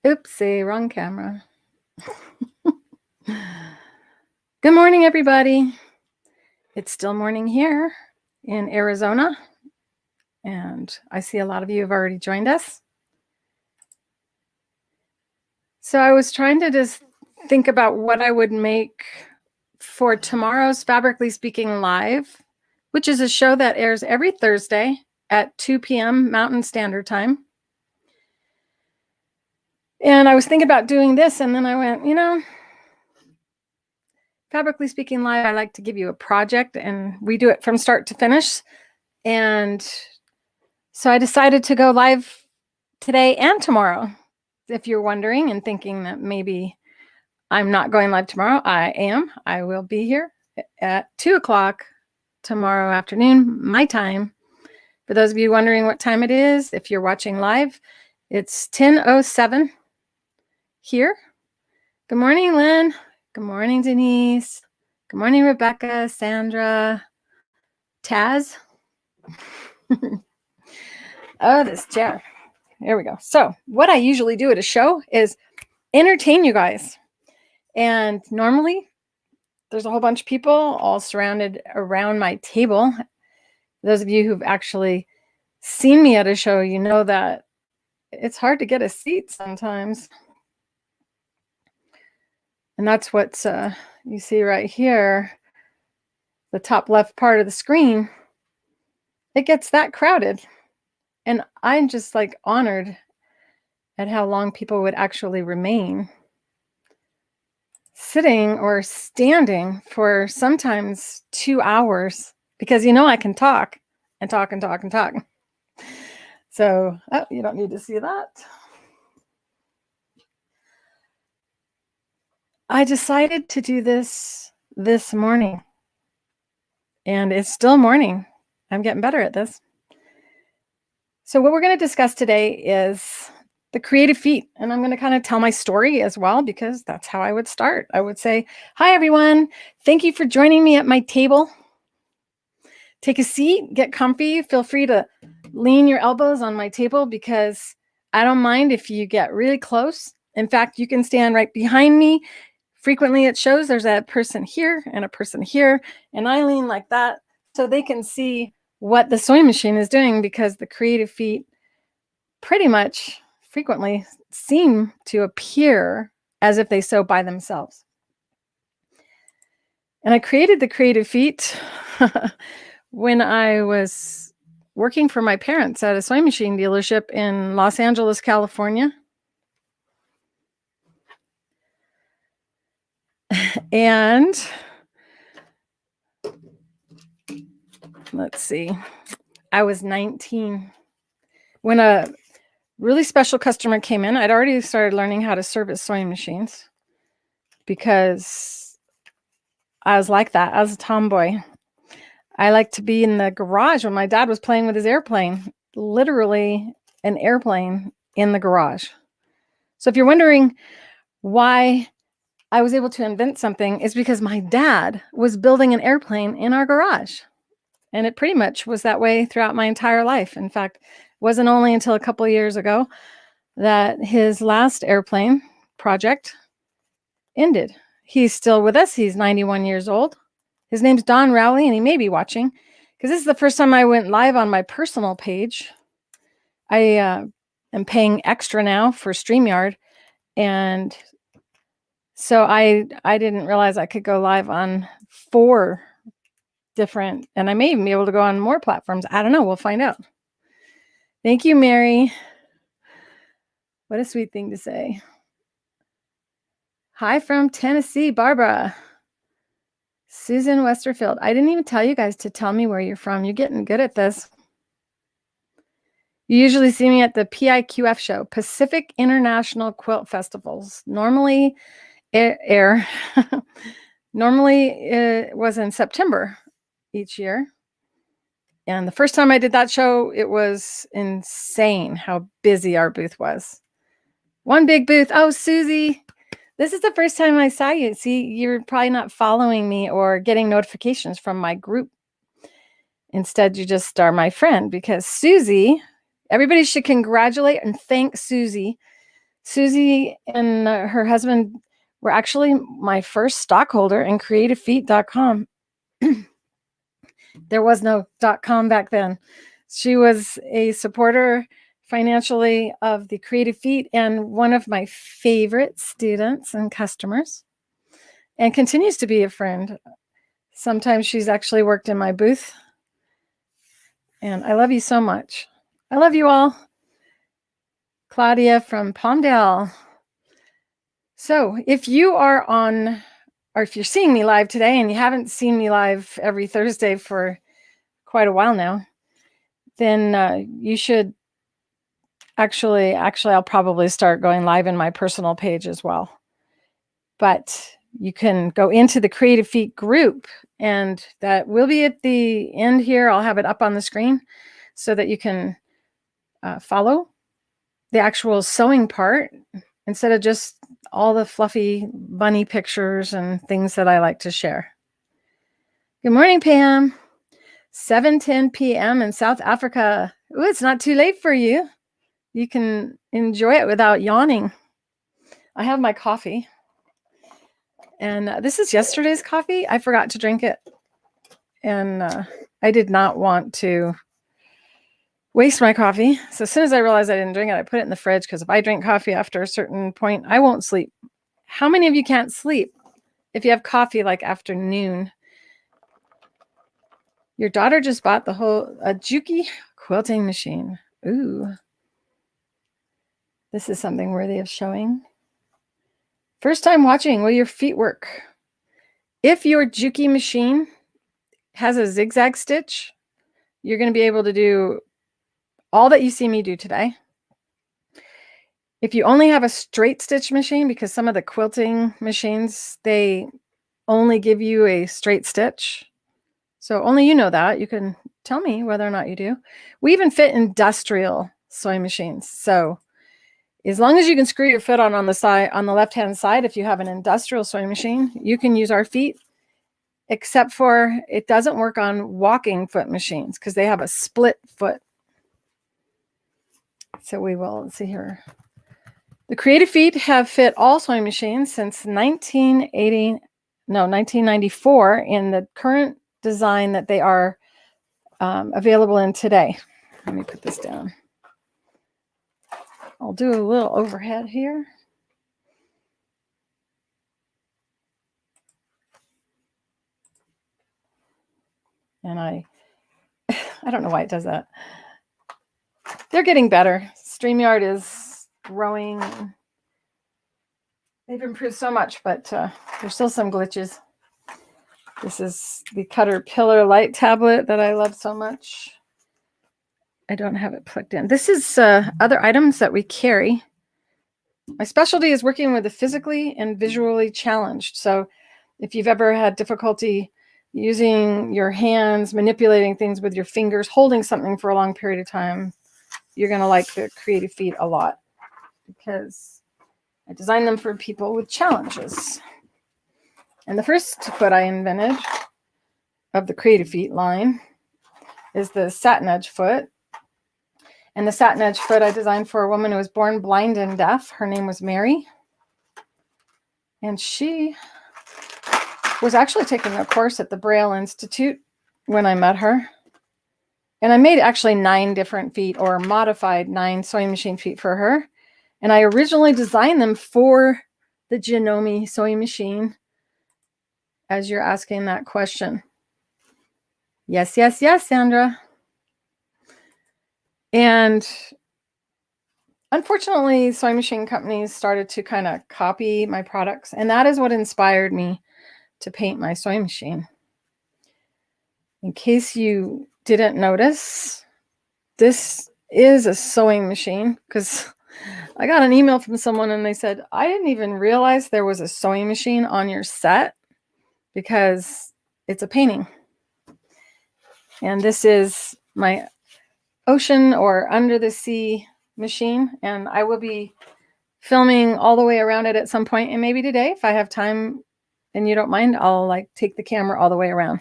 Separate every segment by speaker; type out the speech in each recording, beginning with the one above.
Speaker 1: Oopsie, wrong camera. Good morning, everybody. It's still morning here in Arizona, and I see a lot of you have already joined us. So I was trying to just think about what I would make for tomorrow's Fabrically Speaking Live, which is a show that airs every Thursday at 2 p.m. Mountain Standard Time. And I was thinking about doing this, and then I went, you know, Fabrically Speaking Live, I like to give you a project, and we do it from start to finish. And so I decided to go live today and tomorrow. If you're wondering and thinking that maybe I'm not going live tomorrow, I am. I will be here at 2 o'clock tomorrow afternoon, my time. For those of you wondering what time it is, if you're watching live, it's 10:07 here. Good morning, Lynn. Good morning, Denise. Good morning, Rebecca, Sandra, Taz. Oh, this chair. There we go. So what I usually do at a show is entertain you guys. And normally there's a whole bunch of people all surrounded around my table. Those of you who've actually seen me at a show, you know that it's hard to get a seat sometimes. And that's what you see right here, the top left part of the screen. It gets that crowded. And I'm just like honored at how long people would actually remain sitting or standing for sometimes 2 hours, because you know I can talk and talk and talk and talk. So, oh, you don't need to see that. I decided to do this morning, and it's still morning. I'm getting better at this. So what we're going to discuss today is the creative feat, and I'm going to kind of tell my story as well, because that's how I would start. I would say, hi, everyone. Thank you for joining me at my table. Take a seat, get comfy. Feel free to lean your elbows on my table, because I don't mind if you get really close. In fact, you can stand right behind me. Frequently it shows there's a person here and a person here, and I lean like that so they can see what the sewing machine is doing, because the creative feet pretty much frequently seem to appear as if they sew by themselves. And I created the creative feet when I was working for my parents at a sewing machine dealership in Los Angeles, California. And let's see, I was 19 when a really special customer came in. I'd already started learning how to service sewing machines, because I was like that. I was a tomboy. I liked to be in the garage when my dad was playing with his airplane, literally an airplane in the garage. So if you're wondering why I was able to invent something, is because my dad was building an airplane in our garage. And it pretty much was that way throughout my entire life. In fact, it wasn't only until a couple of years ago that his last airplane project ended. He's still with us. He's 91 years old. His name's Don Rowley, and he may be watching because this is the first time I went live on my personal page. I am paying extra now for StreamYard, and so I didn't realize I could go live on 4 different, and I may even be able to go on more platforms. I don't know. We'll find out. Thank you, Mary. What a sweet thing to say. Hi from Tennessee, Barbara. Susan Westerfield. I didn't even tell you guys to tell me where you're from. You're getting good at this. You usually see me at the PIQF show, Pacific International Quilt Festivals. Normally normally it was in September each year. And the first time I did that show, it was insane how busy our booth was. One big booth. Oh, Susie, this is the first time I saw you. See, you're probably not following me or getting notifications from my group. Instead, you just are my friend because Susie, everybody should congratulate and thank Susie. Susie and her husband were actually my first stockholder in creativefeet.com. There was no .com back then. She was a supporter financially of the Creative Feet and one of my favorite students and customers, and continues to be a friend. Sometimes she's actually worked in my booth, and I love you so much. I love you all. Claudia from Palmdale. So if you are on, or if you're seeing me live today and you haven't seen me live every Thursday for quite a while now, then you should actually, I'll probably start going live in my personal page as well. But you can go into the Creative Feet group, and that will be at the end here. I'll have it up on the screen so that you can follow the actual sewing part instead of just all the fluffy bunny pictures and things that I like to share. Good morning, Pam. 7:10 p.m. in South Africa. Ooh, it's not too late for you. You can enjoy it without yawning. I have my coffee. And this is yesterday's coffee. I forgot to drink it. And I did not want to waste my coffee. So as soon as I realized I didn't drink it, I put it in the fridge because if I drink coffee after a certain point, I won't sleep. How many of you can't sleep if you have coffee like afternoon? Your daughter just bought a Juki quilting machine. Ooh. This is something worthy of showing. First time watching, will your feet work? If your Juki machine has a zigzag stitch, you're going to be able to do all that you see me do today. If you only have a straight stitch machine, because some of the quilting machines, they only give you a straight stitch. So only you know that. You can tell me whether or not you do. We even fit industrial sewing machines. So as long as you can screw your foot on the side, on the left-hand side, if you have an industrial sewing machine, you can use our feet, except for it doesn't work on walking foot machines because they have a split foot. So we will, let's see here. The Creative Feet have fit all sewing machines since 1994 in the current design that they are available in today. Let me put this down. I'll do a little overhead here. And I don't know why it does that. They're getting better. StreamYard is growing. They've improved so much, but there's still some glitches. This is the Caterpillar light tablet that I love so much. I don't have it plugged in. This is other items that we carry. My specialty is working with the physically and visually challenged. So if you've ever had difficulty using your hands, manipulating things with your fingers, holding something for a long period of time, you're going to like the Creative Feet a lot because I designed them for people with challenges. And the first foot I invented of the Creative Feet line is the Satinedge Foot. And the Satinedge Foot I designed for a woman who was born blind and deaf. Her name was Mary. And she was actually taking a course at the Braille Institute when I met her. And I made actually 9 different feet, or modified 9 sewing machine feet for her. And I originally designed them for the Janome sewing machine, as you're asking that question. Yes, yes, yes, Sandra. And unfortunately, sewing machine companies started to kind of copy my products. And that is what inspired me to paint my sewing machine. In case you didn't notice, this is a sewing machine, because I got an email from someone and they said, I didn't even realize there was a sewing machine on your set, because it's a painting. And this is my ocean or under the sea machine. And I will be filming all the way around it at some point. And maybe today, if I have time and you don't mind, I'll like take the camera all the way around.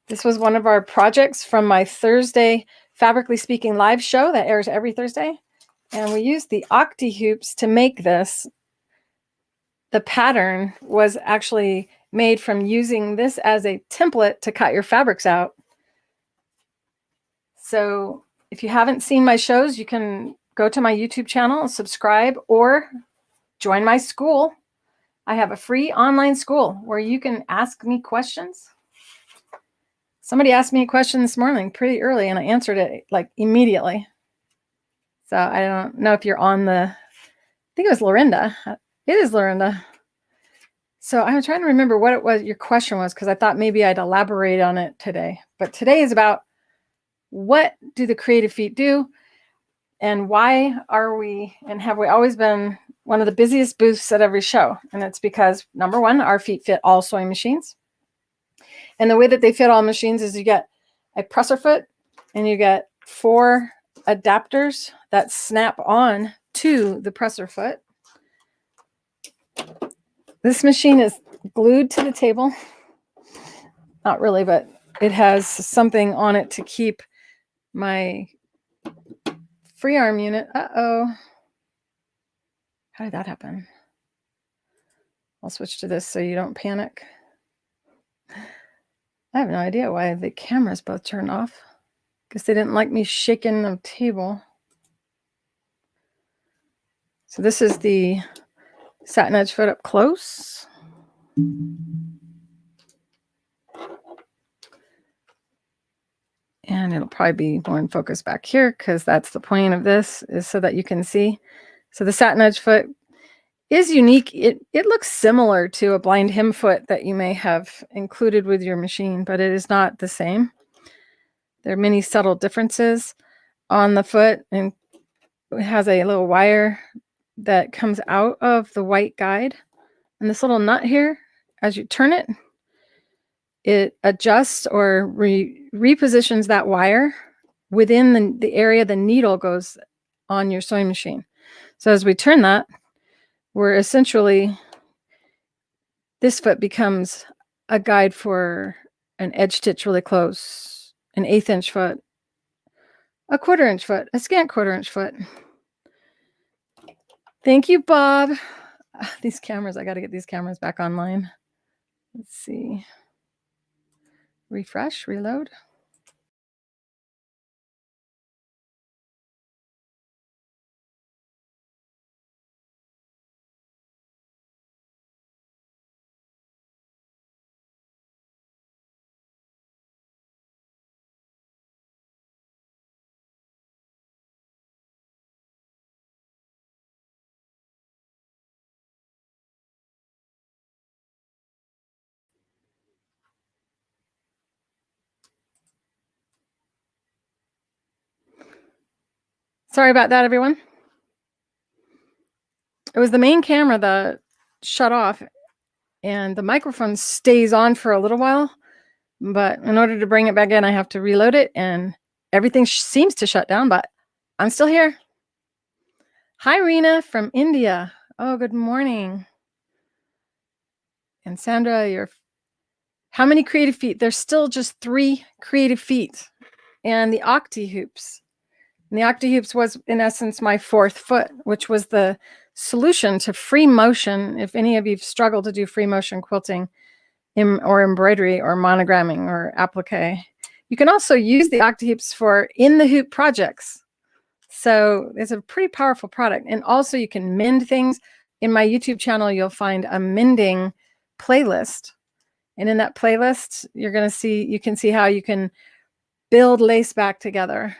Speaker 1: This was one of our projects from my Thursday Fabrically Speaking live show that airs every Thursday. And we used the Octi-Hoops to make this. The pattern was actually made from using this as a template to cut your fabrics out. So if you haven't seen my shows, you can go to my YouTube channel and subscribe, or join my school. I have a free online school where you can ask me questions. Somebody asked me a question this morning pretty early, and I answered it like immediately. So I don't know if you're on the, I think it was Lorinda. It is Lorinda. So I'm trying to remember what it was your question was, because I thought maybe I'd elaborate on it today. But today is about, what do the creative feet do? And why are we, and have we always been, one of the busiest booths at every show? And it's because, number one, our feet fit all sewing machines. And the way that they fit all machines is you get a presser foot and you get 4 adapters that snap on to the presser foot. This machine is glued to the table. Not really, but it has something on it to keep my free arm unit. Uh-oh. How did that happen? I'll switch to this so you don't panic. I have no idea why the cameras both turned off. Because they didn't like me shaking the table. So this is the Satinedge Foot up close. And it'll probably be more in focus back here, because that's the point of this, is so that you can see. So the Satinedge Foot is unique. It looks similar to a blind hem foot that you may have included with your machine, but it is not the same. There are many subtle differences on the foot, and it has a little wire that comes out of the white guide. And this little nut here, as you turn it, it adjusts or repositions that wire within the area the needle goes on your sewing machine. So as we turn that, we're essentially, this foot becomes a guide for an edge stitch really close, an 1/8 inch foot, a 1/4 inch foot, a scant 1/4 inch foot. Thank you, Bob. These cameras, I got to get these cameras back online. Let's see. Refresh, reload. Sorry about that, everyone. It was the main camera that shut off, and the microphone stays on for a little while. But in order to bring it back in, I have to reload it, and everything seems to shut down, but I'm still here. Hi, Rena from India. Oh, good morning. And Sandra, how many creative feet? There's still just 3 creative feet, and the Octi-Hoops. And the Octi-Hoops was, in essence, my 4th foot, which was the solution to free motion. If any of you've struggled to do free motion quilting or embroidery or monogramming or applique, you can also use the Octi-Hoops for in the hoop projects. So it's a pretty powerful product. And also you can mend things. In my YouTube channel, you'll find a mending playlist. And in that playlist, you can see how you can build lace back together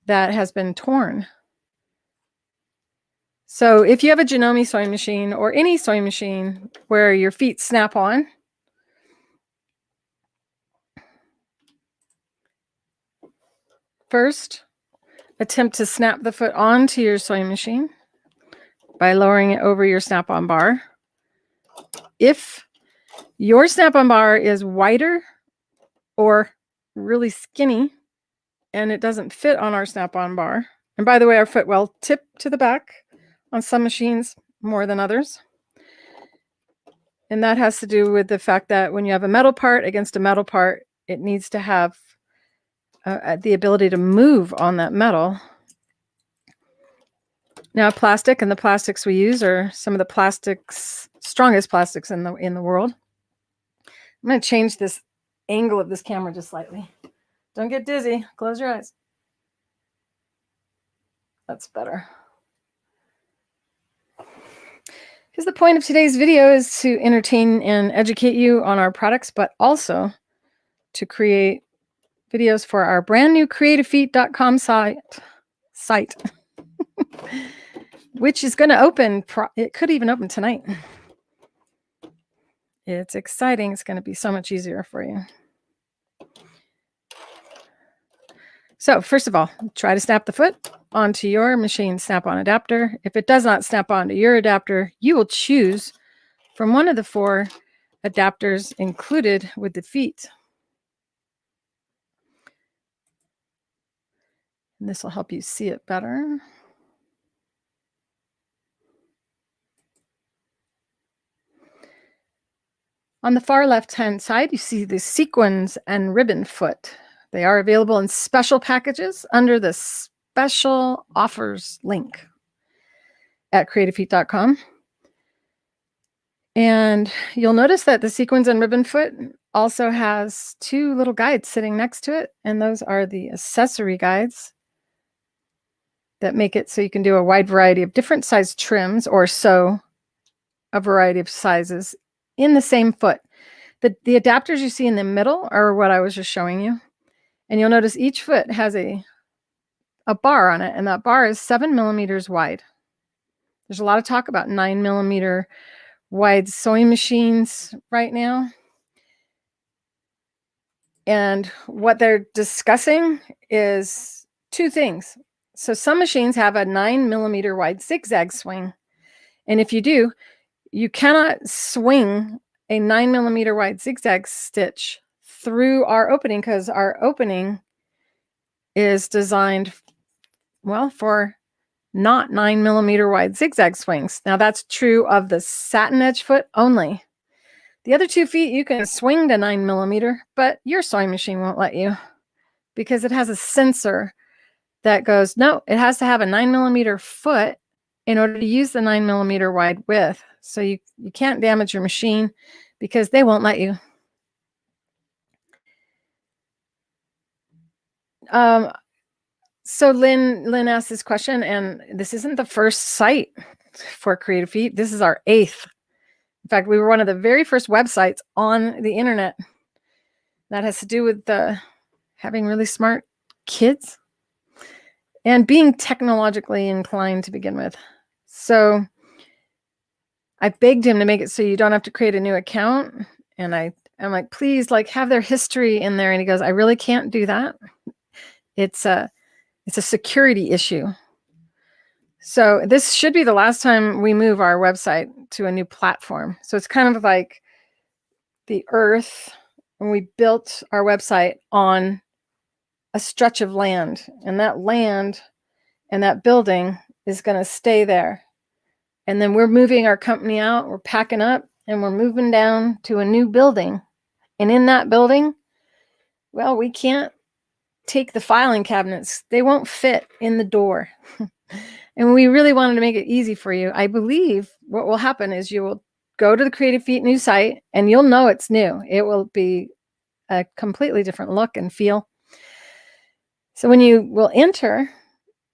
Speaker 1: that has been torn. So if you have a Janome sewing machine or any sewing machine where your feet snap on, first, attempt to snap the foot onto your sewing machine by lowering it over your snap-on bar. If your snap-on bar is wider or really skinny and it doesn't fit on our snap-on bar, and by the way, our foot will tip to the back on some machines more than others. And that has to do with the fact that when you have a metal part against a metal part, it needs to have the ability to move on that metal. Now, plastic and the plastics we use are some of the strongest plastics in the world. I'm going to change this angle of this camera just slightly. Don't get dizzy. Close your eyes. That's better. Because the point of today's video is to entertain and educate you on our products, but also to create videos for our brand new creativefeet.com site, which is going to open. It could even open tonight. It's exciting. It's going to be so much easier for you. So first of all, try to snap the foot onto your machine snap-on adapter. If it does not snap onto your adapter, you will choose from one of the 4 adapters included with the feet. And this will help you see it better. On the far left-hand side, you see the Sequins and ribbon foot. They are available in special packages under the special offers link at creativefeet.com. And you'll notice that the Sequins and ribbon foot also has 2 little guides sitting next to it. And those are the accessory guides that make it so you can do a wide variety of different size trims or sew a variety of sizes in the same foot. The adapters you see in the middle are what I was just showing you. And you'll notice each foot has a bar on it, and that bar is 7 millimeters wide. There's a lot of talk about 9 millimeter wide sewing machines right now. And what they're discussing is 2 things. So some machines have a 9 millimeter wide zigzag swing. And if you do, you cannot swing a 9 millimeter wide zigzag stitch through our opening because our opening is designed, well, for not 9 millimeter wide zigzag swings. Now that's true of the Satinedge foot only. The other 2 feet you can swing to 9 millimeter, but your sewing machine won't let you because it has a sensor that goes, no, it has to have a 9 millimeter foot in order to use the 9 millimeter wide width. So you can't damage your machine because they won't let you. So Lynn asked this question, and this isn't the first site for Creative Feet. This is our 8th. In fact, we were one of the very first websites on the internet. That has to do with having really smart kids and being technologically inclined to begin with. So I begged him to make it so you don't have to create a new account. And I'm like, please, like, have their history in there. And he goes, I really can't do that. It's a security issue. So this should be the last time we move our website to a new platform. So it's kind of like the earth when we built our website on a stretch of land, and that land and that building is going to stay there. And then we're moving our company out, we're packing up, and we're moving down to a new building. And in that building, well, we can't take the filing cabinets. They won't fit in the door. And we really wanted to make it easy for you. I believe what will happen is you will go to the Creative Feet new site and you'll know it's new. It will be a completely different look and feel. So when you will enter,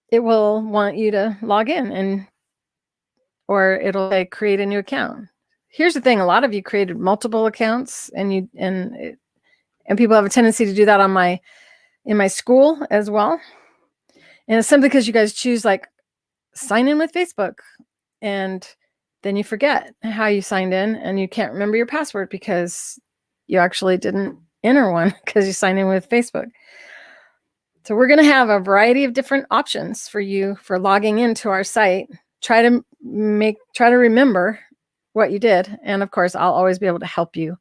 Speaker 1: it will want you to log in, or it'll say create a new account. Here's the thing, a lot of you created multiple accounts, and people have a tendency to do that in my school as well. And it's simply because you guys choose like sign in with Facebook, and then you forget how you signed in and you can't remember your password because you actually didn't enter one because you signed in with Facebook. So we're going to have a variety of different options for you for logging into our site. Try to remember what you did. And of course, I'll always be able to help you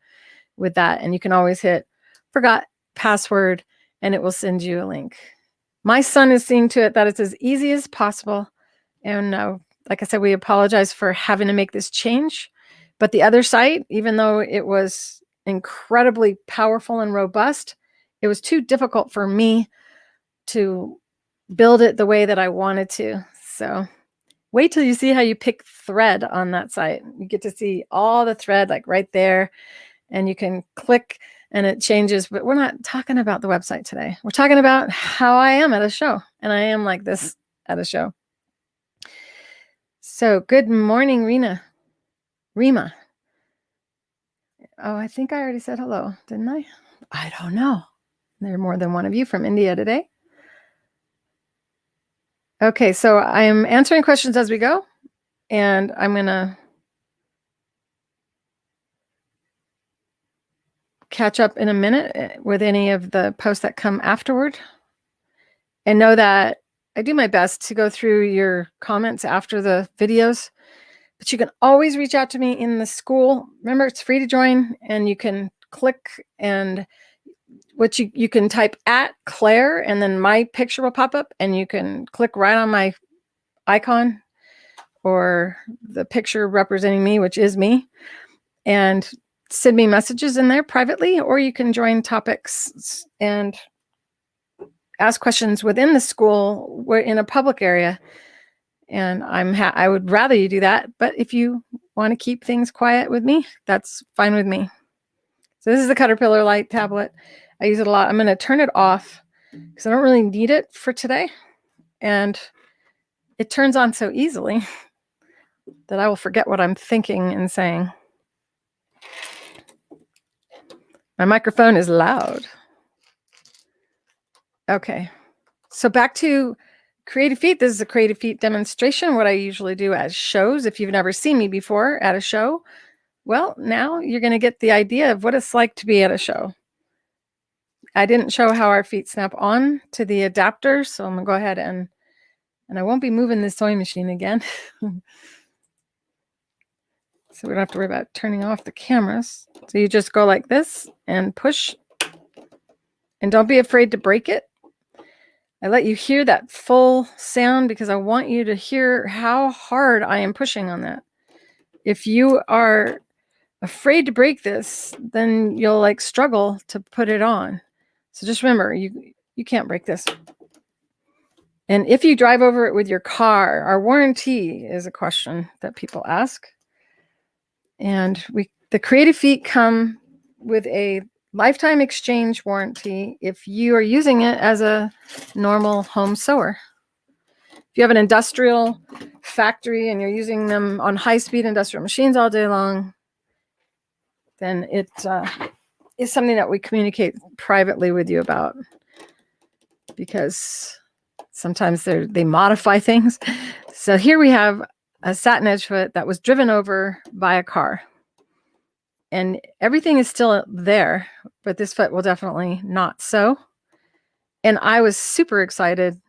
Speaker 1: with that. And you can always hit forgot password and it will send you a link. My son is seeing to it that it's as easy as possible. And like I said, we apologize for having to make this change. But the other site, even though it was incredibly powerful and robust, it was too difficult for me to build it the way that I wanted to. So wait till you see how you pick thread on that site. You get to see all the thread like right there, and you can click and it changes. But we're not talking about the website today. We're talking about how I am at a show, and I am like this at a show. So good morning, Rima. Oh, I think I already said hello, didn't I? I don't know. There are more than one of you from India today. Okay, so I'm answering questions as we go, and I'm going to catch up in a minute with any of the posts that come afterward. And know that I do my best to go through your comments after the videos, but you can always reach out to me in the school. Remember, it's free to join, and you can click and you can type at Clare, and then my picture will pop up, and you can click right on my icon or the picture representing me, which is me, and send me messages in there privately, or you can join topics and ask questions within the school. We're in a public area, and I would rather you do that. But if you want to keep things quiet with me, that's fine with me. So this is the Caterpillar Light tablet. I use it a lot. I'm going to turn it off because I don't really need it for today. And it turns on so easily that I will forget what I'm thinking and saying. My microphone is loud. Okay. So back to Creative Feet. This is a Creative Feet demonstration, what I usually do at shows. If you've never seen me before at a show, well, now you're going to get the idea of what it's like to be at a show. I didn't show how our feet snap on to the adapter, so I'm going to go ahead and I won't be moving the sewing machine again. So we don't have to worry about turning off the cameras. So you just go like this and push, and don't be afraid to break it. I let you hear that full sound because I want you to hear how hard I am pushing on that. If you are afraid to break this, then you'll like struggle to put it on. So just remember, you can't break this. And if you drive over it with your car, our warranty is a question that people ask. And the Creative Feet come with a lifetime exchange warranty if you are using it as a normal home sewer. If you have an industrial factory and you're using them on high-speed industrial machines all day long, then it is something that we communicate privately with you about, because sometimes they modify things. So here we have a Satinedge foot that was driven over by a car. And everything is still there, but this foot will definitely not sew. And I was super excited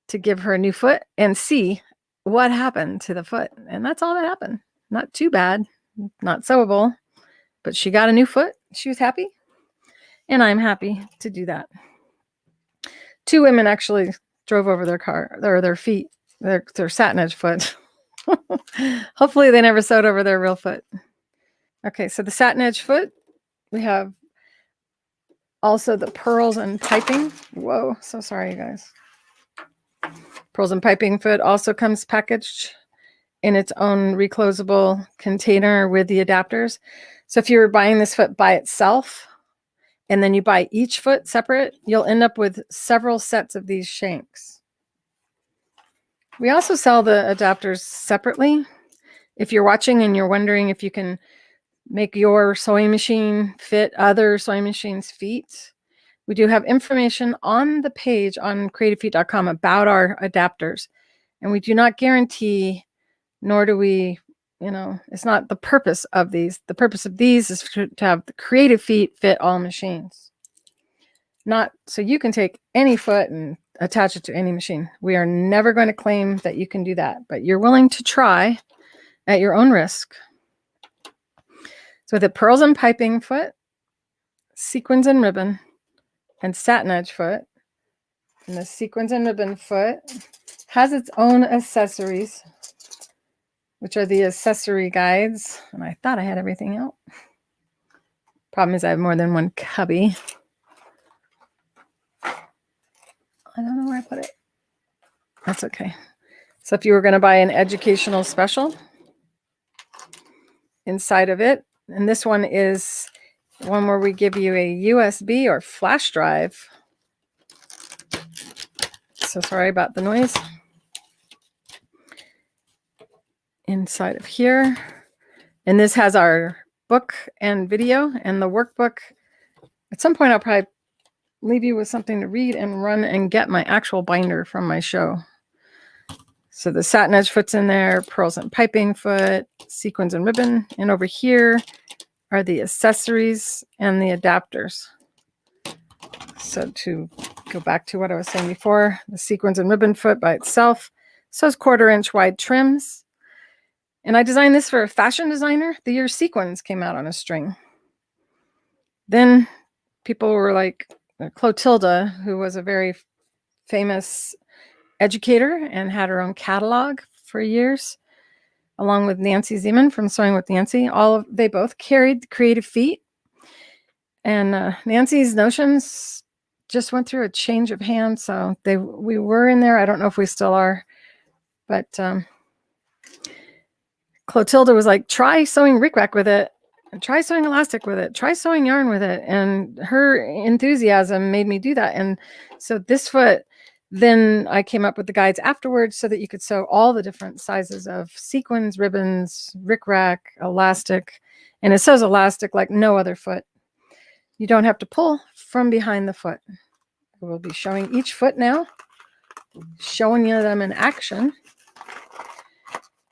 Speaker 1: to give her a new foot and see what happened to the foot. And that's all that happened. Not too bad, not sewable, but she got a new foot. She was happy. And I'm happy to do that. 2 women actually drove over their car, or their feet, their Satinedge foot. Hopefully they never sewed over their real foot. Okay, so the Satinedge foot, we have also the pearls and piping. Whoa, so sorry, you guys. Pearls and Piping Foot also comes packaged in its own reclosable container with the adapters. So if you were buying this foot by itself and then you buy each foot separate, you'll end up with several sets of these shanks. We also sell the adapters separately. If you're watching and you're wondering if you can make your sewing machine fit other sewing machines' feet, we do have information on the page on creativefeet.com about our adapters. And we do not guarantee, nor do we, it's not the purpose of these. The purpose of these is to have the creative feet fit all machines. Not so you can take any foot and attach it to any machine. We are never going to claim that you can do that, but you're willing to try at your own risk. So the Pearls and Piping Foot, Sequins and Ribbon, and Satinedge Foot. And the Sequins and Ribbon foot has its own accessories, which are the accessory guides. And I thought I had everything out. Problem is I have more than one cubby. I don't know where I put it. That's okay. So if you were going to buy an educational special, inside of it, and this one is one where we give you a USB or flash drive. So sorry about the noise. Inside of here. And this has our book and video and the workbook. At some point, I'll probably leave you with something to read and run and get my actual binder from my show. So the Satinedge Foot's in there, Pearls and Piping Foot, Sequins and Ribbon. And over here are the accessories and the adapters. So to go back to what I was saying before, the Sequins and Ribbon foot by itself sews 1/4 inch wide trims. And I designed this for a fashion designer the year Sequins came out on a string. Then people were like Clotilda, who was a very famous educator and had her own catalog for years, along with Nancy Zeman from Sewing with Nancy. They both carried creative feet. And Nancy's notions just went through a change of hands. So we were in there. I don't know if we still are. But Clotilda was like, try sewing rickrack with it. Try sewing elastic with it. Try sewing yarn with it. And her enthusiasm made me do that. And so this foot, then I came up with the guides afterwards so that you could sew all the different sizes of sequins, ribbons, rickrack, elastic. And it sews elastic like no other foot. You don't have to pull from behind the foot. We'll be showing each foot now, showing you them in action.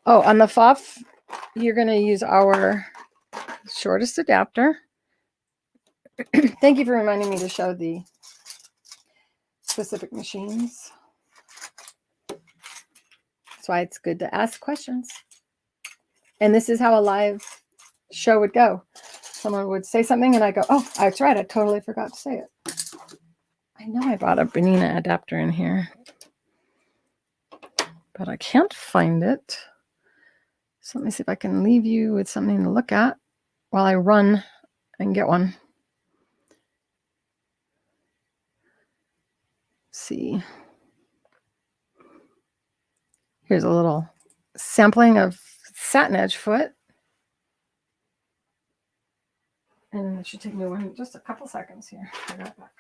Speaker 1: Oh, on the FOF, you're going to use our shortest adapter. Thank you for reminding me to show the specific machines. That's why it's good to ask questions. And this is how a live show would go. Someone would say something and I go, oh, that's right. I totally forgot to say it. I know I brought a Benina adapter in here, but I can't find it. So let me see if I can leave you with something to look at while I run and get one. Let's see. Here's a little sampling of Satinedge Foot. And it should take me just a couple seconds here. I got it back.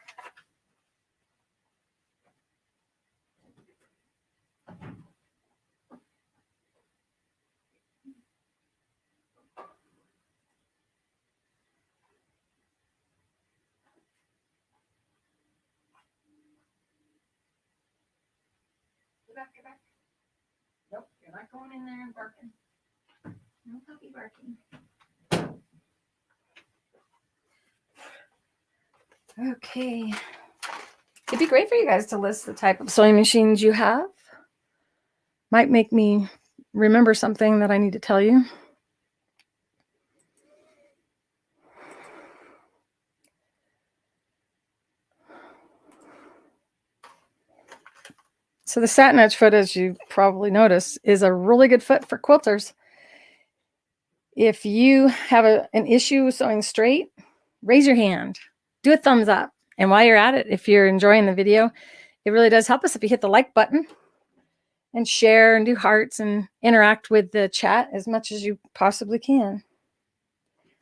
Speaker 1: Get back. Nope, you're not going in there and barking. No puppy barking. Okay. It'd be great for you guys to list the type of sewing machines you have. Might make me remember something that I need to tell you. So the Satinedge Foot, as you probably noticed, is a really good foot for quilters. If you have an issue sewing straight, raise your hand. Do a thumbs up. And while you're at it, if you're enjoying the video, it really does help us if you hit the like button. and share and do hearts and interact with the chat as much as you possibly can.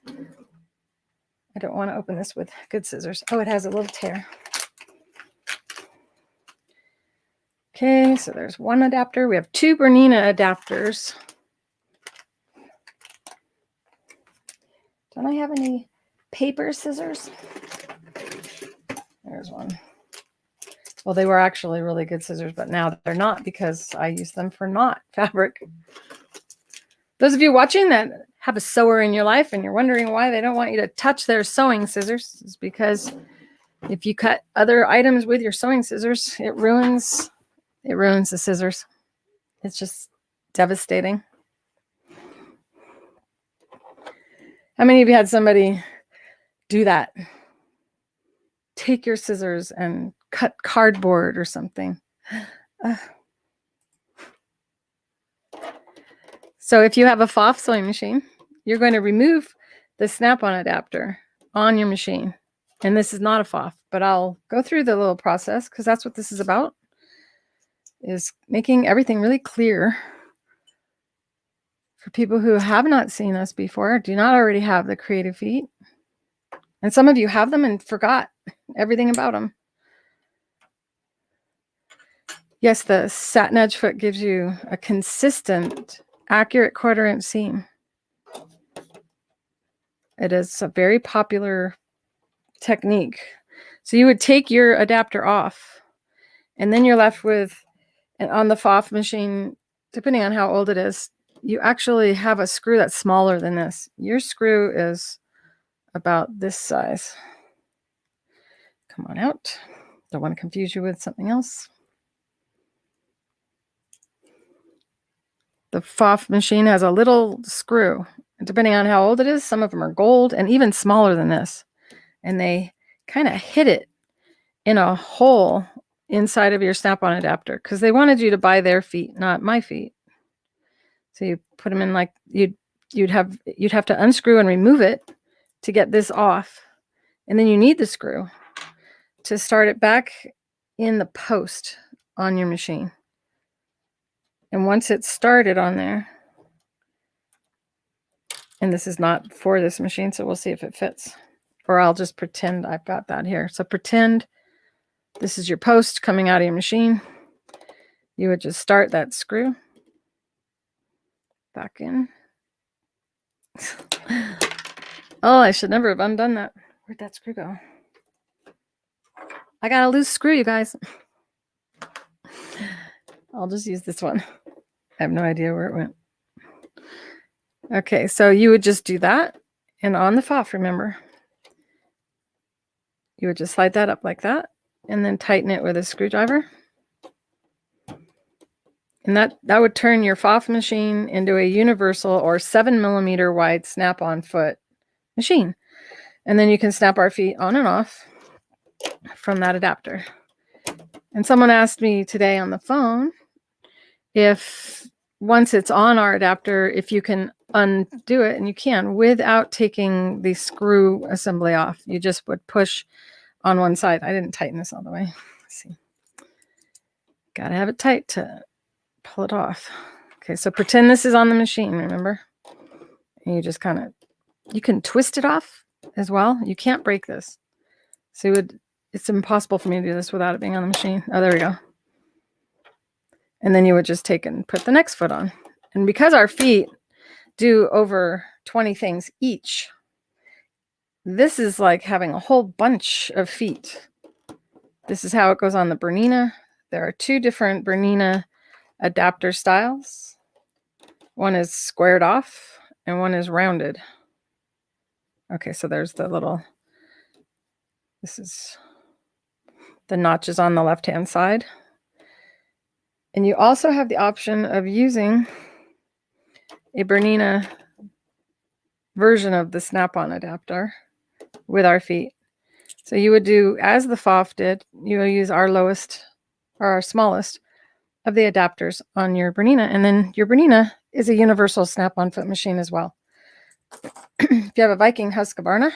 Speaker 1: I don't want to open this with good scissors. Oh, it has a little tear. Okay, so there's one adapter. We have 2 Bernina adapters. Don't I have any paper scissors? There's one. Well, they were actually really good scissors, but now they're not because I use them for knot fabric. Those of you watching that have a sewer in your life and you're wondering why they don't want you to touch their sewing scissors, is because if you cut other items with your sewing scissors, it ruins the scissors. It's just devastating. How many of you had somebody do that? Take your scissors and cut cardboard or something. So if you have a FOF sewing machine, you're going to remove the snap-on adapter on your machine. And this is not a FOF, but I'll go through the little process because that's what this is about, is making everything really clear for people who have not seen us before, do not already have the creative feet. And some of you have them and forgot everything about them. Yes, the Satinedge Foot gives you a consistent, accurate 1/4 inch seam. It is a very popular technique. So you would take your adapter off, and then you're left with, and on the FOF machine, depending on how old it is, you actually have a screw that's smaller than this. Your screw is about this size. Come on out. Don't want to confuse you with something else. The FOF machine has a little screw. Depending on how old it is, some of them are gold and even smaller than this. And they kind of hit it in a hole inside of your snap-on adapter because they wanted you to buy their feet, not my feet. So you put them in like you'd have to unscrew and remove it to get this off. And then you need the screw to start it back in the post on your machine. And once it's started on there, and this is not for this machine, so we'll see if it fits. Or I'll just pretend I've got that here. So pretend this is your post coming out of your machine. You would just start that screw back in. Oh, I should never have undone that. Where'd that screw go? I got a loose screw, you guys. I'll just use this one. I have no idea where it went. Okay, so you would just do that. And on the FOF, remember, you would just slide that up like that and then tighten it with a screwdriver. And that would turn your FOF machine into a universal or 7mm wide snap-on foot machine. And then you can snap our feet on and off from that adapter. And someone asked me today on the phone if once it's on our adapter, if you can undo it, and you can without taking the screw assembly off. You just would push on one side. I didn't tighten this all the way. Let's see. Got to have it tight to pull it off. Okay, so pretend this is on the machine, remember? And you just kind of, you can twist it off as well. You can't break this. So it's impossible for me to do this without it being on the machine. Oh, there we go. And then you would just take and put the next foot on. And because our feet do over 20 things each, this is like having a whole bunch of feet. This is how it goes on the Bernina. There are 2 different Bernina adapter styles. One is squared off and one is rounded. Okay, so there's the little, this is the notches on the left-hand side. And you also have the option of using a Bernina version of the snap-on adapter with our feet. So you would do as the FOF did, you will use our lowest or our smallest of the adapters on your Bernina. And then your Bernina is a universal snap-on foot machine as well. If you have a Viking Husqvarna,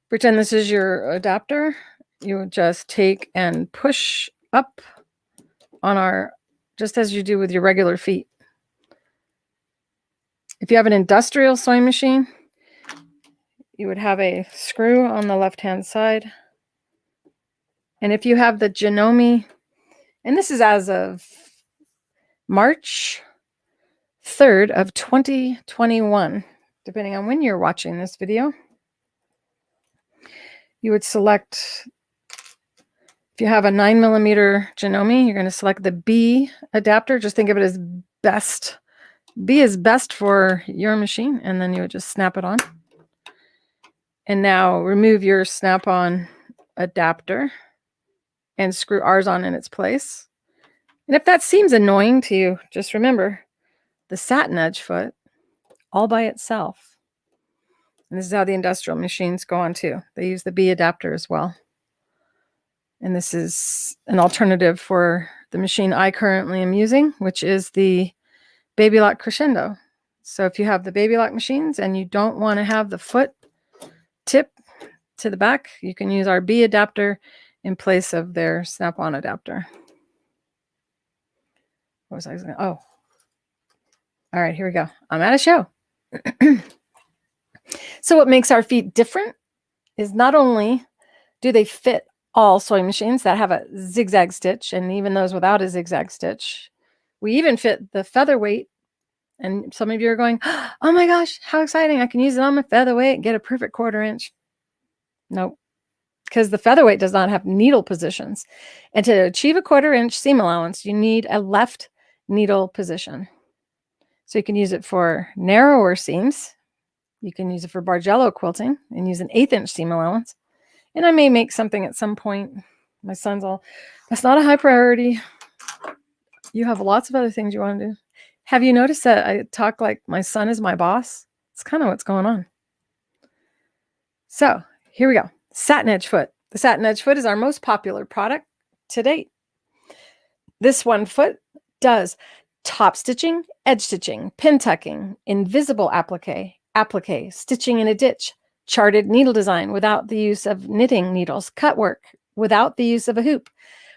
Speaker 1: pretend this is your adapter. You would just take and push up on our just as you do with your regular feet. If you have an industrial sewing machine, you would have a screw on the left-hand side. And if you have the Janome, and this is as of March 3rd of 2021, depending on when you're watching this video, you would select, if you have a 9mm Janome, you're going to select the B adapter. Just think of it as best. B is best for your machine, and then you would just snap it on. And now remove your snap-on adapter and screw ours on in its place. And if that seems annoying to you, just remember the Satinedge foot all by itself. And this is how the industrial machines go on too. They use the B adapter as well. And this is an alternative for the machine I currently am using, which is the Baby Lock Crescendo. So if you have the Baby Lock machines and you don't want to have the foot tip to the back, you can use our B adapter in place of their snap-on adapter. What was I going to? Oh. All right, here we go. I'm at a show. So what makes our feet different is not only do they fit all sewing machines that have a zigzag stitch, and even those without a zigzag stitch, we even fit the featherweight. And some of you are going, oh my gosh, how exciting. I can use it on my featherweight and get a perfect 1/4 inch. Nope. Because the featherweight does not have needle positions. And to achieve a 1/4 inch seam allowance, you need a left needle position. So you can use it for narrower seams. You can use it for Bargello quilting and use an 1/8 inch seam allowance. And I may make something at some point. My son's all, that's not a high priority. You have lots of other things you want to do. Have you noticed that I talk like my son is my boss? It's kind of what's going on. So here we go. Satinedge foot. The Satinedge foot is our most popular product to date. This one foot does top stitching, edge stitching, pin tucking, invisible applique, stitching in a ditch, charted needle design without the use of knitting needles, cut work without the use of a hoop,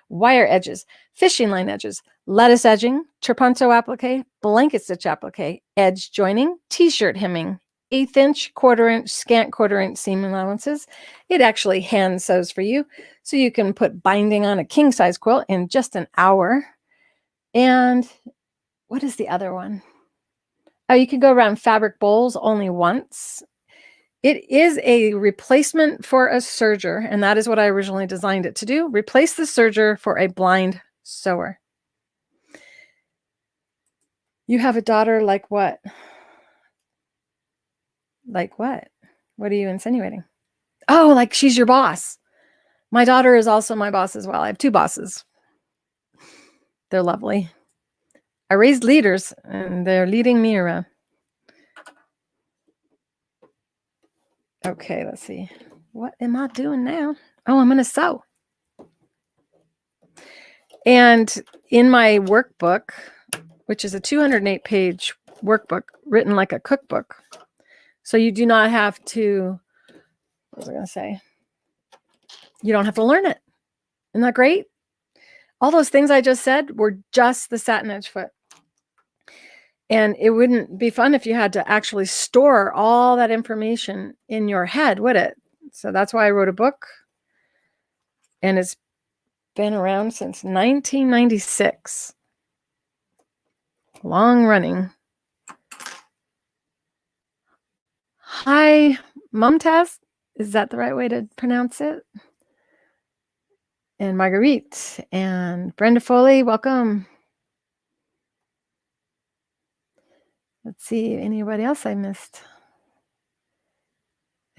Speaker 1: wire edges, fishing line edges, lettuce edging, trapunto applique, blanket stitch applique, edge joining, t-shirt hemming, 1/8 inch, 1/4 inch, scant 1/4 inch seam allowances. It actually hand sews for you, so you can put binding on a king size quilt in just an hour. And what is the other one? Oh, you can go around fabric bowls only once. It is a replacement for a serger, and that is what I originally designed it to do. Replace the serger for a blind sewer. You have a daughter like what? Like what? What are you insinuating? Oh, like she's your boss. My daughter is also my boss as well. I have 2 bosses. They're lovely. I raised leaders, and they're leading me around. Okay, let's see. What am I doing now? Oh, I'm going to sew. And in my workbook, which is a 208-page workbook written like a cookbook, so you do not have to, what was I going to say? You don't have to learn it. Isn't that great? All those things I just said were just the Satinedge foot. And it wouldn't be fun if you had to actually store all that information in your head, would it? So that's why I wrote a book. And it's been around since 1996. Long running. Hi, Mumtaz. Is that the right way to pronounce it? And Marguerite and Brenda Foley, welcome. Let's see, anybody else I missed?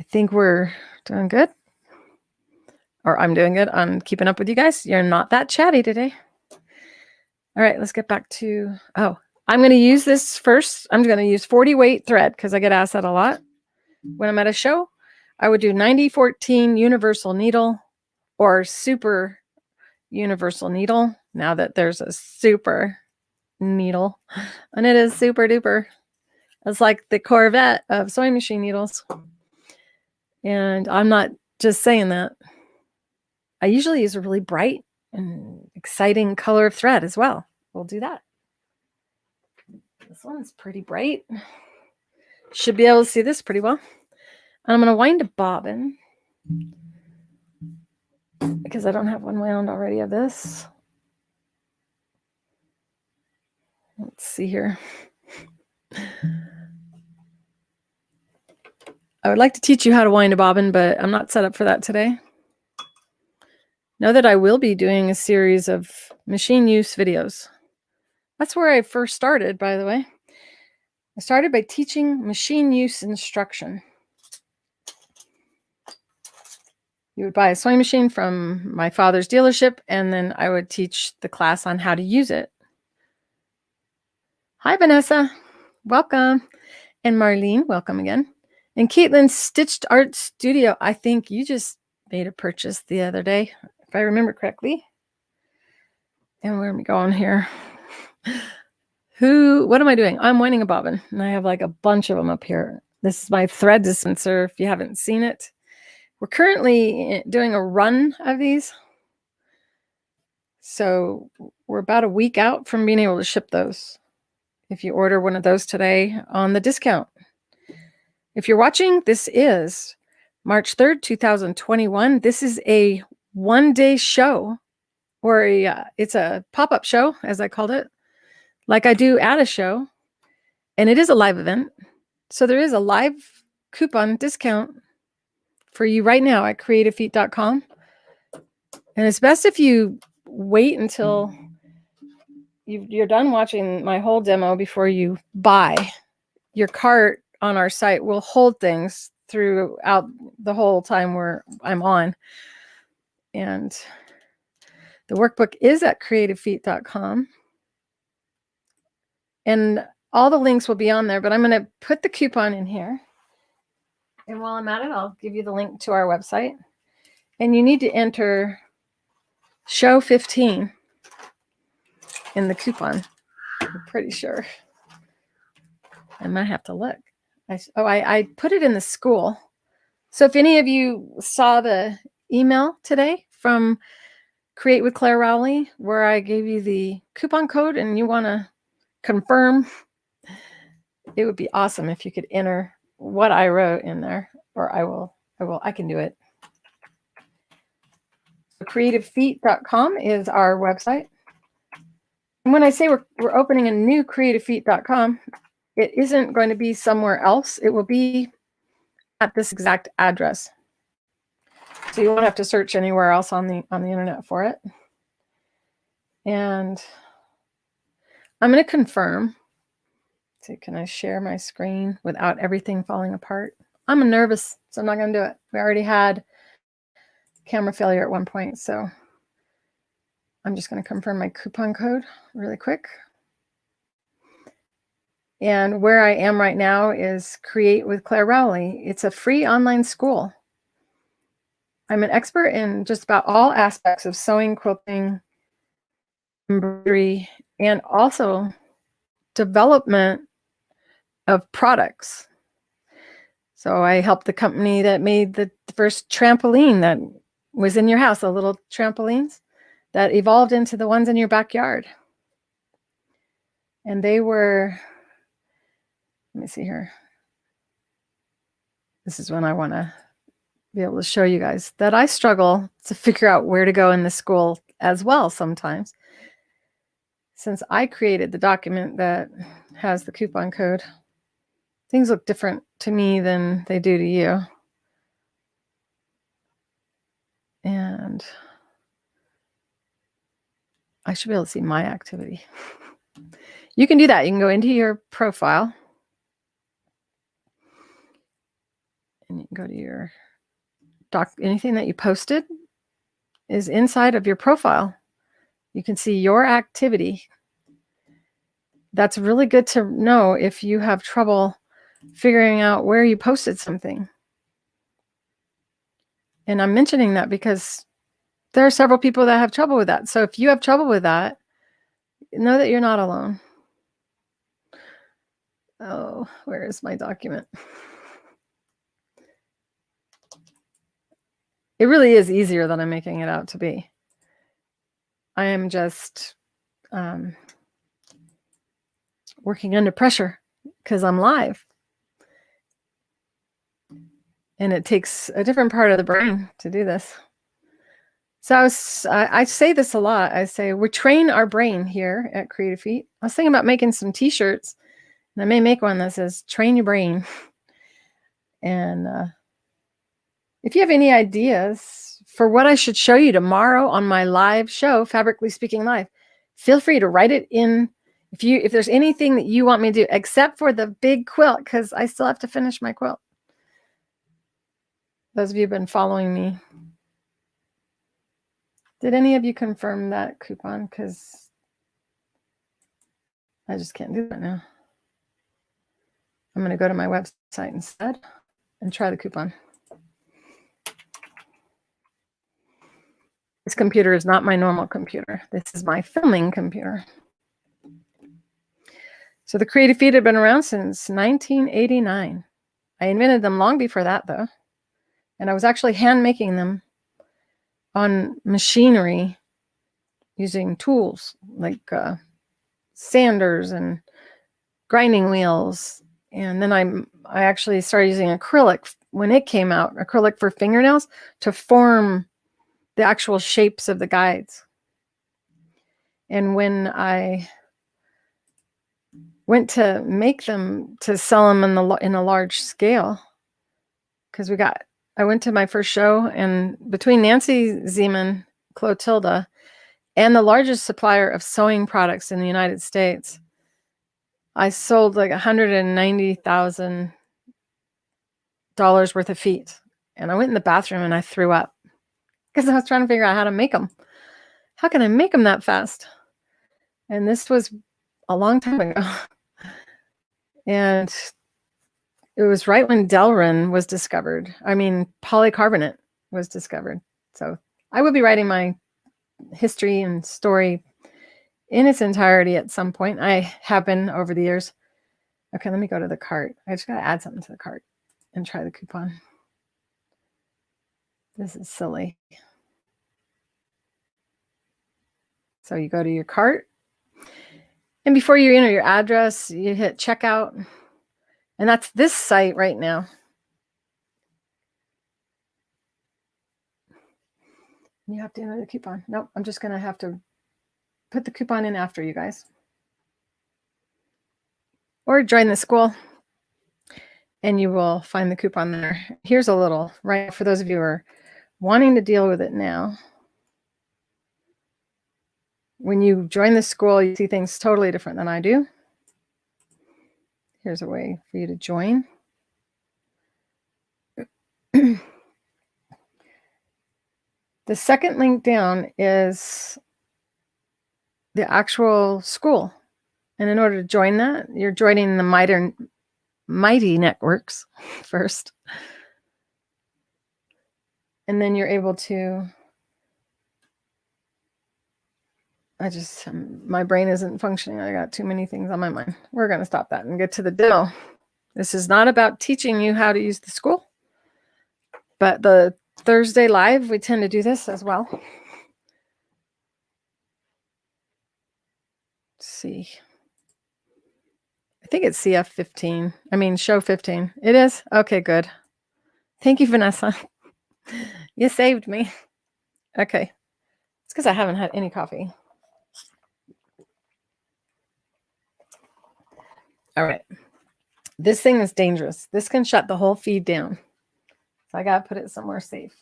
Speaker 1: I think we're doing good. Or I'm doing good. I'm keeping up with you guys. You're not that chatty today. All right, let's get back to, oh, I'm going to use this first. I'm going to use 40 weight thread because I get asked that a lot. When I'm at a show, I would do 90-14 universal needle or super universal needle. Now that there's a super needle, and it is super duper. It's like the Corvette of sewing machine needles. And I'm not just saying that. I usually use a really bright and exciting color of thread as well. we'll do that. This one's pretty bright. Should be able to see this pretty well. I'm going to wind a bobbin because I don't have one wound already of this. Let's see here. I would like to teach you how to wind a bobbin, but I'm not set up for that today. Know that I will be doing a series of machine use videos. That's where I first started, by the way. I started by teaching machine use instruction. You would buy a sewing machine from my father's dealership, and then I would teach the class on how to use it. Hi, Vanessa. Welcome. And Marlene, welcome again. And Caitlin's Stitched Art Studio. I think you just made a purchase the other day, if I remember correctly. And where am I going here? What am I doing? I'm winding a bobbin, and I have like a bunch of them up here. This is my thread dispenser, if you haven't seen it. We're currently doing a run of these. So we're about a week out from being able to ship those. If you order one of those today on the discount. If you're watching, this is March 3rd, 2021. This is a one-day show, or it's a pop-up show, as I called it, like I do at a show. And it is a live event. So there is a live coupon discount for you right now at creativefeet.com. And it's best if you wait until you're done watching my whole demo before you buy. Your cart on our site will hold things throughout the whole time I'm on. And the workbook is at creativefeet.com. And all the links will be on there, but I'm going to put the coupon in here. And while I'm at it, I'll give you the link to our website. And you need to enter show 15 in the coupon. I'm pretty sure. I might have to look. I put it in the school. So if any of you saw the email today from Create with Clare Rowley, where I gave you the coupon code and you want to confirm, it would be awesome if you could enter what I wrote in there, or I can do it. So creativefeet.com is our website. And when I say we're opening a new creativefeet.com, it isn't going to be somewhere else. It will be at this exact address. So you won't have to search anywhere else on the internet for it. And I'm going to confirm. See, can I share my screen without everything falling apart? I'm nervous, so I'm not going to do it. We already had camera failure at one point, so I'm just going to confirm my coupon code really quick. And where I am right now is Create with Clare Rowley. It's a free online school. I'm an expert in just about all aspects of sewing, quilting, embroidery, and also development of products. So I helped the company that made the first trampoline that was in your house, the little trampolines that evolved into the ones in your backyard. And they were, let me see here. This is when I want to be able to show you guys that I struggle to figure out where to go in the school as well sometimes. Since I created the document that has the coupon code, things look different to me than they do to you. And I should be able to see my activity. You can do that. You can go into your profile and you can go to your anything that you posted is inside of your profile. You can see your activity. That's really good to know if you have trouble figuring out where you posted something. And I'm mentioning that because there are several people that have trouble with that. So if you have trouble with that, know that you're not alone. Oh, where is my document? It really is easier than I'm making it out to be. I am just working under pressure because I'm live. And it takes a different part of the brain to do this. So I say this a lot. I say we train our brain here at Creative Feet. I was thinking about making some t-shirts, and I may make one that says train your brain. And if you have any ideas for what I should show you tomorrow on my live show, Fabrically Speaking Live, feel free to write it in. If there's anything that you want me to do, except for the big quilt, because I still have to finish my quilt. Those of you who've been following me. Did any of you confirm that coupon? Because I just can't do that now. I'm going to go to my website instead and try the coupon. This computer is not my normal computer. This is my filming computer. So the Creative Feet have been around since 1989. I invented them long before that, though. And I was actually hand making them on machinery using tools like sanders and grinding wheels. And then I actually started using acrylic when it came out, acrylic for fingernails, to form the actual shapes of the guides. And when I went to make them to sell them in a large scale, because I went to my first show, and between Nancy Zeman, Clotilda, and the largest supplier of sewing products in the United States, I sold like $190,000 worth of feet. And I went in the bathroom and I threw up because I was trying to figure out how to make them. How can I make them that fast? And this was a long time ago. And it was right when Delrin was discovered. I mean, polycarbonate was discovered. So I will be writing my history and story in its entirety at some point. I have been over the years. Okay, let me go to the cart. I just got to add something to the cart and try the coupon. This is silly. So you go to your cart, and before you enter your address, you hit checkout. And that's this site right now. You have to enter the coupon. Nope, I'm just going to have to put the coupon in after you guys. Or join the school, and you will find the coupon there. Here's a little, right, for those of you who are wanting to deal with it now. When you join the school, you see things totally different than I do. Here's a way for you to join. The second link down is the actual school. And in order to join that, you're joining the Mighty Networks first. And then you're able to, my brain isn't functioning. I got too many things on my mind. We're going to stop that and get to the demo. This is not about teaching you how to use the school, but the Thursday live, we tend to do this as well. Let's see. I think it's CF 15. I mean, show 15. It is? Okay, good. Thank you, Vanessa. You saved me. Okay. It's because I haven't had any coffee. All right. This thing is dangerous. This can shut the whole feed down. So I got to put it somewhere safe.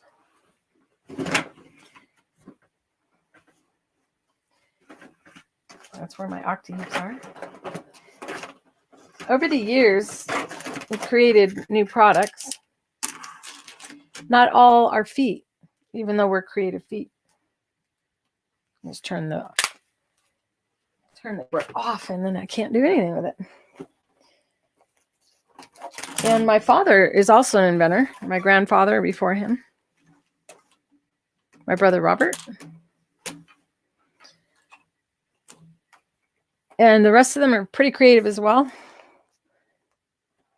Speaker 1: That's where my Octi-Hoops are. Over the years, we created new products. Not all are feet, even though we're creative feet. Just turn the board off, and then I can't do anything with it. And my father is also an inventor. My grandfather before him. My brother Robert. And the rest of them are pretty creative as well.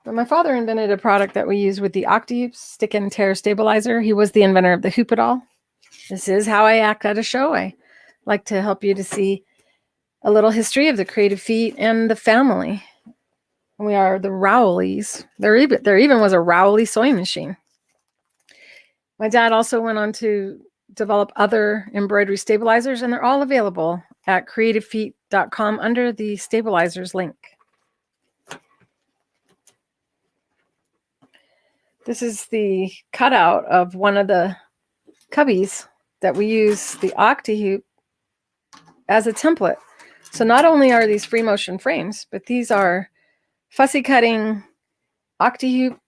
Speaker 1: But my father invented a product that we use with the Octi-Hoops stick and tear stabilizer. He was the inventor of the Hoop-It-All. This is how I act at a show. I like to help you to see a little history of the Creative Feet and the family. We are the Rowleys. There even was a Rowley sewing machine. My dad also went on to develop other embroidery stabilizers, and they're all available at creativefeet.com under the stabilizers link. This is the cutout of one of the cubbies that we use the Octi-Hoop as a template. So not only are these free motion frames, but these are fussy cutting Octi-Hoop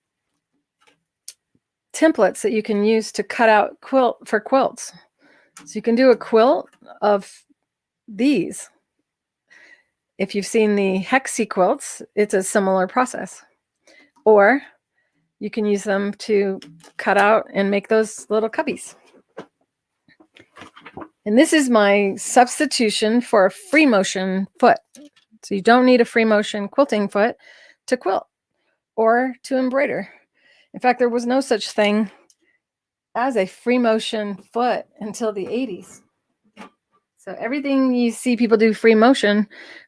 Speaker 1: templates that you can use to cut out quilts. So you can do a quilt of these. If you've seen the hexi quilts, it's a similar process. Or you can use them to cut out and make those little cubbies. And this is my substitution for a free motion foot. So you don't need a free motion quilting foot to quilt or to embroider. In fact, there was no such thing as a free motion foot until the 80s. So everything you see people do free motion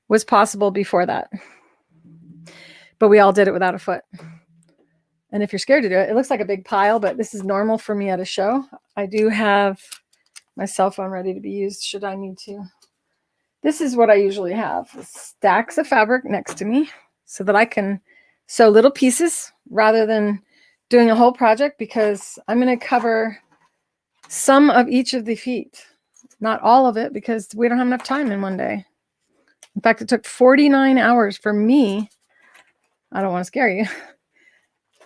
Speaker 1: was possible before that. But we all did it without a foot. And if you're scared to do it, it looks like a big pile, but this is normal for me at a show. I do have my cell phone ready to be used should I need to. This is what I usually have. Stacks of fabric next to me so that I can sew little pieces rather than doing a whole project, because I'm going to cover some of each of the feet. Not all of it, because we don't have enough time in one day. In fact, it took 49 hours for me, I don't want to scare you,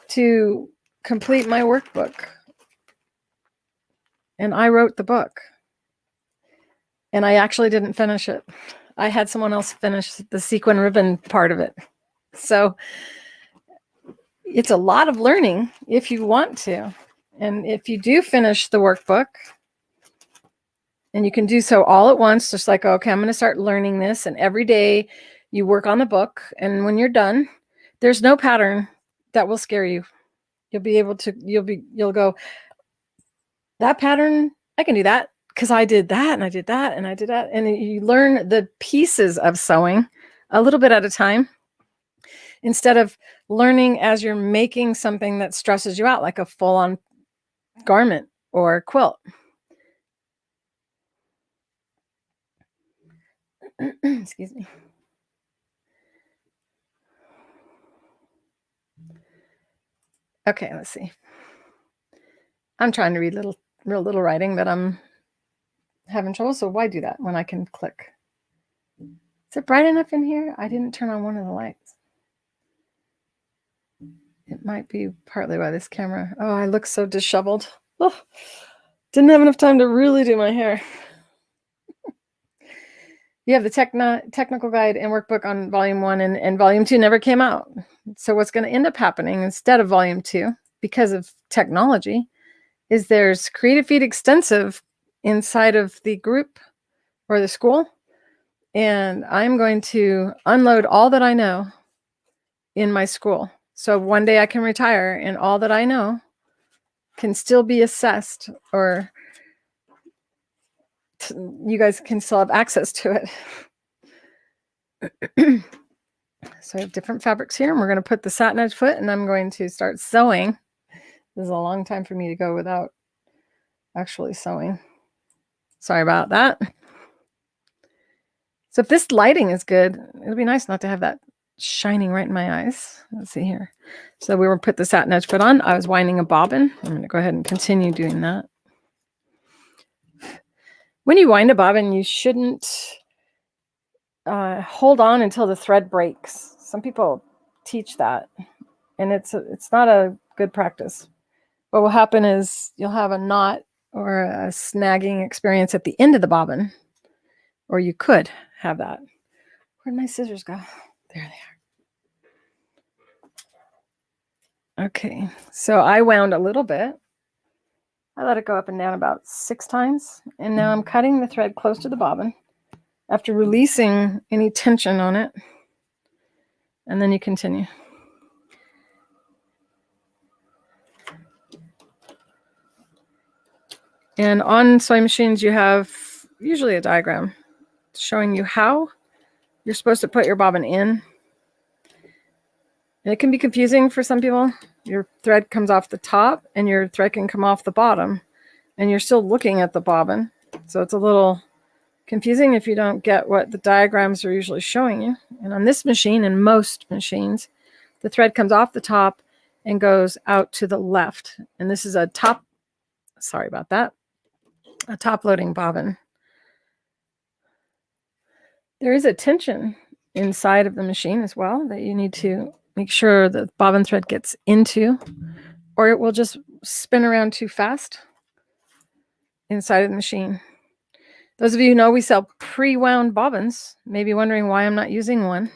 Speaker 1: to complete my workbook. And I wrote the book. And I actually didn't finish it. I had someone else finish the sequin ribbon part of it. So it's a lot of learning if you want to. And if you do finish the workbook, and you can do so all at once, just like, okay, I'm going to start learning this. And every day you work on the book. And when you're done, there's no pattern that will scare you. You'll be able to, you'll go, that pattern, I can do that because I did that and I did that and I did that. And you learn the pieces of sewing a little bit at a time, instead of learning as you're making something that stresses you out, like a full-on garment or quilt. Excuse me. Okay, let's see. I'm trying to read real little writing, but I'm having trouble. So why do that when I can click? Is it bright enough in here? I didn't turn on one of the lights. It might be partly by this camera. Oh, I look so disheveled. Oh, didn't have enough time to really do my hair. You have the technical guide and workbook on volume 1, and volume 2 never came out. So what's going to end up happening instead of volume 2, because of technology, is there's Creative Feet Extensive inside of the group or the school. And I'm going to unload all that I know in my school. So one day I can retire and all that I know can still be assessed, or you guys can still have access to it. So I have different fabrics here, and we're going to put the Satinedge Foot, and I'm going to start sewing. This is a long time for me to go without actually sewing. Sorry about that. So if this lighting is good, it'll be nice not to have that shining right in my eyes. Let's see here. So we will put the Satinedge Foot on. I was winding a bobbin. I'm going to go ahead and continue doing that. When you wind a bobbin, you shouldn't hold on until the thread breaks. Some people teach that, and it's not a good practice. What will happen is you'll have a knot or a snagging experience at the end of the bobbin, or you could have that. Where'd my scissors go? There they are. Okay, so I wound a little bit. I let it go up and down about 6 times, and now I'm cutting the thread close to the bobbin after releasing any tension on it, and then you continue. And on sewing machines, you have usually a diagram showing you how you're supposed to put your bobbin in. And it can be confusing for some people. Your thread comes off the top and your thread can come off the bottom. And you're still looking at the bobbin. So it's a little confusing if you don't get what the diagrams are usually showing you. And on this machine and most machines, the thread comes off the top and goes out to the left. And this is a top, sorry about that, a top loading bobbin. There is a tension inside of the machine as well that you need to make sure the bobbin thread gets into, or it will just spin around too fast inside of the machine. Those of you who know we sell pre-wound bobbins may be wondering why I'm not using one.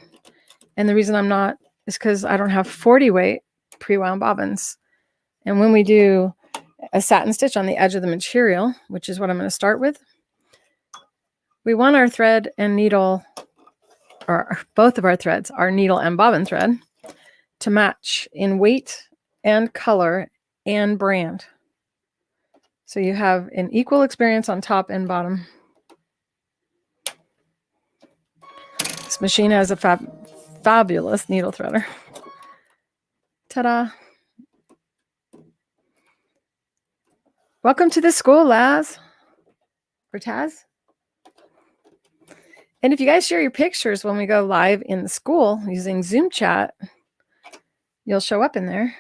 Speaker 1: And the reason I'm not is because I don't have 40 weight pre-wound bobbins. And when we do a satin stitch on the edge of the material, which is what I'm going to start with, we want our thread and needle, or both of our threads, our needle and bobbin thread, to match in weight and color and brand. So you have an equal experience on top and bottom. This machine has a fabulous needle threader. Ta-da! Welcome to the school, Laz. Or Taz. And if you guys share your pictures when we go live in the school using Zoom chat, you'll show up in there.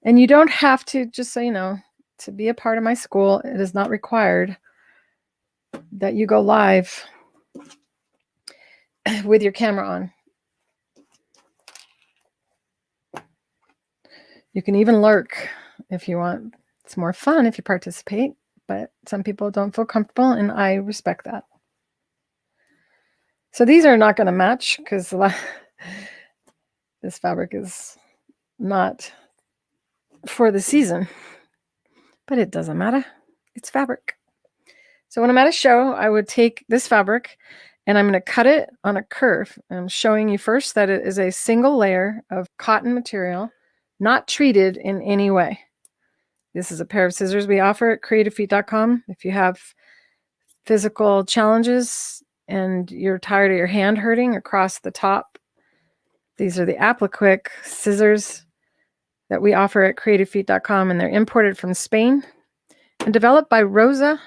Speaker 1: And you don't have to, just so you know, to be a part of my school, it is not required that you go live with your camera on. You can even lurk if you want. It's more fun if you participate, but some people don't feel comfortable, and I respect that. So these are not going to match because this fabric is not for the season, but it doesn't matter. It's fabric. So when I'm at a show, I would take this fabric and I'm going to cut it on a curve. I'm showing you first that it is a single layer of cotton material, not treated in any way. This is a pair of scissors we offer at creativefeet.com. If you have physical challenges and you're tired of your hand hurting across the top, these are the Applique scissors that we offer at creativefeet.com, and they're imported from Spain and developed by Rosa,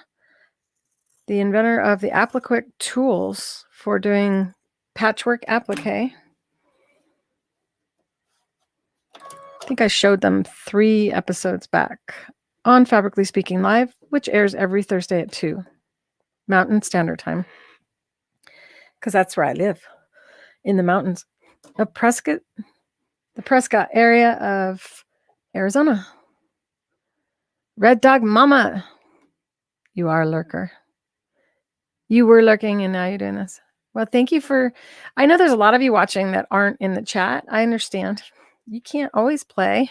Speaker 1: the inventor of the Applique tools for doing patchwork applique. I think I showed them 3 episodes back on Fabrically Speaking Live, which airs every Thursday at 2 Mountain Standard Time, because that's where I live, in the mountains of Prescott, the Prescott area of Arizona. Red Dog Mama, you are a lurker. You were lurking and now you're doing this. Well, thank you for, I know there's a lot of you watching that aren't in the chat. I understand. You can't always play.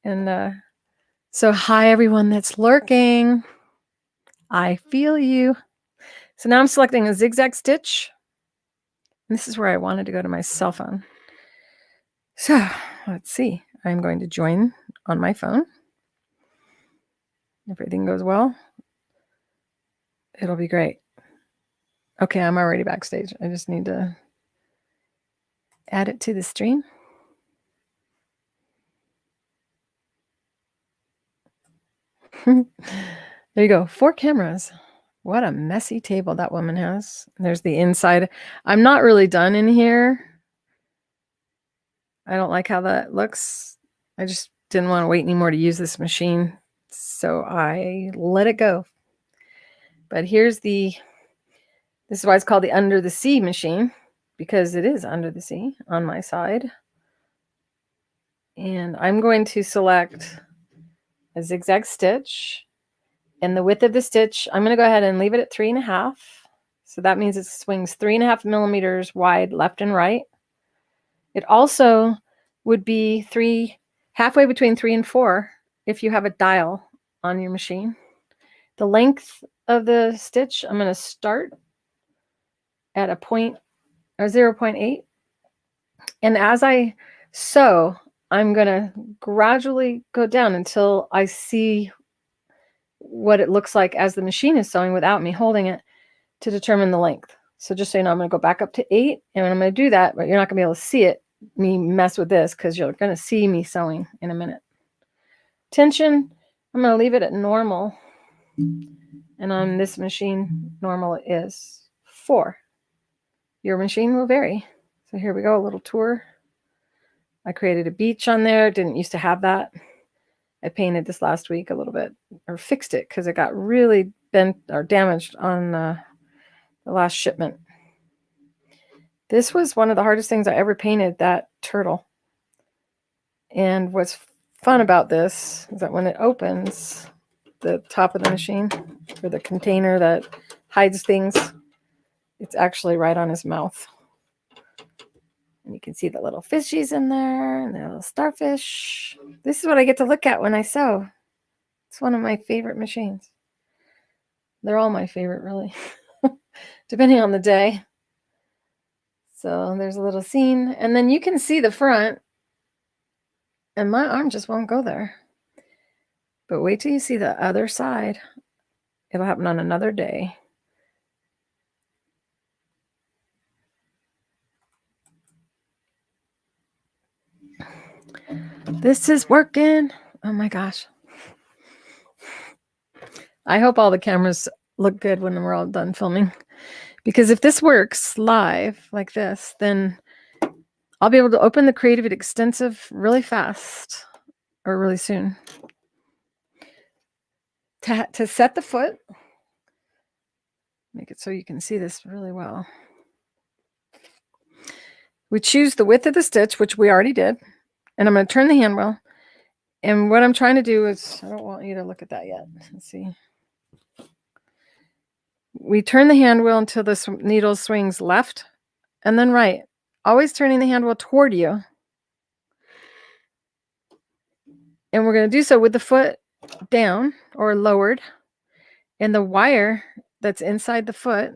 Speaker 1: And so hi, everyone that's lurking. I feel you. So now I'm selecting a zigzag stitch. And this is where I wanted to go to my cell phone. So let's see. I'm going to join on my phone. If everything goes well, it'll be great. Okay, I'm already backstage. I just need to add it to the stream. There you go. 4 cameras. What a messy table that woman has. There's the inside. I'm not really done in here. I don't like how that looks. I just didn't want to wait anymore to use this machine, so I let it go. But here's this is why it's called the under the sea machine, because it is under the sea on my side. And I'm going to select a zigzag stitch, and the width of the stitch, I'm going to go ahead and leave it at 3.5. So that means it swings 3.5 millimeters wide left and right. It also would be halfway between 3 and 4 if you have a dial on your machine. The length of the stitch, I'm going to start at a point or 0.8. And as I sew, I'm going to gradually go down until I see what it looks like as the machine is sewing without me holding it to determine the length. So just so you know, I'm going to go back up to 8, and I'm going to do that, but you're not going to be able to see it, me mess with this, because you're going to see me sewing in a minute. Tension, I'm going to leave it at normal. And on this machine, normal is 4. Your machine will vary. So here we go, a little tour. I created a beach on there. Didn't used to have that. I painted this last week a little bit, or fixed it because it got really bent or damaged on the last shipment. This was one of the hardest things I ever painted, that turtle. And what's fun about this is that when it opens the top of the machine, or the container that hides things, it's actually right on his mouth. And you can see the little fishies in there and the little starfish. This is what I get to look at when I sew. It's one of my favorite machines. They're all my favorite, really, depending on the day. So there's a little scene. And then you can see the front. And my arm just won't go there. But wait till you see the other side. It'll happen on another day. This is working. Oh my gosh. I hope all the cameras look good when we're all done filming. Because if this works live like this, then I'll be able to open the Creative Extensive really fast or really soon. To set the foot, make it so you can see this really well. We choose the width of the stitch, which we already did. And I'm going to turn the hand wheel. And what I'm trying to do is, I don't want you to look at that yet. Let's see. We turn the hand wheel until the needle swings left and then right. Always turning the hand wheel toward you. And we're going to do so with the foot down or lowered. And the wire that's inside the foot.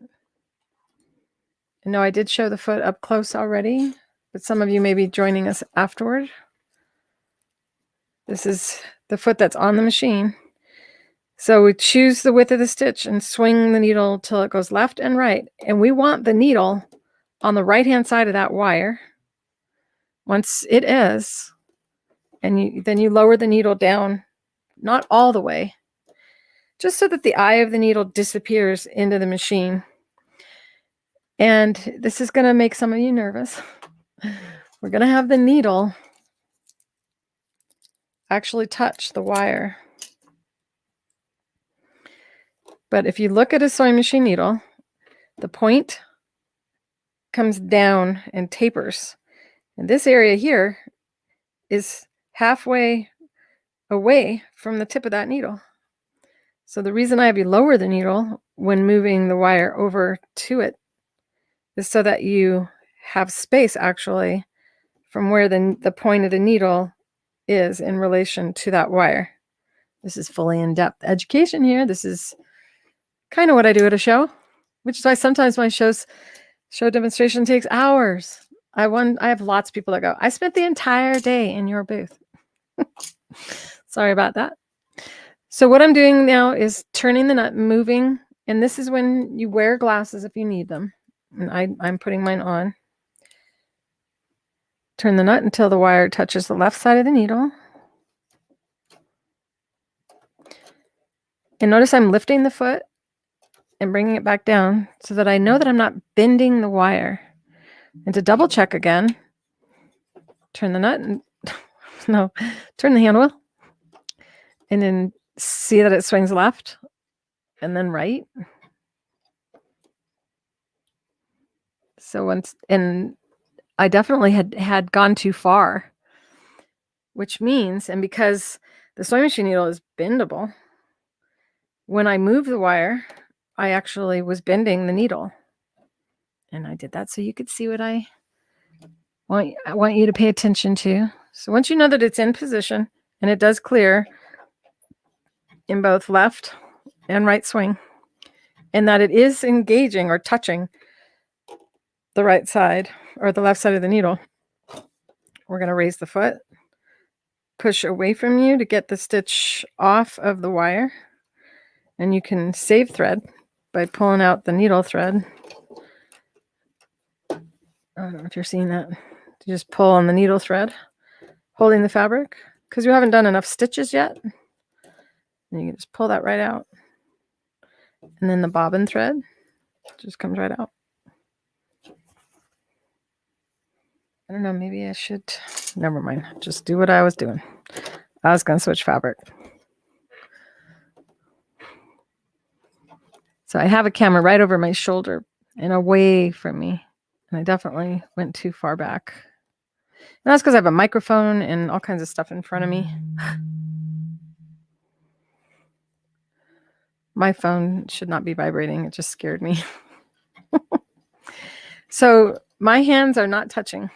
Speaker 1: No, I did show the foot up close already, but some of you may be joining us afterward. This is the foot that's on the machine. So we choose the width of the stitch and swing the needle till it goes left and right. And we want the needle on the right-hand side of that wire. Once it is, and then you lower the needle down, not all the way, just so that the eye of the needle disappears into the machine. And this is going to make some of you nervous. We're going to have the needle actually touch the wire. But if you look at a sewing machine needle, the point comes down and tapers. And this area here is halfway away from the tip of that needle. So the reason I have you lower the needle when moving the wire over to it is so that you have space actually from where the point of the needle is in relation to that wire. This is fully in-depth education here. This is kind of what I do at a show, which is why sometimes my show demonstration takes hours. I have lots of people that go, I spent the entire day in your booth. Sorry about that. So what I'm doing now is turning the nut, moving, and this is when you wear glasses if you need them. And I'm putting mine on. Turn the nut until the wire touches the left side of the needle. And notice I'm lifting the foot and bringing it back down so that I know that I'm not bending the wire. And to double check again, turn the nut and turn the hand wheel. And then see that it swings left and then right. So and I definitely had gone too far, which means, and because the sewing machine needle is bendable, when I move the wire, I actually was bending the needle. And I did that so you could see what I want you to pay attention to. So once you know that it's in position and it does clear in both left and right swing, and that it is engaging or touching the right side or the left side of the needle, we're going to raise the foot, push away from you to get the stitch off of the wire, and you can save thread by pulling out the needle thread I don't know if you're seeing that. You just pull on the needle thread, holding the fabric, because you haven't done enough stitches yet. And you can just pull that right out. And then the bobbin thread just comes right out. I don't know, maybe I should, never mind, just do what I was doing. I was going to switch fabric. So I have a camera right over my shoulder and away from me. And I definitely went too far back. And that's because I have a microphone and all kinds of stuff in front of me. My phone should not be vibrating. It just scared me. So my hands are not touching.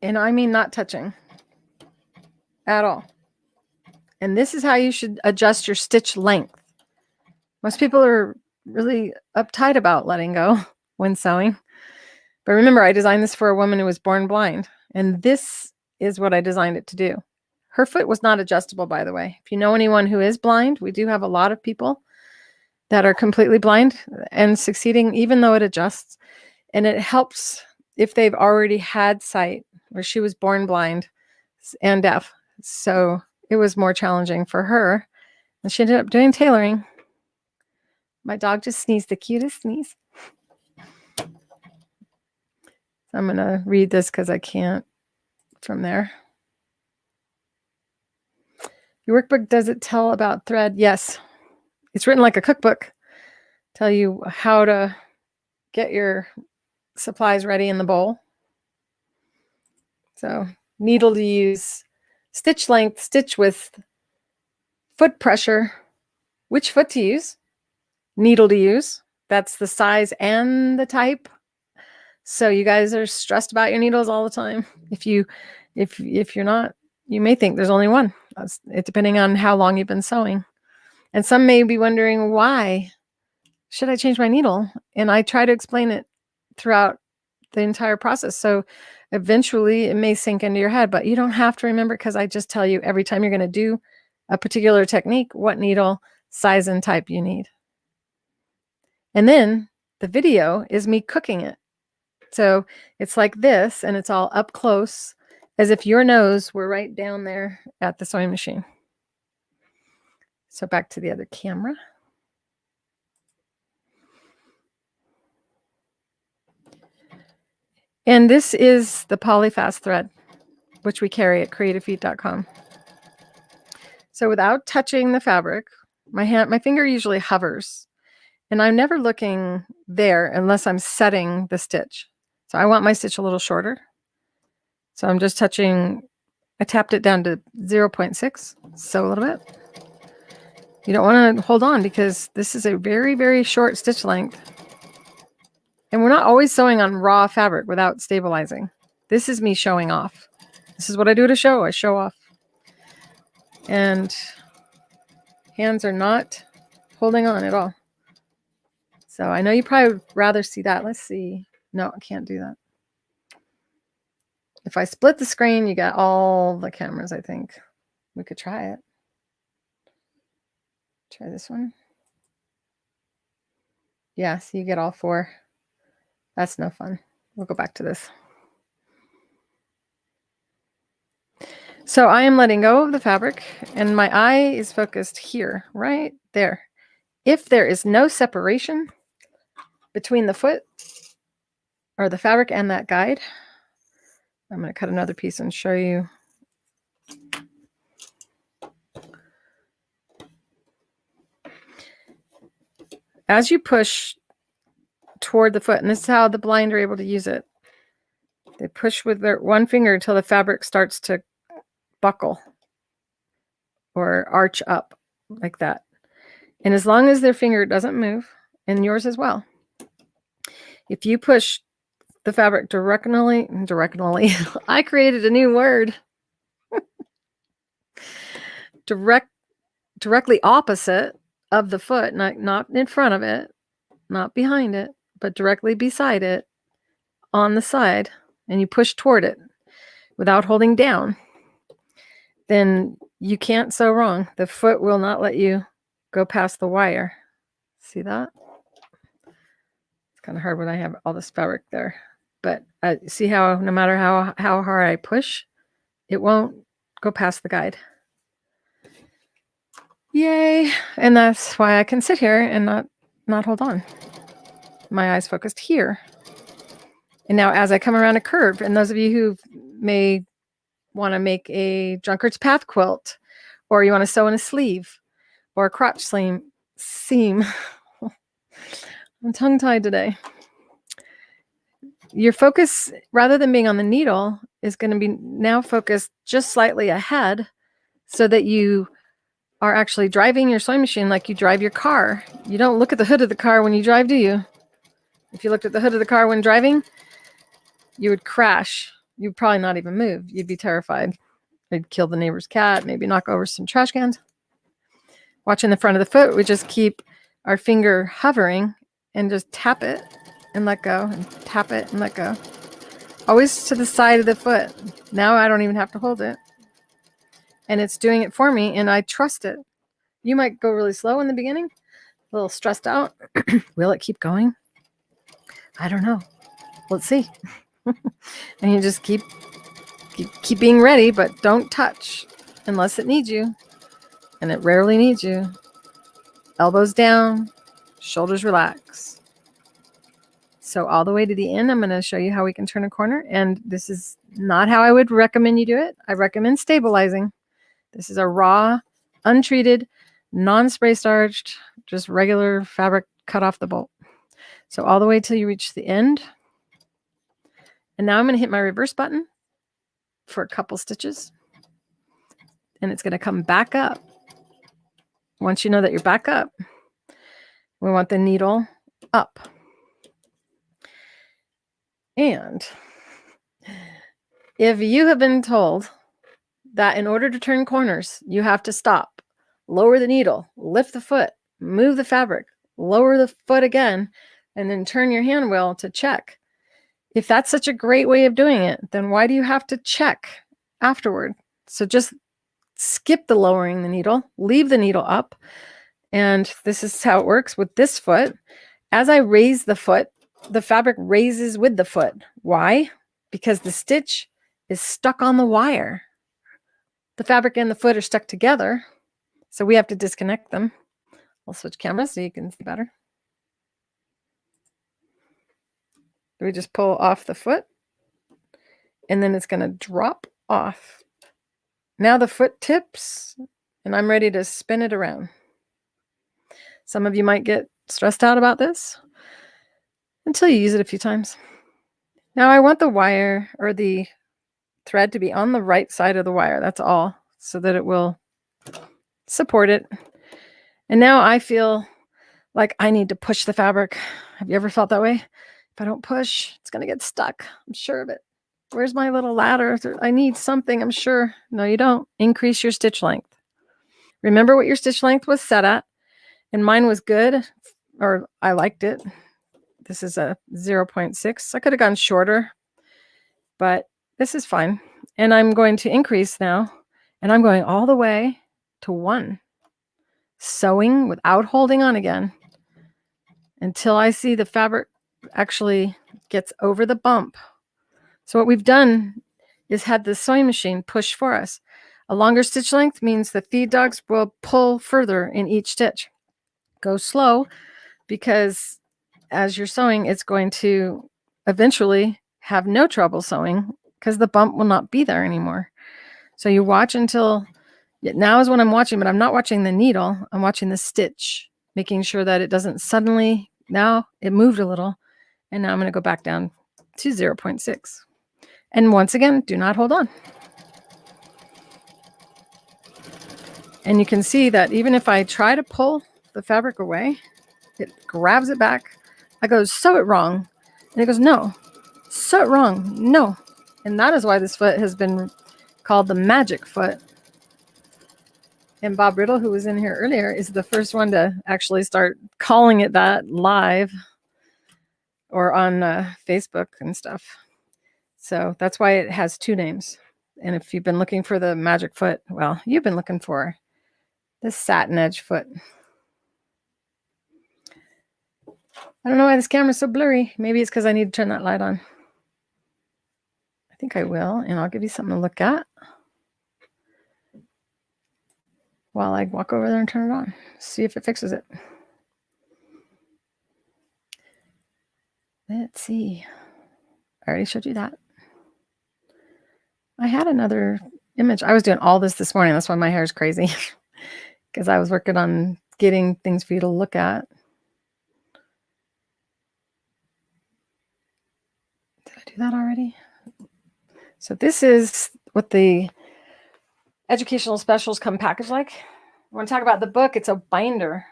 Speaker 1: And I mean not touching at all. And this is how you should adjust your stitch length. Most people are really uptight about letting go when sewing. But remember, I designed this for a woman who was born blind. And this is what I designed it to do. Her foot was not adjustable, by the way. If you know anyone who is blind, we do have a lot of people that are completely blind and succeeding, even though it adjusts. And it helps if they've already had sight, or she was born blind and deaf. So it was more challenging for her. And she ended up doing tailoring. My dog just sneezed the cutest sneeze. So I'm going to read this because I can't from there. Your workbook, does it tell about thread? Yes. It's written like a cookbook. Tell you how to get your supplies ready in the bowl. So needle to use, stitch length, stitch width, foot pressure, which foot to use, needle to use. That's the size and the type. So you guys are stressed about your needles all the time. If you're not, you may think there's only one. It's depending on how long you've been sewing. And some may be wondering, why should I change my needle? And I try to explain it throughout the entire process. So eventually it may sink into your head, but you don't have to remember, because I just tell you every time you're going to do a particular technique, what needle, size, and type you need. And then the video is me cooking it. So it's like this, and it's all up close, as if your nose were right down there at the sewing machine. So back to the other camera. And this is the Polyfast thread, which we carry at creativefeet.com. So without touching the fabric, my finger usually hovers, and I'm never looking there unless I'm setting the stitch. So I want my stitch a little shorter. So I'm just touching, I tapped it down to 0.6, sew a little bit. You don't want to hold on, because this is a very, very short stitch length. And we're not always sewing on raw fabric without stabilizing. This is me showing off. This is what I do to show. I show off. And hands are not holding on at all. So I know you probably would rather see that. Let's see. No, I can't do that. If I split the screen, you got all the cameras, I think. We could try it. Try this one. Yeah, so you get all four. That's no fun. We'll go back to this. So I am letting go of the fabric, and my eye is focused here, right there. If there is no separation between the foot or the fabric and that guide, I'm going to cut another piece and show you. As you push toward the foot, and this is how the blind are able to use it. They push with their one finger until the fabric starts to buckle or arch up like that. And as long as their finger doesn't move, and yours as well, if you push the fabric directionally, I created a new word, directly opposite of the foot, not in front of it, not behind it, but directly beside it on the side, and you push toward it without holding down. then you can't sew wrong. The foot will not let you go past the wire. See that? It's kind of hard when I have all this fabric there. But see how no matter how hard I push, it won't go past the guide. Yay. And that's why I can sit here and not hold on. My eyes focused here. And now as I come around a curve, and those of you who may want to make a drunkard's path quilt, or you want to sew in a sleeve or a crotch seam. I'm tongue-tied today. Your focus, rather than being on the needle, is going to be now focused just slightly ahead so that you are actually driving your sewing machine like you drive your car. You don't look at the hood of the car when you drive, do you? If you looked at the hood of the car when driving, you would crash. You'd probably not even move. You'd be terrified. You'd kill the neighbor's cat, maybe knock over some trash cans. Watching the front of the foot, we just keep our finger hovering and just tap it and let go, and tap it and let go. Always to the side of the foot. Now I don't even have to hold it. And it's doing it for me, and I trust it. You might go really slow in the beginning, a little stressed out. Will it keep going? I don't know. Let's see. And you just keep being ready, but don't touch unless it needs you. And it rarely needs you. Elbows down, shoulders relax. So all the way to the end, I'm going to show you how we can turn a corner. And this is not how I would recommend you do it. I recommend stabilizing. This is a raw, untreated, non-spray starched, just regular fabric cut off the bolt. So all the way till you reach the end. And now I'm going to hit my reverse button for a couple stitches. And it's going to come back up. Once you know that you're back up, we want the needle up. And if you have been told that in order to turn corners, you have to stop, lower the needle, lift the foot, move the fabric, lower the foot again, and then turn your hand wheel to check. If that's such a great way of doing it, then why do you have to check afterward? So just skip the lowering the needle, leave the needle up. And this is how it works with this foot. As I raise the foot, the fabric raises with the foot. Why? Because the stitch is stuck on the wire. The fabric and the foot are stuck together, so we have to disconnect them. I'll switch cameras so you can see better. We just pull off the foot, and then it's going to drop off. Now the foot tips, and I'm ready to spin it around. Some of you might get stressed out about this until you use it a few times. Now I want the wire or the thread to be on the right side of the wire. That's all, so that it will support it. And now I feel like I need to push the fabric. Have you ever felt that way? If I don't push, it's going to get stuck. I'm sure of it. Where's my little ladder? I need something, I'm sure. No, you don't. Increase your stitch length. Remember what your stitch length was set at. And mine was good, or I liked it. This is a 0.6. I could have gone shorter, but this is fine. And I'm going to increase now, and I'm going all the way to 1. Sewing without holding on again until I see the fabric actually gets over the bump. So what we've done is had the sewing machine push for us. A longer stitch length means the feed dogs will pull further in each stitch. Go slow, because as you're sewing, it's going to eventually have no trouble sewing because the bump will not be there anymore. So you watch until, now is when I'm watching, but I'm not watching the needle. I'm watching the stitch, making sure that it doesn't suddenly, now it moved a little, and now I'm going to go back down to 0.6. And once again, do not hold on. And you can see that even if I try to pull the fabric away, it grabs it back. I go, sew it wrong. And it goes, no, sew it wrong. No. And that is why this foot has been called the magic foot. And Bob Riddle, who was in here earlier, is the first one to actually start calling it that live or on Facebook and stuff. So that's why it has 2 names. And if you've been looking for the magic foot, well, you've been looking for this Satinedge foot. I don't know why this camera's so blurry. Maybe it's because I need to turn that light on. I think I will, and I'll give you something to look at while I walk over there and turn it on. See if it fixes it. Let's see. I already showed you that. I had another image. I was doing all this morning. That's why my hair is crazy. Because I was working on getting things for you to look at. Did I do that already? So this is what the educational specials come packaged like. I want to talk about the book. It's a binder.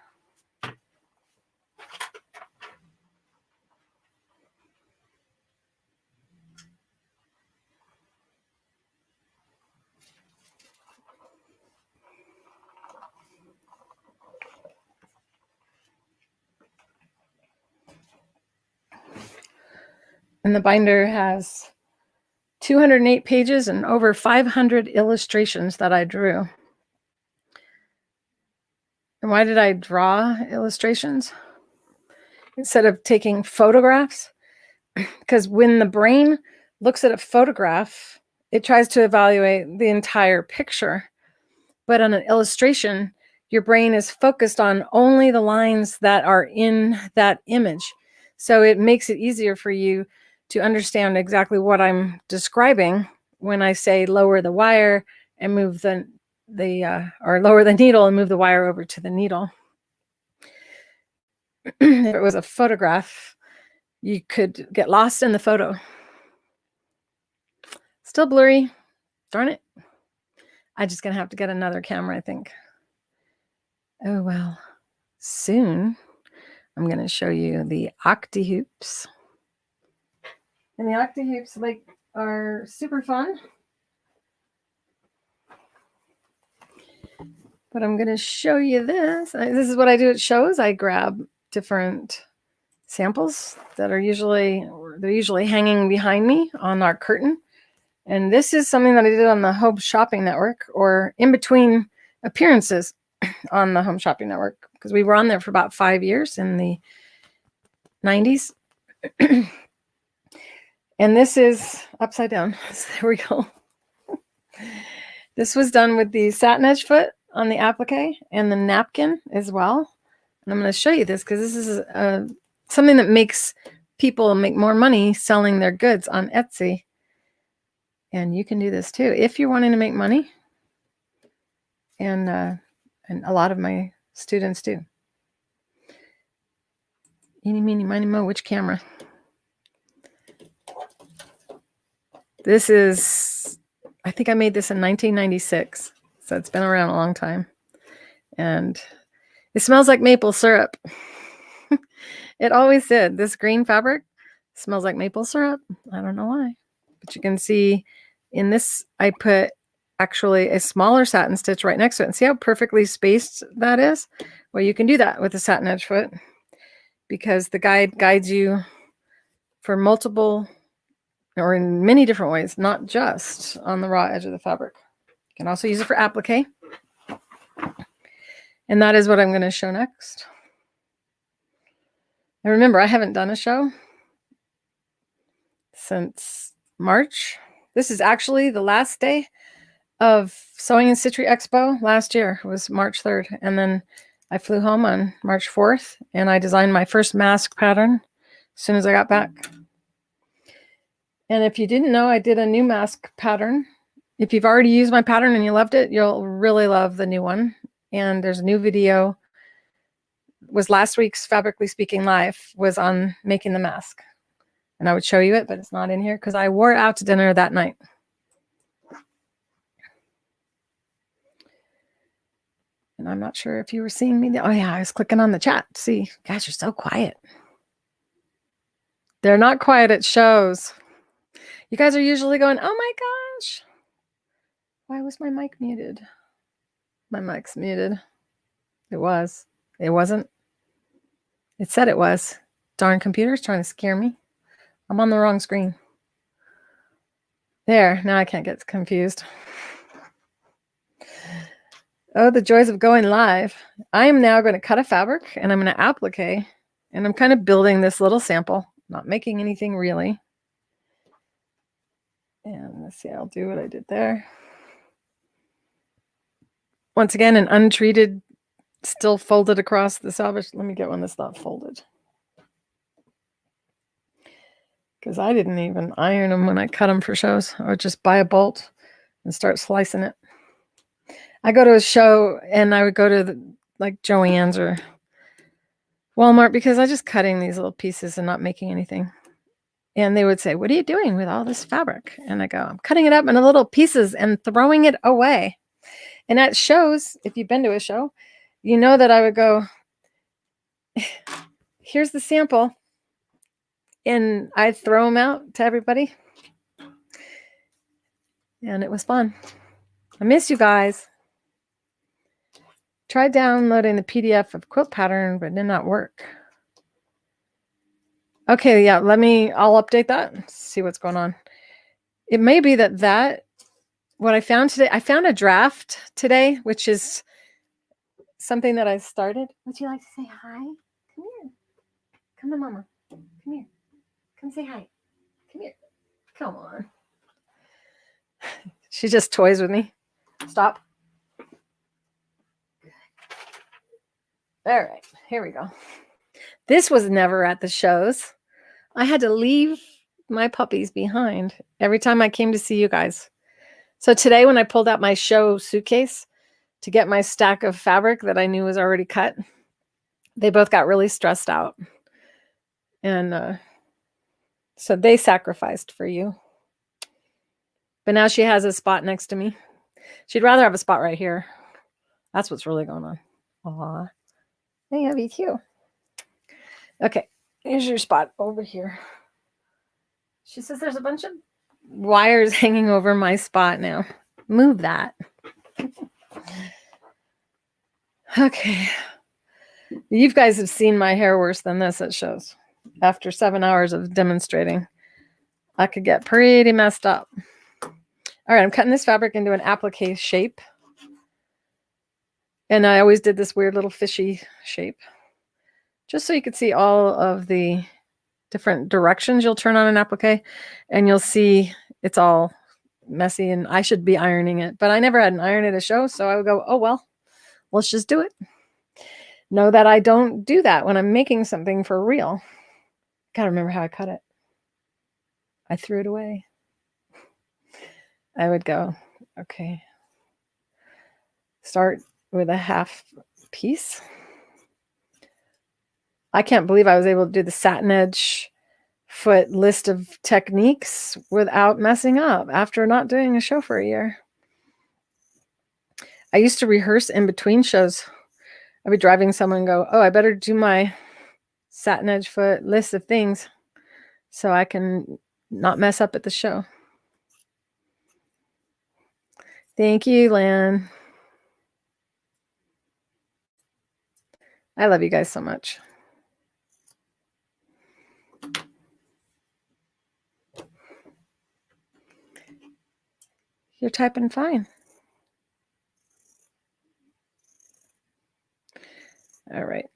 Speaker 1: And the binder has 208 pages and over 500 illustrations that I drew. And why did I draw illustrations instead of taking photographs? Because when the brain looks at a photograph, it tries to evaluate the entire picture. But on an illustration, your brain is focused on only the lines that are in that image. So it makes it easier for you to understand exactly what I'm describing when I say lower the wire and move or lower the needle and move the wire over to the needle. If it was a photograph, you could get lost in the photo. Still blurry. Darn it. I'm just going to have to get another camera, I think. Oh, well. Soon, I'm going to show you the Octi-Hoops. And the Octi-Hoops are super fun. But I'm going to show you this. This is what I do at shows. I grab different samples that are usually hanging behind me on our curtain. And this is something that I did on the Home Shopping Network, or in between appearances on the Home Shopping Network, because we were on there for about 5 years in the 90s. And this is upside down. So there we go. This was done with the Satinedge Foot on the applique and the napkin as well. And I'm going to show you this because this is something that makes people make more money selling their goods on Etsy. And you can do this too if you're wanting to make money. And a lot of my students do. Eeny, meeny, miny, mo, which camera? This is, I think I made this in 1996. So it's been around a long time. And it smells like maple syrup. It always did. This green fabric smells like maple syrup. I don't know why. But you can see in this, I put actually a smaller satin stitch right next to it. And see how perfectly spaced that is? Well, you can do that with the Satinedge Foot because the guide guides you for multiple or in many different ways, not just on the raw edge of the fabric. You can also use it for applique. And that is what I'm going to show next. And remember, I haven't done a show since March. This is actually the last day of Sewing and Stitchery Expo last year. It was March 3rd. And then I flew home on March 4th and I designed my first mask pattern as soon as I got back. And if you didn't know, I did a new mask pattern. If you've already used my pattern and you loved it, you'll really love the new one. And there's a new video. It was last week's Fabrically Speaking Live was on making the mask. And I would show you it, but it's not in here because I wore it out to dinner that night. And I'm not sure if you were seeing me. Oh yeah, I was clicking on the chat. See, guys, you're so quiet. They're not quiet at shows. You guys are usually going, oh my gosh. Why was my mic muted? My mic's muted. It was. It wasn't. It said it was. Darn computer's trying to scare me. I'm on the wrong screen. There, now I can't get confused. Oh, the joys of going live. I am now going to cut a fabric and I'm going to applique, and I'm kind of building this little sample, not making anything really. And let's see, I'll do what I did there. Once again, an untreated, still folded across the selvage. Let me get one that's not folded, because I didn't even iron them when I cut them for shows. I would just buy a bolt and start slicing it. I go to a show and I would go to like Joann's or Walmart because I'm just cutting these little pieces and not making anything. And they would say, "What are you doing with all this fabric?" And I go, "I'm cutting it up into little pieces and throwing it away." And at shows, if you've been to a show, you know that I would go, "Here's the sample." And I'd throw them out to everybody. And it was fun. I miss you guys. Tried downloading the PDF of quilt pattern, but it did not work. Okay, yeah, I'll update that, see what's going on. It may be that what I found today, I found a draft today, which is something that I started. Would you like to say hi? Come here. Come to mama. Come here. Come say hi. Come here. Come on. She just toys with me. Stop. All right, here we go. This was never at the shows. I had to leave my puppies behind every time I came to see you guys. So today when I pulled out my show suitcase to get my stack of fabric that I knew was already cut, they both got really stressed out. And so they sacrificed for you. But now she has a spot next to me. She'd rather have a spot right here. That's what's really going on. Aw. I love you too. Okay, here's your spot over here. She says there's a bunch of wires hanging over my spot now. Move that. Okay. You guys have seen my hair worse than this at shows. After 7 hours of demonstrating, I could get pretty messed up. All right, I'm cutting this fabric into an applique shape. And I always did this weird little fishy shape, just so you could see all of the different directions you'll turn on an applique, and you'll see it's all messy and I should be ironing it, but I never had an iron at a show. So I would go, oh, well, let's just do it. Know that I don't do that when I'm making something for real. Gotta remember how I cut it. I threw it away. I would go, okay, start with a half piece. I can't believe I was able to do the Satinedge Foot list of techniques without messing up after not doing a show for a year. I used to rehearse in between shows. I'd be driving someone and go, oh, I better do my Satinedge Foot list of things so I can not mess up at the show. Thank you, Lan. I love you guys so much. You're typing fine. All right.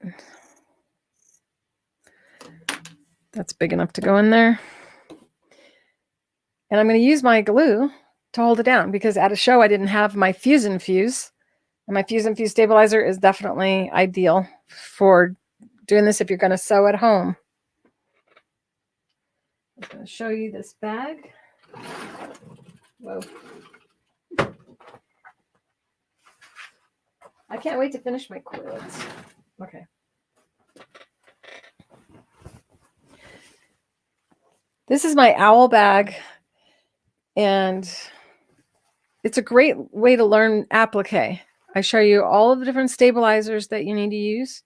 Speaker 1: That's big enough to go in there. And I'm going to use my glue to hold it down because at a show I didn't have my Fuse and Fuse. And my Fuse and Fuse stabilizer is definitely ideal for doing this if you're going to sew at home. I'm going to show you this bag. Whoa. I can't wait to finish my quilts. Okay. This is my owl bag, and it's a great way to learn applique. I show you all of the different stabilizers that you need to use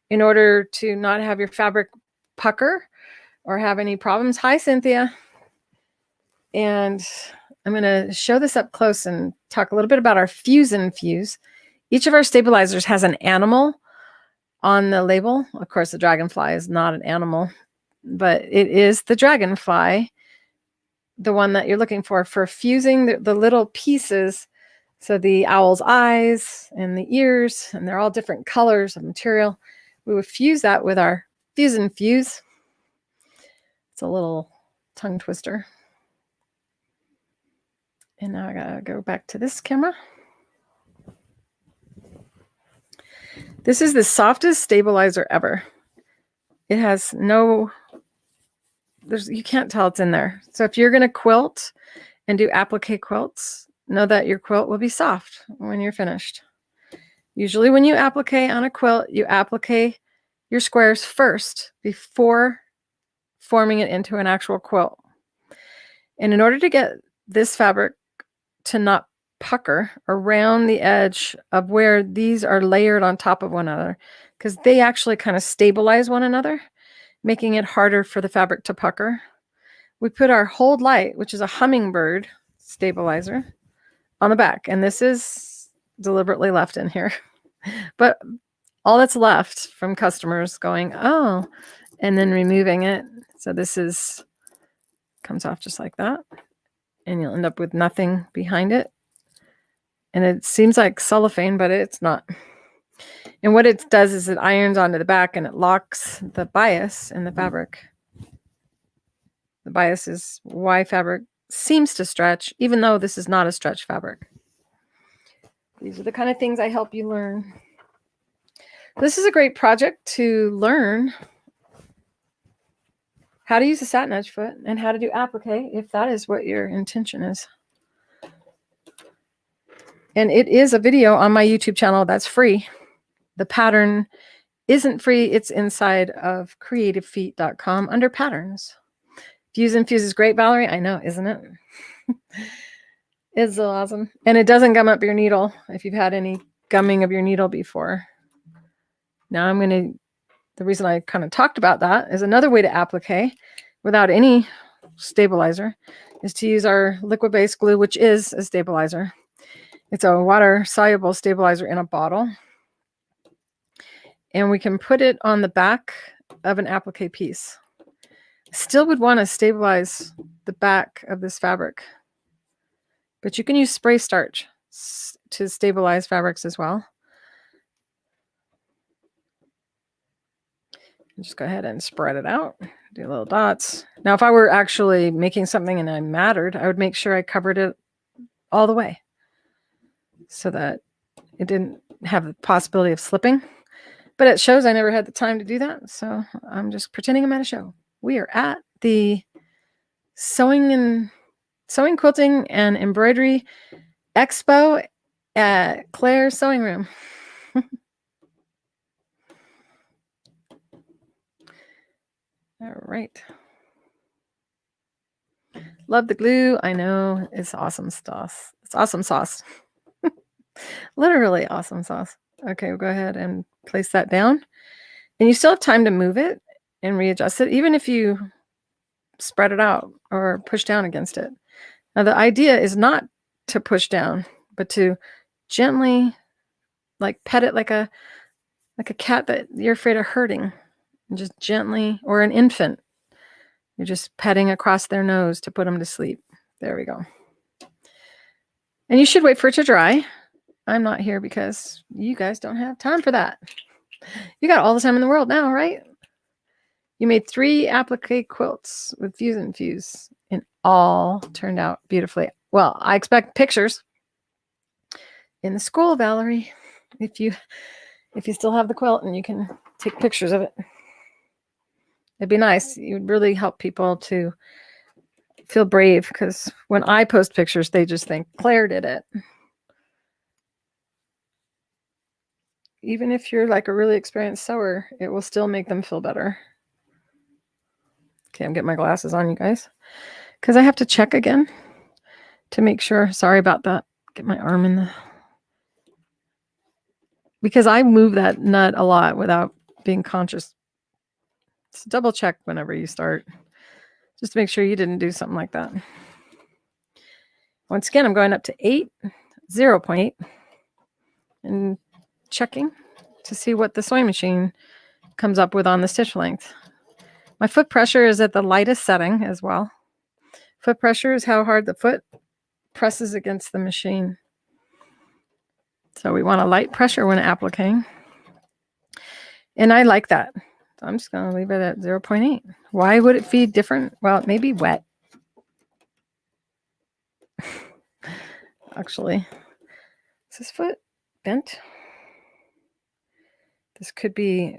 Speaker 1: in order to not have your fabric pucker or have any problems. Hi, Cynthia. And I'm going to show this up close and talk a little bit about our Fuse and Fuse. Each of our stabilizers has an animal on the label. Of course, the dragonfly is not an animal, but it is the dragonfly the one that you're looking for fusing the little pieces. So the owl's eyes and the ears, and they're all different colors of material. We would fuse that with our Fuse and Fuse. It's a little tongue twister. And now I gotta go back to this camera. This is the softest stabilizer ever. It has no, you can't tell it's in there. So if you're gonna quilt and do applique quilts, know that your quilt will be soft when you're finished. Usually when you applique on a quilt, you applique your squares first before forming it into an actual quilt. And in order to get this fabric to not pucker around the edge of where these are layered on top of one another, because they actually kind of stabilize one another, making it harder for the fabric to pucker, we put our Hold Light, which is a hummingbird stabilizer, on the back. And this is deliberately left in here. But all that's left from customers going, oh, and then removing it. So this comes off just like that. And you'll end up with nothing behind it. And it seems like cellophane, but it's not. And what it does is it irons onto the back and it locks the bias in the fabric. The bias is why fabric seems to stretch, even though this is not a stretch fabric. These are the kind of things I help you learn. This is a great project to learn how to use a Satinedge foot and how to do applique if that is what your intention is. And it is a video on my YouTube channel that's free. The pattern isn't free. It's inside of creativefeet.com under patterns. Fuse and Fuse is great, Valerie. I know, isn't it? It's so awesome. And it doesn't gum up your needle if you've had any gumming of your needle before. Now the reason I kind of talked about that is another way to applique without any stabilizer is to use our liquid-based glue, which is a stabilizer. It's a water-soluble stabilizer in a bottle. And we can put it on the back of an applique piece. Still would want to stabilize the back of this fabric. But you can use spray starch to stabilize fabrics as well. Just go ahead and spread it out. Do little dots. Now, if I were actually making something and I mattered, I would make sure I covered it all the way so that it didn't have the possibility of slipping. But it shows I never had the time to do that, so I'm just pretending I'm at a show. We are at the Sewing, Quilting, and Embroidery Expo at Clare Sewing Room. All right. Love the glue. I know. It's awesome sauce. It's awesome sauce. Literally awesome sauce. Okay, we'll go ahead and place that down. And you still have time to move it and readjust it, even if you spread it out or push down against it. Now, the idea is not to push down, but to gently, like, pet it like a cat that you're afraid of hurting. And just gently, or an infant. You're just petting across their nose to put them to sleep. There we go. And you should wait for it to dry. I'm not here because you guys don't have time for that. You got all the time in the world now, right? You made 3 applique quilts with Fuse and Fuse, and all turned out beautifully. Well, I expect pictures in the school, Valerie, if you still have the quilt and you can take pictures of it. It'd be nice. It would really help people to feel brave, because when I post pictures, they just think Claire did it. Even if you're like a really experienced sewer, it will still make them feel better. Okay, I'm getting my glasses on, you guys, because I have to check again to make sure. Sorry about that. Get my arm in the... Because I move that nut a lot without being conscious. So double check whenever you start, just to make sure you didn't do something like that. Once again, I'm going up to 0.8 and checking to see what the sewing machine comes up with on the stitch length. My foot pressure is at the lightest setting as well. Foot pressure is how hard the foot presses against the machine. So we want a light pressure when appliquing. And I like that. So I'm just going to leave it at 0.8. Why would it feed different? Well, it may be wet. Actually, is this foot bent? This could be,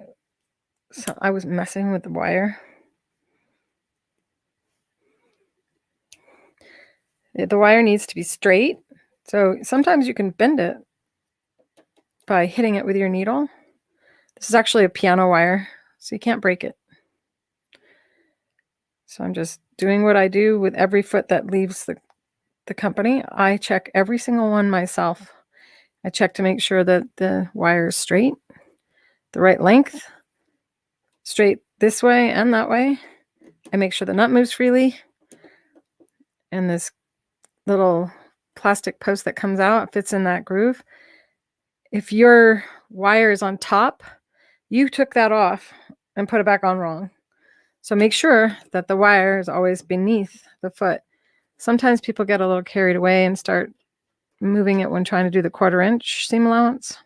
Speaker 1: so I was messing with the wire. The wire needs to be straight. So sometimes you can bend it by hitting it with your needle. This is actually a piano wire, so you can't break it. So I'm just doing what I do with every foot that leaves the company. I check every single one myself. I check to make sure that the wire is straight, the right length, straight this way and that way. I make sure the nut moves freely. And this little plastic post that comes out fits in that groove. If your wire is on top, you took that off and put it back on wrong. So make sure that the wire is always beneath the foot. Sometimes people get a little carried away and start moving it when trying to do the 1/4 inch seam allowance.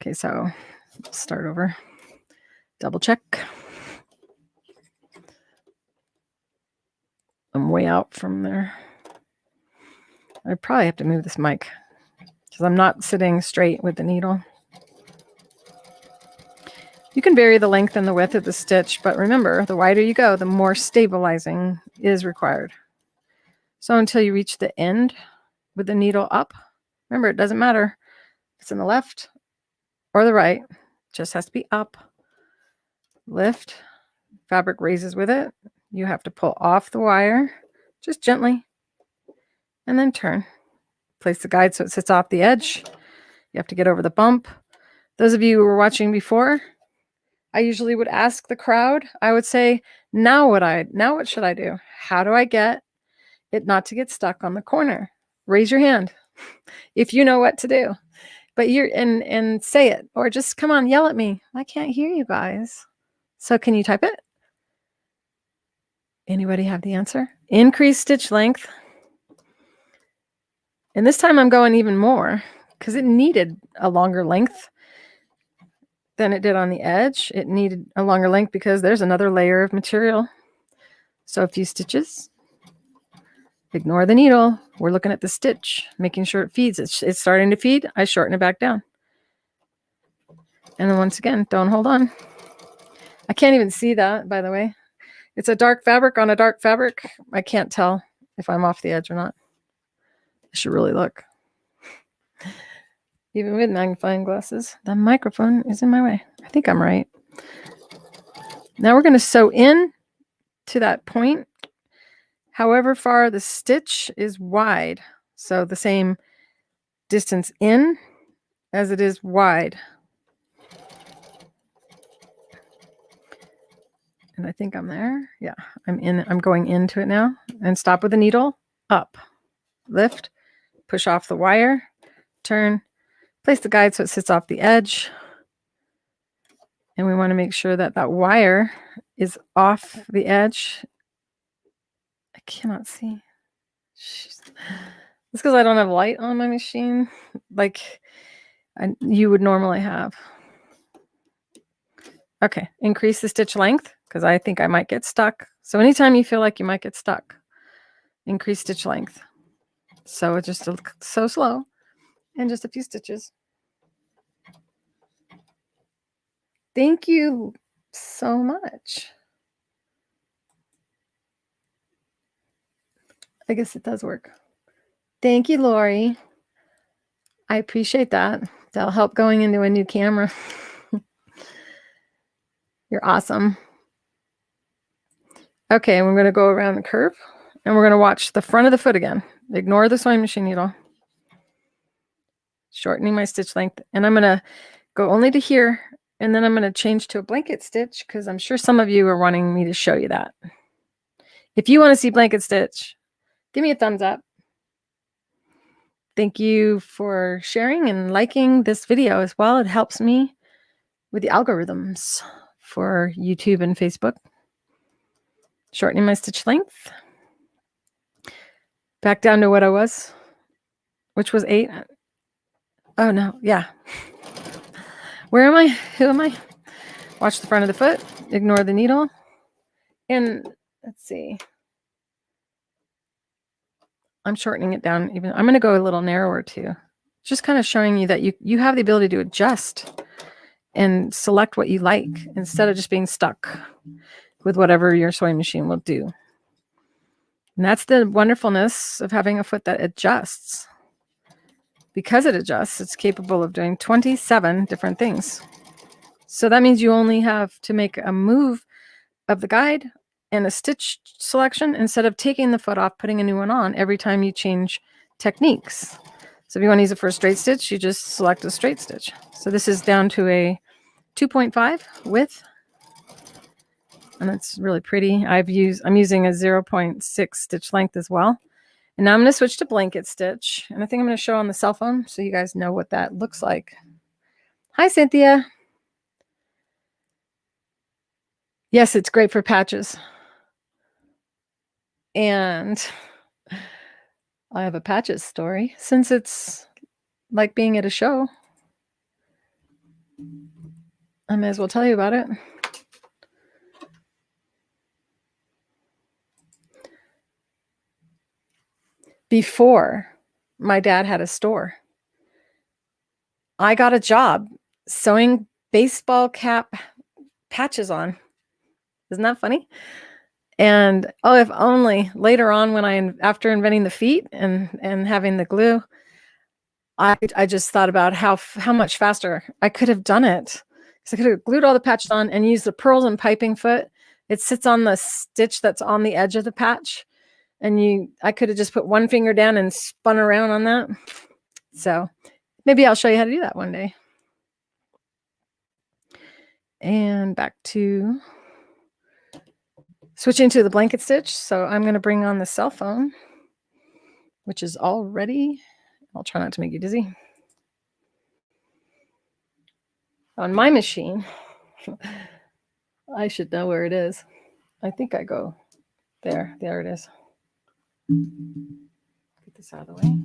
Speaker 1: Okay, so let's start over. Double check. I'm way out from there. I probably have to move this mic because I'm not sitting straight with the needle. You can vary the length and the width of the stitch, but remember, the wider you go, the more stabilizing is required. So until you reach the end with the needle up, remember, it doesn't matter if it's in the left or the right, it just has to be up. Lift, fabric raises with it. You have to pull off the wire, just gently, and then turn. Place the guide so it sits off the edge. You have to get over the bump. Those of you who were watching before, I usually would ask the crowd, I would say, now what should I do? How do I get it not to get stuck on the corner? Raise your hand if you know what to do. But and say it, or just come on, yell at me. I can't hear you guys. So can you type it? Anybody have the answer? Increase stitch length. And this time I'm going even more because it needed a longer length than it did on the edge. It needed a longer length because there's another layer of material. So a few stitches. Ignore the needle. We're looking at the stitch, making sure it feeds. It's starting to feed. I shorten it back down. And then once again, don't hold on. I can't even see that, by the way. It's a dark fabric on a dark fabric. I can't tell if I'm off the edge or not. I should really look. Even with magnifying glasses, the microphone is in my way. I think I'm right. Now we're going to sew in to that point, however far the stitch is wide. So the same distance in as it is wide. And I think I'm there. Yeah, I'm going into it now. And stop with the needle. Up. Lift. Push off the wire. Turn. Place the guide so it sits off the edge. And we want to make sure that that wire is off the edge. I cannot see. Jeez. It's because I don't have light on my machine like you would normally have. Okay, increase the stitch length because I think I might get stuck. So anytime you feel like you might get stuck, increase stitch length. So it's just so slow and just a few stitches. Thank you so much. I guess it does work. Thank you, Lori. I appreciate that. That'll help going into a new camera. You're awesome. Okay, we're going to go around the curve and we're going to watch the front of the foot again. Ignore the sewing machine needle. Shortening my stitch length. And I'm going to go only to here. And then I'm going to change to a blanket stitch because I'm sure some of you are wanting me to show you that. If you want to see blanket stitch, give me a thumbs up. Thank you for sharing and liking this video as well. It helps me with the algorithms for YouTube and Facebook. Shortening my stitch length. Back down to what I was, which was 8. Oh no, yeah. Where am I? Who am I? Watch the front of the foot. Ignore the needle. And let's see. I'm shortening it down even. I'm going to go a little narrower too. Just kind of showing you that you have the ability to adjust and select what you like instead of just being stuck with whatever your sewing machine will do. And that's the wonderfulness of having a foot that adjusts. Because it adjusts, it's capable of doing 27 different things. So that means you only have to make a move of the guide and a stitch selection instead of taking the foot off, putting a new one on every time you change techniques. So if you want to use it for a straight stitch, you just select a straight stitch. So this is down to a 2.5 width, and it's really pretty. I'm using a 0.6 stitch length as well. And now I'm going to switch to blanket stitch, and I think I'm going to show on the cell phone so you guys know what that looks like. Hi, Cynthia. Yes, it's great for patches. And I have a patches story since it's like being at a show. I may as well tell you about it. Before my dad had a store, I got a job sewing baseball cap patches on. Isn't that funny? And oh, if only later on when after inventing the feet and having the glue, I just thought about how much faster I could have done it. Because I could have glued all the patches on and used the pearls and piping foot. It sits on the stitch that's on the edge of the patch. And I could have just put one finger down and spun around on that. So maybe I'll show you how to do that one day. And back to switching to the blanket stitch. So I'm going to bring on the cell phone, which is all ready. I'll try not to make you dizzy. On my machine, I should know where it is. I think I go there. There it is. Get this out of the way.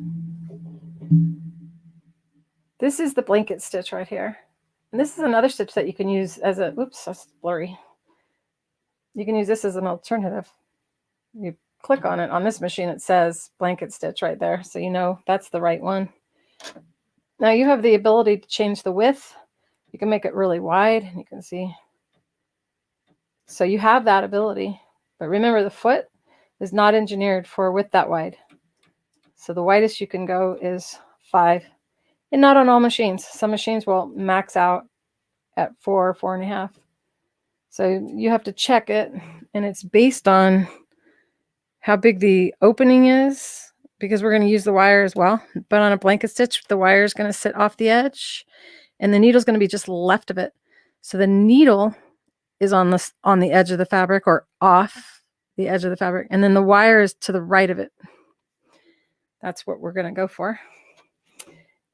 Speaker 1: This is the blanket stitch right here. And this is another stitch that you can use as a, oops, that's blurry. You can use this as an alternative. You click on it. On this machine, it says blanket stitch right there. So you know that's the right one. Now you have the ability to change the width. You can make it really wide, and you can see. So you have that ability. But remember, the foot is not engineered for a width that wide. So the widest you can go is 5. And not on all machines. Some machines will max out at 4, 4.5. So you have to check it, and it's based on how big the opening is, because we're going to use the wire as well. But on a blanket stitch, the wire is going to sit off the edge, and the needle is going to be just left of it. So the needle is on the edge of the fabric or off the edge of the fabric, and then the wire is to the right of it. That's what we're going to go for.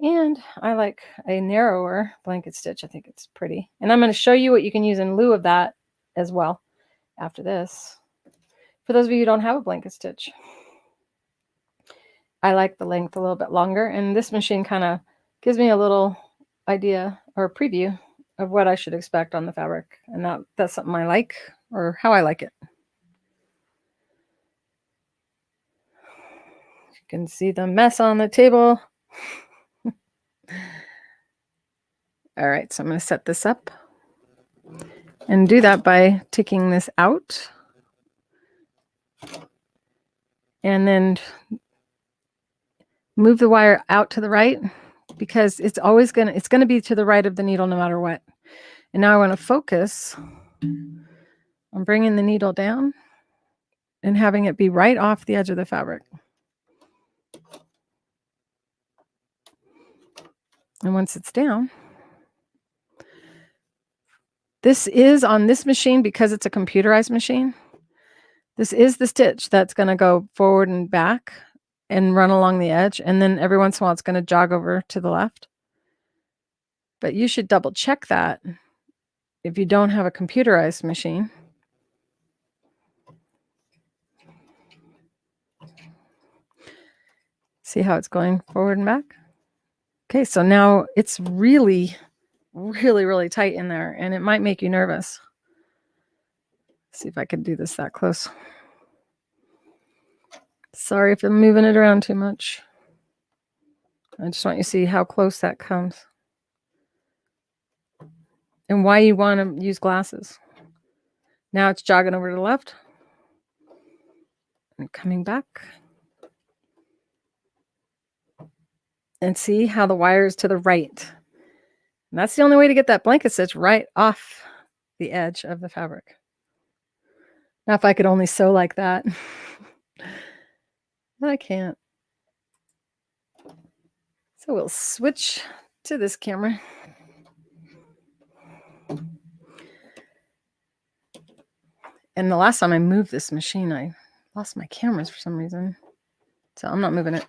Speaker 1: And I like a narrower blanket stitch. I think it's pretty. And I'm going to show you what you can use in lieu of that as well after this. For those of you who don't have a blanket stitch, I like the length a little bit longer. And this machine kind of gives me a little idea or a preview of what I should expect on the fabric. And that's something I like, or how I like it. You can see the mess on the table. All right, so I'm going to set this up and do that by taking this out and then move the wire out to the right, because it's going to be to the right of the needle no matter what. And now I want to focus on bringing the needle down and having it be right off the edge of the fabric. And once it's down, this is on this machine, because it's a computerized machine. This is the stitch that's going to go forward and back and run along the edge. And then every once in a while, it's going to jog over to the left. But you should double check that if you don't have a computerized machine. See how it's going forward and back? Okay, so now it's really, really, really tight in there, and it might make you nervous. Let's see if I could do this that close. Sorry if I'm moving it around too much. I just want you to see how close that comes. And why you want to use glasses. Now it's jogging over to the left. And coming back. And see how the wire is to the right. And that's the only way to get that blanket stitch right off the edge of the fabric. Now if I could only sew like that. But I can't. So we'll switch to this camera. And the last time I moved this machine, I lost my cameras for some reason. So I'm not moving it.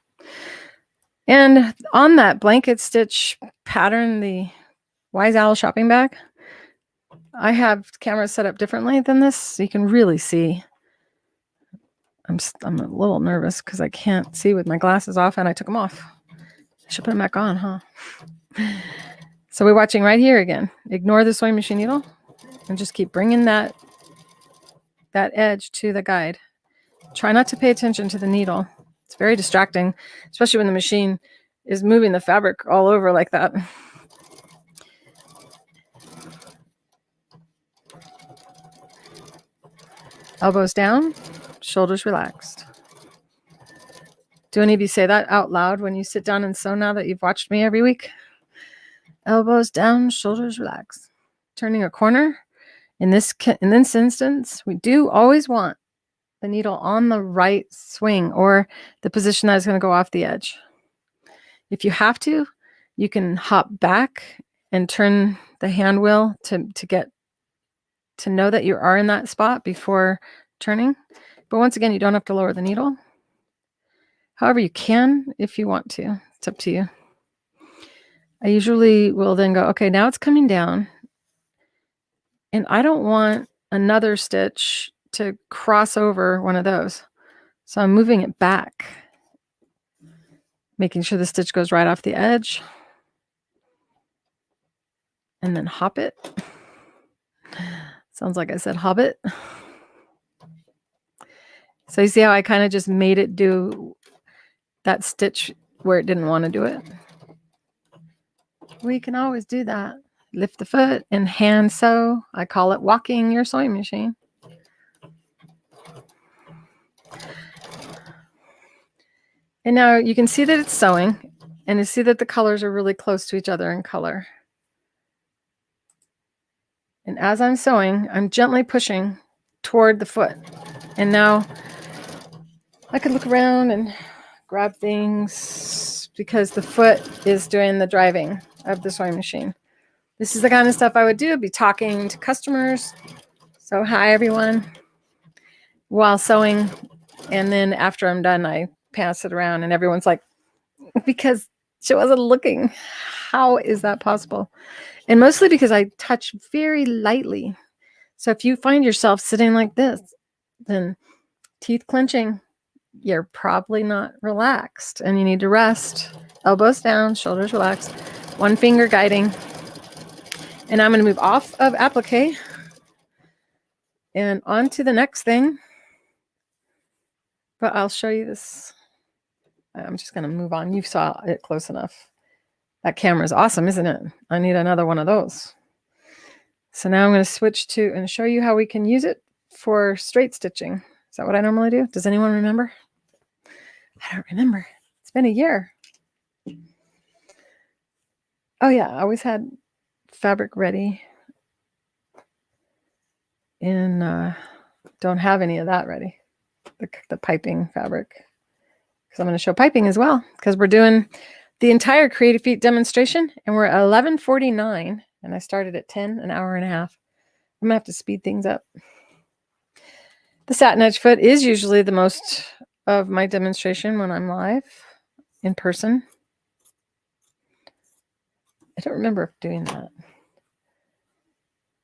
Speaker 1: And on that blanket stitch pattern, the Wise Owl shopping bag, I have cameras set up differently than this, so you can really see. I'm a little nervous because I can't see with my glasses off, and I took them off. I should put them back on, huh? So we're watching right here again. Ignore the sewing machine needle and just keep bringing that edge to the guide. Try not to pay attention to the needle. It's very distracting, especially when the machine is moving the fabric all over like that. Elbows down, shoulders relaxed. Do any of you say that out loud when you sit down and sew now that you've watched me every week? Elbows down, shoulders relaxed. Turning a corner. In this instance, we do always want the needle on the right swing or the position that is going to go off the edge. If you have to, you can hop back and turn the hand wheel to get to know that you are in that spot before turning. But once again, you don't have to lower the needle. However, you can if you want to. It's up to you. I usually will then go, okay, now it's coming down. And I don't want another stitch to cross over one of those. So I'm moving it back, making sure the stitch goes right off the edge. And then hop it. Sounds like I said hobbit. So you see how I kind of just made it do that stitch where it didn't want to do it? We can always do that. Lift the foot and hand sew. I call it walking your sewing machine. And now you can see that it's sewing, and you see that the colors are really close to each other in color. And as I'm sewing, I'm gently pushing toward the foot. And now I could look around and grab things because the foot is doing the driving of the sewing machine. This is the kind of stuff I would do, be talking to customers. So hi, everyone, while sewing. And then after I'm done, I pass it around and everyone's like, because she wasn't looking. How is that possible? And mostly because I touch very lightly. So if you find yourself sitting like this, then teeth clenching, you're probably not relaxed and you need to rest. Elbows down, shoulders relaxed, one finger guiding. And I'm going to move off of applique and on to the next thing. But I'll show you this. I'm just going to move on. You saw it close enough. That camera is awesome, isn't it? I need another one of those. So now I'm going to switch to and show you how we can use it for straight stitching. Is that what I normally do? Does anyone remember? I don't remember. It's been a year. Oh yeah, I always had fabric ready. And don't have any of that ready. The piping fabric. Because I'm going to show piping as well. Because we're doing the entire Creative Feet demonstration. And we're at 11:49. And I started at 10, an hour and a half. I'm going to have to speed things up. The Satinedge Foot is usually the most of my demonstration when I'm live in person. I don't remember doing that.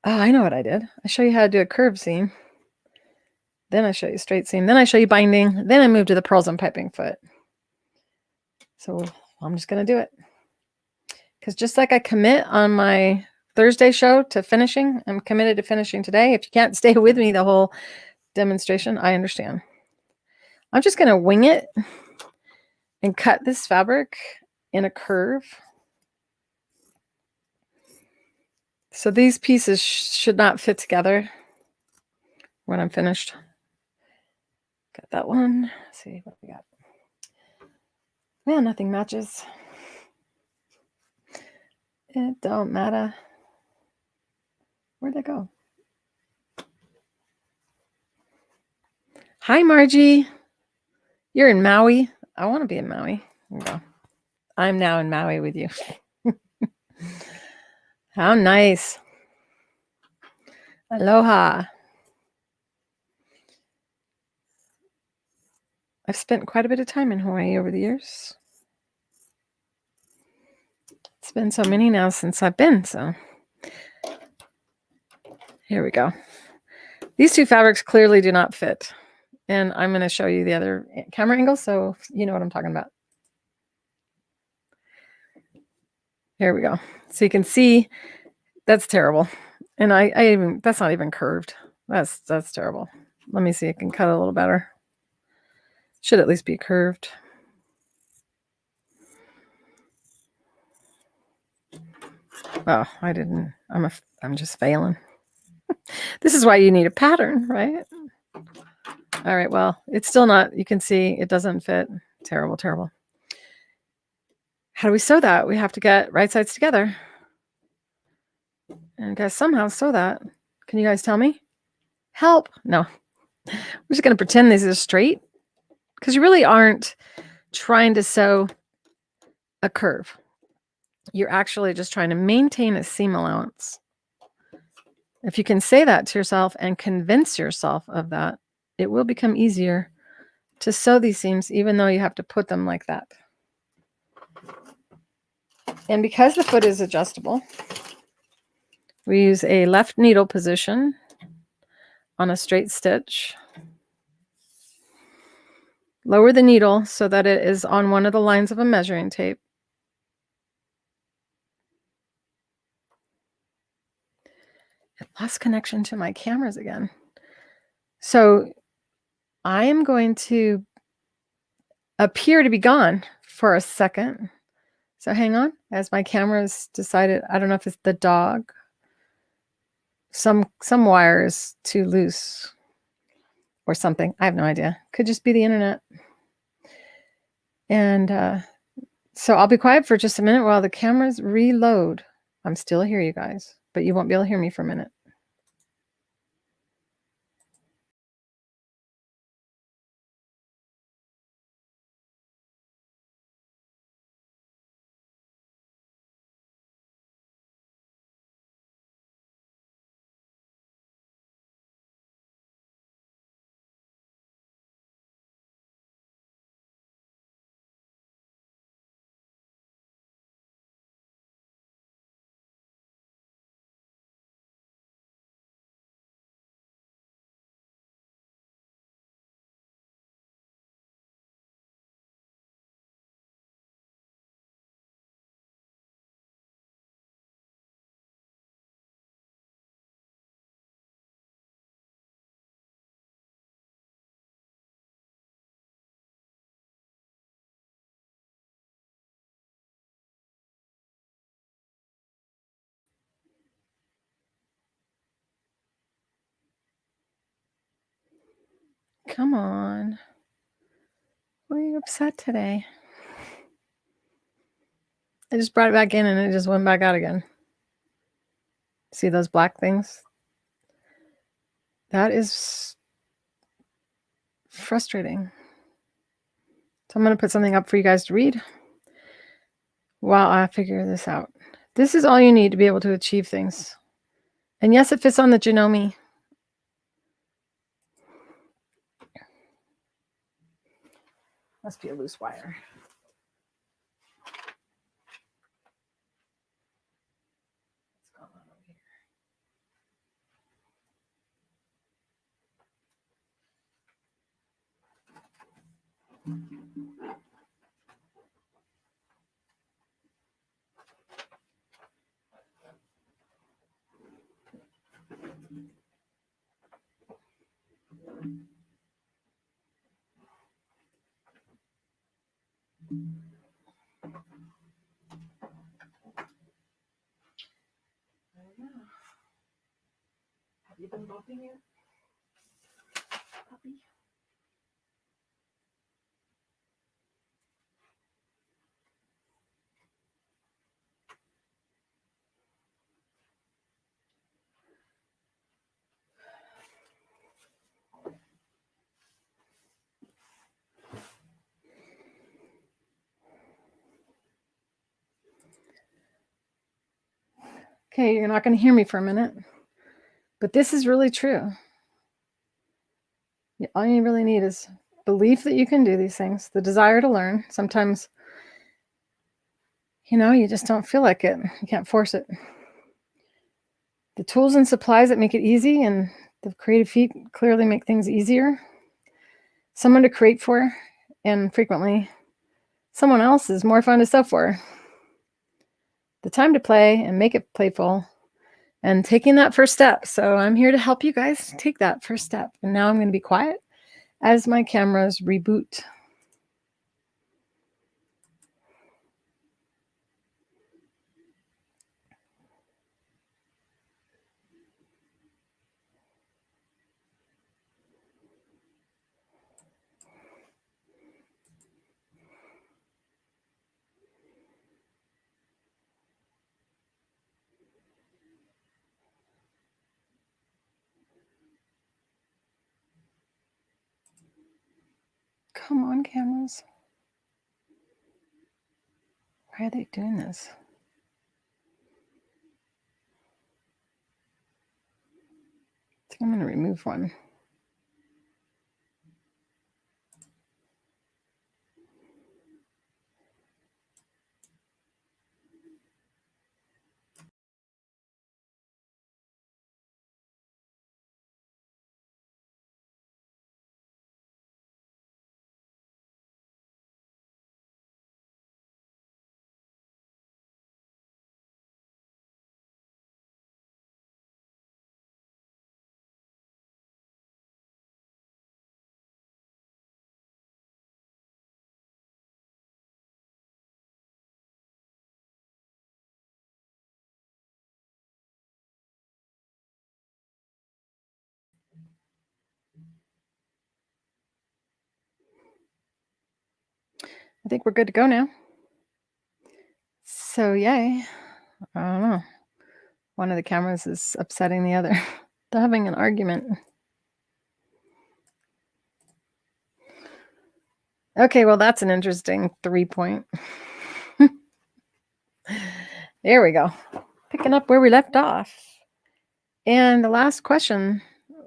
Speaker 1: Oh, I know what I did. I show you how to do a curve seam. Then I show you straight seam. Then I show you binding. Then I move to the purls and piping foot. So I'm just going to do it. Because just like I commit on my Thursday show to finishing, I'm committed to finishing today. If you can't stay with me the whole demonstration, I understand. I'm just going to wing it and cut this fabric in a curve. So these pieces should not fit together when I'm finished. Got that one. Let's see what we got. Well, nothing matches. It don't matter. Where'd that go? Hi, Margie. You're in Maui. I want to be in Maui. There we go. I'm now in Maui with you. How nice. Aloha. I've spent quite a bit of time in Hawaii over the years. It's been so many now since I've been, so here we go. These two fabrics clearly do not fit, and I'm going to show you the other camera angle so you know what I'm talking about. Here we go. So you can see that's terrible, and I even that's not even curved. That's terrible. Let me see. I can cut it a little better. Should at least be curved. Oh, I didn't. I'm just failing. This is why you need a pattern, right? All right, well, it's still not, you can see it doesn't fit. Terrible, terrible. How do we sew that? We have to get right sides together. And guys, somehow sew that. Can you guys tell me? Help. No. We're just going to pretend these are straight because you really aren't trying to sew a curve. You're actually just trying to maintain a seam allowance. If you can say that to yourself and convince yourself of that, it will become easier to sew these seams, even though you have to put them like that. And because the foot is adjustable, we use a left needle position on a straight stitch. Lower the needle so that it is on one of the lines of a measuring tape. It lost connection to my cameras again. So I am going to appear to be gone for a second. So hang on, as my camera's decided, I don't know if it's the dog. Some wire is too loose or something. I have no idea. Could just be the internet. And so I'll be quiet for just a minute while the cameras reload. I'm still here, you guys, but you won't be able to hear me for a minute. Come on. Why are you upset today? I just brought it back in and it just went back out again. See those black things? That is frustrating. So I'm going to put something up for you guys to read while I figure this out. This is all you need to be able to achieve things. And yes, it fits on the Janome. Must be a loose wire. What's going on over here? Have you been bumping it, puppy? Okay, you're not going to hear me for a minute, but this is really true. All you really need is belief that you can do these things, the desire to learn. Sometimes, you just don't feel like it. You can't force it. The tools and supplies that make it easy, and the creative feet clearly make things easier. Someone to create for, and frequently someone else is more fun to sew for. The time to play and make it playful, and taking that first step. So I'm here to help you guys take that first step. And now I'm going to be quiet as my cameras reboot. Come on, cameras. Why are they doing this? I think I'm going to remove one. I think we're good to go now. So yay. I don't know. One of the cameras is upsetting the other. They're having an argument. Okay, well, that's an interesting 3-point. There we go. Picking up where we left off. And the last question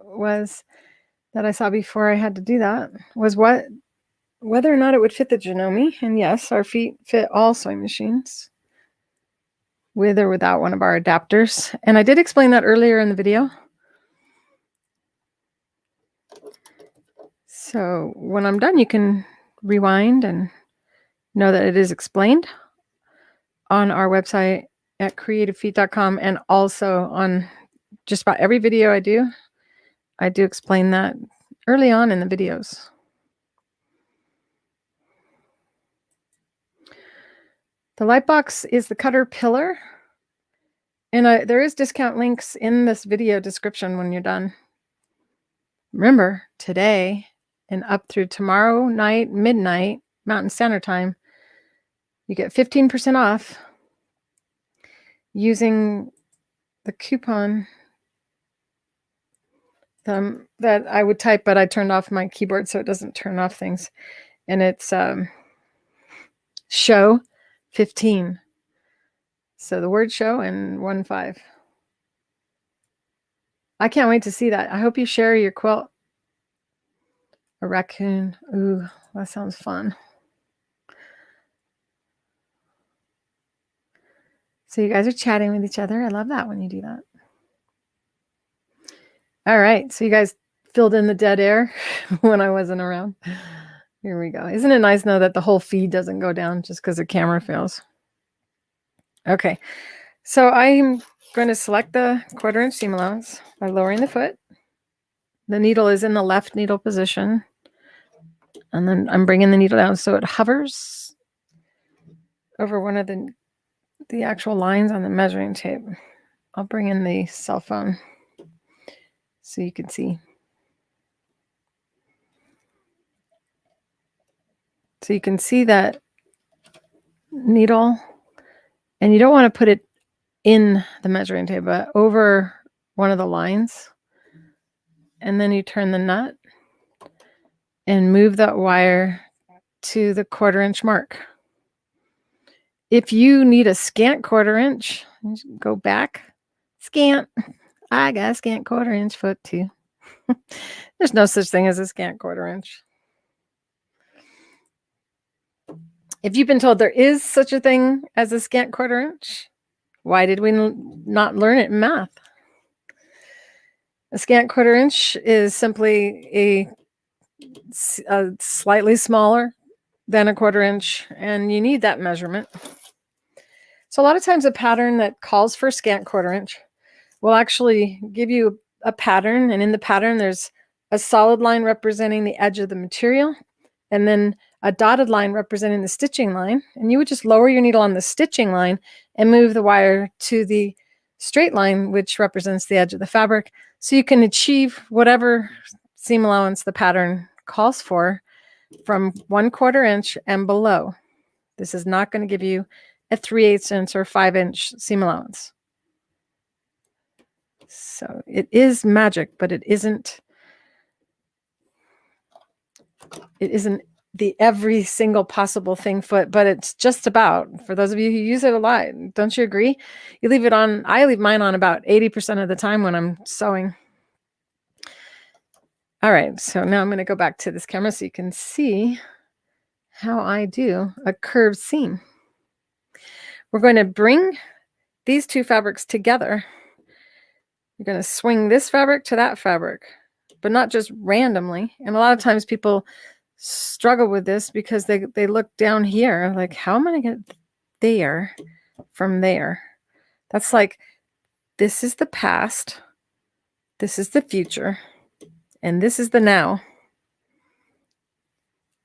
Speaker 1: was that I saw before I had to do that was whether or not it would fit the Janome. And yes, our feet fit all sewing machines, with or without one of our adapters. And I did explain that earlier in the video. So when I'm done, you can rewind and know that it is explained on our website at creativefeet.com, and also on just about every video I do explain that early on in the videos. The light box is the cutter pillar, and there is discount links in this video description when you're done. Remember, today and up through tomorrow night, midnight, Mountain Standard Time, you get 15% off using the coupon that I would type, but I turned off my keyboard so it doesn't turn off things. And it's show 15. So the word show and 15. I can't wait to see that. I hope you share your quilt. A raccoon. Ooh, that sounds fun. So you guys are chatting with each other. I love that when you do that. All right. So you guys filled in the dead air when I wasn't around. Here we go. Isn't it nice to know that the whole feed doesn't go down just because the camera fails? Okay. So I'm going to select the 1/4 inch seam allowance by lowering the foot. The needle is in the left needle position. And then I'm bringing the needle down so it hovers over one of the actual lines on the measuring tape. I'll bring in the cell phone so you can see. So you can see that needle, and you don't want to put it in the measuring tape, but over one of the lines. And then you turn the nut and move that wire to the 1/4 inch mark. If you need a scant 1/4 inch, go back, scant. I got a scant 1/4 inch foot too. There's no such thing as a scant 1/4 inch. If you've been told there is such a thing as a scant 1/4 inch, why did we not learn it in math? A scant 1/4 inch is simply a slightly smaller than a 1/4 inch, and you need that measurement. So a lot of times a pattern that calls for scant 1/4 inch will actually give you a pattern, and in the pattern there's a solid line representing the edge of the material, and then a dotted line representing the stitching line, and you would just lower your needle on the stitching line and move the wire to the straight line, which represents the edge of the fabric, so you can achieve whatever seam allowance the pattern calls for from 1/4 inch and below. This is not going to give you a 3/8 inch or 5 inch seam allowance. So it is magic, but it isn't the every single possible thing foot, but it's just about, for those of you who use it a lot. Don't you agree? You leave it on, I leave mine on about 80% of the time when I'm sewing. All right, so now I'm going to go back to this camera so you can see how I do a curved seam. We're going to bring these two fabrics together. You're going to swing this fabric to that fabric, but not just randomly. And a lot of times people struggle with this because they look down here like, how am I going to get there from there? That's like, this is the past, this is the future, and this is the now.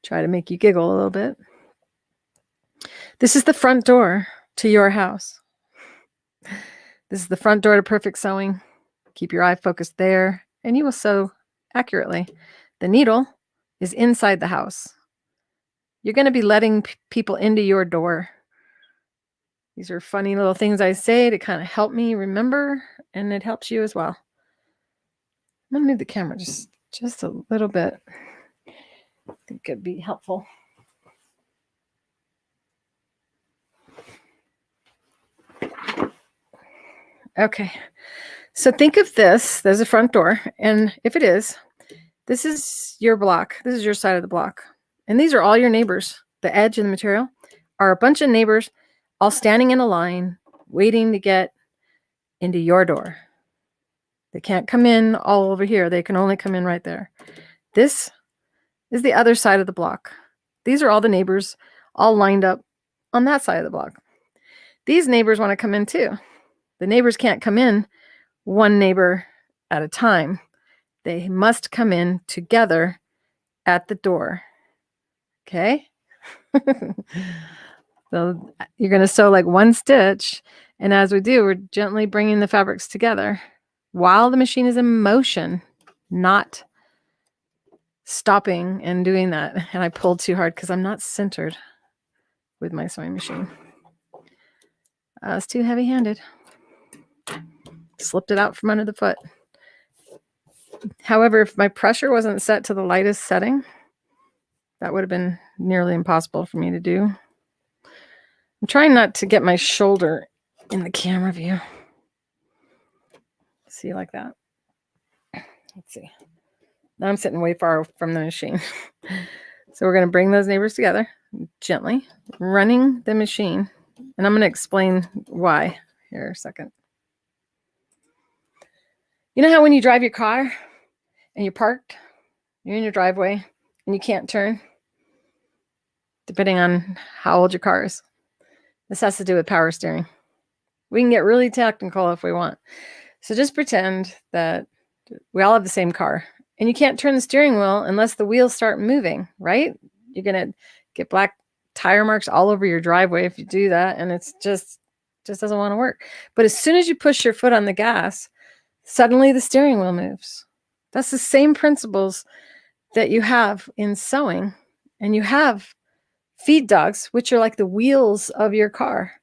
Speaker 1: Try to make you giggle a little bit. This is the front door to your house. This is the front door to perfect sewing. Keep your eye focused there, and you will sew accurately. The needle is inside the house. You're going to be letting people into your door. These are funny little things I say to kind of help me remember, and it helps you as well. I'm going to move the camera just a little bit. I think it'd be helpful. Okay, so think of this. There's a front door, and if it is, this is your block. This is your side of the block. And these are all your neighbors. The edge and the material are a bunch of neighbors all standing in a line, waiting to get into your door. They can't come in all over here. They can only come in right there. This is the other side of the block. These are all the neighbors all lined up on that side of the block. These neighbors want to come in too. The neighbors can't come in one neighbor at a time. They must come in together at the door. Okay? So you're going to sew like one stitch, and as we do, we're gently bringing the fabrics together while the machine is in motion, not stopping and doing that. And I pulled too hard because I'm not centered with my sewing machine. I was too heavy-handed. Slipped it out from under the foot. However, if my pressure wasn't set to the lightest setting, that would have been nearly impossible for me to do. I'm trying not to get my shoulder in the camera view. See, like that. Let's see. Now I'm sitting way far from the machine. So we're going to bring those neighbors together gently, running the machine. And I'm going to explain why here a second. You know how when you drive your car and you're parked, you're in your driveway and you can't turn, depending on how old your car is. This has to do with power steering. We can get really technical if we want. So just pretend that we all have the same car and you can't turn the steering wheel unless the wheels start moving, right? You're going to get black tire marks all over your driveway if you do that, and it's just doesn't want to work. But as soon as you push your foot on the gas, suddenly the steering wheel moves. That's the same principles that you have in sewing, and you have feed dogs, which are like the wheels of your car.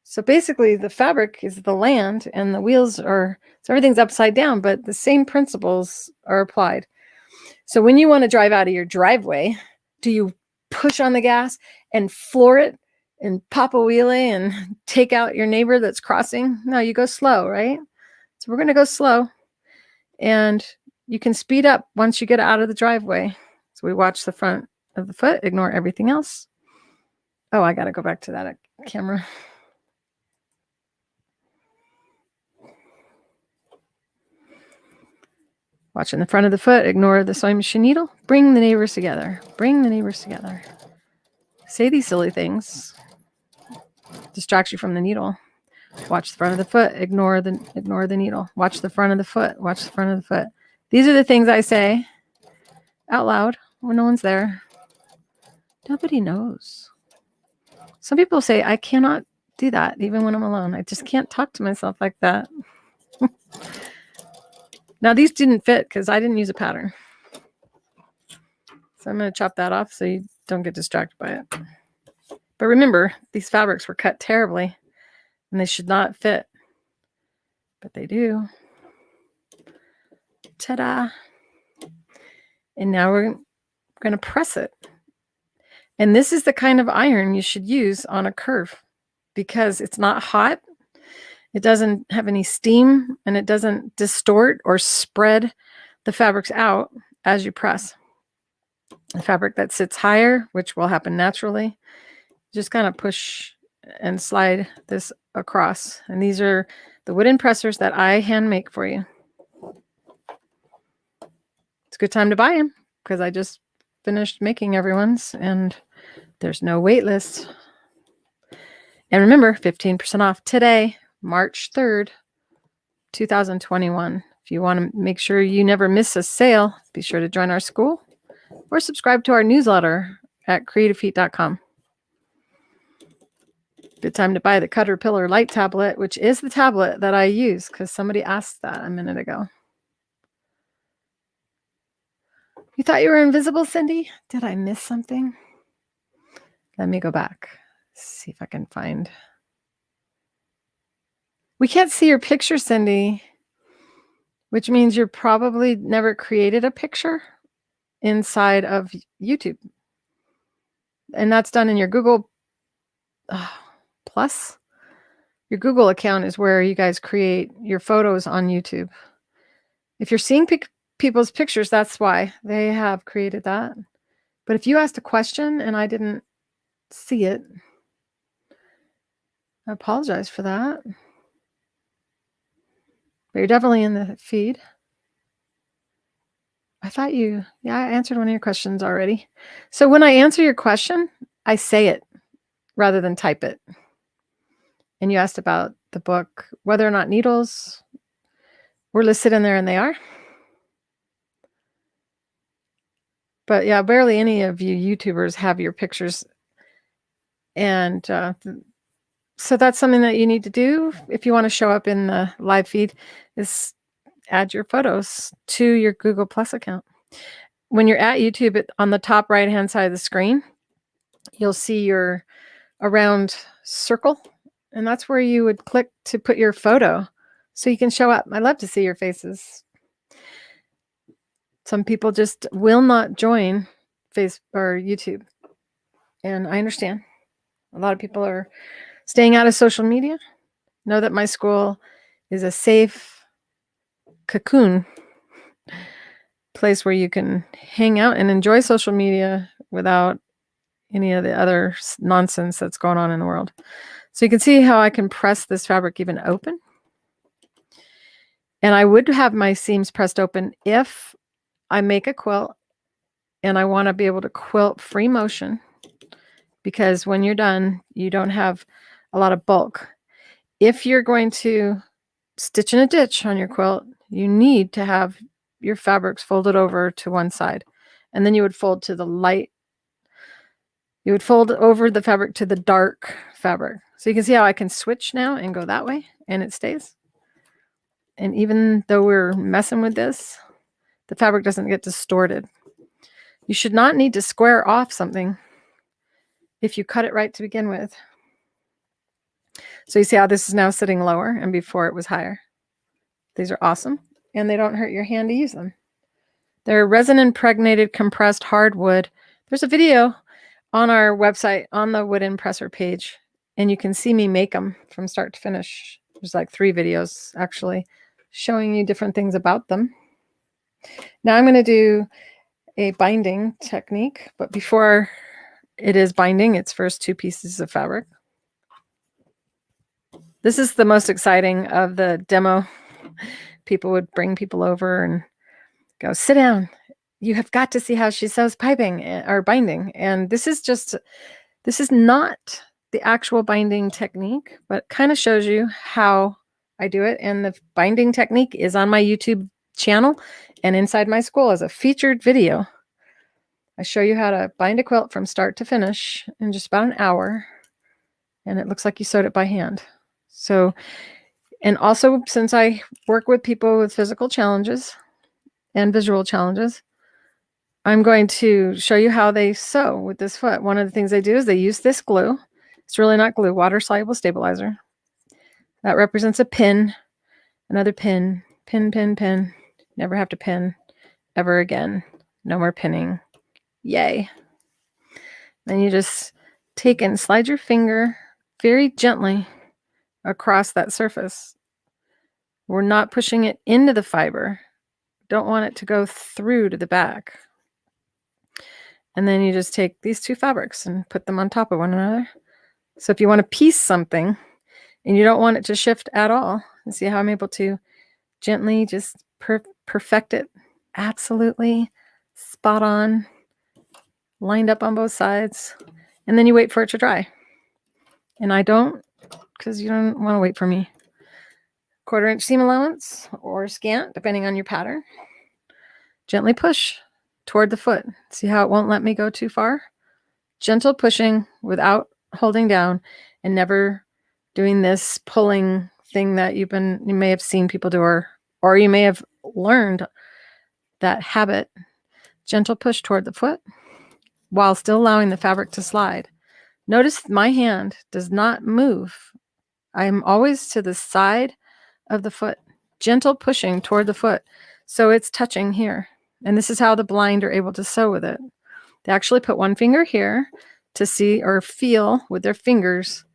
Speaker 1: So basically the fabric is the land and the wheels are, so everything's upside down, but the same principles are applied. So when you want to drive out of your driveway, do you push on the gas and floor it and pop a wheelie and take out your neighbor that's crossing? No, you go slow, right? So we're going to go slow, and you can speed up once you get out of the driveway. So we watch the front of the foot, ignore everything else. Oh, I got to go back to that camera. Watching the front of the foot, ignore the sewing machine needle. Bring the neighbors together. Bring the neighbors together. Say these silly things. Distracts you from the needle. Watch the front of the foot. Ignore the needle. Watch the front of the foot. Watch the front of the foot. These are the things I say out loud when no one's there. Nobody knows. Some people say, I cannot do that even when I'm alone. I just can't talk to myself like that. Now, these didn't fit because I didn't use a pattern. So I'm going to chop that off so you don't get distracted by it. But remember, these fabrics were cut terribly and they should not fit. But they do. Ta-da! And now we're going to press it. And this is the kind of iron you should use on a curve because it's not hot. It doesn't have any steam, and it doesn't distort or spread the fabrics out as you press. The fabric that sits higher, which will happen naturally, just kind of push and slide this across. And these are the wooden pressers that I hand make for you. It's a good time to buy them because I just finished making everyone's, and there's no wait list. And remember, 15% off today, March 3rd, 2021. If you want to make sure you never miss a sale, be sure to join our school or subscribe to our newsletter at creativefeet.com. Good time to buy the Caterpillar Light tablet, which is the tablet that I use because somebody asked that a minute ago. You thought you were invisible, Cindy? Did I miss something? Let me go back. See if I can find. We can't see your picture, Cindy, which means you're probably never created a picture inside of YouTube. And that's done in your Google Plus. Your Google account is where you guys create your photos on YouTube. If you're seeing people's pictures, that's why they have created that. But if you asked a question and I didn't see it, I apologize for that. But you're definitely in the feed. I thought I answered one of your questions already. So when I answer your question, I say it rather than type it. And you asked about the book, whether or not needles were listed in there, and they are. But yeah, barely any of you YouTubers have your pictures. And so that's something that you need to do if you want to show up in the live feed, is add your photos to your Google Plus account. When you're at YouTube, on the top right-hand side of the screen, you'll see your around circle, and that's where you would click to put your photo so you can show up. I love to see your faces. Some people just will not join Facebook or YouTube, and I understand. A lot of people are staying out of social media. Know that my school is a safe cocoon place where you can hang out and enjoy social media without any of the other nonsense that's going on in the world. So you can see how I can press this fabric even open. And I would have my seams pressed open if I make a quilt and I want to be able to quilt free motion, because when you're done, you don't have a lot of bulk. If you're going to stitch in a ditch on your quilt, you need to have your fabrics folded over to one side, and then you would fold to the light. You would fold over the fabric to the dark fabric. So you can see how I can switch now and go that way and it stays. And even though we're messing with this, the fabric doesn't get distorted. You should not need to square off something if you cut it right to begin with. So you see how this is now sitting lower and before it was higher. These are awesome and they don't hurt your hand to use them. They're resin impregnated compressed hardwood. There's a video on our website on the wood impressor page and you can see me make them from start to finish. There's like 3 videos actually showing you different things about them. Now I'm going to do a binding technique, but before it is binding, it's first 2 pieces of fabric. This is the most exciting of the demo. People would bring people over and go, sit down. You have got to see how she sews piping or binding. And this is not the actual binding technique, but kind of shows you how I do it. And the binding technique is on my YouTube channel and inside my school as a featured video. I show you how to bind a quilt from start to finish in just about an hour. And it looks like you sewed it by hand. So, and also since I work with people with physical challenges and visual challenges, I'm going to show you how they sew with this foot. One of the things they do is they use this glue. It's really not glue, water-soluble stabilizer. That represents a pin, another pin, pin, pin, pin. Never have to pin ever again. No more pinning. Yay. Then you just take and slide your finger very gently across that surface. We're not pushing it into the fiber. Don't want it to go through to the back. And then you just take these 2 fabrics and put them on top of one another. So if you want to piece something and you don't want it to shift at all, you see how I'm able to gently just perfect it absolutely spot on, lined up on both sides, and then you wait for it to dry. And I don't, because you don't want to wait for me. 1/4 inch seam allowance or scant, depending on your pattern. Gently push toward the foot. See how it won't let me go too far? Gentle pushing without holding down and never doing this pulling thing that you may have seen people do, or you may have learned that habit. Gentle push toward the foot while still allowing the fabric to slide. Notice my hand does not move. I'm always to the side of the foot, gentle pushing toward the foot. So it's touching here. And this is how the blind are able to sew with it. They actually put one finger here to see or feel with their fingers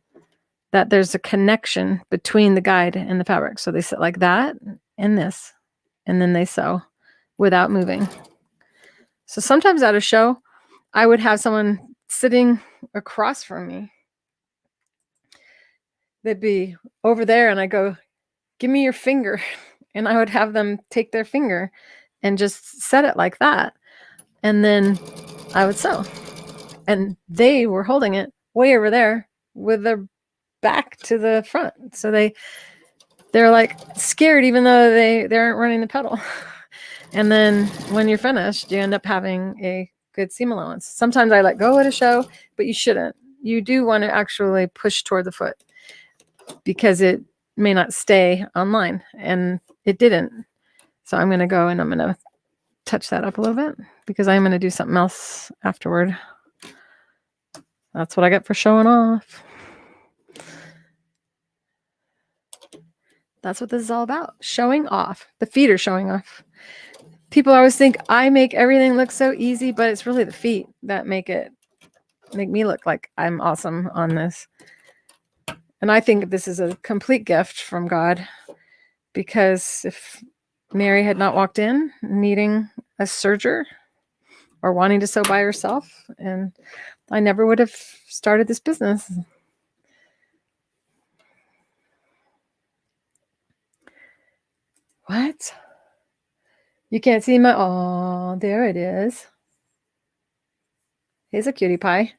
Speaker 1: that there's a connection between the guide and the fabric. So they sit like that and this, and then they sew without moving. So sometimes at a show, I would have someone sitting across from me. They'd be over there and I go, give me your finger. And I would have them take their finger and just set it like that. And then I would sew. And they were holding it way over there with their back to the front. So they're like scared even though they aren't running the pedal. And then when you're finished, you end up having a good seam allowance. Sometimes I let go at a show, but you shouldn't. You do want to actually push toward the foot because it may not stay online, and it didn't. So I'm going to go and I'm going to touch that up a little bit because I'm going to do something else afterward. That's what I get for showing off. That's what this is all about. Showing off. The feet are showing off. People always think I make everything look so easy, but it's really the feet that make me look like I'm awesome on this. And I think this is a complete gift from God, because if Mary had not walked in needing a serger or wanting to sew by herself, and I never would have started this business. What? You can't see my, oh, there it is. He's a cutie pie.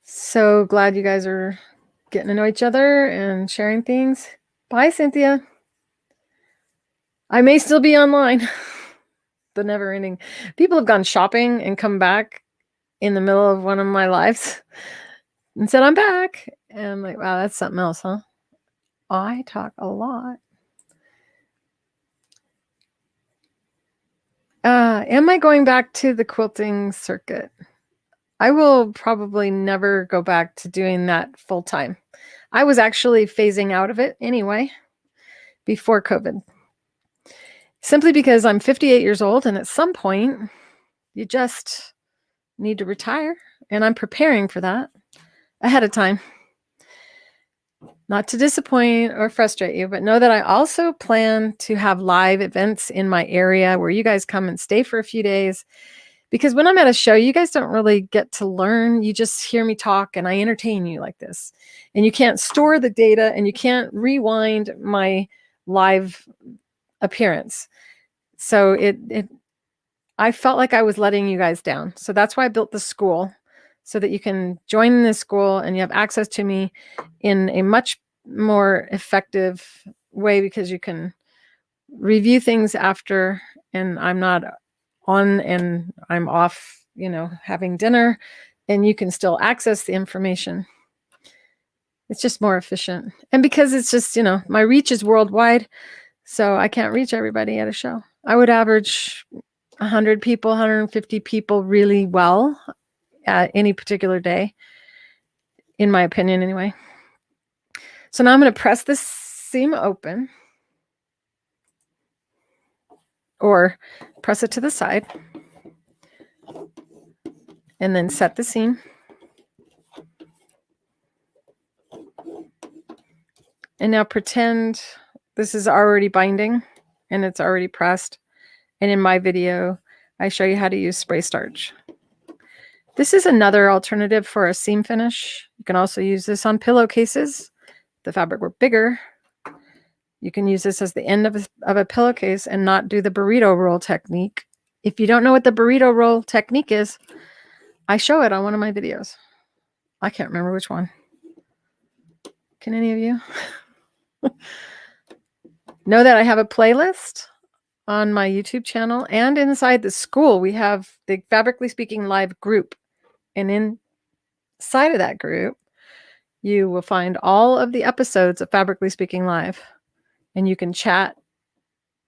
Speaker 1: So glad you guys are getting to know each other and sharing things. Bye, Cynthia. I may still be online. the never ending. People have gone shopping and come back in the middle of one of my lives and said, I'm back. And I'm like, wow, that's something else, huh? I talk a lot. Am I going back to the quilting circuit? I will probably never go back to doing that full time. I was actually phasing out of it anyway before COVID. Simply because I'm 58 years old and at some point you just need to retire, and I'm preparing for that ahead of time. Not to disappoint or frustrate you, but know that I also plan to have live events in my area where you guys come and stay for a few days. Because when I'm at a show, you guys don't really get to learn. You just hear me talk and I entertain you like this. And you can't store the data and you can't rewind my live appearance. So I felt like I was letting you guys down. So that's why I built the school, so that you can join this school and you have access to me in a much more effective way, because you can review things after, and I'm not on and I'm off, having dinner, and you can still access the information. It's just more efficient. And because it's just, my reach is worldwide, so I can't reach everybody at a show. I would average 100 people, 150 people really well at any particular day, in my opinion anyway. So now I'm going to press this seam open, or press it to the side, and then set the seam. And now pretend this is already binding and it's already pressed. And in my video, I show you how to use spray starch. This is another alternative for a seam finish. You can also use this on pillowcases. If the fabric were bigger, you can use this as the end of a pillowcase and not do the burrito roll technique. If you don't know what the burrito roll technique is, I show it on one of my videos. I can't remember which one. Can any of you? Know that I have a playlist on my YouTube channel, and inside the school, we have the Fabrically Speaking Live group. And inside of that group, you will find all of the episodes of Fabrically Speaking Live, and you can chat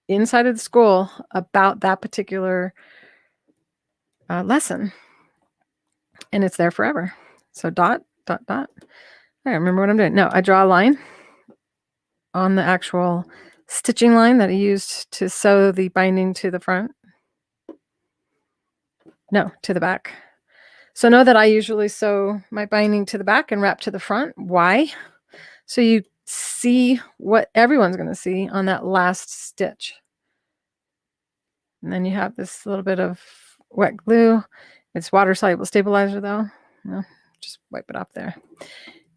Speaker 1: inside of the school about that particular lesson. And it's there forever. So dot, dot, dot. I don't remember what I'm doing. No, I draw a line on the actual stitching line that I used to sew the binding to the front. No, to the back. So know that I usually sew my binding to the back and wrap to the front. Why? So you see what everyone's going to see on that last stitch. And then you have this little bit of wet glue. It's water-soluble stabilizer though. No, just wipe it off there.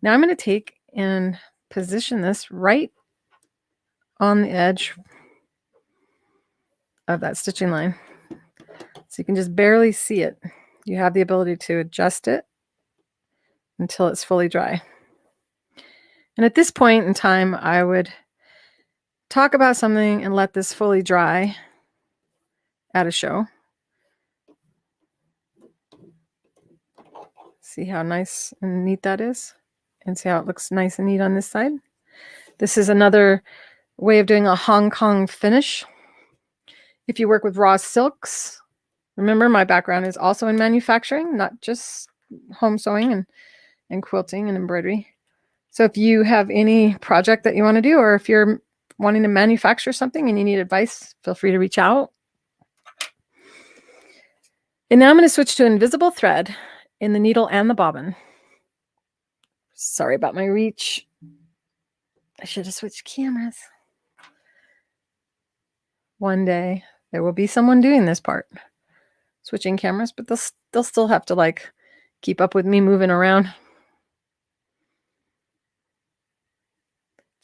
Speaker 1: Now I'm going to take and position this right on the edge of that stitching line. So you can just barely see it. You have the ability to adjust it until it's fully dry. And at this point in time, I would talk about something and let this fully dry at a show. See how nice and neat that is? And see how it looks nice and neat on this side? This is another way of doing a Hong Kong finish. If you work with raw silks, remember my background is also in manufacturing, not just home sewing and quilting and embroidery. So if you have any project that you want to do, or if you're wanting to manufacture something and you need advice, feel free to reach out. And now I'm going to switch to invisible thread in the needle and the bobbin. Sorry about my reach. I should have switched cameras. One day there will be someone doing this part, switching cameras, but they'll still have to like keep up with me moving around.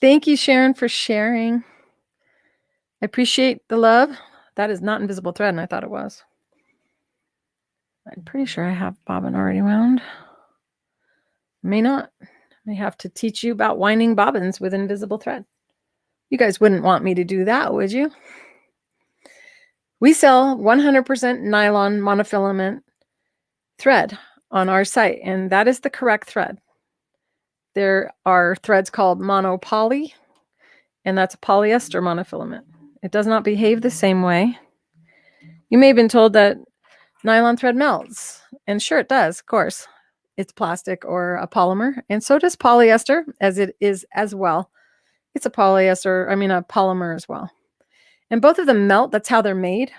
Speaker 1: Thank you, Sharon, for sharing. I appreciate the love. That is not invisible thread, and I thought it was. I'm pretty sure I have bobbin already wound. May not. May have to teach you about winding bobbins with invisible thread. You guys wouldn't want me to do that, would you? We sell 100% nylon monofilament thread on our site, and that is the correct thread. There are threads called monopoly, and that's a polyester monofilament. It does not behave the same way. You may have been told that nylon thread melts, and sure it does, of course. It's plastic or a polymer, and so does polyester, as it is as well. It's a polymer as well. And both of them melt. That's how they're made.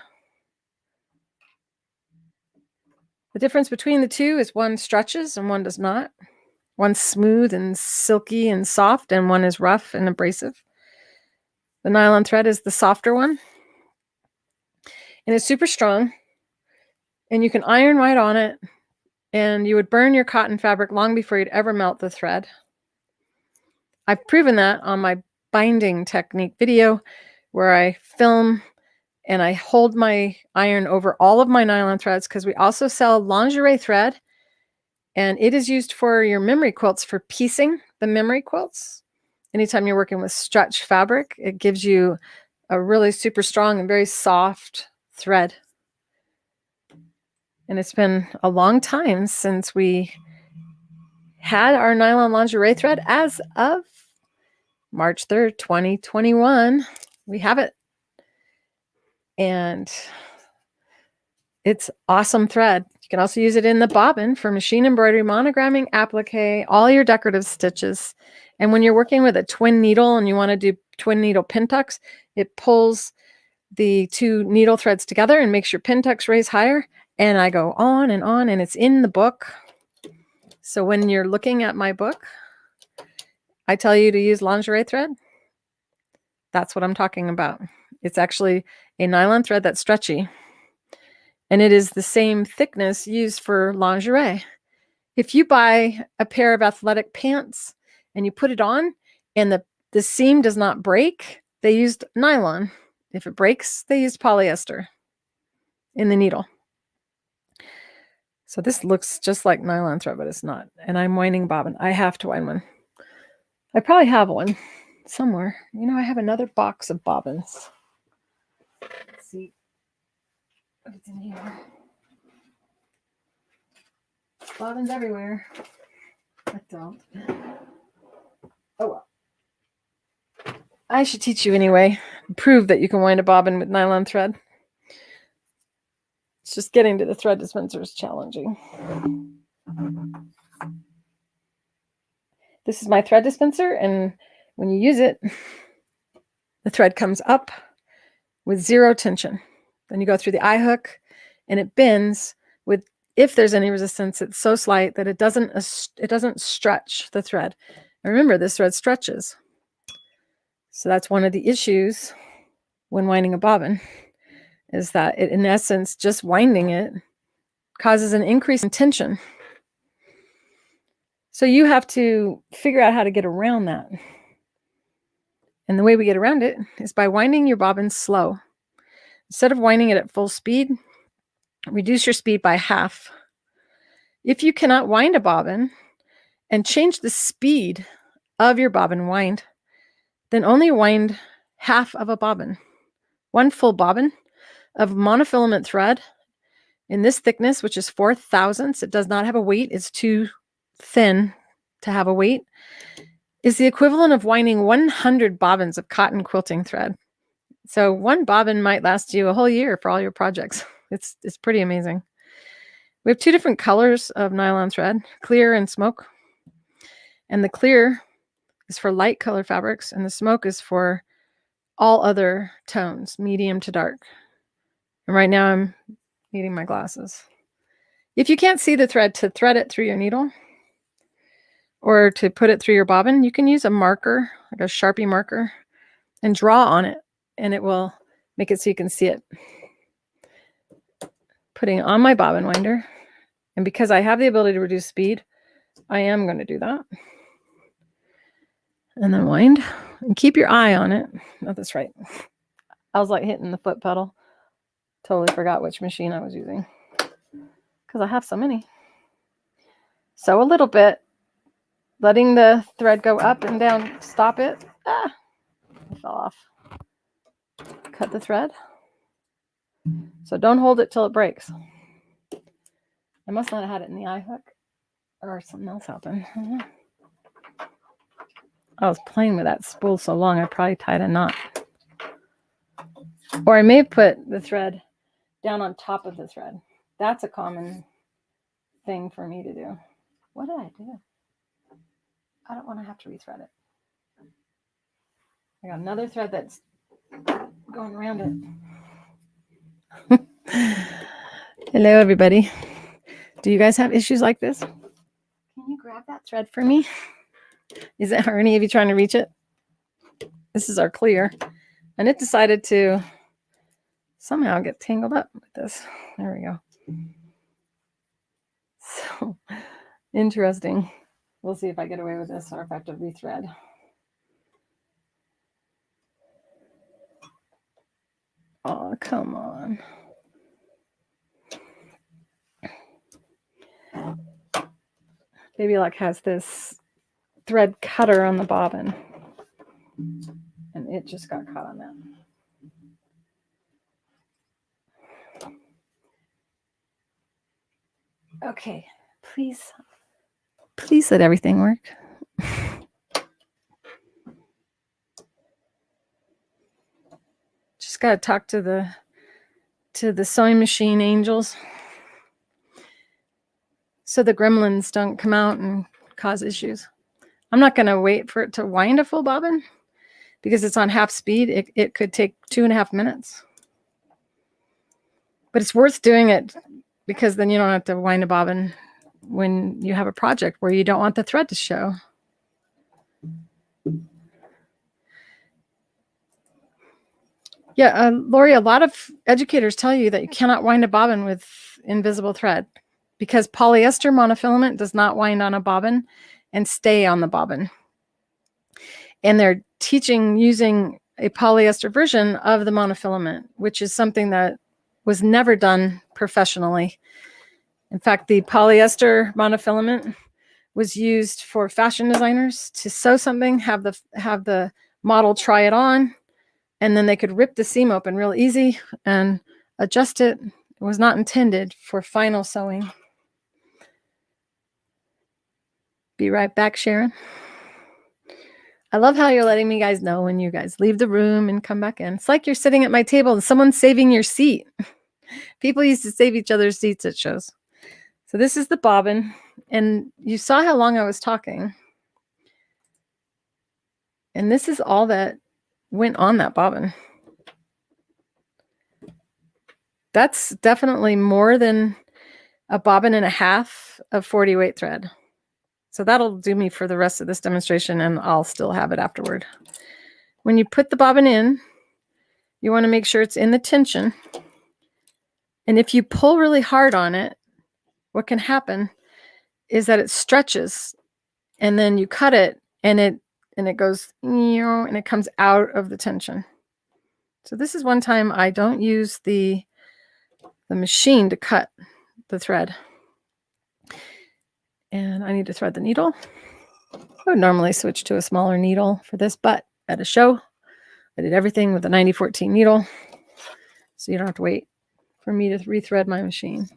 Speaker 1: The difference between the two is one stretches and one does not. One's smooth and silky and soft, and one is rough and abrasive. The nylon thread is the softer one. And it's super strong. And you can iron right on it. And you would burn your cotton fabric long before you'd ever melt the thread. I've proven that on my binding technique video, where I film and I hold my iron over all of my nylon threads, because we also sell lingerie thread, and it is used for your memory quilts, for piecing the memory quilts. Anytime you're working with stretch fabric, it gives you a really super strong and very soft thread. And it's been a long time since we had our nylon lingerie thread. As of March 3rd, 2021, we have it. And it's awesome thread. You can also use it in the bobbin for machine embroidery, monogramming, applique, all your decorative stitches. And when you're working with a twin needle and you want to do twin needle pin tucks, it pulls the two needle threads together and makes your pin tucks raise higher. And I go on, and it's in the book. So when you're looking at my book, I tell you to use lingerie thread. That's what I'm talking about. It's actually a nylon thread that's stretchy. And it is the same thickness used for lingerie. If you buy a pair of athletic pants and you put it on and the seam does not break, they used nylon. If it breaks, they used polyester in the needle. So this looks just like nylon thread, but it's not. And I'm winding bobbin. I have to wind one. I probably have one somewhere. I have another box of bobbins. Let's see what's in here. Bobbins everywhere. I don't. Oh well. I should teach you anyway. Prove that you can wind a bobbin with nylon thread. It's just getting to the thread dispenser is challenging. This is my thread dispenser, and when you use it, the thread comes up with zero tension. Then you go through the eye hook, and it bends with, if there's any resistance, it's so slight that it doesn't stretch the thread. And remember, this thread stretches. So that's one of the issues when winding a bobbin, is that it, in essence, just winding it causes an increase in tension. So you have to figure out how to get around that. And the way we get around it is by winding your bobbin slow. Instead of winding it at full speed, reduce your speed by half. If you cannot wind a bobbin and change the speed of your bobbin wind, then only wind half of a bobbin. One full bobbin of monofilament thread in this thickness, which is 4 thousandths, it does not have a weight, it's too thin to have a weight, is the equivalent of winding 100 bobbins of cotton quilting thread. So one bobbin might last you a whole year for all your projects. It's pretty amazing. We have 2 different colors of nylon thread, clear and smoke. And the clear is for light color fabrics, and the smoke is for all other tones, medium to dark. And right now I'm needing my glasses. If you can't see the thread, to thread it through your needle or to put it through your bobbin, you can use a marker, like a Sharpie marker, and draw on it, and it will make it so you can see it. Putting it on my bobbin winder, and because I have the ability to reduce speed, I am going to do that. And then wind, and keep your eye on it. Oh, that's right. I was like hitting the foot pedal. Totally forgot which machine I was using because I have so many. So a little bit, letting the thread go up and down, stop it. It fell off. Cut the thread. So don't hold it till it breaks. I must not have had it in the eye hook, or something else happened. I was playing with that spool so long, I probably tied a knot. Or I may have put the thread down on top of the thread. That's a common thing for me to do. What did I do? I don't want to have to rethread it. I got another thread that's going around it. Hello, everybody. Do you guys have issues like this? Can you grab that thread for me? Are any of you trying to reach it? This is our clear. And it decided to somehow get tangled up with this. There we go. So interesting. We'll see if I get away with this or if I have to rethread. Oh, come on. Baby Luck has this thread cutter on the bobbin. And it just got caught on that. Okay, please let everything work. Just gotta talk to the sewing machine angels, so the gremlins don't come out and cause issues. I'm not gonna wait for it to wind a full bobbin because it's on half speed. It could take 2.5 minutes, but it's worth doing it because then you don't have to wind a bobbin when you have a project where you don't want the thread to show. Yeah, Lori, a lot of educators tell you that you cannot wind a bobbin with invisible thread because polyester monofilament does not wind on a bobbin and stay on the bobbin. And they're teaching using a polyester version of the monofilament, which is something that was never done professionally. In fact, the polyester monofilament was used for fashion designers to sew something, have the model try it on, and then they could rip the seam open real easy and adjust it. It was not intended for final sewing. Be right back, Sharon. I love how you're letting me guys know when you guys leave the room and come back in. It's like you're sitting at my table and someone's saving your seat. People used to save each other's seats at shows. So this is the bobbin, and you saw how long I was talking. And this is all that went on that bobbin. That's definitely more than a bobbin and a half of 40 weight thread. So that'll do me for the rest of this demonstration, and I'll still have it afterward. When you put the bobbin in, you want to make sure it's in the tension. And if you pull really hard on it, what can happen is that it stretches, and then you cut it, and it goes, and it comes out of the tension. So this is one time I don't use the machine to cut the thread. And I need to thread the needle. I would normally switch to a smaller needle for this, but at a show, I did everything with a 90-14 needle. So you don't have to wait for me to rethread my machine.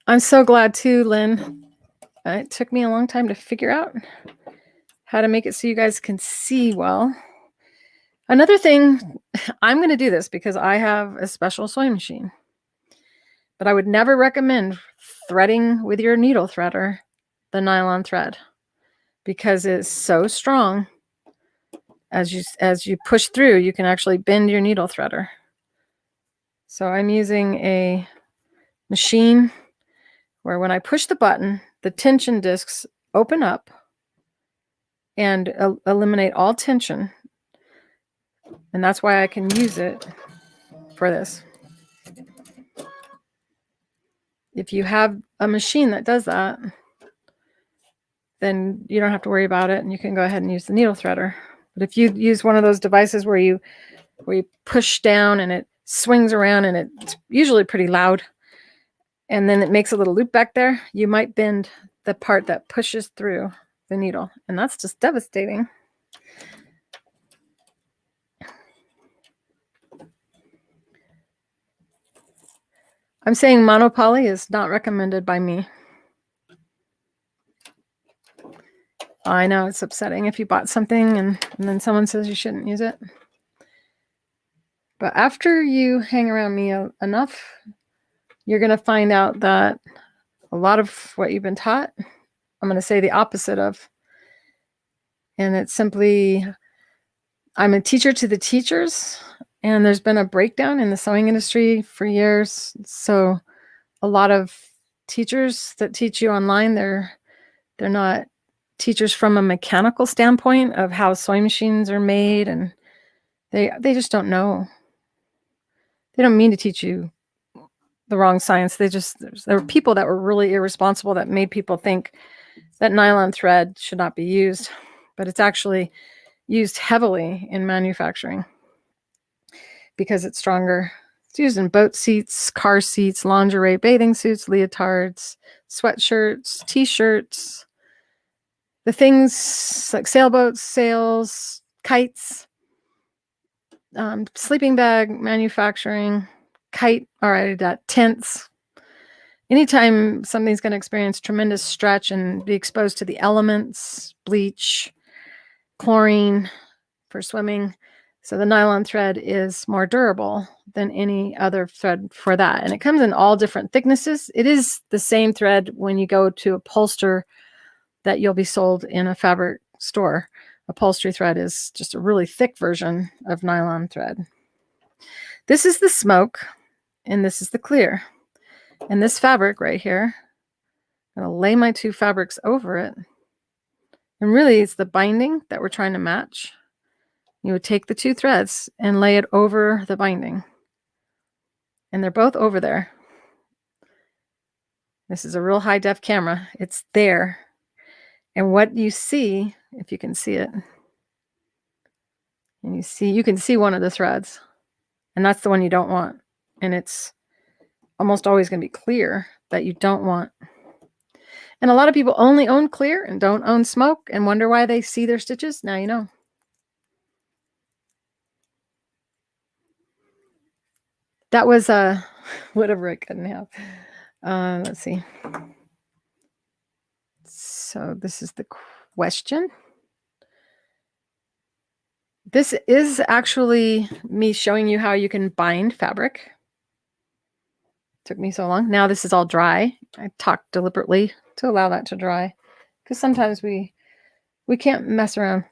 Speaker 1: I'm so glad too, Lynn. It took me a long time to figure out how to make it so you guys can see well. Another thing, I'm going to do this because I have a special sewing machine. But I would never recommend threading with your needle threader the nylon thread because it's so strong. As you push through, you can actually bend your needle threader. So I'm using a machine where when I push the button, the tension discs open up and eliminate all tension. And that's why I can use it for this. If you have a machine that does that, then you don't have to worry about it, and you can go ahead and use the needle threader. But if you use one of those devices where you push down and it swings around, and it's usually pretty loud, and then it makes a little loop back there, you might bend the part that pushes through the needle, and that's just devastating. I'm saying monopoly is not recommended by me. I know it's upsetting if you bought something and then someone says you shouldn't use it. But after you hang around me enough, you're going to find out that a lot of what you've been taught, I'm going to say the opposite of. And it's simply, I'm a teacher to the teachers, and there's been a breakdown in the sewing industry for years. So a lot of teachers that teach you online, they're not teachers from a mechanical standpoint of how sewing machines are made, and they just don't know. They don't mean to teach you the wrong science. There were people that were really irresponsible that made people think that nylon thread should not be used, but it's actually used heavily in manufacturing because it's stronger. It's used in boat seats, car seats, lingerie, bathing suits, leotards, sweatshirts, t-shirts, the things like sailboats, sails, kites, sleeping bag manufacturing, tents. Anytime something's going to experience tremendous stretch and be exposed to the elements, bleach, chlorine for swimming. So the nylon thread is more durable than any other thread for that. And it comes in all different thicknesses. It is the same thread when you go to upholster that you'll be sold in a fabric store. Upholstery thread is just a really thick version of nylon thread. This is the smoke, and this is the clear. And this fabric right here, I'm going to lay my two fabrics over it. And really, it's the binding that we're trying to match. You would take the two threads and lay it over the binding. And they're both over there. This is a real high-def camera. It's there. And what you see, if you can see it, and you can see one of the threads. And that's the one you don't want. And it's almost always going to be clear that you don't want. And a lot of people only own clear and don't own smoke and wonder why they see their stitches. Now you know. That was whatever I couldn't have. Let's see. So this is the question. This is actually me showing you how you can bind fabric. Took me so long. Now this is all dry. I talked deliberately to allow that to dry because sometimes we can't mess around.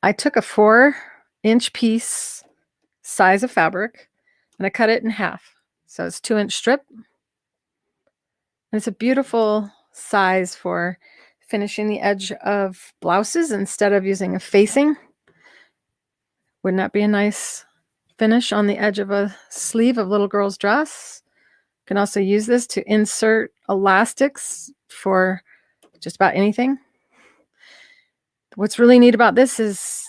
Speaker 1: I took a 4-inch piece size of fabric and I cut it in half. So it's 2-inch strip. And it's a beautiful size for finishing the edge of blouses instead of using a facing. Wouldn't that be a nice finish on the edge of a sleeve of little girl's dress? You can also use this to insert elastics for just about anything. What's really neat about this is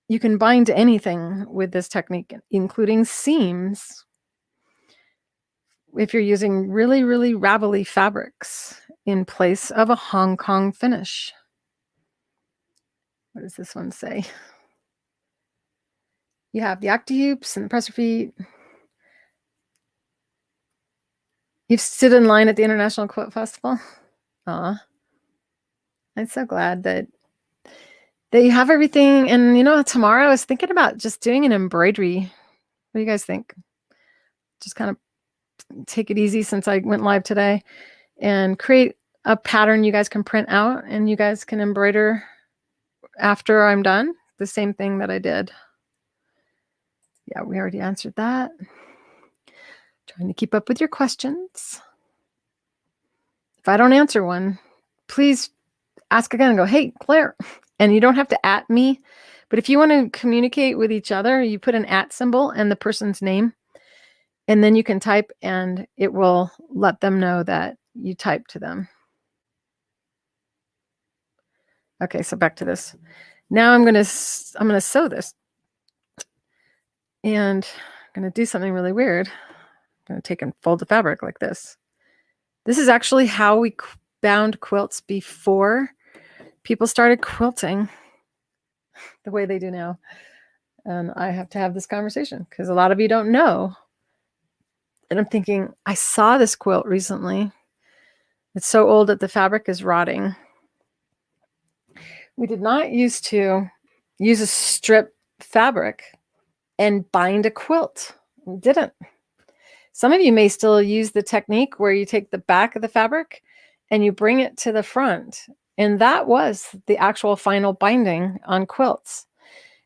Speaker 1: you can bind anything with this technique, including seams, if you're using really, really ravelly fabrics in place of a Hong Kong finish. What does this one say? You have the Octi-Hoops and the presser feet. You've stood in line at the International Quilt Festival. Aw. I'm so glad that you have everything. And, you know, tomorrow I was thinking about just doing an embroidery. What do you guys think? Just kind of take it easy since I went live today and create a pattern you guys can print out and you guys can embroider after I'm done. The same thing that I did. Yeah, we already answered that. Trying to keep up with your questions. If I don't answer one, please ask again and go, hey, Claire. And you don't have to @ me, but if you want to communicate with each other, you put an @ symbol and the person's name, and then you can type and it will let them know that you typed to them. Okay, so back to this. Now I'm going to sew this. And I'm going to do something really weird. I'm going to take and fold the fabric like this. This is actually how we bound quilts before people started quilting the way they do now. And I have to have this conversation because a lot of you don't know And I'm thinking, I saw this quilt recently. It's so old that the fabric is rotting. We did not used to use a strip fabric and bind a quilt. We didn't. Some of you may still use the technique where you take the back of the fabric and you bring it to the front. And that was the actual final binding on quilts.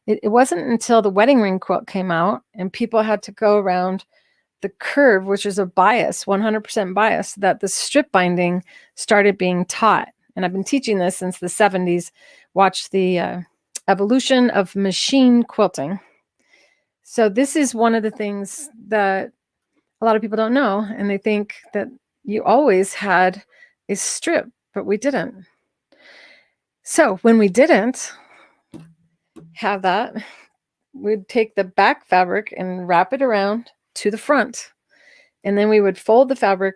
Speaker 1: It wasn't until the wedding ring quilt came out and people had to go around the curve, which is a bias, 100% bias, that the strip binding started being taught. And I've been teaching this since the 70s. Watch the evolution of machine quilting. So this is one of the things that a lot of people don't know, and they think that you always had a strip, but we didn't. So when we didn't have that, we'd take the back fabric and wrap it around to the front. And then we would fold the fabric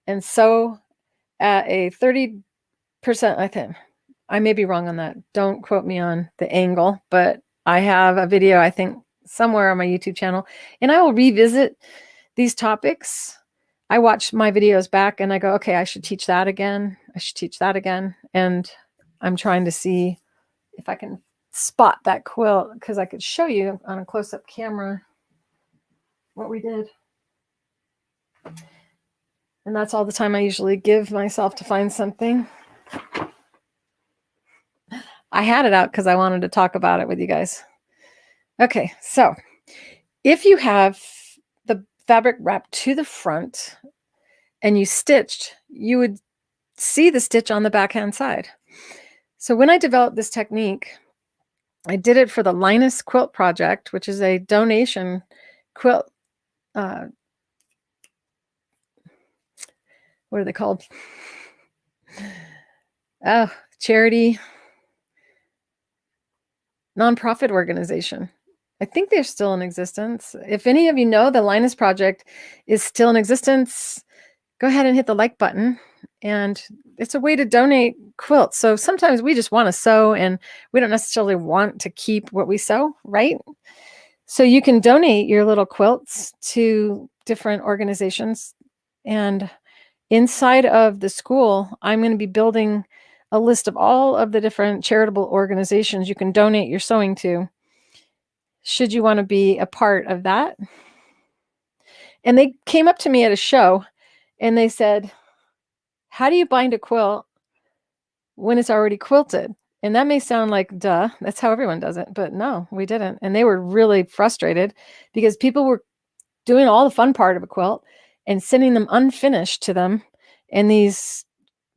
Speaker 1: and sew at a 30%, I think. I may be wrong on that. Don't quote me on the angle, but I have a video, I think, somewhere on my YouTube channel, and I will revisit these topics. I watch my videos back and I go, okay, I should teach that again. I should teach that again. And I'm trying to see if I can spot that quilt, because I could show you on a close-up camera what we did. And that's all the time I usually give myself to find something. I had it out because I wanted to talk about it with you guys. Okay, so if you have the fabric wrapped to the front and you stitched, you would see the stitch on the backhand side. So when I developed this technique, I did it for the Linus Quilt Project, which is a donation quilt. What are they called? Oh, charity, nonprofit organization. I think they're still in existence. If any of you know the Linus Project is still in existence, go ahead and hit the like button. And it's a way to donate quilts. So sometimes we just want to sew and we don't necessarily want to keep what we sew, right? So you can donate your little quilts to different organizations. And inside of the school, I'm going to be building a list of all of the different charitable organizations you can donate your sewing to, should you want to be a part of that. And they came up to me at a show and they said, how do you bind a quilt when it's already quilted? And that may sound like, duh, that's how everyone does it. But no, we didn't. And they were really frustrated because people were doing all the fun part of a quilt and sending them unfinished to them. And these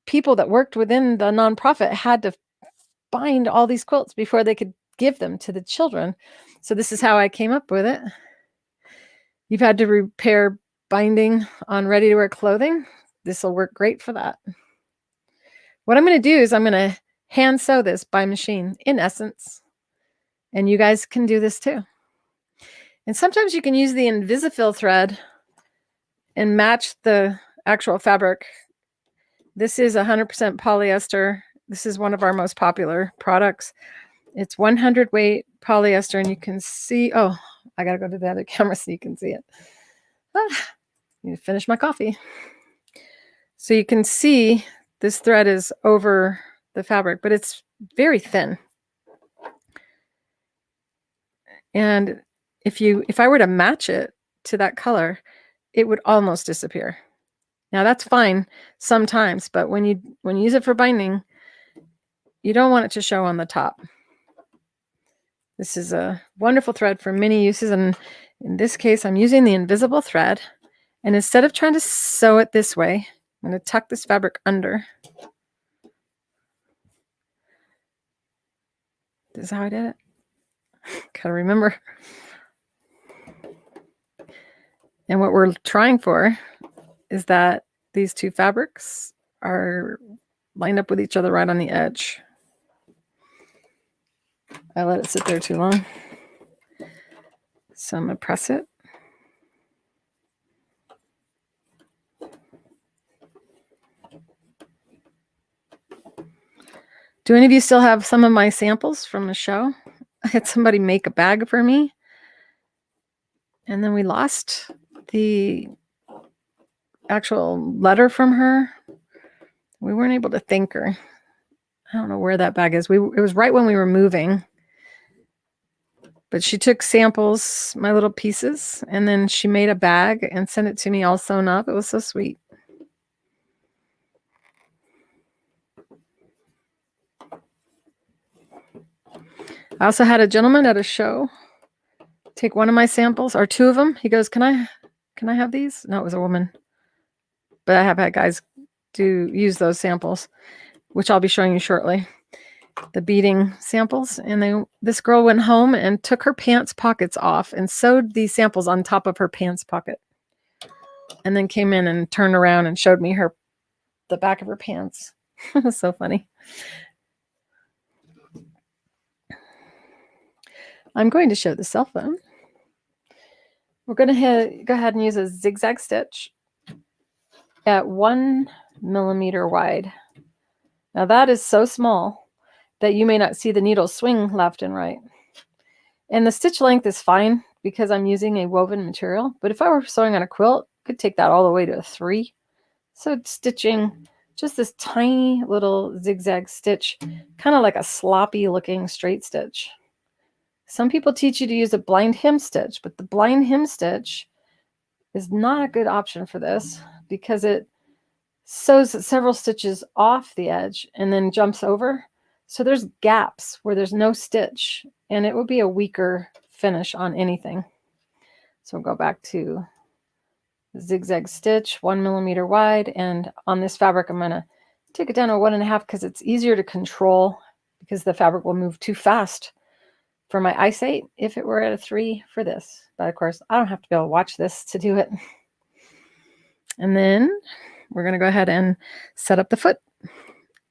Speaker 1: people that worked within the nonprofit had to bind all these quilts before they could give them to the children. So this is how I came up with it. You've had to repair binding on ready-to-wear clothing. This will work great for that. What I'm going to do is I'm going to hand sew this by machine, in essence. And you guys can do this too. And sometimes you can use the Invisifill thread and match the actual fabric. This is 100% polyester. This is one of our most popular products. It's 100 weight polyester, and you can see, oh, I got to go to the other camera so you can see it. I need to finish my coffee. So you can see this thread is over the fabric, but it's very thin. And if I were to match it to that color, it would almost disappear. Now that's fine sometimes, but when you use it for binding, you don't want it to show on the top. This is a wonderful thread for many uses, and in this case, I'm using the invisible thread. And instead of trying to sew it this way, I'm going to tuck this fabric under. This is how I did it. Gotta remember. And what we're trying for is that these two fabrics are lined up with each other right on the edge. I let it sit there too long. So I'm going to press it. Do any of you still have some of my samples from the show? I had somebody make a bag for me. And then we lost the actual letter from her. We weren't able to thank her. I don't know where that bag is. It was right when we were moving. But she took samples, my little pieces, and then she made a bag and sent it to me all sewn up. It was so sweet. I also had a gentleman at a show take one of my samples, or two of them. He goes, can I have these? No, it was a woman. But I have had guys use those samples, which I'll be showing you shortly. The beading samples. And this girl went home and took her pants pockets off and sewed these samples on top of her pants pocket. And then came in and turned around and showed me the back of her pants. It was so funny. I'm going to show the cell phone. We're going to go ahead and use a zigzag stitch at 1 millimeter wide. Now that is so small that you may not see the needle swing left and right. And the stitch length is fine because I'm using a woven material. But if I were sewing on a quilt, I could take that all the way to a 3. So stitching just this tiny little zigzag stitch, kind of like a sloppy looking straight stitch. Some people teach you to use a blind hem stitch, but the blind hem stitch is not a good option for this because it sews several stitches off the edge and then jumps over. So there's gaps where there's no stitch, and it would be a weaker finish on anything. So we'll go back to zigzag stitch, 1 millimeter wide, and on this fabric I'm going to take it down to 1.5 because it's easier to control because the fabric will move too fast for my eyesight if it were at a 3 for this. But of course, I don't have to be able to watch this to do it. And then we're going to go ahead and set up the foot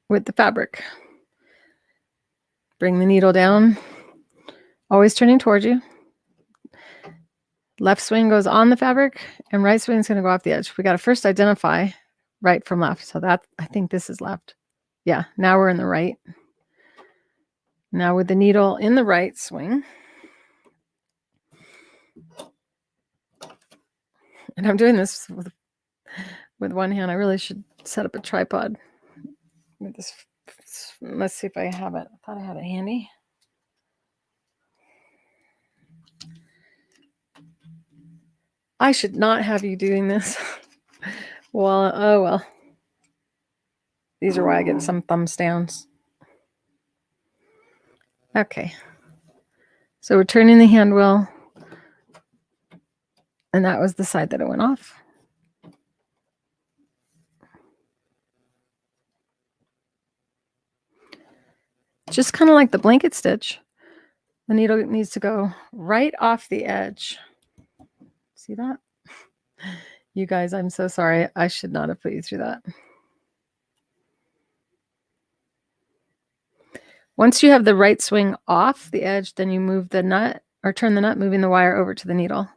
Speaker 1: with the fabric. Bring the needle down, always turning towards you. Left swing goes on the fabric, and right swing is going to go off the edge. We got to first identify right from left. So that, I think this is left. Yeah, now we're in the right. Now with the needle in the right swing. And I'm doing this with one hand. I really should set up a tripod with this. Let's see if I have it. I thought I had it handy. I should not have you doing this. Well, oh well. These are why I get some thumbs downs. Okay. So we're turning the hand wheel. And that was the side that it went off. Just kind of like the blanket stitch. The needle needs to go right off the edge. See that? You guys, I'm so sorry. I should not have put you through that. Once you have the right swing off the edge, then you move the nut or turn the nut, moving the wire over to the needle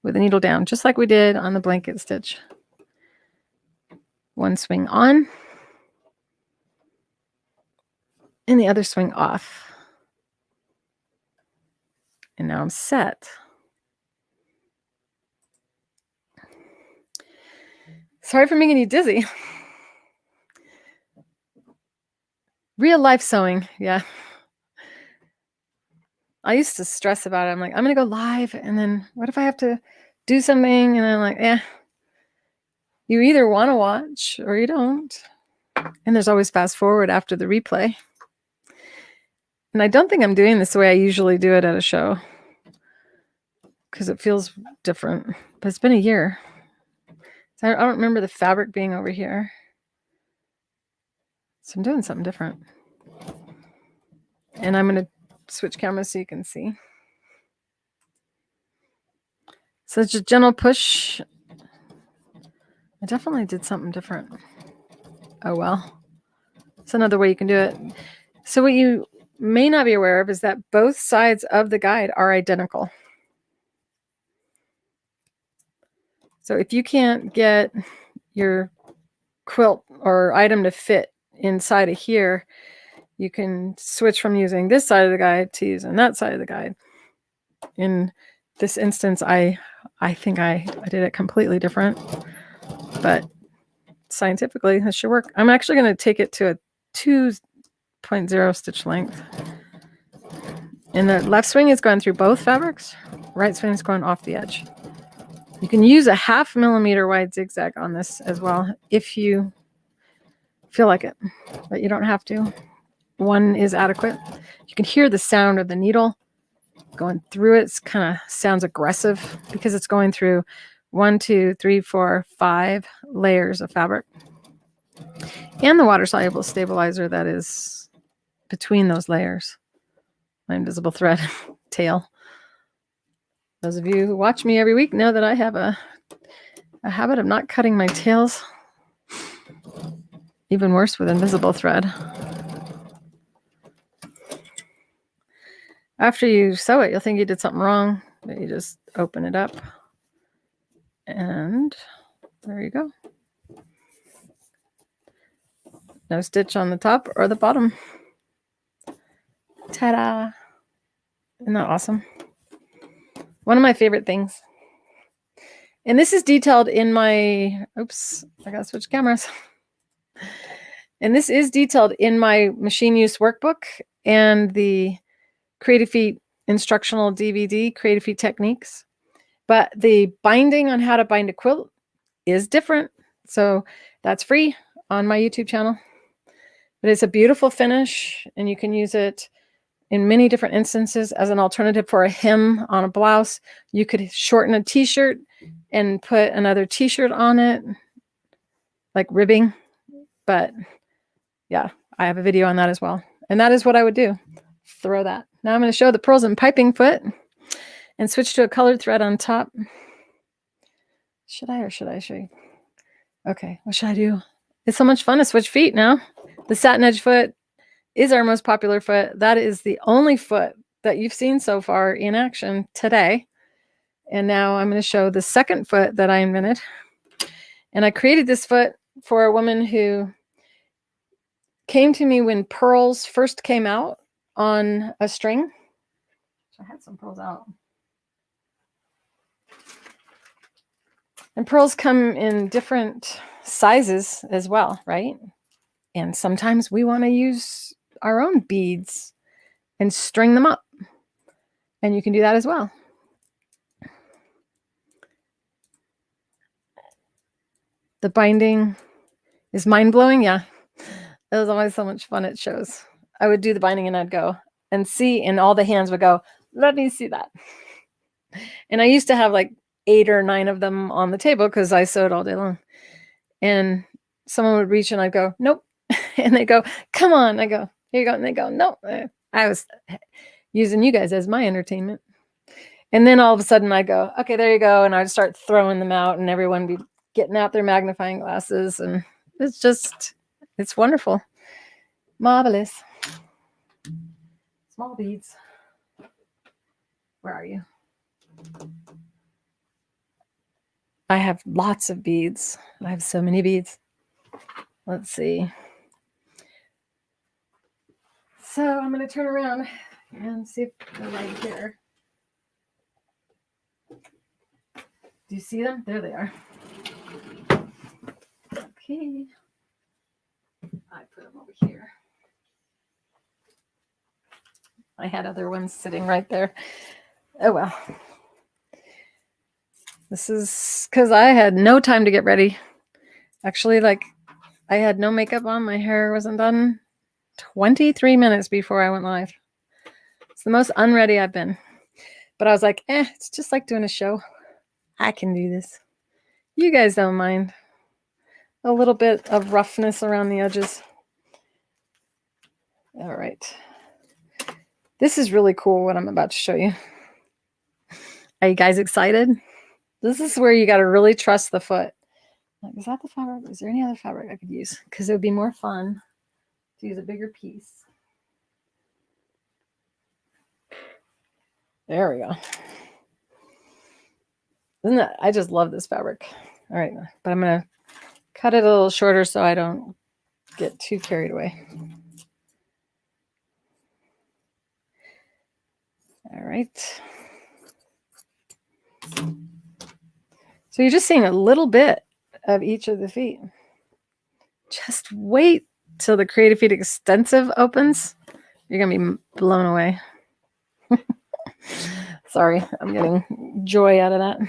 Speaker 1: with the needle down, just like we did on the blanket stitch. One swing on and the other swing off. And now I'm set. Sorry for making you dizzy. Real life sewing, yeah. I used to stress about it. I'm like, I'm going to go live, and then what if I have to do something? And I'm like, you either want to watch or you don't. And there's always fast forward after the replay. And I don't think I'm doing this the way I usually do it at a show because it feels different. But it's been a year. So I don't remember the fabric being over here. So I'm doing something different. And I'm going to switch cameras so you can see. So it's just gentle push. I definitely did something different. Oh, well. It's another way you can do it. So what you may not be aware of is that both sides of the guide are identical. So if you can't get your quilt or item to fit inside of here, you can switch from using this side of the guide to using that side of the guide. In this instance, I think I did it completely different. but scientifically, this should work. I'm actually going to take it to a 2.0 stitch length. And the left swing is going through both fabrics. Right swing is going off the edge. You can use a 0.5 millimeter wide zigzag on this as well if you feel like it, but you don't have to. One is adequate. You can hear the sound of the needle going through it. It kind of sounds aggressive because it's going through 1, 2, 3, 4, 5 layers of fabric. And the water-soluble stabilizer that is between those layers. My invisible thread tail. Those of you who watch me every week know that I have a habit of not cutting my tails. Even worse with invisible thread. After you sew it, you'll think you did something wrong, but you just open it up. And there you go. No stitch on the top or the bottom. Ta-da! Isn't that awesome? One of my favorite things. And this is detailed in my, oops, I gotta switch cameras. And this is detailed in my machine use workbook and the Creative Feet instructional DVD, Creative Feet Techniques. But the binding on how to bind a quilt is different. So that's free on my YouTube channel. But it's a beautiful finish, and you can use it in many different instances as an alternative for a hem on a blouse. You could shorten a t-shirt and put another t-shirt on it, like ribbing. But yeah, I have a video on that as well. And that is what I would do. Throw that. Now I'm going to show the purls and piping foot and switch to a colored thread on top. Should I or should I show you? Okay, what should I do? It's so much fun to switch feet now. The Satinedge foot is our most popular foot. That is the only foot that you've seen so far in action today. And now I'm going to show the second foot that I invented. And I created this foot for a woman who came to me when pearls first came out on a string. I had some pearls out. And pearls come in different sizes as well, right? And sometimes we want to use our own beads and string them up. And you can do that as well. The binding is mind-blowing. Yeah, it was always so much fun at shows. I would do the binding and I'd go and see, and all the hands would go, let me see that. And I used to have like 8 or 9 of them on the table because I sewed all day long. And someone would reach and I'd go, nope. And they go, come on. I go, here you go. And they go, no. I was using you guys as my entertainment. And then all of a sudden I go, okay, there you go. And I'd start throwing them out and everyone would be getting out their magnifying glasses. And it's just, it's wonderful. Marvelous. Small beads. Where are you? I have lots of beads. I have so many beads. Let's see. So I'm going to turn around and see if they're right here. Do you see them? There they are. Okay. I put them over here. I had other ones sitting right there. Oh, well. This is because I had no time to get ready. Actually, like, I had no makeup on. My hair wasn't done 23 minutes before I went live. It's the most unready I've been. But I was like, it's just like doing a show. I can do this. You guys don't mind. A little bit of roughness around the edges. All right. This is really cool what I'm about to show you. Are you guys excited? This is where you got to really trust the foot. Like, is that the fabric? Is there any other fabric I could use? Because it would be more fun to use a bigger piece. There we go. Isn't that, I just love this fabric. All right, but I'm going to cut it a little shorter so I don't get too carried away. All right. So you're just seeing a little bit of each of the feet. Just wait till the Creative Feet Extensive opens. You're going to be blown away. Sorry, I'm getting joy out of that.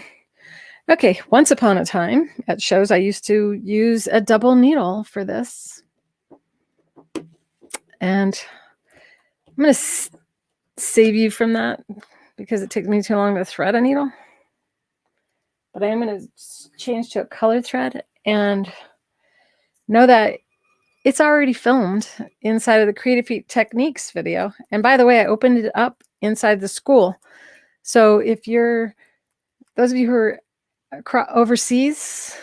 Speaker 1: Okay, once upon a time at shows, I used to use a double needle for this. And I'm going to save you from that because it takes me too long to thread a needle. But I am going to change to a color thread and know that it's already filmed inside of the Creative Feet Techniques video. And by the way, I opened it up inside the school. So if you're, those of you who are overseas,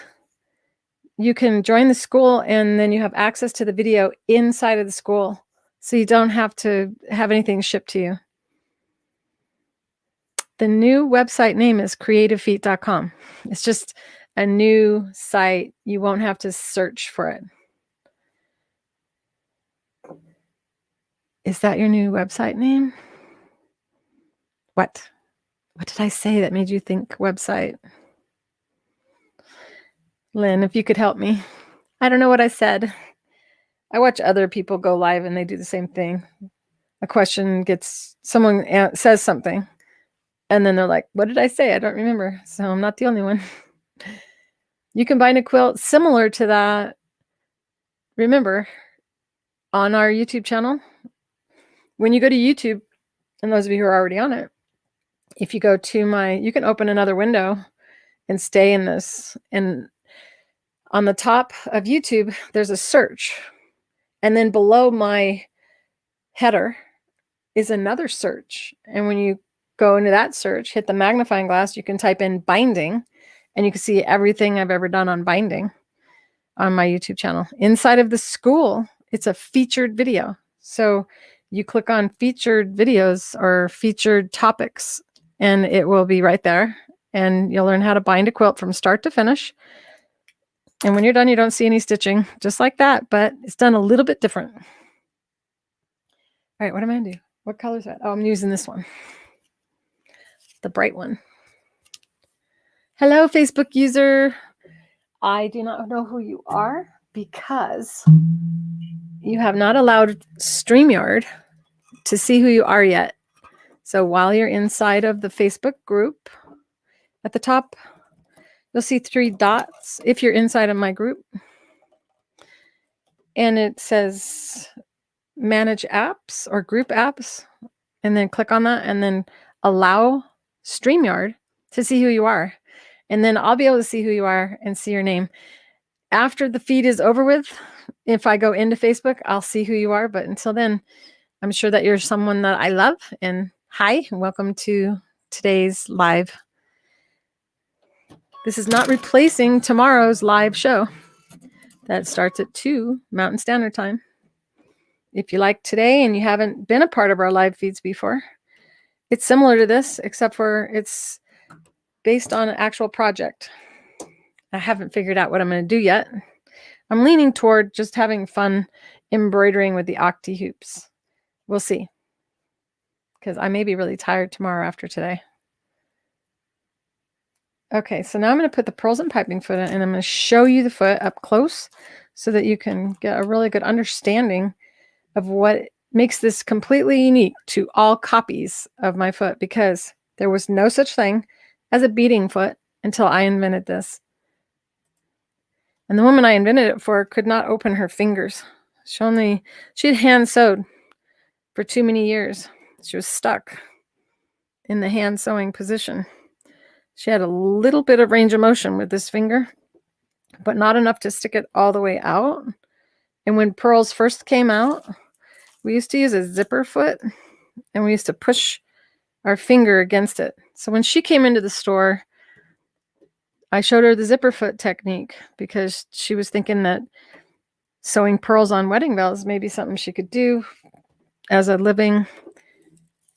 Speaker 1: you can join the school and then you have access to the video inside of the school. So you don't have to have anything shipped to you. The new website name is creativefeet.com. It's just a new site. You won't have to search for it. Is that your new website name? What? What did I say that made you think website? Lynn, if you could help me. I don't know what I said. I watch other people go live and they do the same thing. A question gets, someone says something and then they're like, what did I say? I don't remember. So I'm not the only one. You can bind a quilt similar to that. Remember, on our YouTube channel, when you go to YouTube, and those of you who are already on it, if you go to you can open another window and stay in this. And on the top of YouTube, there's a search. And then below my header is another search. And when you go into that search, hit the magnifying glass, you can type in binding, and you can see everything I've ever done on binding on my YouTube channel. Inside of the school, it's a featured video. So you click on featured videos or featured topics, and it will be right there. And you'll learn how to bind a quilt from start to finish. And when you're done, you don't see any stitching, just like that, but it's done a little bit different. All right, what am I going to do? What color is that? Oh, I'm using this one, the bright one. Hello, Facebook user. I do not know who you are because you have not allowed StreamYard to see who you are yet. So while you're inside of the Facebook group, at the top, you'll see 3 dots if you're inside of my group. And it says manage apps or group apps. And then click on that and then allow StreamYard to see who you are. And then I'll be able to see who you are and see your name. After the feed is over with, if I go into Facebook, I'll see who you are. But until then, I'm sure that you're someone that I love. And hi, and welcome to today's live. This is not replacing tomorrow's live show that starts at 2 Mountain Standard Time. If you like today and you haven't been a part of our live feeds before, it's similar to this, except for it's based on an actual project. I haven't figured out what I'm going to do yet. I'm leaning toward just having fun embroidering with the Octi-Hoops. We'll see. Because I may be really tired tomorrow after today. Okay, so now I'm going to put the pearls and piping foot in, and I'm going to show you the foot up close so that you can get a really good understanding of what makes this completely unique to all copies of my foot, because there was no such thing as a beading foot until I invented this. And the woman I invented it for could not open her fingers. She had hand sewed for too many years. She was stuck in the hand sewing position. She had a little bit of range of motion with this finger, but not enough to stick it all the way out. And when pearls first came out, we used to use a zipper foot, and we used to push our finger against it. So when she came into the store, I showed her the zipper foot technique because she was thinking that sewing pearls on wedding bells may be something she could do as a living,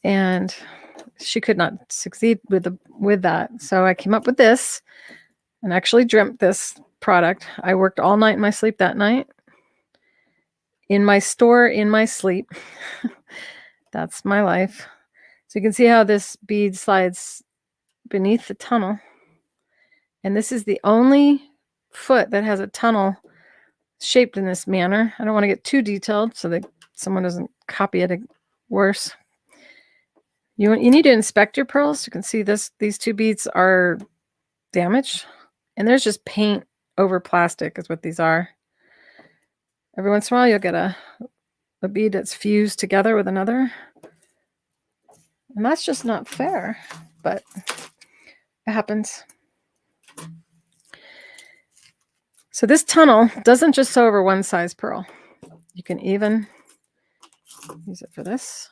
Speaker 1: and she could not succeed with that. So I came up with this and actually dreamt this product. I worked all night in my sleep that night. In my store, in my sleep. That's my life. So you can see how this bead slides beneath the tunnel. And this is the only foot that has a tunnel shaped in this manner. I don't want to get too detailed so that someone doesn't copy it worse. You need to inspect your pearls. You can see these two beads are damaged, and there's just paint over plastic is what these are. Every once in a while you'll get a bead that's fused together with another, and that's just not fair, but it happens. So this tunnel doesn't just sew over one size pearl. You can even use it for this.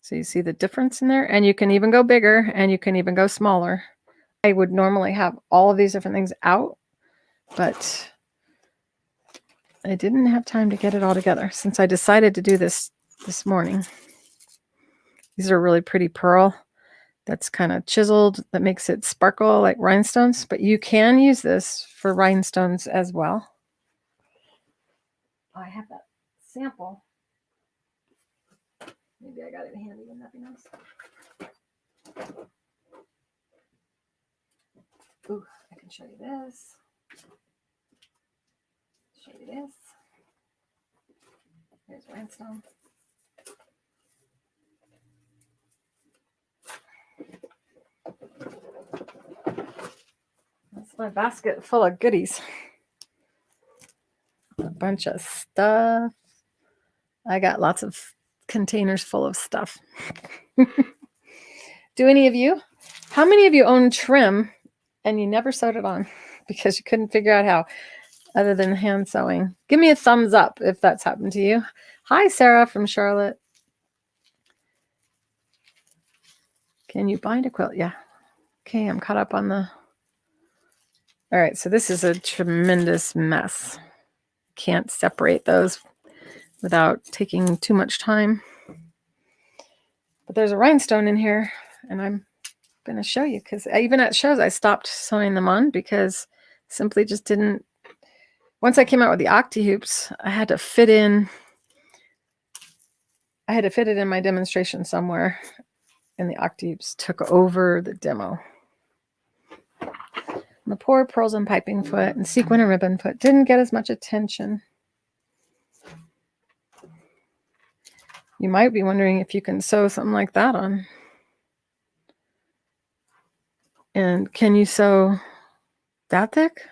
Speaker 1: So you see the difference in there, and you can even go bigger and you can even go smaller. I would normally have all of these different things out, but I didn't have time to get it all together since I decided to do this morning. These are really pretty pearl that's kind of chiseled, that makes it sparkle like rhinestones, but you can use this for rhinestones as well. I have that sample. Maybe I got it handy and nothing else. Ooh, I can show you this. Show you this. Here's rhinestone. That's my basket full of goodies. A bunch of stuff. I got lots of containers full of stuff. Do any of you? How many of you own trim and you never sewed it on because you couldn't figure out how, other than hand sewing? Give me a thumbs up if that's happened to you. Hi, Sarah from Charlotte. Can you bind a quilt? Yeah. Okay, I'm caught up on the... All right, so this is a tremendous mess. Can't separate those without taking too much time. But there's a rhinestone in here, and I'm going to show you, because even at shows I stopped sewing them on because simply just didn't... Once I came out with the Octi-Hoops, I had to fit it in my demonstration somewhere, and the Octi-Hoops took over the demo. And the poor pearls and piping foot and sequin and ribbon foot didn't get as much attention. You might be wondering if you can sew something like that on. And can you sew that thick?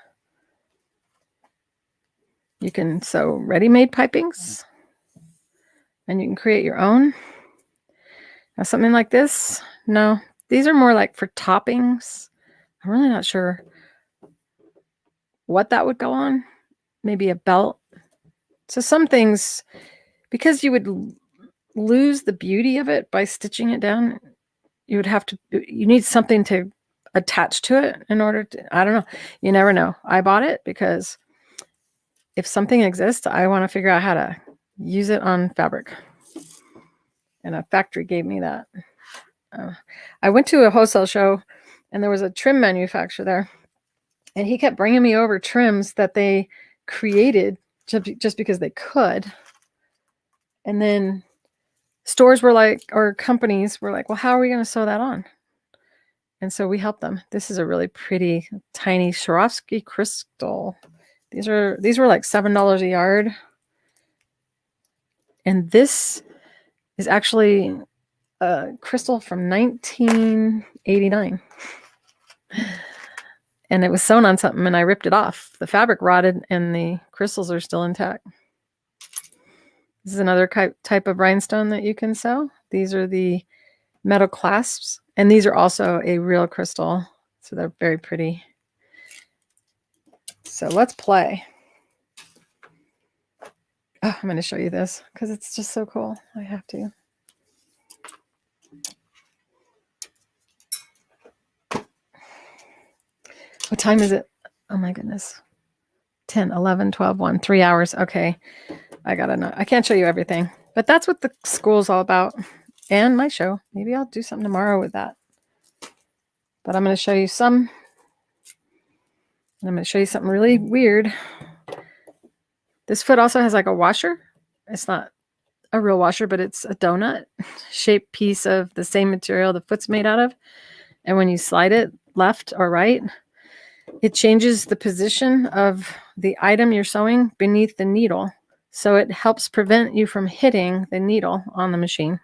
Speaker 1: You can sew ready-made pipings, and you can create your own. Now something like this, no, these are more like for toppings. I'm really not sure what that would go on. Maybe a belt. So some things, because you would lose the beauty of it by stitching it down, you need something to attach to it in order to, I don't know. You never know. I bought it because if something exists, I want to figure out how to use it on fabric. And a factory gave me that. I went to a wholesale show, and there was a trim manufacturer there. And he kept bringing me over trims that they created just because they could. And then stores were like, or companies were like, well, how are we going to sew that on? And so we helped them. This is a really pretty, tiny Swarovski crystal. These were like $7 a yard. And this is actually a crystal from 1989. And it was sewn on something, and I ripped it off. The fabric rotted, and the crystals are still intact. This is another type of rhinestone that you can sew. These are the metal clasps, and these are also a real crystal, so they're very pretty. So let's play. Oh, I'm going to show you this because it's just so cool. I have to. What time is it? Oh my goodness. 10, 11, 12, 1, 3 hours. Okay. I gotta know. I can't show you everything, but that's what the school's all about. And my show. Maybe I'll do something tomorrow with that. But I'm going to show you some. And I'm going to show you something really weird. This foot also has like a washer. It's not a real washer, but it's a donut shaped piece of the same material the foot's made out of. And when you slide it left or right, It changes the position of the item you're sewing beneath the needle. So it helps prevent you from hitting the needle on the machine.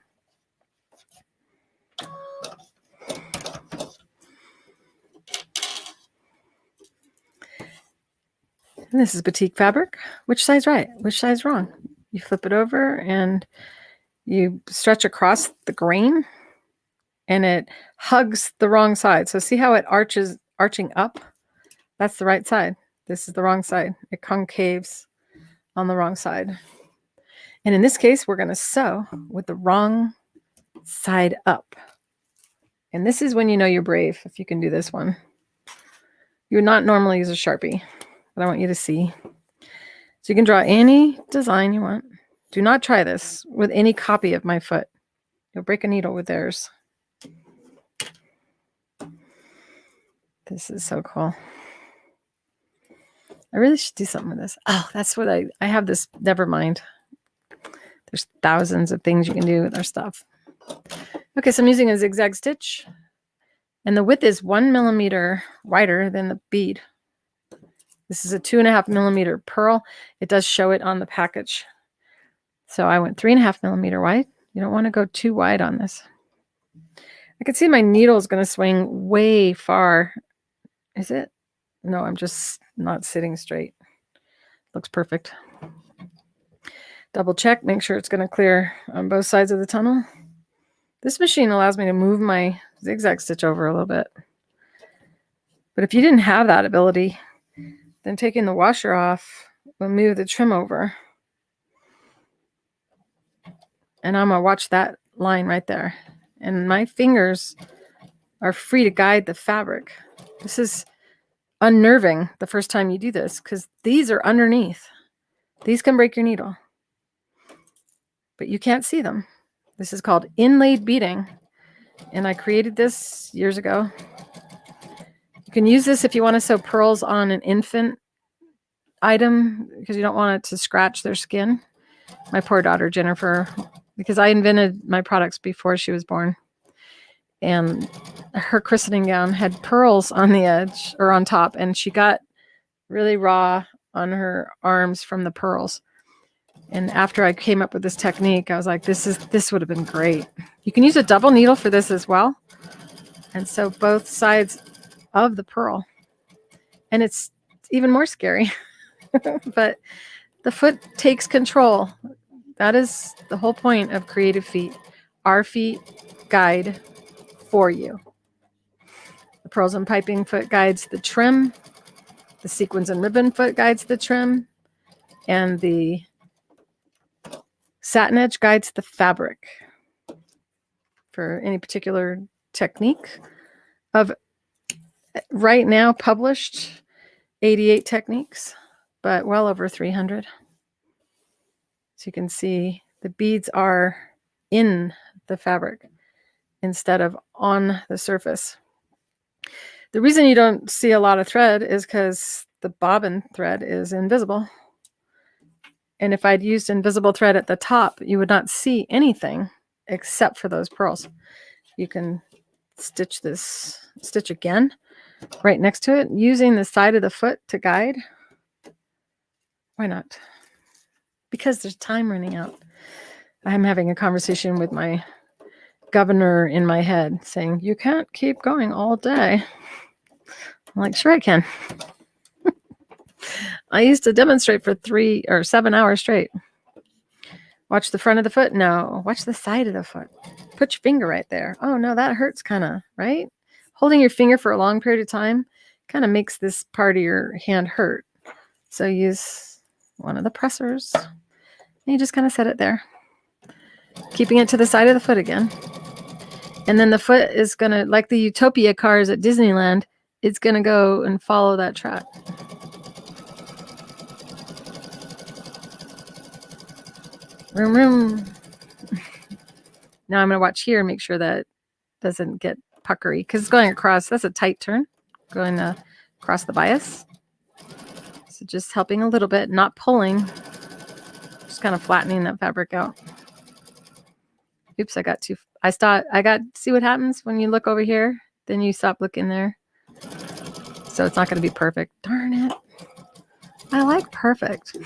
Speaker 1: And this is batik fabric. Which side's right? Which side's wrong? You flip it over and you stretch across the grain and it hugs the wrong side. So see how it arching up? That's the right side. This is the wrong side. It concaves on the wrong side. And in this case, we're going to sew with the wrong side up. And this is when you know you're brave, if you can do this one. You would not normally use a Sharpie, but I want you to see. So you can draw any design you want. Do not try this with any copy of my foot. You'll break a needle with theirs. This is so cool. I really should do something with this. Oh, that's what I have this. Never mind. There's thousands of things you can do with our stuff. Okay, so I'm using a zigzag stitch. And the width is 1 millimeter wider than the bead. This is a 2.5 millimeter pearl. It does show it on the package. So I went 3.5 millimeter wide. You don't want to go too wide on this. I can see my needle is going to swing way far. Is it? No, I'm just not sitting straight. Looks perfect. Double check, make sure it's going to clear on both sides of the tunnel. This machine allows me to move my zigzag stitch over a little bit. But if you didn't have that ability, then taking the washer off will move the trim over. And I'm going to watch that line right there. And my fingers are free to guide the fabric. This is unnerving the first time you do this because these are underneath. These can break your needle. But you can't see them. This is called inlaid beading. And I created this years ago. You can use this if you want to sew pearls on an infant item because you don't want it to scratch their skin. My poor daughter, Jennifer, because I invented my products before she was born. And her christening gown had pearls on the edge or on top. And she got really raw on her arms from the pearls. And after I came up with this technique, I was like, this would have been great. You can use a double needle for this as well. And sew both sides of the pearl. And it's even more scary. But the foot takes control. That is the whole point of Creative Feet. Our feet guide for you. The pearls and piping foot guides the trim. The sequins and ribbon foot guides the trim. And the Satinedge guides the fabric. For any particular technique of right now published 88 techniques, but well over 300. So you can see the beads are in the fabric instead of on the surface. The reason you don't see a lot of thread is because the bobbin thread is invisible. And if I'd used invisible thread at the top, you would not see anything except for those pearls. You can stitch again right next to it using the side of the foot to guide. Why not? Because there's time running out. I'm having a conversation with my governor in my head saying, you can't keep going all day. I'm like, sure I can. I used to demonstrate for 3 or 7 hours straight. Watch the front of the foot. No, watch the side of the foot. Put your finger right there. Oh, no, that hurts kind of, right? Holding your finger for a long period of time kind of makes this part of your hand hurt. So use one of the pressers. And you just kind of set it there. Keeping it to the side of the foot again. And then the foot is going to, like the Utopia cars at Disneyland, it's going to go and follow that track. Room, room. Now I'm going to watch here and make sure that doesn't get puckery because it's going across. That's a tight turn going across the bias. So just helping a little bit, not pulling, just kind of flattening that fabric out. Oops, see what happens when you look over here, then you stop looking there. so it's not going to be perfect. Darn it. I like perfect.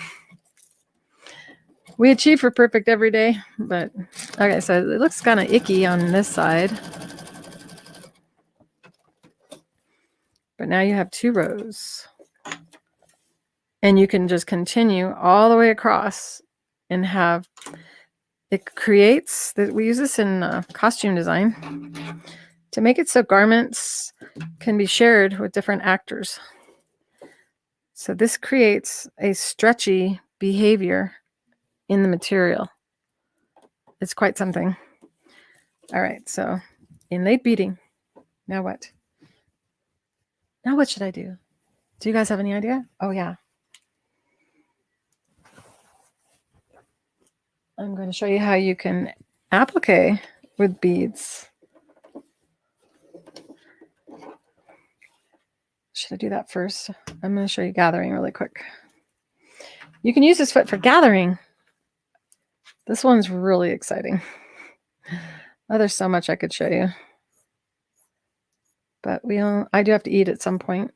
Speaker 1: We achieve for perfect every day, but okay, so it looks kind of icky on this side. But now you have 2 rows. And you can just continue all the way across and have, it creates, that we use this in costume design to make it so garments can be shared with different actors. So this creates a stretchy behavior in the material. It's quite something. All right, so inlaid beading. Now what? Now what should I do? Do you guys have any idea? Oh yeah. I'm going to show you how you can applique with beads. Should I do that first? I'm going to show you gathering really quick. You can use this foot for gathering. This one's really exciting. Oh, there's so much I could show you. But I do have to eat at some point.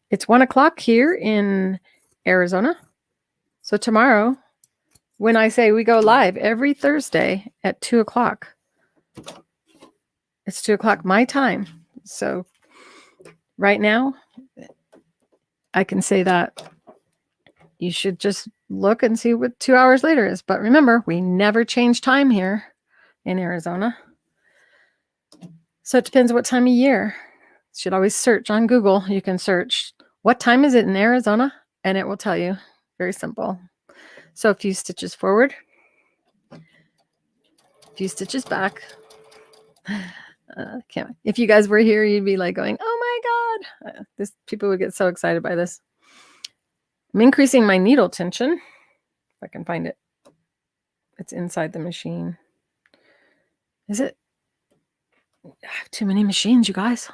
Speaker 1: It's 1 o'clock here in Arizona. So tomorrow, when I say we go live every Thursday at 2 o'clock, it's 2 o'clock my time. So right now, I can say that you should just look and see what 2 hours later is. But remember, we never change time here in Arizona. So it depends what time of year. You should always search on Google. You can search, what time is it in Arizona? And it will tell you. Very simple. So a few stitches forward, a few stitches back. If you guys were here, you'd be like going, oh my God. People would get so excited by this. I'm increasing my needle tension. If I can find it. It's inside the machine. Is it? I have too many machines, you guys.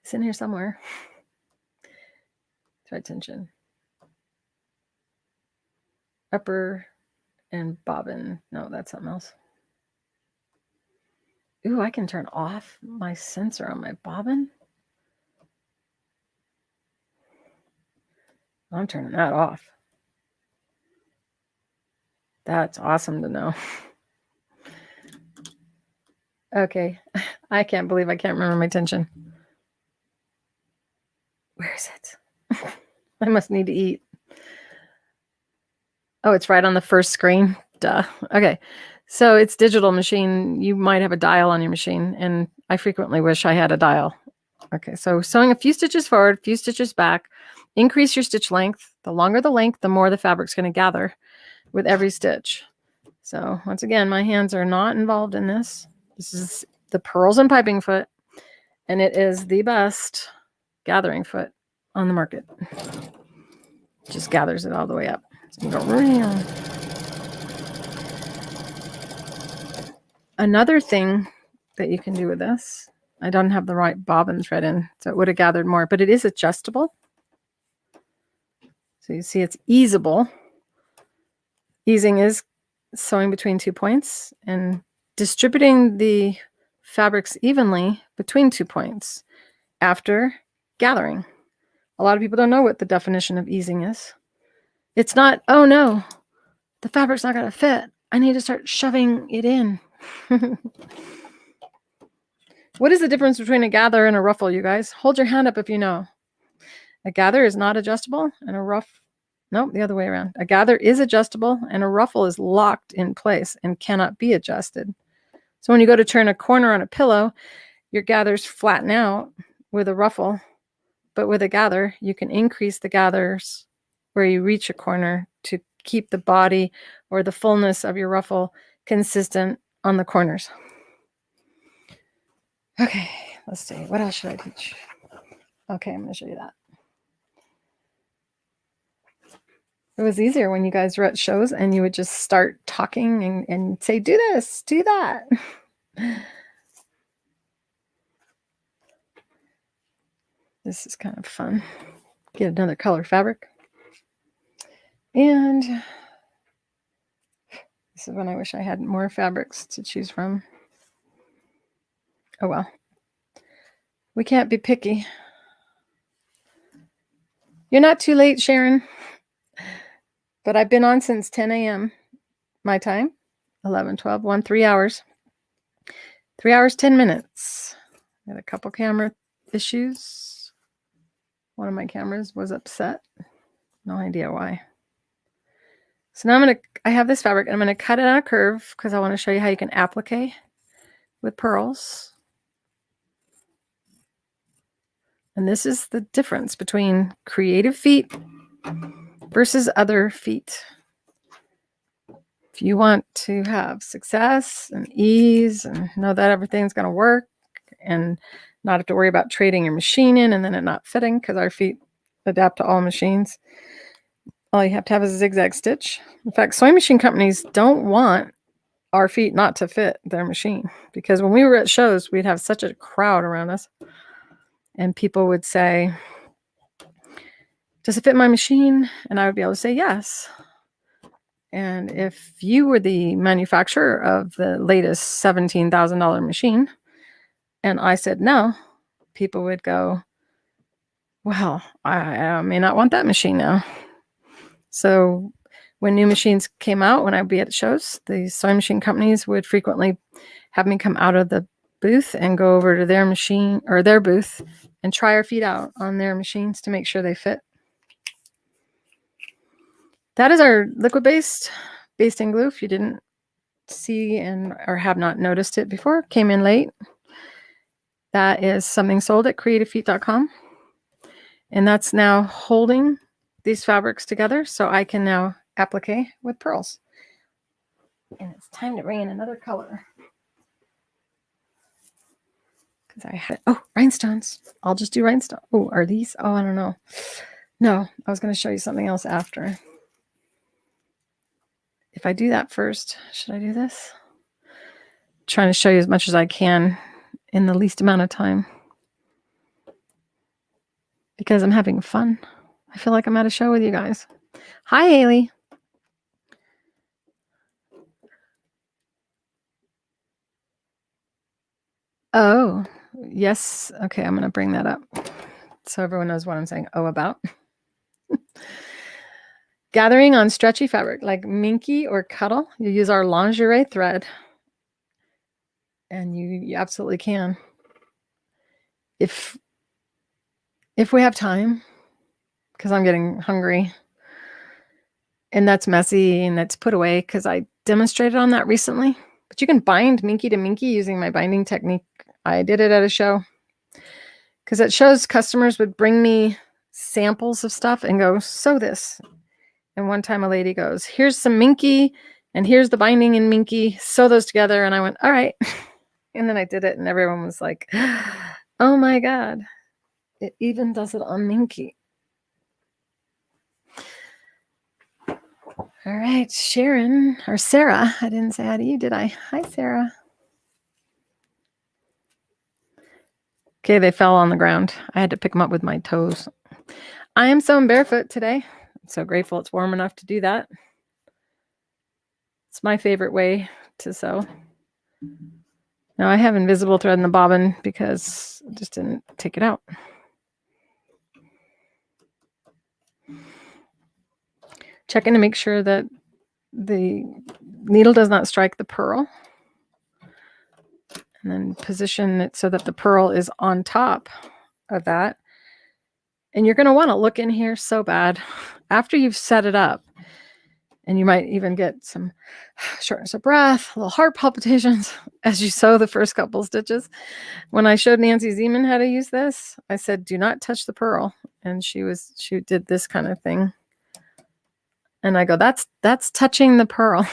Speaker 1: It's in here somewhere. Thread tension. Upper and bobbin. No, that's something else. Ooh, I can turn off my sensor on my bobbin. I'm turning that off. That's awesome to know. Okay, I can't believe I can't remember my tension. Where is it? I must need to eat. Oh, it's right on the first screen. Duh. Okay, so it's digital machine. You might have a dial on your machine, and I frequently wish I had a dial. Okay, so sewing a few stitches forward, a few stitches back. Increase your stitch length. The longer the length, the more the fabric's going to gather with every stitch. So once again, my hands are not involved in this. This is the Pearls and Piping foot, and it is the best gathering foot on the market. Just gathers it all the way up. So you go around. Another thing that you can do with this, I don't have the right bobbin thread in, so it would have gathered more, but it is adjustable. So you see it's easable. Easing is sewing between 2 points and distributing the fabrics evenly between 2 points after gathering. A lot of people don't know what the definition of easing is. It's not, oh no, the fabric's not going to fit. I need to start shoving it in. What is the difference between a gather and a ruffle, you guys? Hold your hand up if you know. A gather is not adjustable and a the other way around. A gather is adjustable and a ruffle is locked in place and cannot be adjusted. So when you go to turn a corner on a pillow, your gathers flatten out with a ruffle, but with a gather, you can increase the gathers where you reach a corner to keep the body or the fullness of your ruffle consistent on the corners. Okay, let's see. What else should I teach? Okay, I'm going to show you that. It was easier when you guys were at shows and you would just start talking and say, do this, do that. This is kind of fun. Get another color fabric. And this is when I wish I had more fabrics to choose from. Oh well. We can't be picky. You're not too late, Sharon. But I've been on since 10 a.m. my time. 11, 12, 1, 3 hours. 3 hours, 10 minutes. Got a couple camera issues. One of my cameras was upset. No idea why. So now I have this fabric and I'm going to cut it on a curve because I want to show you how you can applique with pearls. And this is the difference between creative feet versus other feet. If you want to have success and ease and know that everything's going to work and not have to worry about trading your machine in and then it not fitting because our feet adapt to all machines, all you have to have is a zigzag stitch. In fact, sewing machine companies don't want our feet not to fit their machine because when we were at shows, we'd have such a crowd around us and people would say, does it fit my machine? And I would be able to say yes. And if you were the manufacturer of the latest $17,000 machine and I said no, people would go, well, I may not want that machine now. So when new machines came out, when I'd be at shows, the sewing machine companies would frequently have me come out of the booth and go over to their machine or their booth and try our feet out on their machines to make sure they fit. That is our liquid-based basting glue. If you didn't see or have not noticed it before, came in late. That is something sold at creativefeet.com. And that's now holding these fabrics together so I can now applique with pearls. And it's time to bring in another color. Because I had, rhinestones. I'll just do rhinestones. Oh, are these? Oh, I don't know. No, I was going to show you something else after. If I do that first, should I do this? I'm trying to show you as much as I can in the least amount of time. Because I'm having fun. I feel like I'm at a show with you guys. Hi, Haley. Oh, yes. Okay, I'm going to bring that up so everyone knows what I'm saying about. Gathering on stretchy fabric like minky or cuddle, you use our lingerie thread. And you absolutely can. If we have time, because I'm getting hungry. And that's messy and that's put away because I demonstrated on that recently. But you can bind minky to minky using my binding technique. I did it at a show. Because at shows, customers would bring me samples of stuff and go, sew this. And one time a lady goes, here's some minky and here's the binding in minky. Sew those together. And I went, all right. And then I did it and everyone was like, oh my God. It even does it on minky. All right, Sharon, or Sarah. I didn't say hi to you, did I? Hi, Sarah. Okay, they fell on the ground. I had to pick them up with my toes. I am sewing barefoot today. I'm so grateful it's warm enough to do that. It's my favorite way to sew. Now, I have invisible thread in the bobbin because I just didn't take it out. Checking to make sure that the needle does not strike the purl. And then position it so that the purl is on top of that. And you're going to want to look in here so bad after you've set it up. And you might even get some shortness of breath, little heart palpitations as you sew the first couple stitches. When I showed Nancy Zeman how to use this, I said, do not touch the purl. And she did this kind of thing. And I go, that's touching the purl.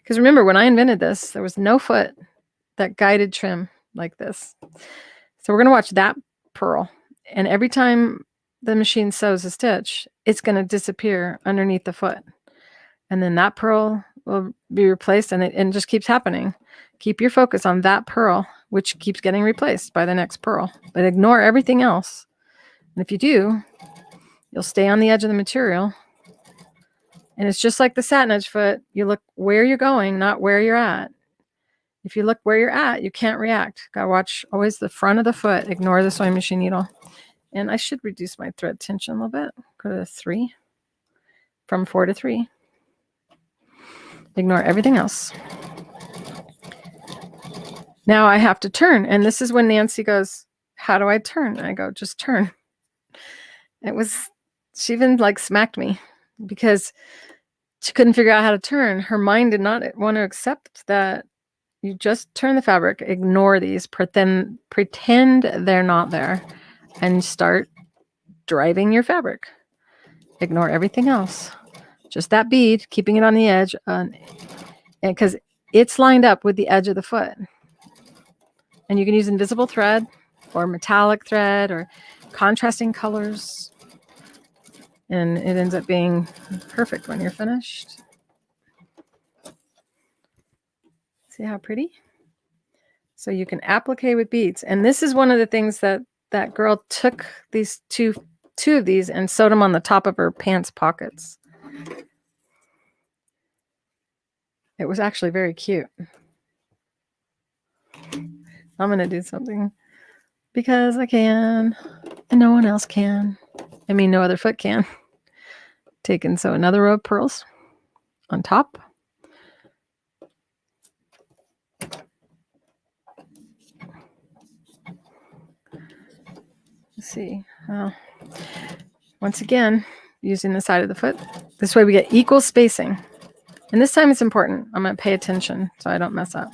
Speaker 1: Because remember, when I invented this, there was no foot that guided trim like this. So we're going to watch that purl. And every time the machine sews a stitch, it's going to disappear underneath the foot. And then that purl will be replaced and it just keeps happening. Keep your focus on that purl, which keeps getting replaced by the next purl. But ignore everything else. And if you do, you'll stay on the edge of the material. And it's just like the Satinedge foot. You look where you're going, not where you're at. If you look where you're at, you can't react. Gotta watch always the front of the foot. Ignore the sewing machine needle. And I should reduce my thread tension a little bit. Go to 3. From 4 to 3. Ignore everything else. Now I have to turn. And this is when Nancy goes, how do I turn? I go, just turn. She even like smacked me because she couldn't figure out how to turn. Her mind did not want to accept that you just turn the fabric, ignore these, pretend they're not there, and start driving your fabric. Ignore everything else. Just that bead, keeping it on the edge, because it's lined up with the edge of the foot. And you can use invisible thread or metallic thread or contrasting colors. And it ends up being perfect when you're finished. See how pretty? So you can applique with beads. And this is one of the things that girl took these two of these and sewed them on the top of her pants pockets. It was actually very cute. I'm going to do something because I can and no one else can. I mean, no other foot can. Take and sew another row of pearls on top. Let's see. Once again, using the side of the foot. This way we get equal spacing. And this time it's important. I'm going to pay attention so I don't mess up.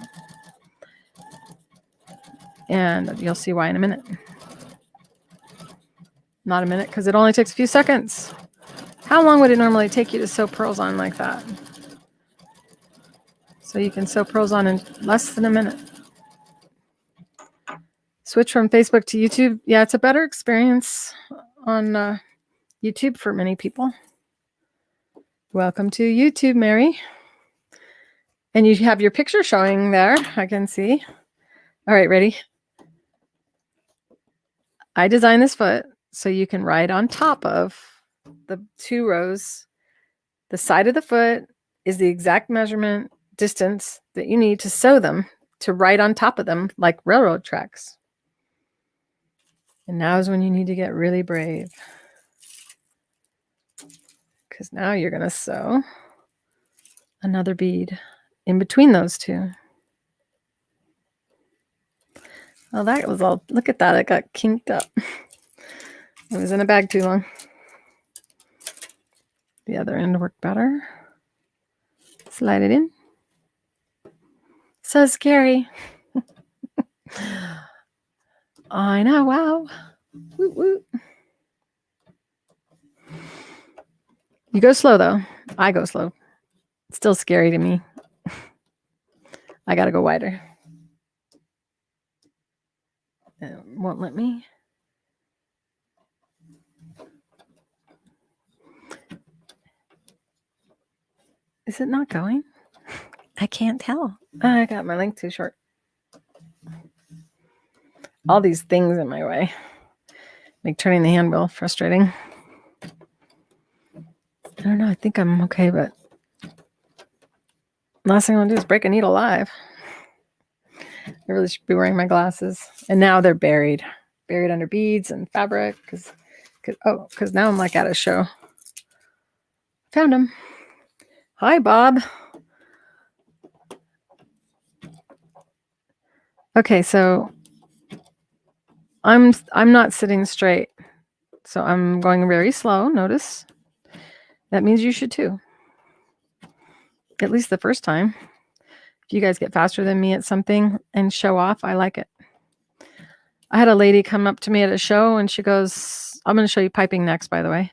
Speaker 1: And you'll see why in a minute. Not a minute, because it only takes a few seconds. How long would it normally take you to sew pearls on like that? So you can sew pearls on in less than a minute. Switch from Facebook to YouTube. Yeah, it's a better experience on YouTube for many people. Welcome to YouTube, Mary. And you have your picture showing there, I can see. All right, ready? I designed this foot so you can ride on top of the 2 rows. The side of the foot is the exact measurement distance that you need to sew them, to ride on top of them like railroad tracks. And now is when you need to get really brave. Because now you're going to sew another bead in between those 2. Oh, that was all, look at that, it got kinked up. It was in a bag too long. The other end worked better. Slide it in. So scary. I know, wow. Woot, woot. You go slow though. I go slow. It's still scary to me. I gotta go wider. It won't let me. Is it not going? I can't tell. I got my length too short. All these things in my way make turning the handwheel frustrating. I don't know. I think I'm okay, but last thing I want to do is break a needle live. I really should be wearing my glasses. And now they're buried under beads and fabric. Because now I'm like at a show. Found them. Hi, Bob. Okay, so I'm not sitting straight. So I'm going very slow. Notice. That means you should too. At least the first time. If you guys get faster than me at something and show off, I like it. I had a lady come up to me at a show and she goes, I'm going to show you piping next, by the way.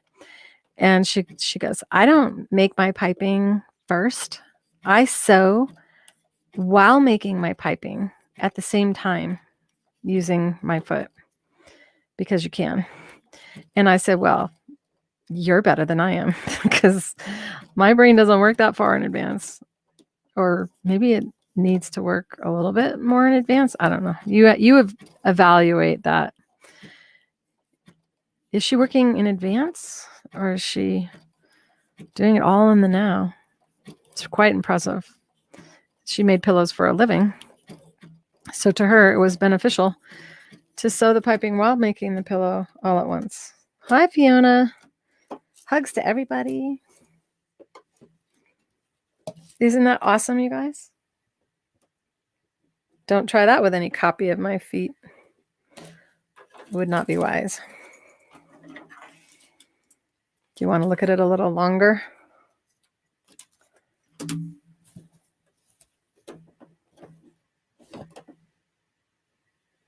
Speaker 1: And she goes, I don't make my piping first. I sew while making my piping at the same time using my foot because you can. And I said, well, you're better than I am because my brain doesn't work that far in advance. Or maybe it needs to work a little bit more in advance. I don't know. You evaluate that. Is she working in advance or is she doing it all in the now? It's quite impressive. She made pillows for a living. So to her, it was beneficial to sew the piping while making the pillow all at once. Hi, Fiona. Hugs to everybody. Isn't that awesome, you guys? Don't try that with any copy of my feet. It would not be wise. Do you want to look at it a little longer?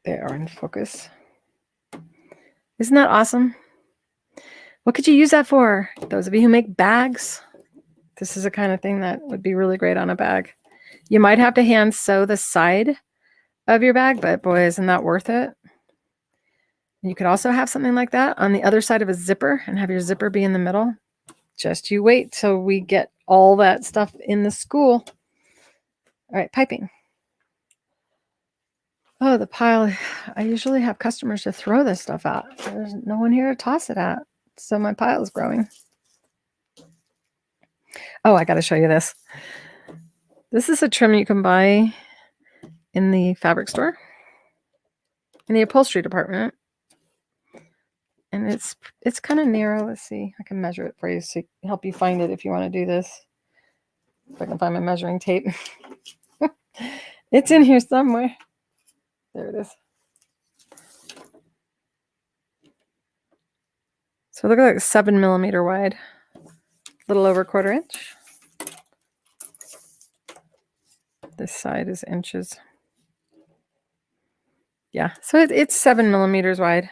Speaker 1: They are in focus. Isn't that awesome? What could you use that for? Those of you who make bags, this is the kind of thing that would be really great on a bag. You might have to hand sew the side of your bag, but boy, isn't that worth it? You could also have something like that on the other side of a zipper and have your zipper be in the middle. Just you wait till we get all that stuff in the school. All right, piping. Oh, the pile. I usually have customers to throw this stuff out. There's no one here to toss it at. So my pile is growing. Oh, I got to show you this. This is a trim you can buy in the fabric store, in the upholstery department. And it's kind of narrow. Let's see. I can measure it for you to help you find it if you want to do this. If I can find my measuring tape. It's in here somewhere. There it is. So look at like 7 millimeter wide, a little over 1/4 inch. This side is inches. Yeah, so it's 7 millimeters wide.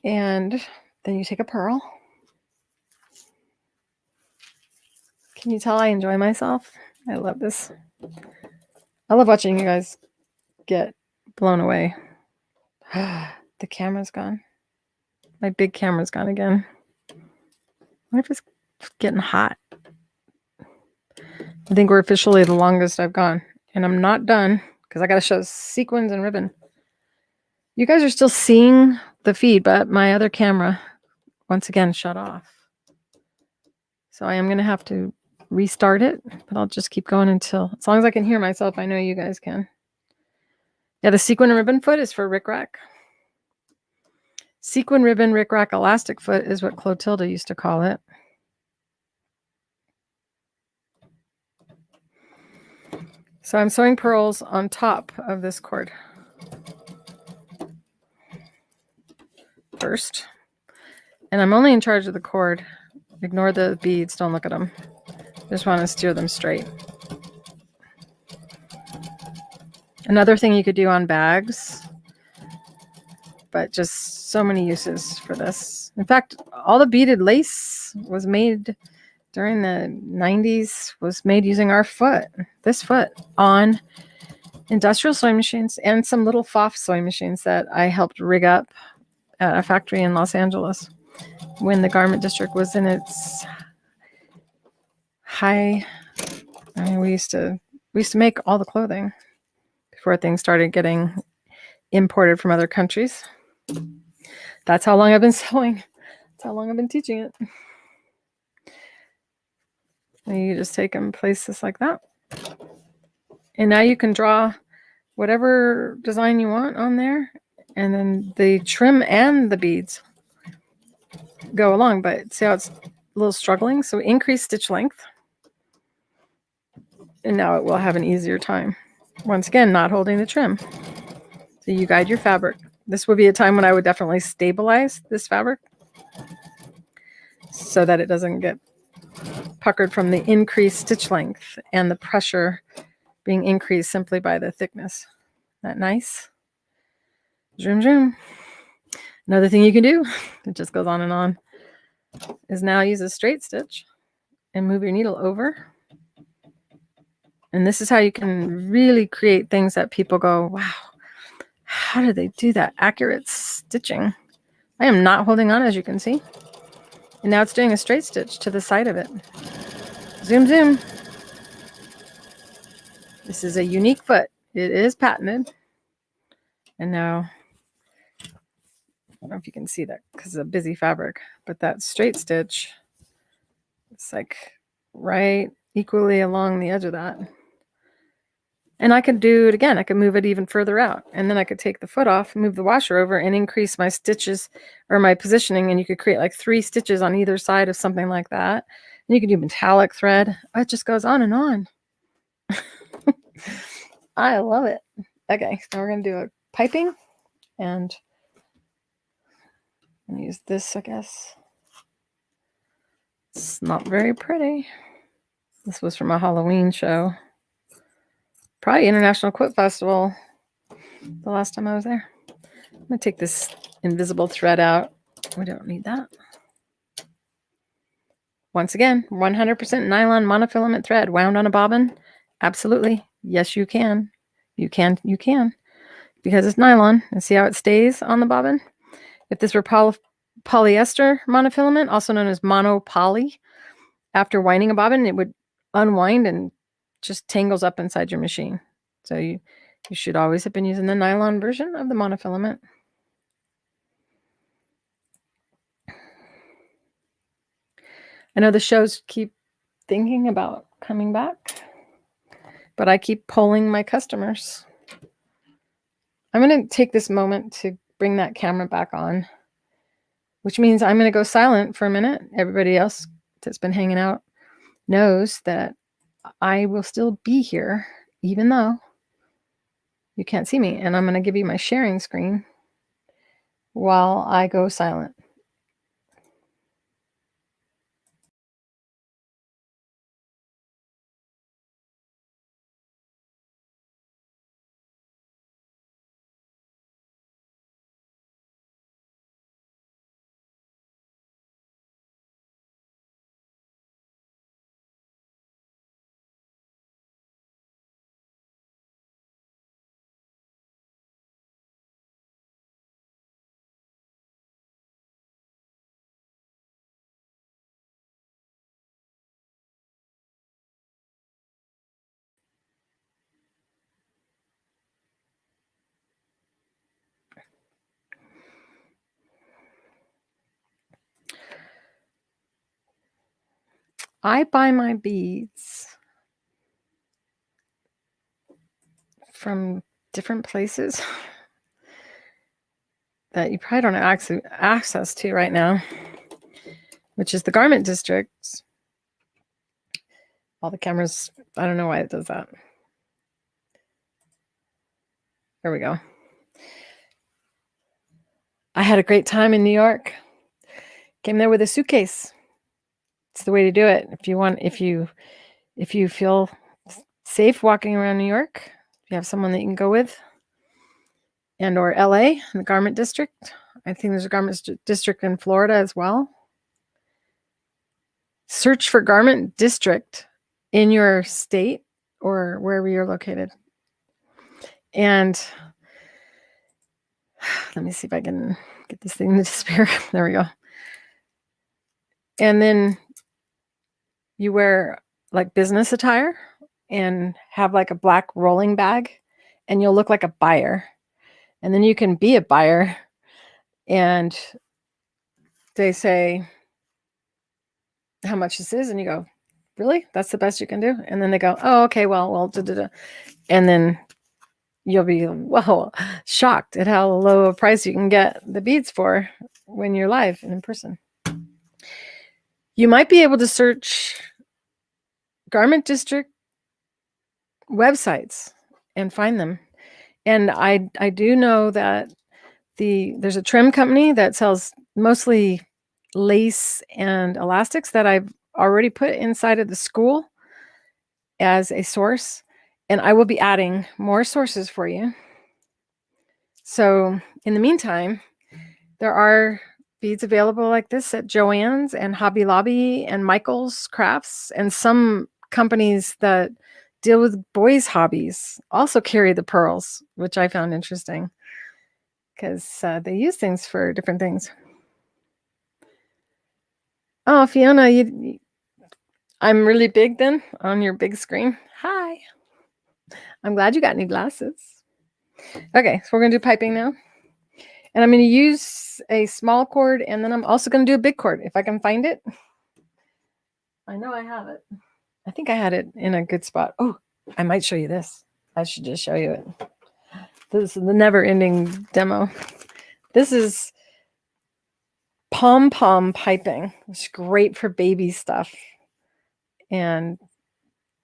Speaker 1: And then you take a purl. Can you tell I enjoy myself? I love this. I love watching you guys get blown away. The camera's gone. My big camera's gone again. I wonder if it's getting hot. I think we're officially the longest I've gone. And I'm not done because I got to show sequins and ribbon. You guys are still seeing the feed, but my other camera, once again, shut off. So I am going to have to restart it, but I'll just keep going until, as long as I can hear myself, I know you guys can. Yeah, the sequin and ribbon foot is for rickrack. Sequin ribbon rickrack elastic foot is what Clotilda used to call it. So I'm sewing pearls on top of this cord first. And I'm only in charge of the cord. Ignore the beads, don't look at them. Just want to steer them straight. Another thing you could do on bags, but just so many uses for this. In fact, all the beaded lace was made during the 90s, was made using our foot, this foot, on industrial sewing machines and some little Pfaff sewing machines that I helped rig up at a factory in Los Angeles when the garment district was in its high. I mean, we used to make all the clothing before things started getting imported from other countries. That's how long I've been sewing. That's how long I've been teaching it. And you just take and place this like that. And now you can draw whatever design you want on there. And then the trim and the beads go along. But see how it's a little struggling? So increase stitch length. And now it will have an easier time. Once again, not holding the trim. So you guide your fabric. This would be a time when I would definitely stabilize this fabric so that it doesn't get puckered from the increased stitch length and the pressure being increased simply by the thickness. Isn't that nice? Zoom, zoom. Another thing you can do, it just goes on and on, is now use a straight stitch and move your needle over. And this is how you can really create things that people go, wow, how do they do that? Accurate stitching. I am not holding on, as you can see. And now it's doing a straight stitch to the side of it. Zoom, zoom. This is a unique foot. It is patented. And now, I don't know if you can see that because it's a busy fabric, but that straight stitch, it's like right equally along the edge of that. And I could do it again. I could move it even further out. And then I could take the foot off, move the washer over, and increase my stitches or my positioning. And you could create like 3 stitches on either side of something like that. And you could do metallic thread. It just goes on and on. I love it. Okay, so we're going to do a piping. And I'm going to use this, I guess. It's not very pretty. This was from a Halloween show. Probably International Quilt Festival the last time I was there. I'm going to take this invisible thread out. We don't need that. Once again, 100% nylon monofilament thread wound on a bobbin. Absolutely. Yes, you can. You can. Because it's nylon. And see how it stays on the bobbin? If this were polyester monofilament, also known as monopoly, after winding a bobbin, it would unwind and just tangles up inside your machine. So you should always have been using the nylon version of the monofilament. I know the shows keep thinking about coming back, but I keep polling my customers. I'm going to take this moment to bring that camera back on, which means I'm going to go silent for a minute. Everybody else that's been hanging out knows that I will still be here, even though you can't see me. And I'm going to give you my sharing screen while I go silent. I buy my beads from different places that you probably don't have access to right now, which is the garment districts. All the cameras, I don't know why it does that. There we go. I had a great time in New York. Came there with a suitcase. It's the way to do it. If you feel safe walking around New York, if you have someone that you can go with, and or LA, the garment district. I think there's a garment district in Florida as well. Search for garment district in your state or wherever you're located. And let me see if I can get this thing to disappear. There we go. And then you wear like business attire and have like a black rolling bag, and you'll look like a buyer. And then you can be a buyer, and they say how much this is, and you go, really? That's the best you can do? And then they go, oh, okay, well, and then you'll be, whoa, shocked at how low a price you can get the beads for when you're live and in person. You might be able to search garment district websites and find them. And I do know that there's a trim company that sells mostly lace and elastics that I've already put inside of the school as a source. And I will be adding more sources for you. So in the meantime, there are beads available like this at Joann's and Hobby Lobby and Michael's Crafts, and some companies that deal with boys' hobbies also carry the pearls, which I found interesting because they use things for different things. Oh, Fiona, I'm really big then on your big screen. Hi. I'm glad you got new glasses. Okay, so we're going to do piping now. And I'm going to use a small cord, and then I'm also going to do a big cord if I can find it. I know I have it. I think I had it in a good spot. Oh, I might show you this. I should just show you it. This is the never-ending demo. This is pom-pom piping. It's great for baby stuff. And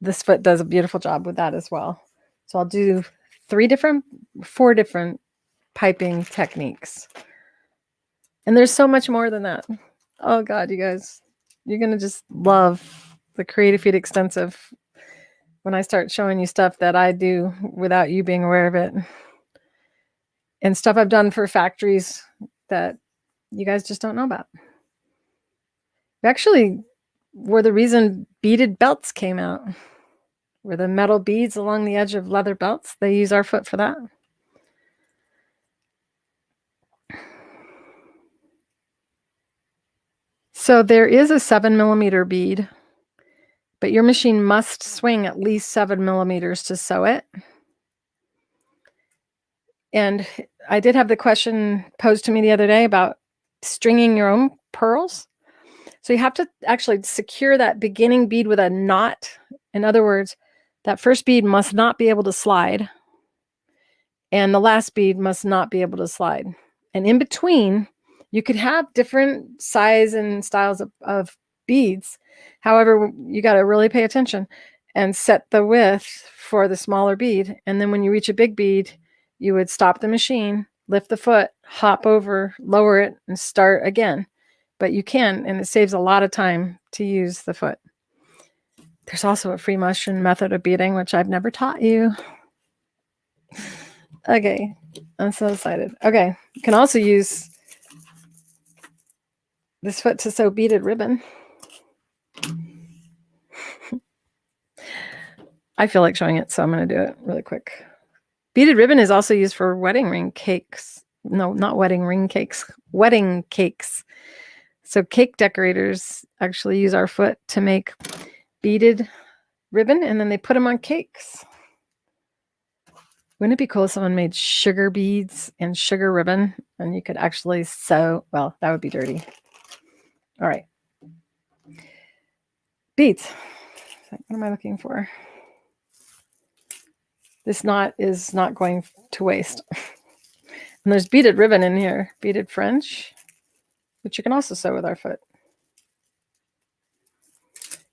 Speaker 1: this foot does a beautiful job with that as well. So I'll do 4 different piping techniques. And there's so much more than that. Oh God, you guys, you're going to just love the Creative Feet Extensive when I start showing you stuff that I do without you being aware of it. And stuff I've done for factories that you guys just don't know about. Actually, were the reason beaded belts came out. Were the metal beads along the edge of leather belts. They use our foot for that. So there is a 7mm bead, but your machine must swing at least 7mm to sew it. And I did have the question posed to me the other day about stringing your own pearls. So you have to actually secure that beginning bead with a knot. In other words, that first bead must not be able to slide, and the last bead must not be able to slide. And in between, you could have different size and styles of beads. However, you got to really pay attention and set the width for the smaller bead. And then when you reach a big bead, you would stop the machine, lift the foot, hop over, lower it, and start again. But you can, and it saves a lot of time to use the foot. There's also a free motion method of beading, which I've never taught you. Okay, I'm so excited. Okay, you can also use this foot to sew beaded ribbon. I feel like showing it, so I'm going to do it really quick. Beaded ribbon is also used for wedding ring cakes. No, not wedding ring cakes. Wedding cakes. So cake decorators actually use our foot to make beaded ribbon, and then they put them on cakes. Wouldn't it be cool if someone made sugar beads and sugar ribbon, and you could actually sew? Well, that would be dirty. All right. Beads. What am I looking for? This knot is not going to waste. And there's beaded ribbon in here, beaded French, which you can also sew with our foot.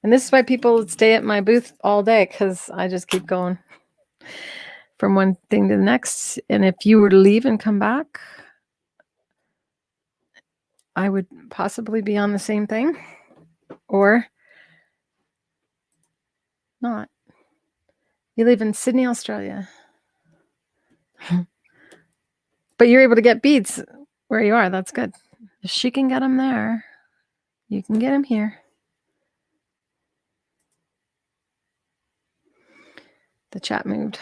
Speaker 1: And this is why people stay at my booth all day, because I just keep going from one thing to the next. And if you were to leave and come back, I would possibly be on the same thing or not. You live in Sydney, Australia. But you're able to get beads where you are. That's good. If she can get them there, you can get them here. The chat moved.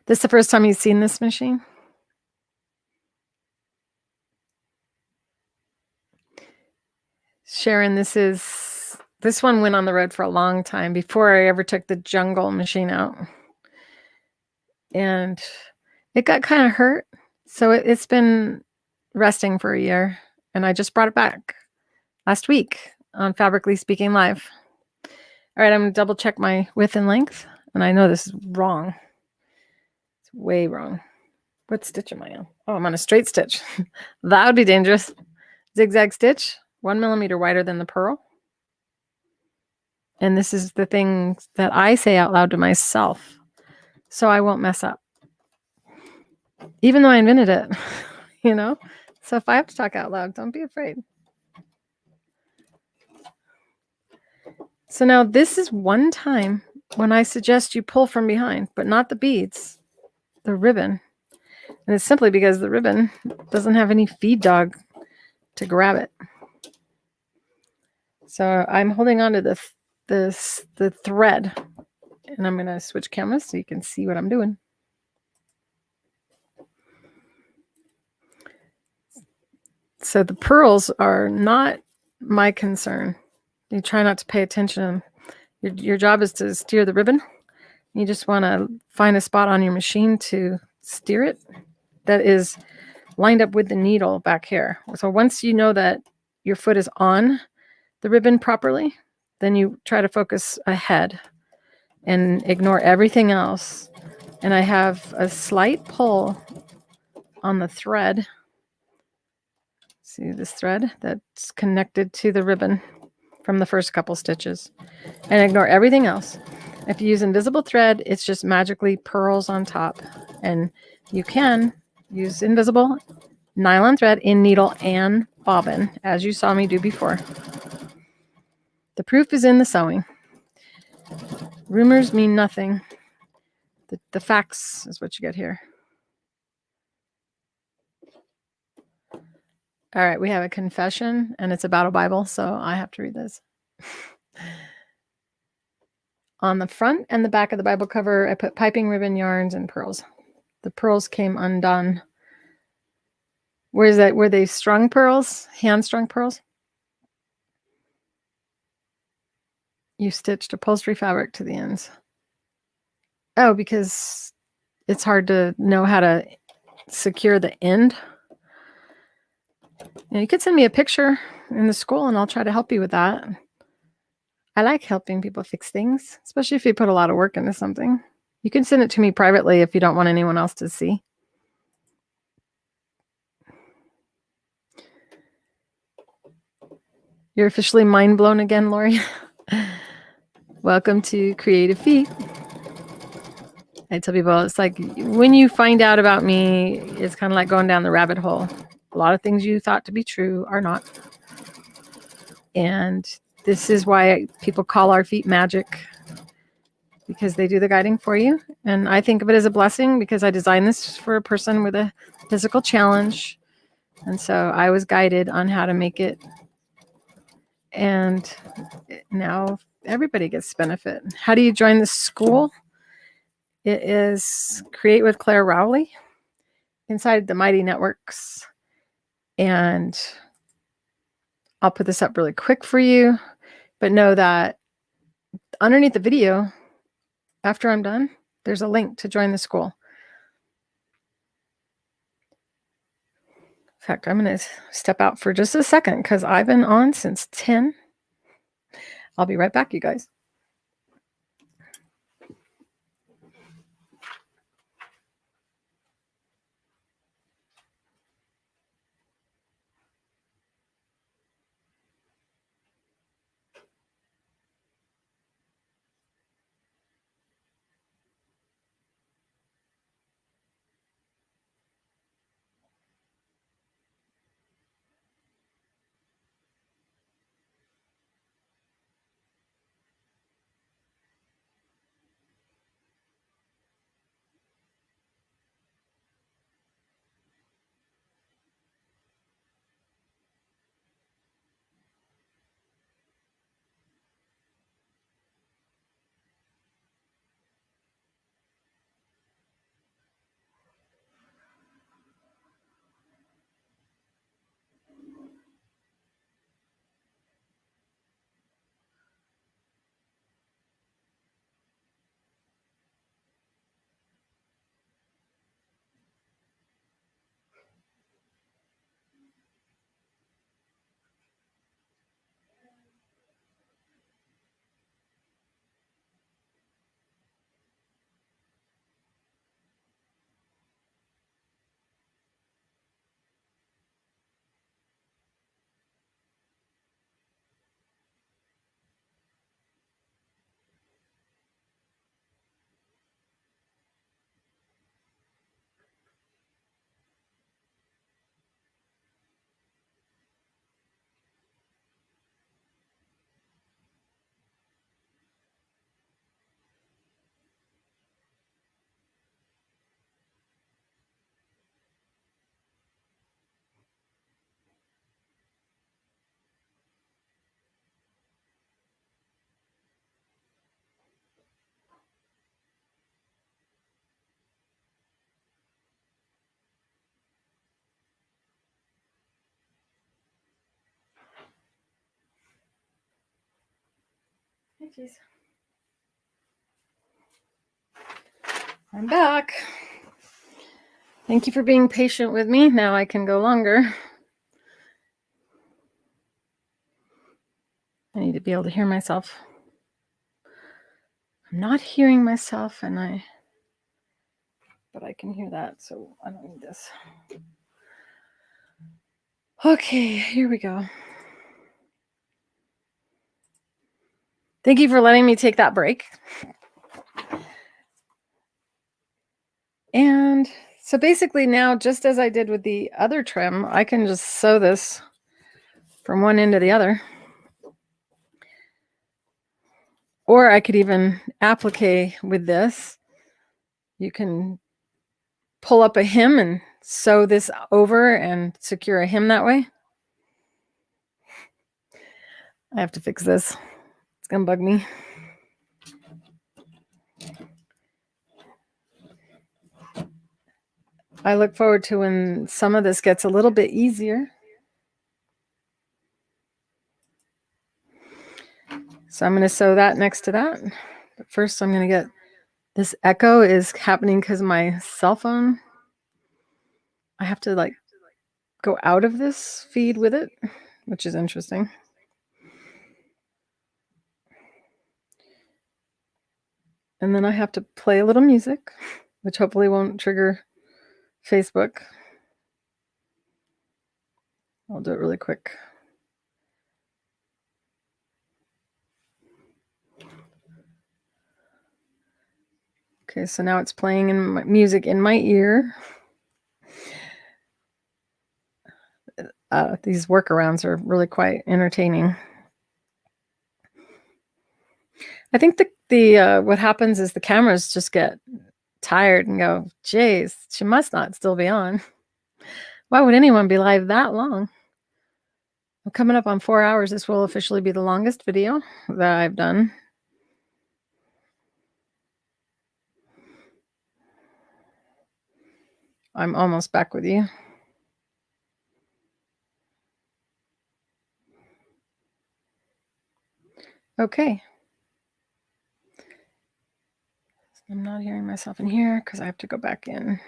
Speaker 1: This is the first time you've seen this machine? Sharon, this one went on the road for a long time before I ever took the jungle machine out. And it got kind of hurt. So it's been resting for a year. And I just brought it back last week on Fabrically Speaking Live. All right, I'm going to double check my width and length. And I know this is wrong. It's way wrong. What stitch am I on? Oh, I'm on a straight stitch. That would be dangerous. Zigzag stitch, 1 millimeter wider than the pearl. And this is the thing that I say out loud to myself, so I won't mess up. Even though I invented it, you know? So if I have to talk out loud, don't be afraid. So now this is one time when I suggest you pull from behind, but not the beads, the ribbon. And it's simply because the ribbon doesn't have any feed dog to grab it. So I'm holding on to the thread, and I'm going to switch cameras so you can see what I'm doing. So the pearls are not my concern. You try not to pay attention. Your job is to steer the ribbon. You just want to find a spot on your machine to steer it that is lined up with the needle back here. So once you know that your foot is on the ribbon properly, then you try to focus ahead and ignore everything else. And I have a slight pull on the thread. See this thread that's connected to the ribbon from the first couple stitches, and ignore everything else. If you use invisible thread, it's just magically pearls on top, and you can use invisible nylon thread in needle and bobbin, as you saw me do before. The proof is in the sewing. Rumors mean nothing. The facts is what you get here. All right, we have a confession, and it's about a Bible, so I have to read this. On the front and the back of the Bible cover, I put piping ribbon, yarns, and pearls. The pearls came undone. Where is that? Were they strung pearls? Hand-strung pearls? You stitched upholstery fabric to the ends. Oh, because it's hard to know how to secure the end. You could send me a picture in the school and I'll try to help you with that. I like helping people fix things, especially if you put a lot of work into something. You can send it to me privately if you don't want anyone else to see. You're officially mind blown again, Lori. Welcome to Creative Feet. I tell people, it's like when you find out about me, it's kind of like going down the rabbit hole. A lot of things you thought to be true are not. And this is why people call our feet magic, because they do the guiding for you. And I think of it as a blessing because I designed this for a person with a physical challenge. And so I was guided on how to make it. And now everybody gets benefit. How do you join the school? It is Create with Clare Rowley inside the Mighty Networks. And I'll put this up really quick for you, but know that underneath the video, after I'm done, there's a link to join the school. In fact, I'm going to step out for just a second because I've been on since 10. I'll be right back, you guys. Hey, geez. I'm back. Thank you for being patient with me. Now I can go longer. I need to be able to hear myself. I'm not hearing myself, but I can hear that, so I don't need this. Okay, here we go. Thank you for letting me take that break. And so basically now, just as I did with the other trim, I can just sew this from one end to the other. Or I could even applique with this. You can pull up a hem and sew this over and secure a hem that way. I have to fix this. It's gonna bug me. I look forward to when some of this gets a little bit easier. So I'm going to sew that next to that. But first I'm going to get this echo is happening because my cell phone. I have to like go out of this feed with it, which is interesting. And then I have to play a little music, which hopefully won't trigger Facebook. I'll do it really quick. Okay, so now it's playing in my music in my ear. These workarounds are really quite entertaining. I think the what happens is the cameras just get tired and go, "Geez, she must not still be on. Why would anyone be live that long?" I'm coming up on 4 hours. This will officially be the longest video that I've done. I'm almost back with you. Okay. I'm not hearing myself in here because I have to go back in.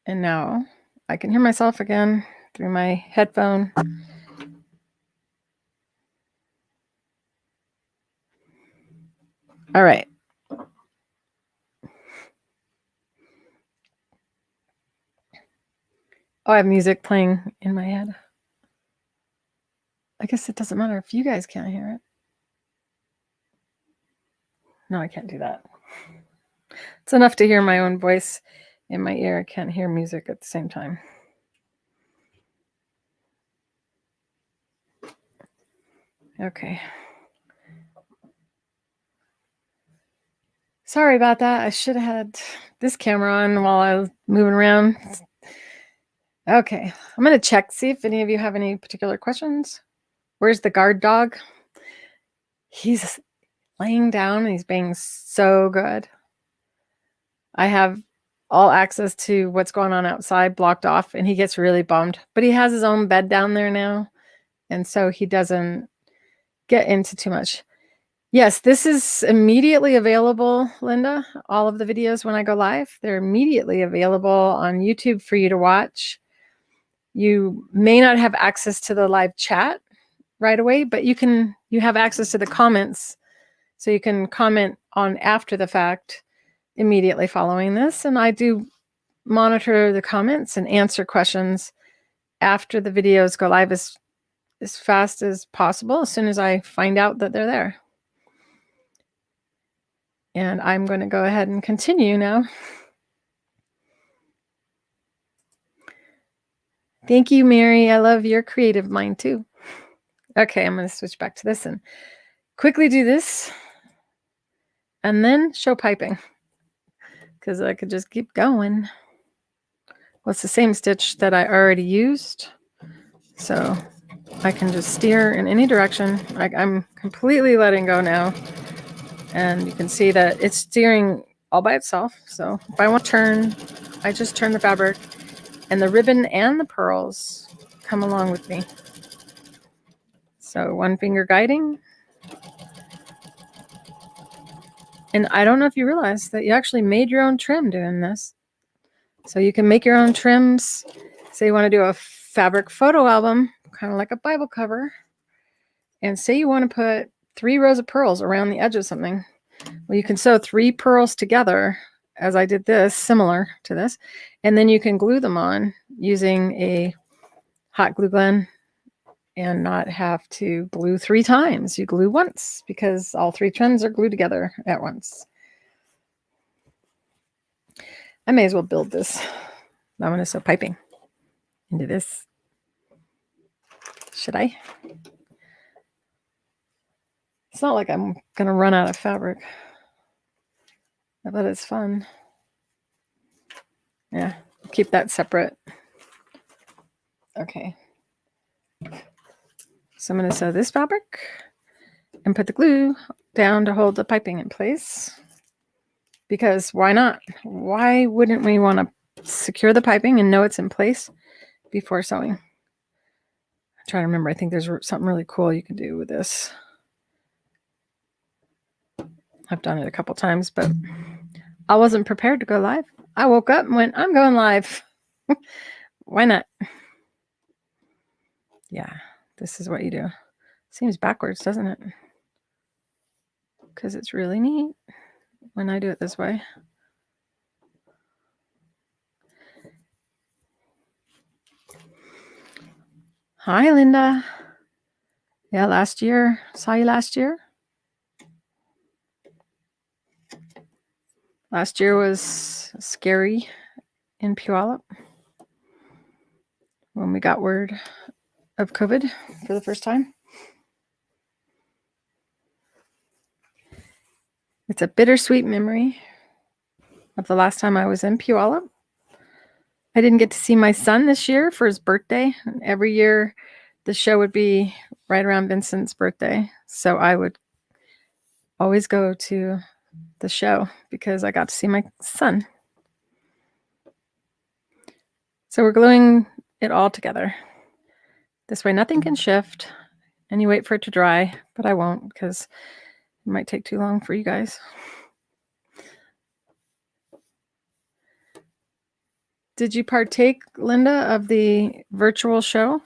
Speaker 1: And now I can hear myself again through my headphone. All right. Oh, I have music playing in my head. I guess it doesn't matter if you guys can't hear it. No, I can't do that. It's enough to hear my own voice in my ear. I can't hear music at the same time. Okay. Sorry about that. I should have had this camera on while I was moving around. Okay. I'm going to check, see if any of you have any particular questions. Where's the guard dog? He's laying down and he's being so good. I have all access to what's going on outside blocked off, and he gets really bummed. But he has his own bed down there now, and so he doesn't get into too much. Yes, this is immediately available, Linda. All of the videos when I go live, they're immediately available on YouTube for you to watch. You may not have access to the live chat right away, but you have access to the comments. So you can comment on after the fact immediately following this. And I do monitor the comments and answer questions after the videos go live as fast as possible, as soon as I find out that they're there. And I'm going to go ahead and continue now. Thank you, Mary. I love your creative mind too. Okay, I'm going to switch back to this and quickly do this and then show piping, because I could just keep going. Well, it's the same stitch that I already used, so I can just steer in any direction. I'm completely letting go now, and you can see that it's steering all by itself. So if I want to turn, I just turn the fabric, and the ribbon and the pearls come along with me. So one finger guiding. And I don't know if you realize that you actually made your own trim doing this. So you can make your own trims. Say you want to do a fabric photo album, kind of like a Bible cover. And say you want to put 3 rows of pearls around the edge of something. Well, you can sew 3 pearls together, as I did this, similar to this, and then you can glue them on using a hot glue gun and not have to glue 3 times. You glue once because all 3 trends are glued together at once. I may as well build this. I'm going to sew piping into this. Should I? It's not like I'm going to run out of fabric. I bet it's fun. Yeah, keep that separate. Okay. So I'm going to sew this fabric and put the glue down to hold the piping in place. Because why not? Why wouldn't we want to secure the piping and know it's in place before sewing? I'm trying to remember. I think there's something really cool you can do with this. I've done it a couple times, but I wasn't prepared to go live. I woke up and went, I'm going live. Why not? Yeah, this is what you do. Seems backwards, doesn't it? Because it's really neat when I do it this way. Hi, Linda. Yeah, last year. Saw you last year. Last year was scary in Puyallup when we got word of COVID for the first time. It's a bittersweet memory of the last time I was in Puyallup. I didn't get to see my son this year for his birthday. Every year the show would be right around Vincent's birthday. So I would always go to the show because I got to see my son. So we're gluing it all together. This way nothing can shift, and you wait for it to dry, but I won't because it might take too long for you guys. Did you partake, Linda, of the virtual show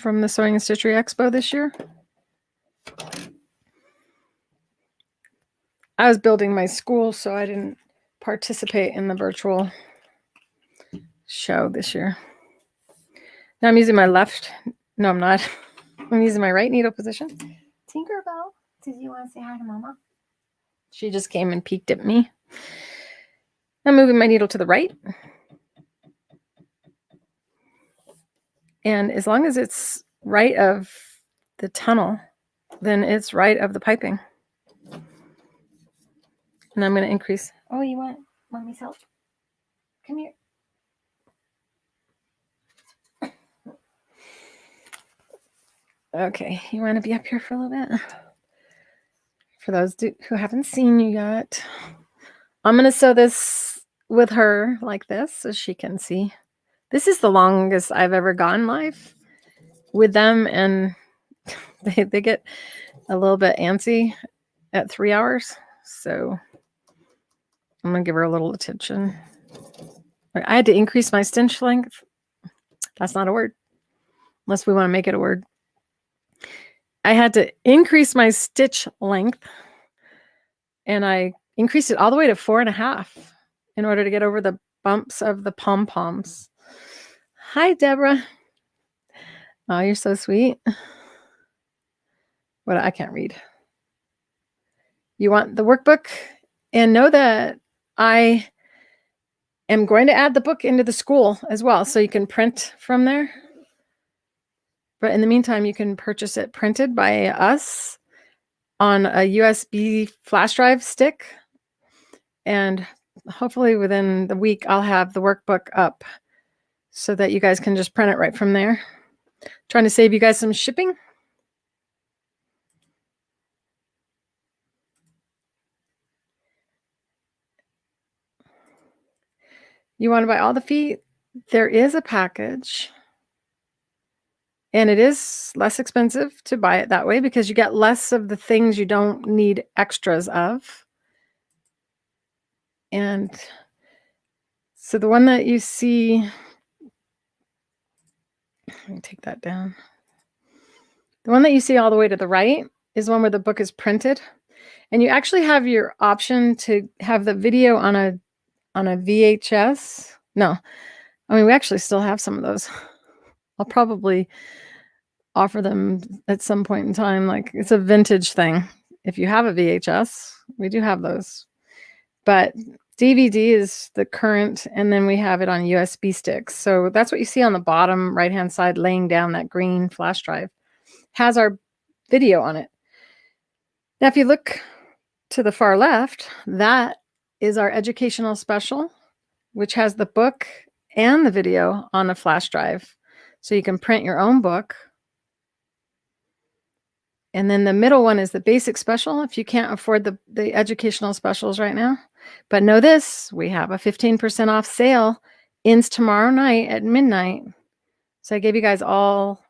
Speaker 1: from the Sewing and Stitchery Expo this year? I was building my school, so I didn't participate in the virtual show this year. Now I'm using my left. No, I'm not. I'm using my right needle position. Tinkerbell, did you want to say hi to Mama? She just came and peeked at me. I'm moving my needle to the right. And as long as it's right of the tunnel, then it's right of the piping. And I'm going to increase. Oh, you want Mommy's help? Come here. Okay, you want to be up here for a little bit? For those who haven't seen you yet, I'm going to sew this with her like this so she can see. This is the longest I've ever gone live with them, and they get a little bit antsy at 3 hours. So I'm going to give her a little attention. I had to increase my stitch length. That's not a word, unless we want to make it a word. I had to increase my stitch length, and I increased it all the way to 4.5 in order to get over the bumps of the pom-poms. Hi, Deborah. Oh, you're so sweet. What? I can't read. You want the workbook? And know that I am going to add the book into the school as well, so you can print from there. But in the meantime, you can purchase it printed by us on a USB flash drive stick. And hopefully within the week, I'll have the workbook up so that you guys can just print it right from there. Trying to save you guys some shipping. You want to buy all the feet? There is a package. And it is less expensive to buy it that way because you get less of the things you don't need extras of. And so the one that you see, let me take that down. The one that you see all the way to the right is one where the book is printed. And you actually have your option to have the video on a VHS. No, I mean, we actually still have some of those. I'll probably offer them at some point in time. Like, it's a vintage thing. If you have a VHS, we do have those. But DVD is the current, and then we have it on USB sticks. So that's what you see on the bottom right-hand side, laying down that green flash drive. Has our video on it. Now, if you look to the far left, that is our educational special, which has the book and the video on a flash drive. So you can print your own book. And then the middle one is the basic special if you can't afford the educational specials right now. But know this, we have a 15% off sale. Ends tomorrow night at midnight. So I gave you guys all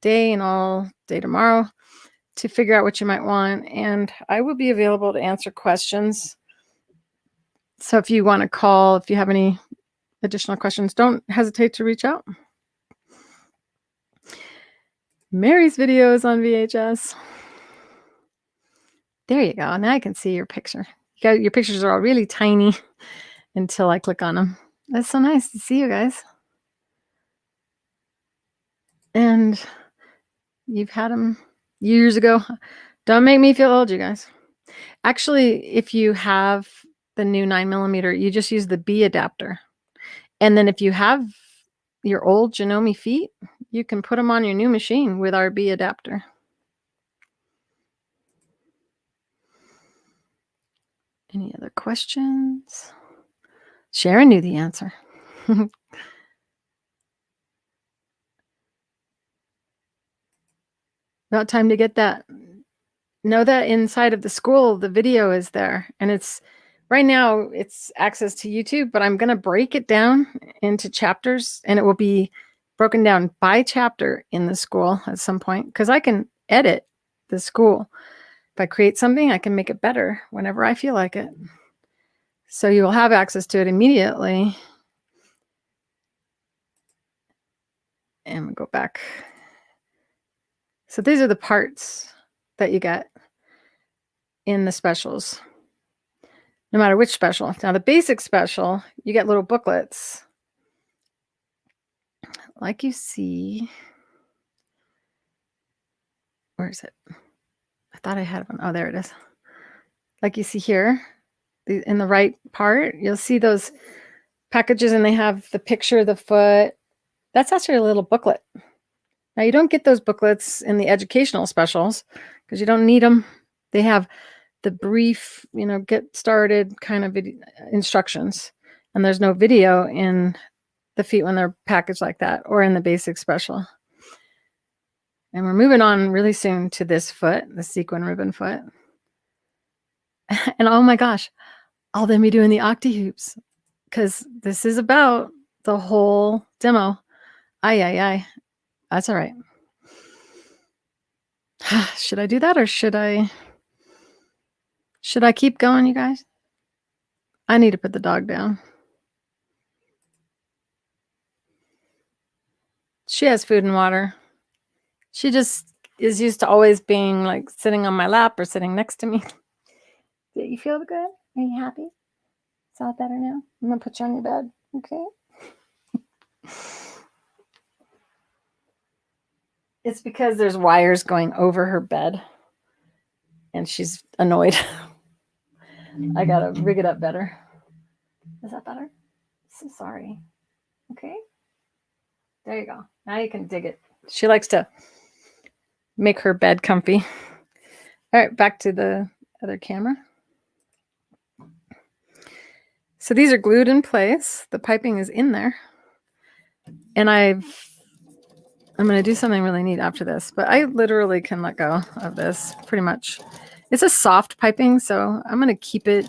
Speaker 1: day and all day tomorrow to figure out what you might want. And I will be available to answer questions. So if you want to call, if you have any additional questions, don't hesitate to reach out. Mary's video is on VHS. There you go. Now I can see your picture. Your pictures are all really tiny until I click on them. That's so nice to see you guys. And you've had them years ago. Don't make me feel old, you guys. Actually, if you have the new 9mm, you just use the B adapter. And then if you have your old Janome feet, you can put them on your new machine with our B adapter. Any other questions? Sharon knew the answer. About time to get that. Know that inside of the school, the video is there. And it's right now, it's access to YouTube, but I'm going to break it down into chapters, and it will be broken down by chapter in the school at some point, because I can edit the school. If I create something, I can make it better whenever I feel like it. So you will have access to it immediately. And we'll go back. So these are the parts that you get in the specials, no matter which special. Now the basic special, you get little booklets like you see. Where is it? I thought I had one. Oh, there it is. Like you see here in the right part, you'll see those packages, and they have the picture of the foot. That's actually a little booklet. Now, you don't get those booklets in the educational specials because you don't need them. They have the brief, get started kind of instructions. And there's no video in the feet when they're packaged like that, or in the basic special. And we're moving on really soon to this foot, the sequin ribbon foot. And oh my gosh, I'll then be doing the Octi-Hoops, because this is about the whole demo. Aye. That's all right. Should I do that, or should I keep going, you guys? I need to put the dog down. She has food and water. She just is used to always being like sitting on my lap or sitting next to me. Do you feel good? Are you happy? It's all better now? I'm going to put you on your bed, okay? It's because there's wires going over her bed, and she's annoyed. I got to rig it up better. Is that better? So sorry. Okay. There you go. Now you can dig it. She likes to make her bed comfy. All right, back to the other camera. So these are glued in place. The piping is in there. And I'm going to do something really neat after this, but I literally can let go of this pretty much. It's a soft piping, so I'm going to keep it.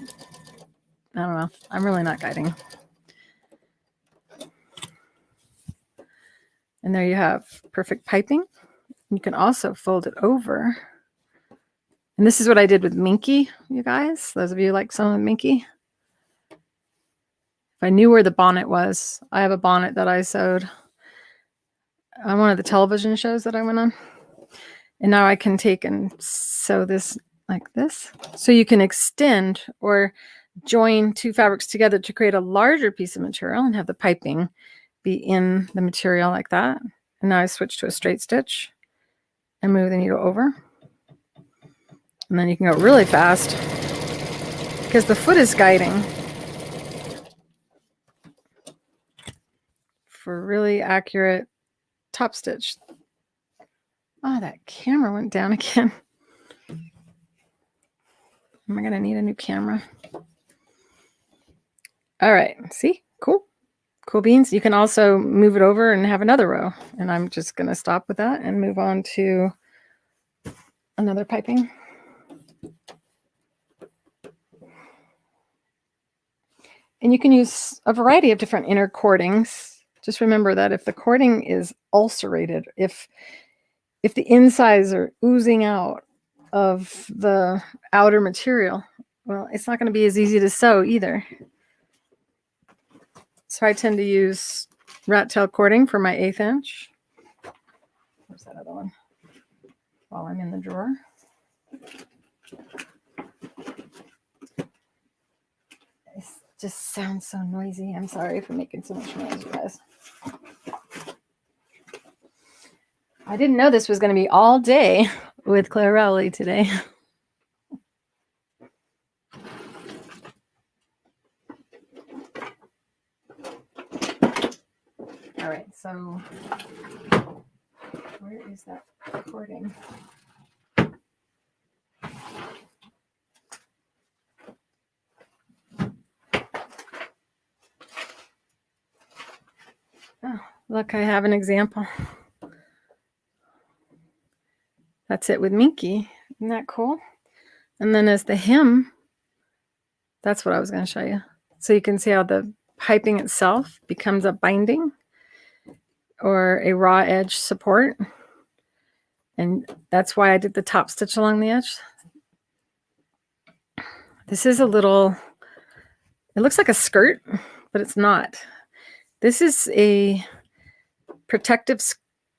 Speaker 1: I don't know. I'm really not guiding. And there you have perfect piping. You can also fold it over. And this is what I did with Minky, you guys. Those of you who like some of Minky. If I knew where the bonnet was, I have a bonnet that I sewed on one of the television shows that I went on. And now I can take and sew this like this. So you can extend or join two fabrics together to create a larger piece of material and have the piping be in the material like that. And now I switch to a straight stitch and move the needle over. And then you can go really fast because the foot is guiding for really accurate top stitch. Oh, that camera went down again. Am I going to need a new camera? All right, see? Cool. Cool beans. You can also move it over and have another row. And I'm just going to stop with that and move on to another piping. And you can use a variety of different inner cordings. Just remember that if the cording is ulcerated, if the insides are oozing out of the outer material, well, it's not going to be as easy to sew either. So I tend to use rat tail cording for my 1/8 inch. Where's that other one? While I'm in the drawer. It just sounds so noisy. I'm sorry for making so much noise, you guys. I didn't know this was going to be all day with Clare Rowley today. All right, so where is that cording? Oh, look, I have an example. That's it with Minky. Isn't that cool? And then as the hem, that's what I was going to show you. So you can see how the piping itself becomes a binding or a raw edge support. And that's why I did the top stitch along the edge. This is a little, it looks like a skirt, but it's not. This is a protective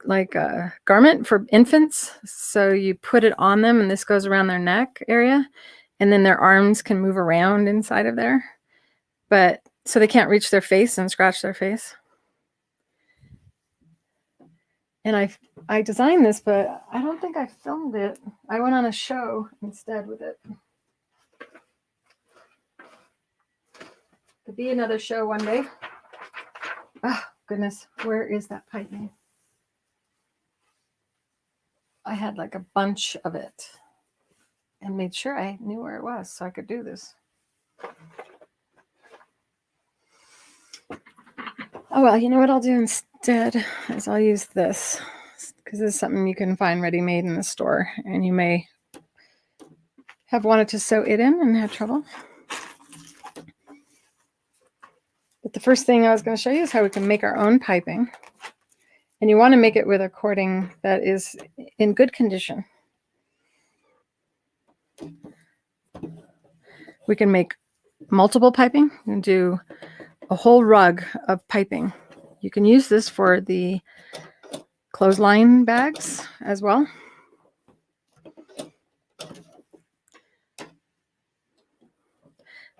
Speaker 1: like a garment for infants. So you put it on them and this goes around their neck area. And then their arms can move around inside of there. But so they can't reach their face and scratch their face. And I designed this, but I don't think I filmed it. I went on a show instead with it. Could be another show one day. Oh, goodness. Where is that piping? I had like a bunch of it and made sure I knew where it was so I could do this. Oh, well, you know what I'll do instead is I'll use this because this is something you can find ready-made in the store and you may have wanted to sew it in and had trouble. But the first thing I was going to show you is how we can make our own piping. And you want to make it with a cording that is in good condition. We can make multiple piping and do a whole rug of piping. You can use this for the clothesline bags as well.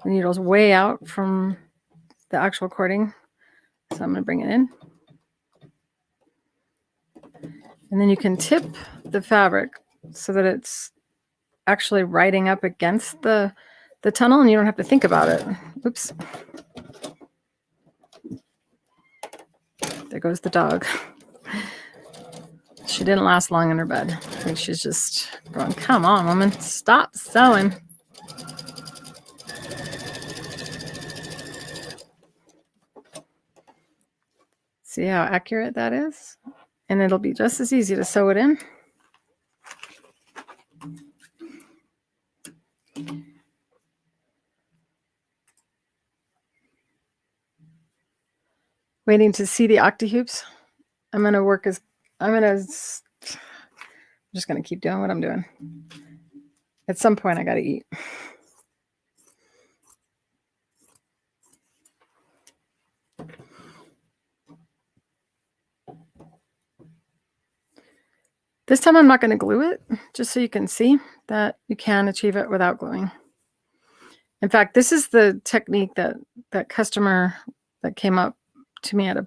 Speaker 1: The needle's way out from the actual cording, so I'm going to bring it in. And then you can tip the fabric so that it's actually riding up against the tunnel and you don't have to think about it. Oops. There goes the dog. She didn't last long in her bed. I think she's just going, come on, woman, stop sewing. See how accurate that is? And it'll be just as easy to sew it in. Waiting to see the Octi-Hoops. I'm just going to keep doing what I'm doing. At some point, I got to eat. This time I'm not going to glue it, just so you can see that you can achieve it without gluing. In fact, this is the technique that customer that came up to me at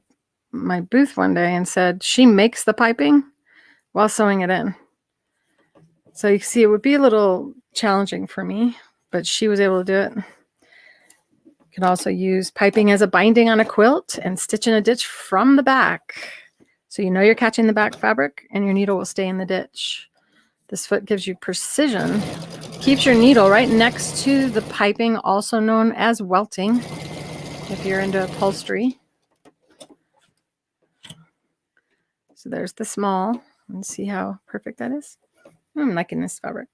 Speaker 1: my booth one day and said she makes the piping while sewing it in. So you can see it would be a little challenging for me, but she was able to do it. You can also use piping as a binding on a quilt and stitch in a ditch from the back. So you know you're catching the back fabric and your needle will stay in the ditch. This foot gives you precision, keeps your needle right next to the piping, also known as welting, if you're into upholstery. So there's the small, and see how perfect that is. I'm liking this fabric.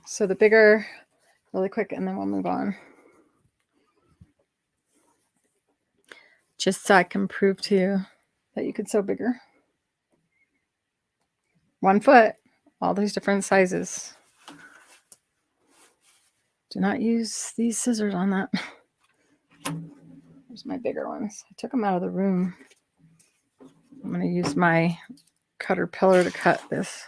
Speaker 1: So the bigger, really quick, and then we'll move on. Just so I can prove to you that you could sew bigger. 1 foot, all these different sizes. Do not use these scissors on that. Here's my bigger ones. I took them out of the room. I'm going to use my cutter pillar to cut this.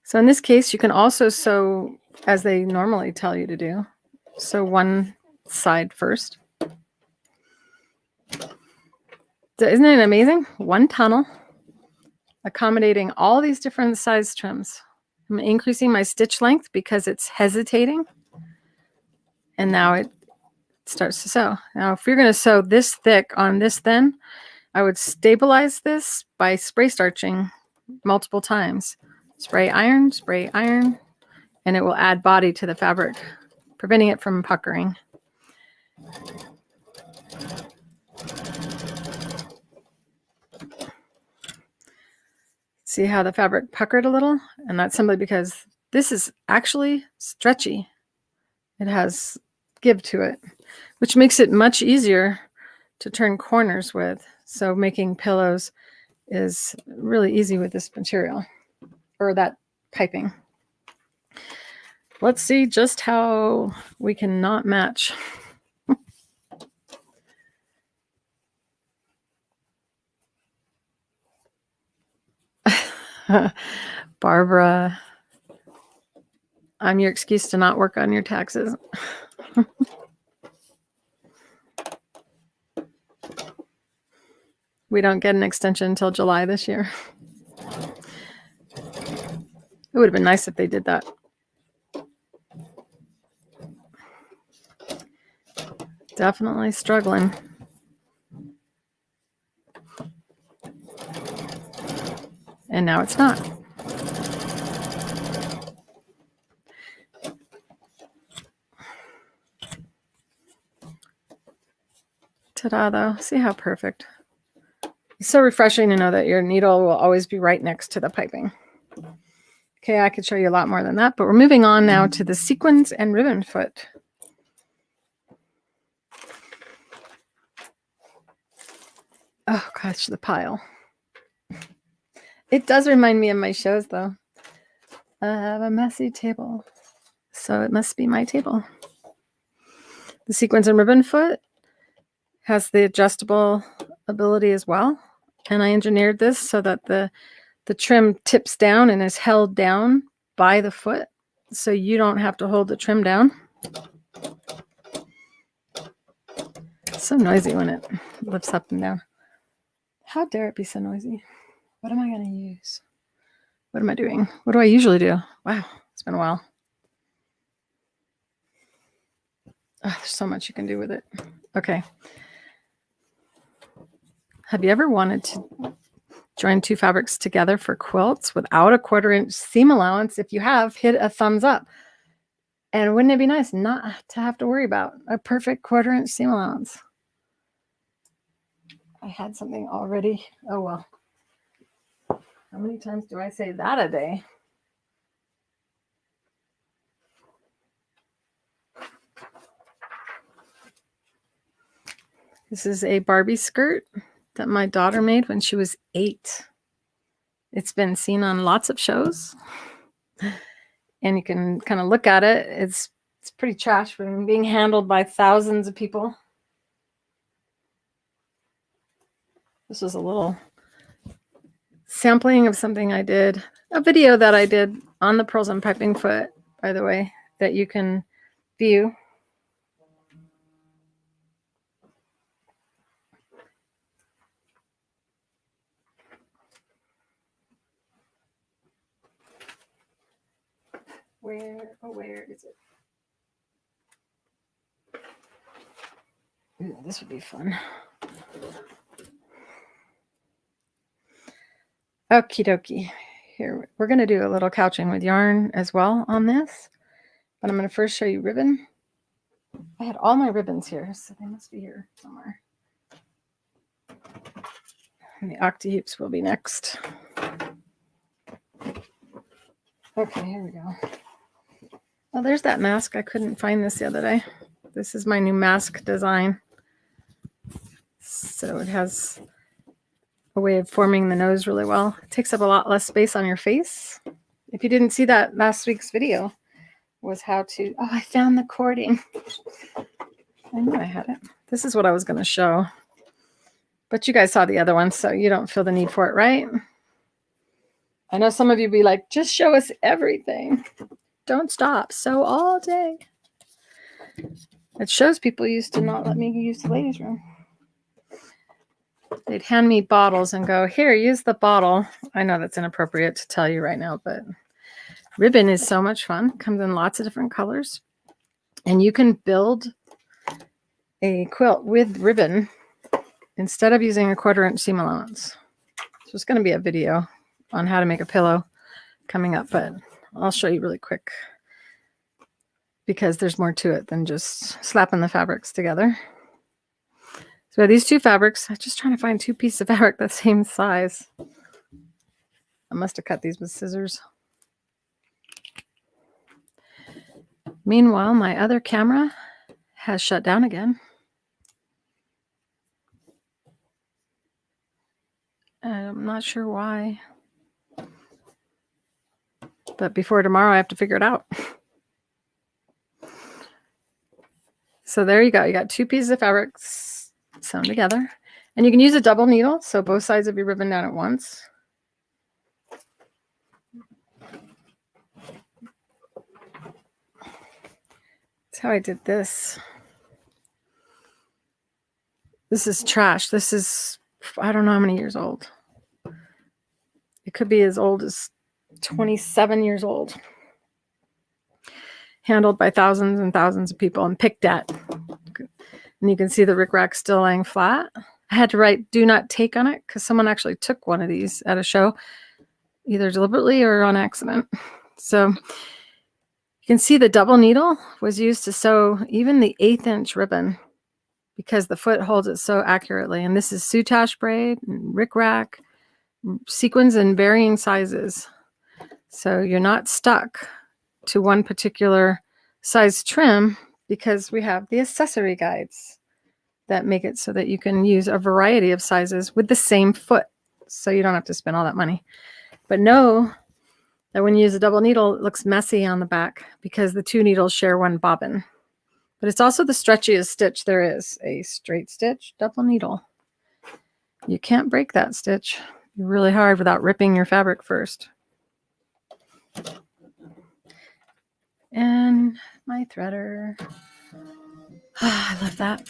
Speaker 1: So in this case, you can also sew as they normally tell you to do. Sew one side first. Isn't it amazing? One tunnel, accommodating all these different size trims. I'm increasing my stitch length because it's hesitating. And now it starts to sew. Now, if you're going to sew this thick on this thin, I would stabilize this by spray starching multiple times. Spray iron, and it will add body to the fabric, preventing it from puckering. See how the fabric puckered a little? And that's simply because this is actually stretchy. It has give to it, which makes it much easier to turn corners with. So making pillows is really easy with this material, or that piping. Let's see just how we can not match. Barbara, I'm your excuse to not work on your taxes. We don't get an extension until July this year. It would have been nice if they did that. Definitely struggling. And now it's not. Ta-da, though. See how perfect. It's so refreshing to know that your needle will always be right next to the piping. Okay, I could show you a lot more than that, but we're moving on now to the sequins and ribbon foot. Oh gosh, the pile. It does remind me of my shows, though. I have a messy table, so it must be my table. The sequins and ribbon foot has the adjustable ability as well, and I engineered this so that the trim tips down and is held down by the foot, so you don't have to hold the trim down. It's so noisy when it lifts up and down. How dare it be so noisy? What am I going to use? What am I doing? What do I usually do? Wow, it's been a while. Oh, there's so much you can do with it. Okay. Have you ever wanted to join two fabrics together for quilts without a 1/4 inch seam allowance? If you have, hit a thumbs up. And wouldn't it be nice not to have to worry about a perfect 1/4 inch seam allowance? I had something already. Oh, well. How many times do I say that a day? This is a Barbie skirt that my daughter made when she was 8. It's been seen on lots of shows. And you can kind of look at it. It's It's pretty trash from being handled by thousands of people. This was a little sampling of something I did, a video that I did on the Pearls and Piping Foot, by the way, that you can view. Where is it? Ooh, this would be fun. Okie dokie. Here, we're going to do a little couching with yarn as well on this. But I'm going to first show you ribbon. I had all my ribbons here, so they must be here somewhere. And the Octi-Hoops will be next. Okay, here we go. Well, there's that mask. I couldn't find this the other day. This is my new mask design. So it has a way of forming the nose really well. It takes up a lot less space on your face. If you didn't see that last week's video, was how to, oh, I found the cording. I knew I had it. This is what I was going to show. But you guys saw the other one, so you don't feel the need for it, right? I know some of you be like, just show us everything. Don't stop. Sew all day. It shows people used to not let me use the ladies' room. They'd hand me bottles and go, here, use the bottle. I know that's inappropriate to tell you right now, but ribbon is so much fun. Comes in lots of different colors. And you can build a quilt with ribbon instead of using a 1/4 inch seam allowance. So it's going to be a video on how to make a pillow coming up, but I'll show you really quick because there's more to it than just slapping the fabrics together. So these two fabrics, I'm just trying to find two pieces of fabric the same size. I must have cut these with scissors. Meanwhile, my other camera has shut down again. I'm not sure why. But before tomorrow, I have to figure it out. So there you go. You got two pieces of fabric sewn together. And you can use a double needle, so both sides of your ribbon down at once. That's how I did this. This is trash. This is, I don't know how many years old. It could be as old as 27 years old. Handled by thousands and thousands of people and picked at. And you can see the rickrack still laying flat. I had to write do not take on it because someone actually took one of these at a show, either deliberately or on accident. So you can see the double needle was used to sew even the 1/8 inch ribbon because the foot holds it so accurately. And this is soutache braid, rickrack, sequins in varying sizes. So you're not stuck to one particular size trim because we have the accessory guides that make it so that you can use a variety of sizes with the same foot. So you don't have to spend all that money. But know that when you use a double needle, it looks messy on the back because the two needles share one bobbin. But it's also the stretchiest stitch there is, a straight stitch, double needle. You can't break that stitch really hard without ripping your fabric first. And my threader. I love that.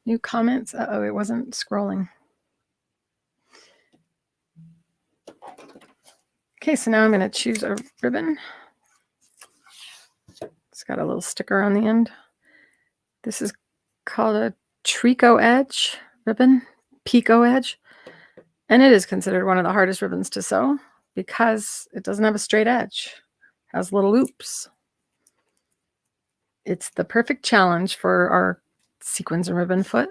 Speaker 1: New comments. Uh-oh, it wasn't scrolling. Okay, so now I'm going to choose a ribbon. It's got a little sticker on the end. This is called a Tricot Edge ribbon, Pico Edge. And it is considered one of the hardest ribbons to sew because it doesn't have a straight edge. It has little loops. It's the perfect challenge for our sequins and ribbon foot.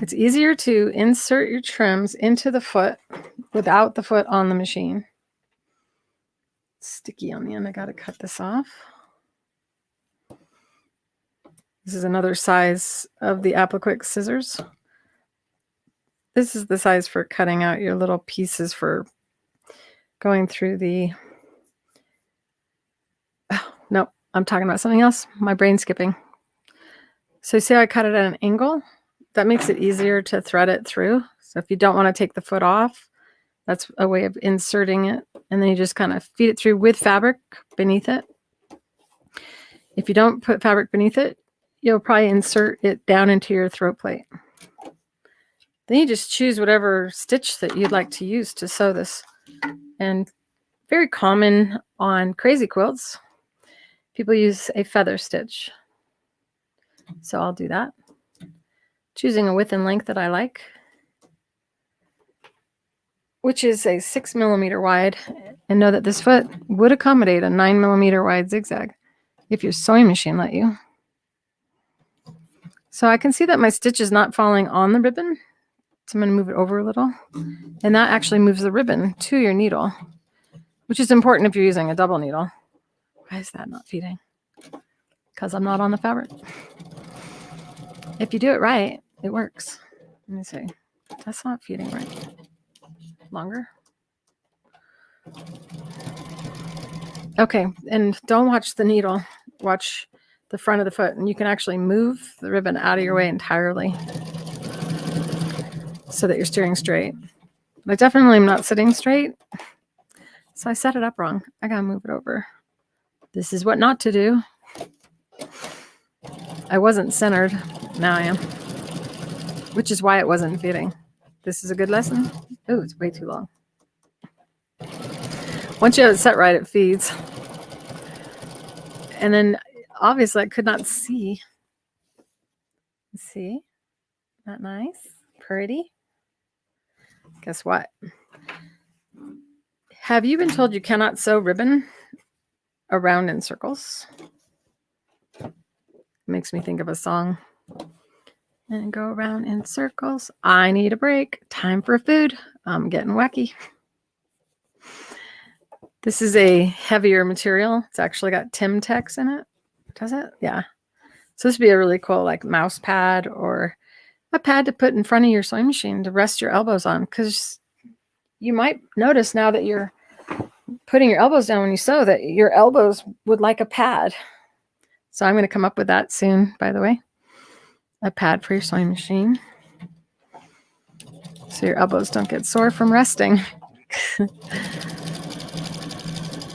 Speaker 1: It's easier to insert your trims into the foot without the foot on the machine. It's sticky on the end. I got to cut this off. This is another size of the Applique scissors. This is the size for cutting out your little pieces for going through the I'm talking about something else. My brain's skipping. So see how I cut it at an angle? That makes it easier to thread it through. So if you don't want to take the foot off, that's a way of inserting it. And then you just kind of feed it through with fabric beneath it. If you don't put fabric beneath it, you'll probably insert it down into your throat plate. Then you just choose whatever stitch that you'd like to use to sew this. And very common on crazy quilts, people use a feather stitch. So I'll do that. Choosing a width and length that I like, which is a 6 millimeter wide, and know that this foot would accommodate a 9 millimeter wide zigzag if your sewing machine let you. So I can see that my stitch is not falling on the ribbon. So I'm going to move it over a little. And that actually moves the ribbon to your needle, which is important if you're using a double needle. Why is that not feeding? Because I'm not on the fabric. If you do it right, it works. Let me see. That's not feeding right. Longer. Okay, and don't watch the needle. Watch the front of the foot, and you can actually move the ribbon out of your way entirely so that you're steering straight. But I definitely am not sitting straight, so I set it up wrong. I gotta move it over. This is what not to do. I wasn't centered. Now I am, which is why it wasn't feeding. This is a good lesson. Oh, it's way too long. Once you have it set right, it feeds. And then obviously I could not see. See? Not nice? Pretty? Guess what? Have you been told you cannot sew ribbon around in circles? Makes me think of a song. And go around in circles. I need a break. Time for food. I'm getting wacky. This is a heavier material. It's actually got Timtex in it. Does it? Yeah. So this would be a really cool like mouse pad or a pad to put in front of your sewing machine to rest your elbows on, because you might notice now that you're putting your elbows down when you sew that your elbows would like a pad. So I'm going to come up with that soon, by the way. A pad for your sewing machine so your elbows don't get sore from resting.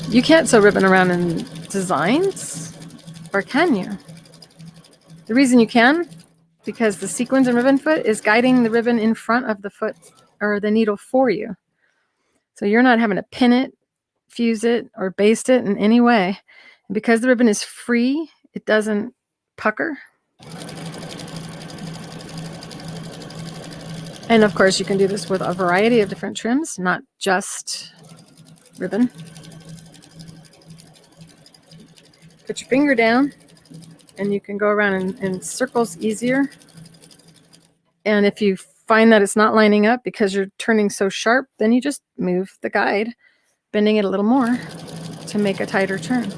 Speaker 1: You can't sew ribbon around in designs, or can you? The reason you can, because the sequins and ribbon foot is guiding the ribbon in front of the foot or the needle for you. So you're not having to pin it, fuse it, or baste it in any way. And because the ribbon is free, it doesn't pucker. And of course, you can do this with a variety of different trims, not just ribbon. Put your finger down and you can go around in circles easier. And if you find that it's not lining up because you're turning so sharp, then you just move the guide, bending it a little more to make a tighter turn.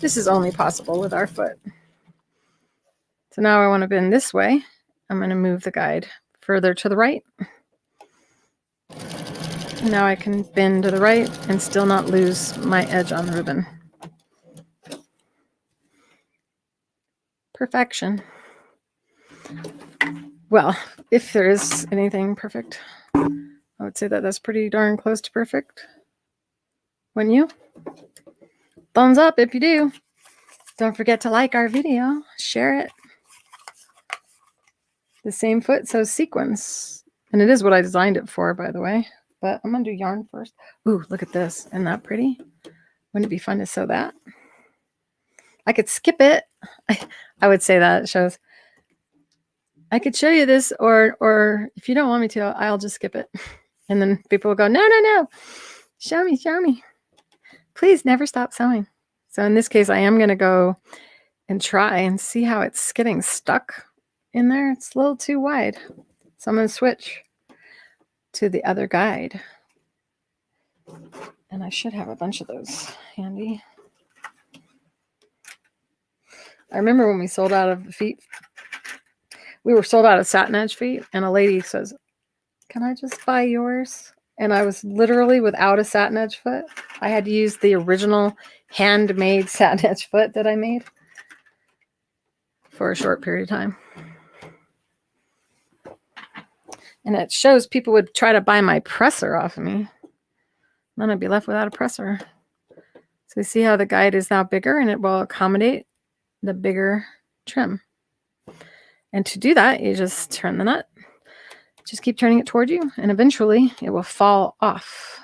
Speaker 1: This is only possible with our foot. So now I want to bend this way. I'm going to move the guide further to the right. Now I can bend to the right and still not lose my edge on the ribbon. Perfection. Well, if there is anything perfect, I would say that that's pretty darn close to perfect. Wouldn't you? Thumbs up if you do. Don't forget to like our video, share it. The same foot sews sequins. And it is what I designed it for, by the way. But I'm going to do yarn first. Ooh, look at this. Isn't that pretty? Wouldn't it be fun to sew that? I could skip it. I would say that. It shows. I could show you this, or if you don't want me to, I'll just skip it. And then people will go, no, no, no. Show me, show me. Please never stop sewing. So in this case, I am going to go and try and see how it's getting stuck in there. It's a little too wide. So I'm going to switch to the other guide. And I should have a bunch of those handy. I remember when we sold out of the feet. We were sold out of Satinedge feet, and a lady says, "Can I just buy yours?" and I was literally without a Satinedge foot. I had to use the original handmade Satinedge foot that I made for a short period of time. And it shows people would try to buy my presser off of me. Then I'd be left without a presser. So you see how the guide is now bigger and it will accommodate the bigger trim. And to do that, you just turn the nut. Just keep turning it toward you and eventually it will fall off.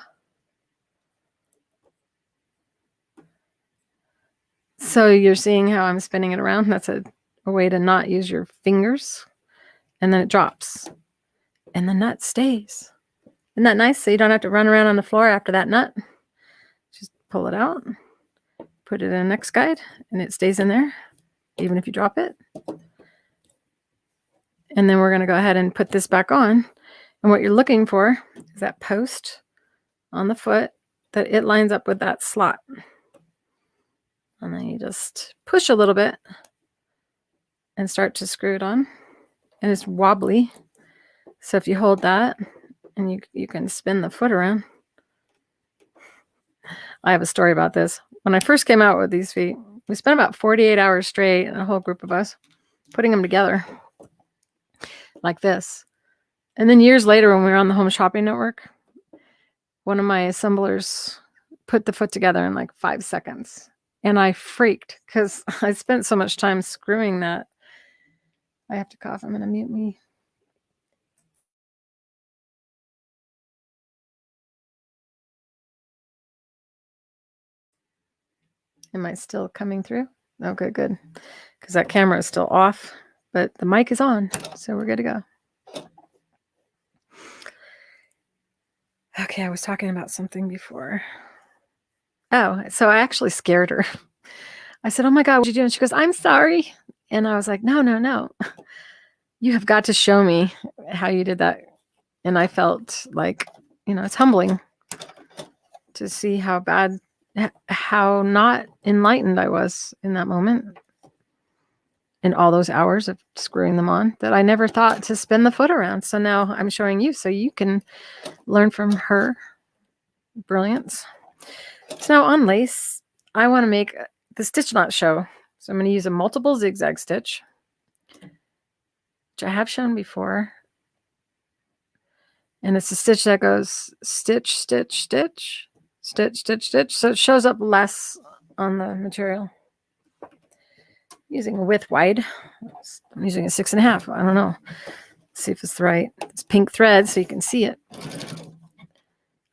Speaker 1: So you're seeing how I'm spinning it around. That's a way to not use your fingers. And then it drops. And the nut stays. Isn't that nice? So you don't have to run around on the floor after that nut. Just pull it out, put it in the next guide, and it stays in there, even if you drop it. And then we're going to go ahead and put this back on. And what you're looking for is that post on the foot that it lines up with that slot. And then you just push a little bit and start to screw it on. And it's wobbly. So if you hold that and you can spin the foot around. I have a story about this. When I first came out with these feet, we spent about 48 hours straight, a whole group of us, putting them together like this. And then years later, when we were on the Home Shopping Network, one of my assemblers put the foot together in like 5 seconds. And I freaked because I spent so much time screwing that. I have to cough. I'm going to mute me. Am I still coming through? Okay, good. Because that camera is still off, but the mic is on, so we're good to go. Okay, I was talking about something before. Oh, so I actually scared her. I said, "Oh my God, what are you doing?" She goes, "I'm sorry." And I was like, "No, no, no. You have got to show me how you did that." And I felt like, it's humbling to see how not enlightened I was in that moment. In all those hours of screwing them on, that I never thought to spin the foot around. So now I'm showing you so you can learn from her brilliance. So now on lace, I want to make the stitch knot show. So I'm going to use a multiple zigzag stitch, which I have shown before. And it's a stitch that goes stitch, stitch, stitch, stitch, stitch, stitch. So it shows up less on the material. Using a width wide. I'm using a 6.5. I don't know. Let's see if it's right. It's pink thread so you can see it.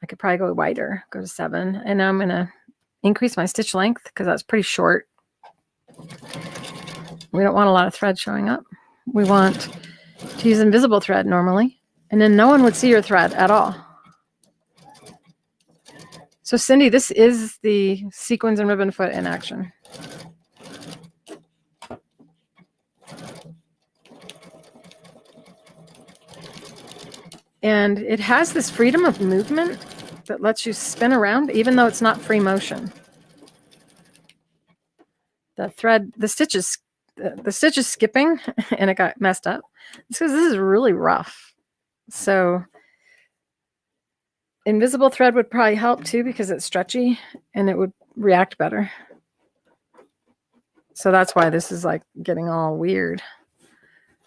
Speaker 1: I could probably go wider, go to 7. And now I'm going to increase my stitch length because that's pretty short. We don't want a lot of thread showing up. We want to use invisible thread normally. And then no one would see your thread at all. So Cindy, this is the sequins and ribbon foot in action. And it has this freedom of movement that lets you spin around, even though it's not free motion. The thread, the stitch is skipping, and it got messed up. It's because this is really rough. So invisible thread would probably help too because it's stretchy and it would react better. So that's why this is like getting all weird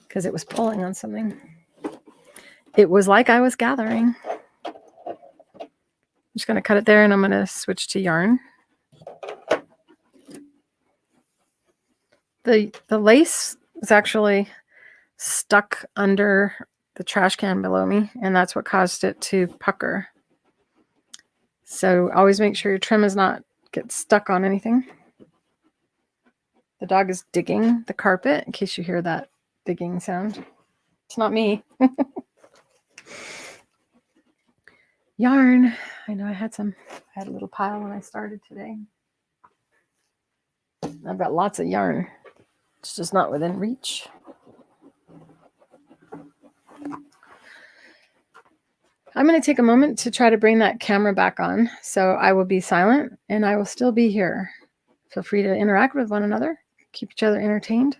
Speaker 1: because it was pulling on something. It was like I was gathering. I'm just going to cut it there and I'm going to switch to yarn. The lace is actually stuck under the trash can below me, and that's what caused it to pucker. So always make sure your trim is not get stuck on anything. The dog is digging the carpet, in case you hear that digging sound. It's not me. Yarn. I know I had a little pile when I started today. I've got lots of yarn. It's just not within reach. I'm going to take a moment to try to bring that camera back on. So I will be silent and I will still be here. Feel free to interact with one another, keep each other entertained,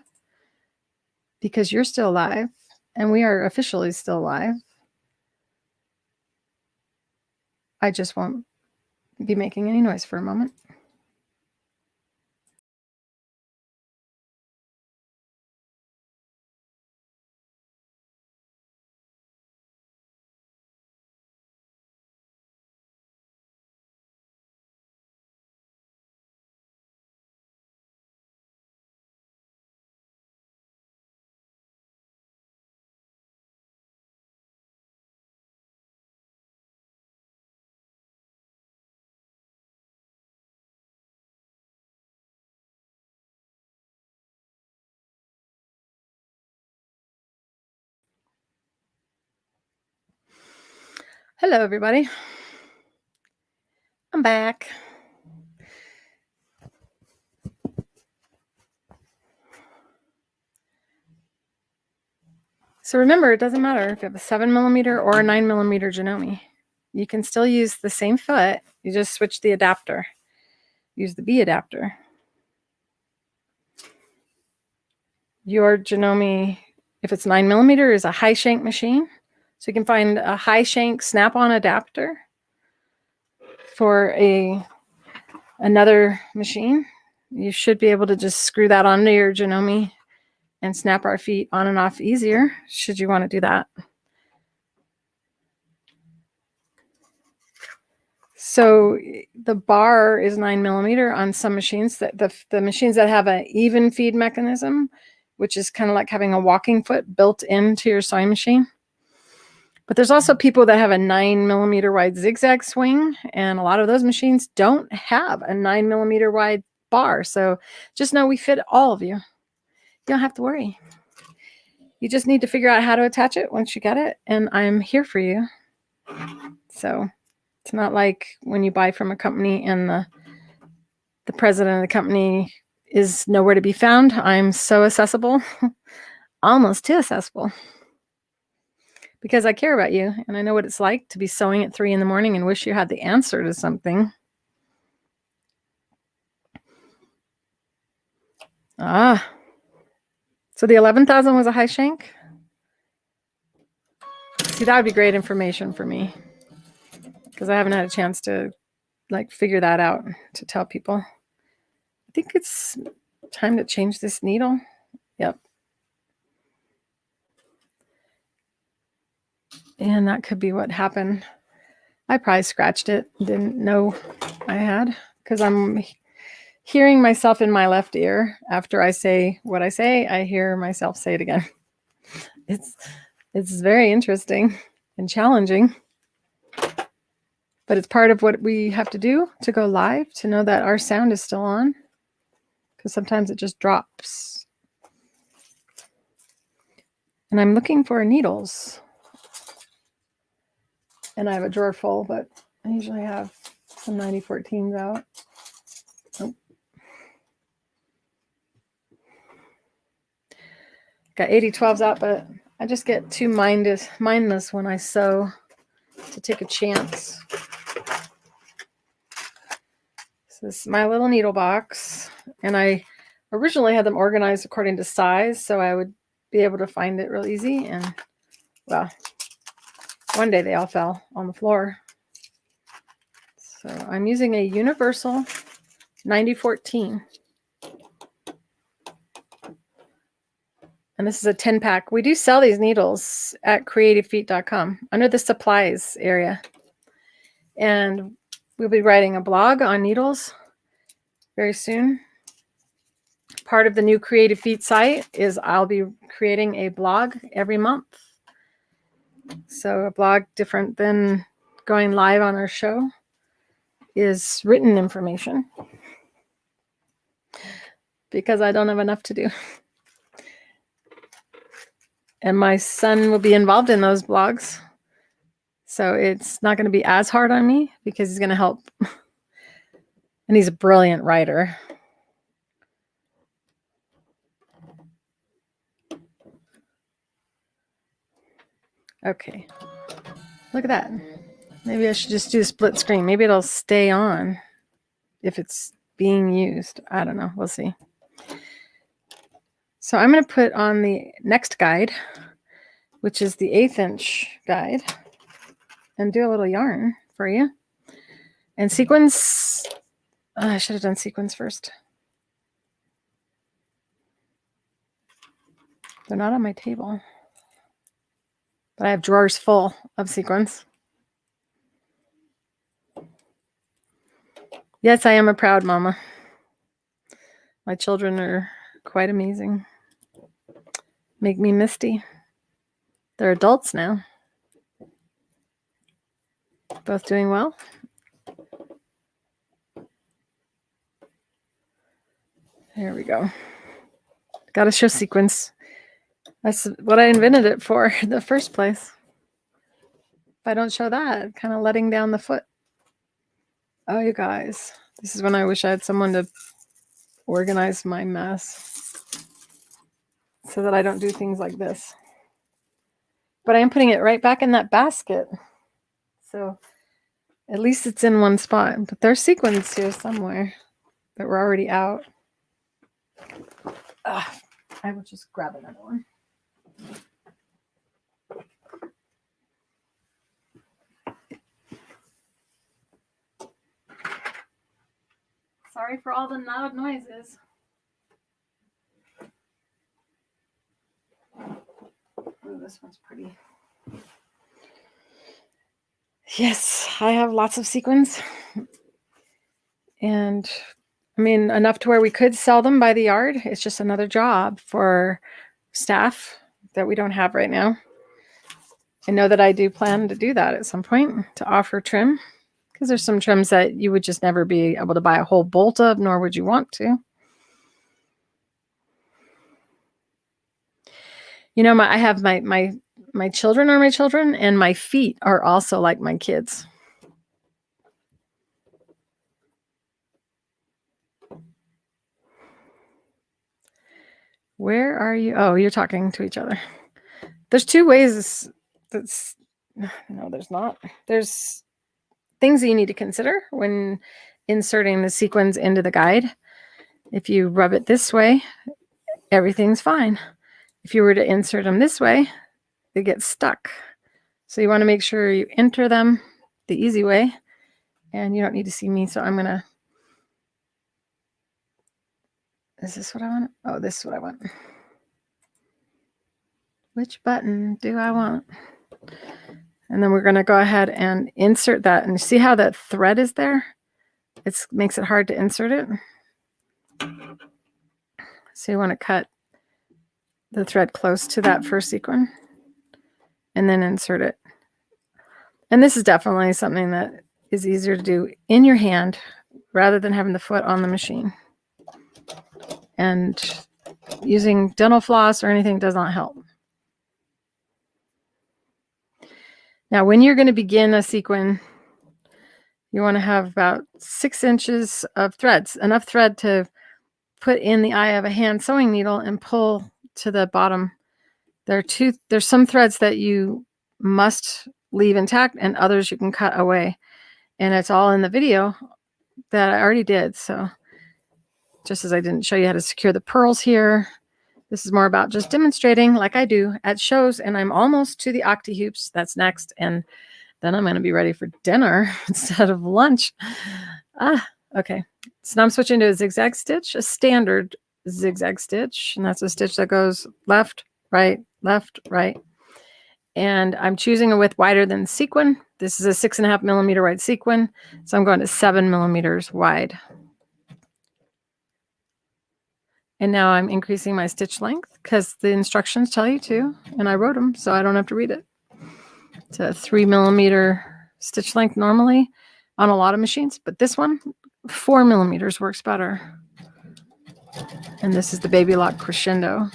Speaker 1: because you're still alive and we are officially still alive. I just won't be making any noise for a moment. Hello, everybody. I'm back. So remember, it doesn't matter if you have a 7mm or a 9mm Janome. You can still use the same foot. You just switch the adapter. Use the B adapter. Your Janome, if it's 9mm, is a high shank machine. So you can find a high shank snap-on adapter for another machine. You should be able to just screw that onto your Janome and snap our feet on and off easier, should you want to do that. So the bar is 9mm on some machines. That the machines that have an even feed mechanism, which is kind of like having a walking foot built into your sewing machine. But there's also people that have a 9mm wide zigzag swing, and a lot of those machines don't have a 9mm wide bar. So just know we fit all of you. You don't have to worry. You just need to figure out how to attach it once you get it, and I'm here for you. So it's not like when you buy from a company and the president of the company is nowhere to be found. I'm so accessible, almost too accessible, because I care about you and I know what it's like to be sewing at 3 in the morning and wish you had the answer to something. So the 11,000 was a high shank? See, that would be great information for me, because I haven't had a chance to like figure that out to tell people. I think it's time to change this needle. Yep. And that could be what happened. I probably scratched it, didn't know I had, because I'm hearing myself in my left ear. After I say what I say, I hear myself say it again. It's very interesting and challenging, but it's part of what we have to do to go live, to know that our sound is still on, because sometimes it just drops. And I'm looking for needles. And I have a drawer full, but I usually have some 9014s out. Nope. Got 8012s out, but I just get too mindless when I sew to take a chance. So this is my little needle box, and I originally had them organized according to size, so I would be able to find it real easy. And well, one day they all fell on the floor. So I'm using a universal 9014. And this is a 10-pack. We do sell these needles at creativefeet.com under the supplies area. And we'll be writing a blog on needles very soon. Part of the new Creative Feet site is I'll be creating a blog every month. So a blog different than going live on our show is written information, because I don't have enough to do. And my son will be involved in those blogs. So it's not going to be as hard on me, because he's going to help. And he's a brilliant writer. Okay. Look at that. Maybe I should just do a split screen. Maybe it'll stay on if it's being used. I don't know. We'll see. So I'm going to put on the next guide, which is the 1/8 inch guide, and do a little yarn for you. And sequins, I should have done sequins first. They're not on my table. But I have drawers full of sequins. Yes, I am a proud mama. My children are quite amazing. Make me misty. They're adults now. Both doing well. There we go. Got to show sequins. That's what I invented it for in the first place. If I don't show that, kind of letting down the foot. Oh, you guys. This is when I wish I had someone to organize my mess so that I don't do things like this. But I am putting it right back in that basket. So at least it's in one spot. But there's sequins here somewhere that were already out. I will just grab another one. Sorry for all the loud noises. Oh, this one's pretty. Yes, I have lots of sequins. And I mean, enough to where we could sell them by the yard. It's just another job for staff that we don't have right now. I know that I do plan to do that at some point, to offer trim, because there's some trims that you would just never be able to buy a whole bolt of, nor would you want to. You know, I have my children are my children, and my feet are also like my kids. Where are you? Oh, you're talking to each other. There's two ways. No, there's not. There's things that you need to consider when inserting the sequins into the guide. If you rub it this way, everything's fine. If you were to insert them this way, they get stuck. So you want to make sure you enter them the easy way. And you don't need to see me, so I'm going to... Is this what I want? Oh, this is what I want. Which button do I want? And then we're going to go ahead and insert that. And see how that thread is there? It makes it hard to insert it. So you want to cut the thread close to that first sequin and then insert it. And this is definitely something that is easier to do in your hand rather than having the foot on the machine. And using dental floss or anything does not help. Now, when you're going to begin a sequin, you want to have about 6 inches of threads, enough thread to put in the eye of a hand sewing needle and pull to the bottom. There's some threads that you must leave intact and others you can cut away. And it's all in the video that I already did. So just as I didn't show you how to secure the pearls here, this is more about just demonstrating like I do at shows. And I'm almost to the Octi-Hoops. That's next. And then I'm going to be ready for dinner instead of lunch. Okay. So now I'm switching to a zigzag stitch, a standard zigzag stitch. And that's a stitch that goes left, right, left, right. And I'm choosing a width wider than sequin. This is a 6.5 millimeter wide sequin. So I'm going to 7 millimeters wide. And now I'm increasing my stitch length because the instructions tell you to, and I wrote them so I don't have to read it. It's a 3 millimeter stitch length normally on a lot of machines, but this one, 4 millimeters works better. And this is the Baby Lock Crescendo.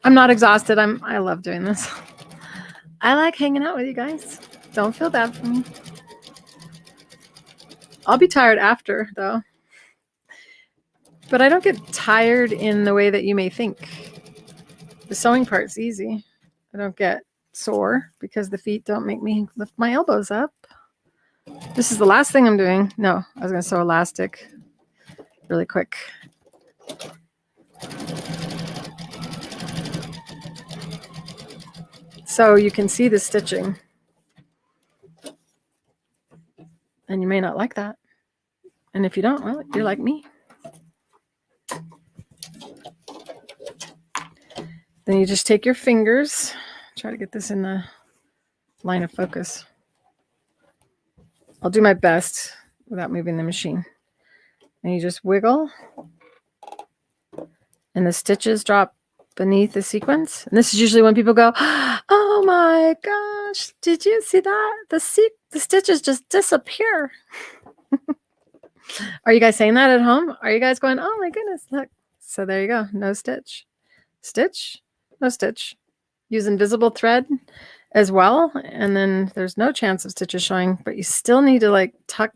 Speaker 1: I'm not exhausted. I love doing this. I like hanging out with you guys. Don't feel bad for me. I'll be tired after, though. But I don't get tired in the way that you may think. The sewing part's easy. I don't get sore because the feet don't make me lift my elbows up. This is the last thing I'm doing. No, I was going to sew elastic really quick. So you can see the stitching. may not like that. And if you don't, well, you're like me. Then you just take your fingers, try to get this in the line of focus. I'll do my best without moving the machine. And you just wiggle, and the stitches drop beneath the sequins. And this is usually when people go, oh my gosh, did you see that? The stitches just disappear. Are you guys saying that at home? Are you guys going, oh my goodness, look. So there you go. No stitch. Stitch, no stitch. Use invisible thread as well. And then there's no chance of stitches showing, but you still need to like tuck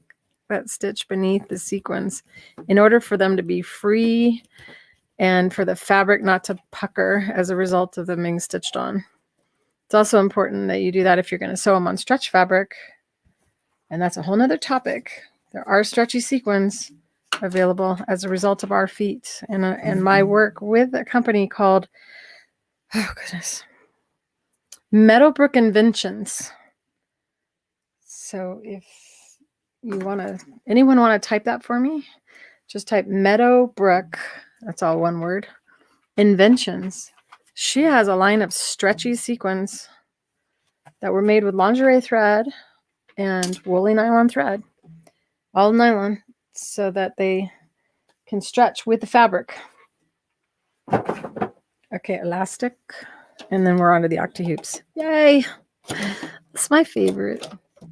Speaker 1: that stitch beneath the sequins in order for them to be free and for the fabric not to pucker as a result of them being stitched on. It's also important that you do that if you're going to sew them on stretch fabric. And that's a whole nother topic. There are stretchy sequins available as a result of our feet and my work with a company called, oh goodness, Meadowbrook Inventions. So if you want to, anyone want to type that for me? Just type Meadowbrook, that's all one word, Inventions. She has a line of stretchy sequins that were made with lingerie thread and woolly nylon thread, all nylon, so that they can stretch with the fabric. Okay, elastic. And then we're on to the Octi-Hoops. Yay! It's my favorite.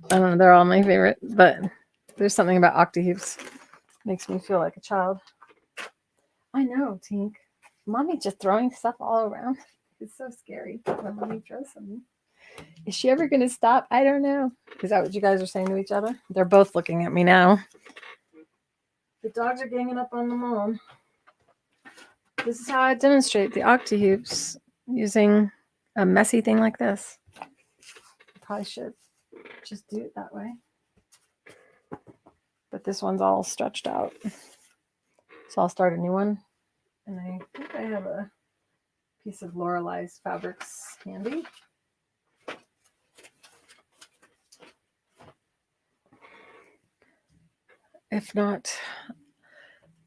Speaker 1: I don't know, they're all my favorite, but there's something about Octi-Hoops. Makes me feel like a child. I know, Tink. Mommy just throwing stuff all around. It's so scary when Mommy throws something. Is she ever going to stop? I don't know. Is that what you guys are saying to each other? They're both looking at me now. The dogs are ganging up on the mom. This is how I demonstrate the Octi-Hoops using a messy thing like this. I probably should just do it that way. But this one's all stretched out. So I'll start a new one. And I think I have a piece of Lorelai's fabrics handy. If not,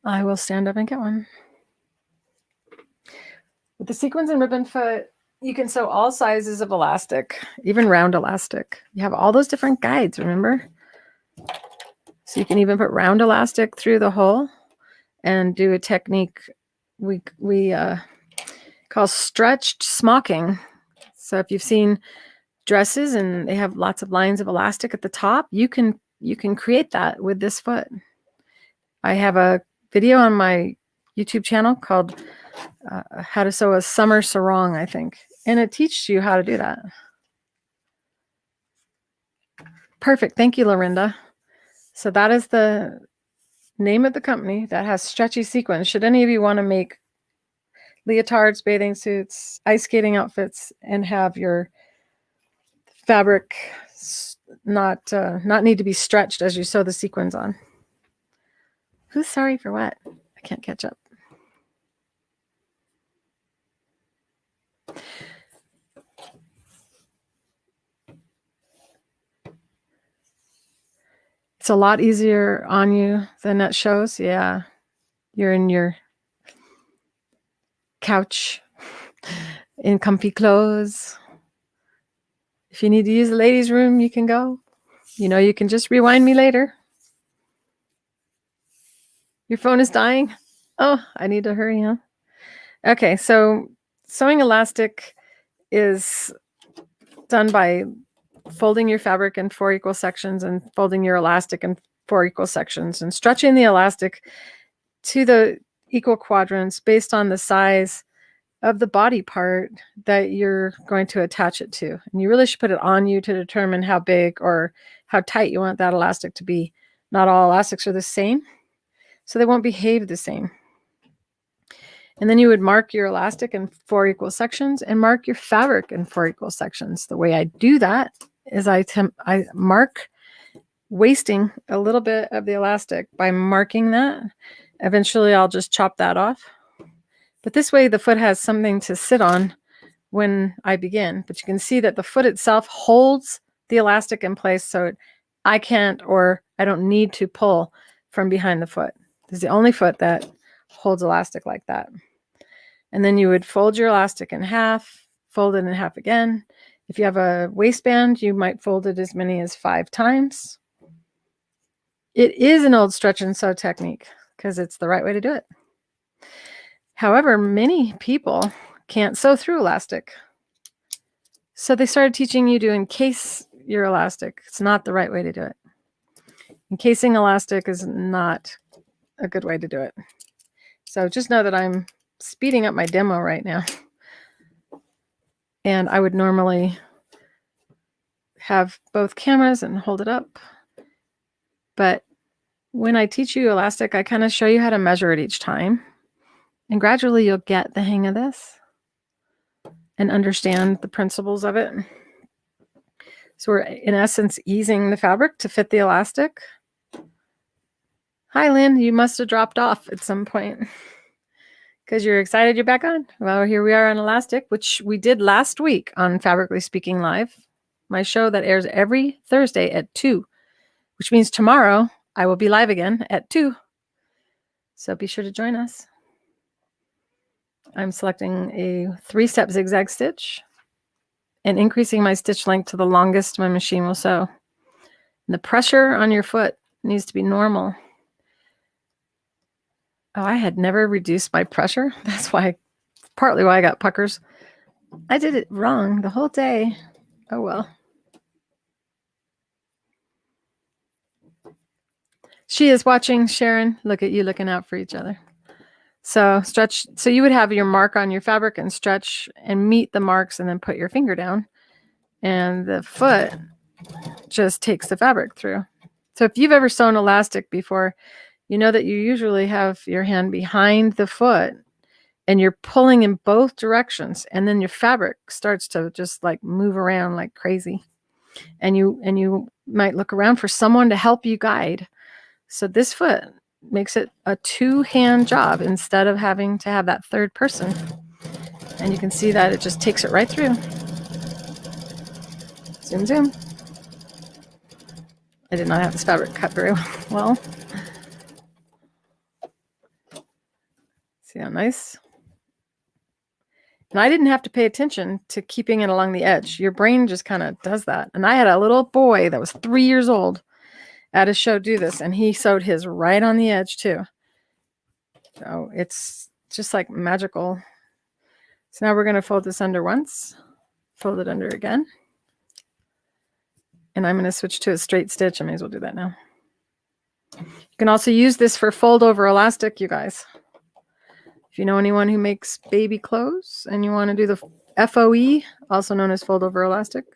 Speaker 1: I will stand up and get one. With the Sequins and Ribbon Foot, you can sew all sizes of elastic, even round elastic. You have all those different guides, remember? So you can even put round elastic through the hole and do a technique we call stretched smocking. So if you've seen dresses and they have lots of lines of elastic at the top, you can create that with this foot. I have a video on my YouTube channel called How to Sew a Summer Sarong, I think. And it teaches you how to do that. Perfect. Thank you, Lorinda. So that is the name of the company that has stretchy sequins. Should any of you want to make leotards, bathing suits, ice skating outfits, and have your fabric not need to be stretched as you sew the sequins on? Who's sorry for what? I can't catch up. It's a lot easier on you than it shows. Yeah. You're in your couch in comfy clothes. If you need to use the ladies' room, you can go. You know, you can just rewind me later. Your phone is dying. Oh, I need to hurry, huh? Okay, so sewing elastic is done by folding your fabric in 4 equal sections and folding your elastic in 4 equal sections and stretching the elastic to the equal quadrants based on the size of the body part that you're going to attach it to. And you really should put it on you to determine how big or how tight you want that elastic to be. Not all elastics are the same, so they won't behave the same. And then you would mark your elastic in 4 equal sections and mark your fabric in 4 equal sections. The way I do that is I mark wasting a little bit of the elastic by marking that. Eventually I'll just chop that off. But this way the foot has something to sit on when I begin. But you can see that the foot itself holds the elastic in place, so it I can't, or I don't need to pull from behind the foot. This is the only foot that holds elastic like that. And then you would fold your elastic in half, fold it in half again. If you have a waistband, you might fold it as many as 5 times. It is an old stretch and sew technique because it's the right way to do it. However, many people can't sew through elastic. So they started teaching you to encase your elastic. It's not the right way to do it. Encasing elastic is not a good way to do it. So just know that I'm speeding up my demo right now. And I would normally have both cameras and hold it up. But when I teach you elastic, I kind of show you how to measure it each time. And gradually you'll get the hang of this and understand the principles of it. So we're, in essence, easing the fabric to fit the elastic. Hi, Lynn. You must have dropped off at some point because you're excited you're back on. Well, here we are on elastic, which we did last week on Fabrically Speaking Live, my show that airs every Thursday at 2, which means tomorrow I will be live again at 2. So be sure to join us. I'm selecting a 3-step zigzag stitch and increasing my stitch length to the longest my machine will sew. And the pressure on your foot needs to be normal. Oh, I had never reduced my pressure. That's partly why I got puckers. I did it wrong the whole day. Oh well. She is watching, Sharon. Look at you looking out for each other. So stretch. So you would have your mark on your fabric and stretch and meet the marks and then put your finger down. And the foot just takes the fabric through. So if you've ever sewn elastic before, you know that you usually have your hand behind the foot and you're pulling in both directions. And then your fabric starts to just like move around like crazy. And you might look around for someone to help you guide. So this foot makes it a 2-hand job instead of having to have that third person. And you can see that it just takes it right through. Zoom, zoom. I did not have this fabric cut very well. See how nice? And I didn't have to pay attention to keeping it along the edge. Your brain just kind of does that. And I had a little boy that was 3 years old at a show do this, and he sewed his right on the edge too. So it's just like magical. So now we're going to fold this under once, fold it under again. And I'm going to switch to a straight stitch. I may as well do that now. You can also use this for fold over elastic, you guys. If you know anyone who makes baby clothes and you want to do the FOE, also known as fold over elastic,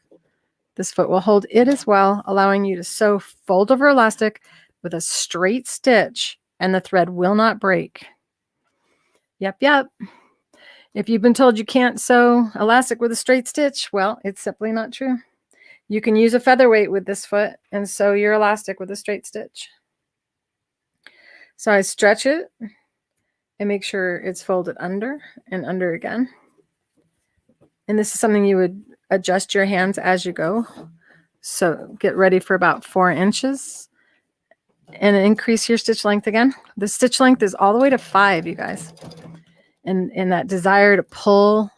Speaker 1: this foot will hold it as well, allowing you to sew fold over elastic with a straight stitch and the thread will not break. Yep, yep. If you've been told you can't sew elastic with a straight stitch, well, it's simply not true. You can use a featherweight with this foot and sew your elastic with a straight stitch. So I stretch it and make sure it's folded under and under again. And this is something you would adjust your hands as you go. So get ready for about 4 inches and increase your stitch length again. The stitch length is all the way to 5, you guys. And that desire to pull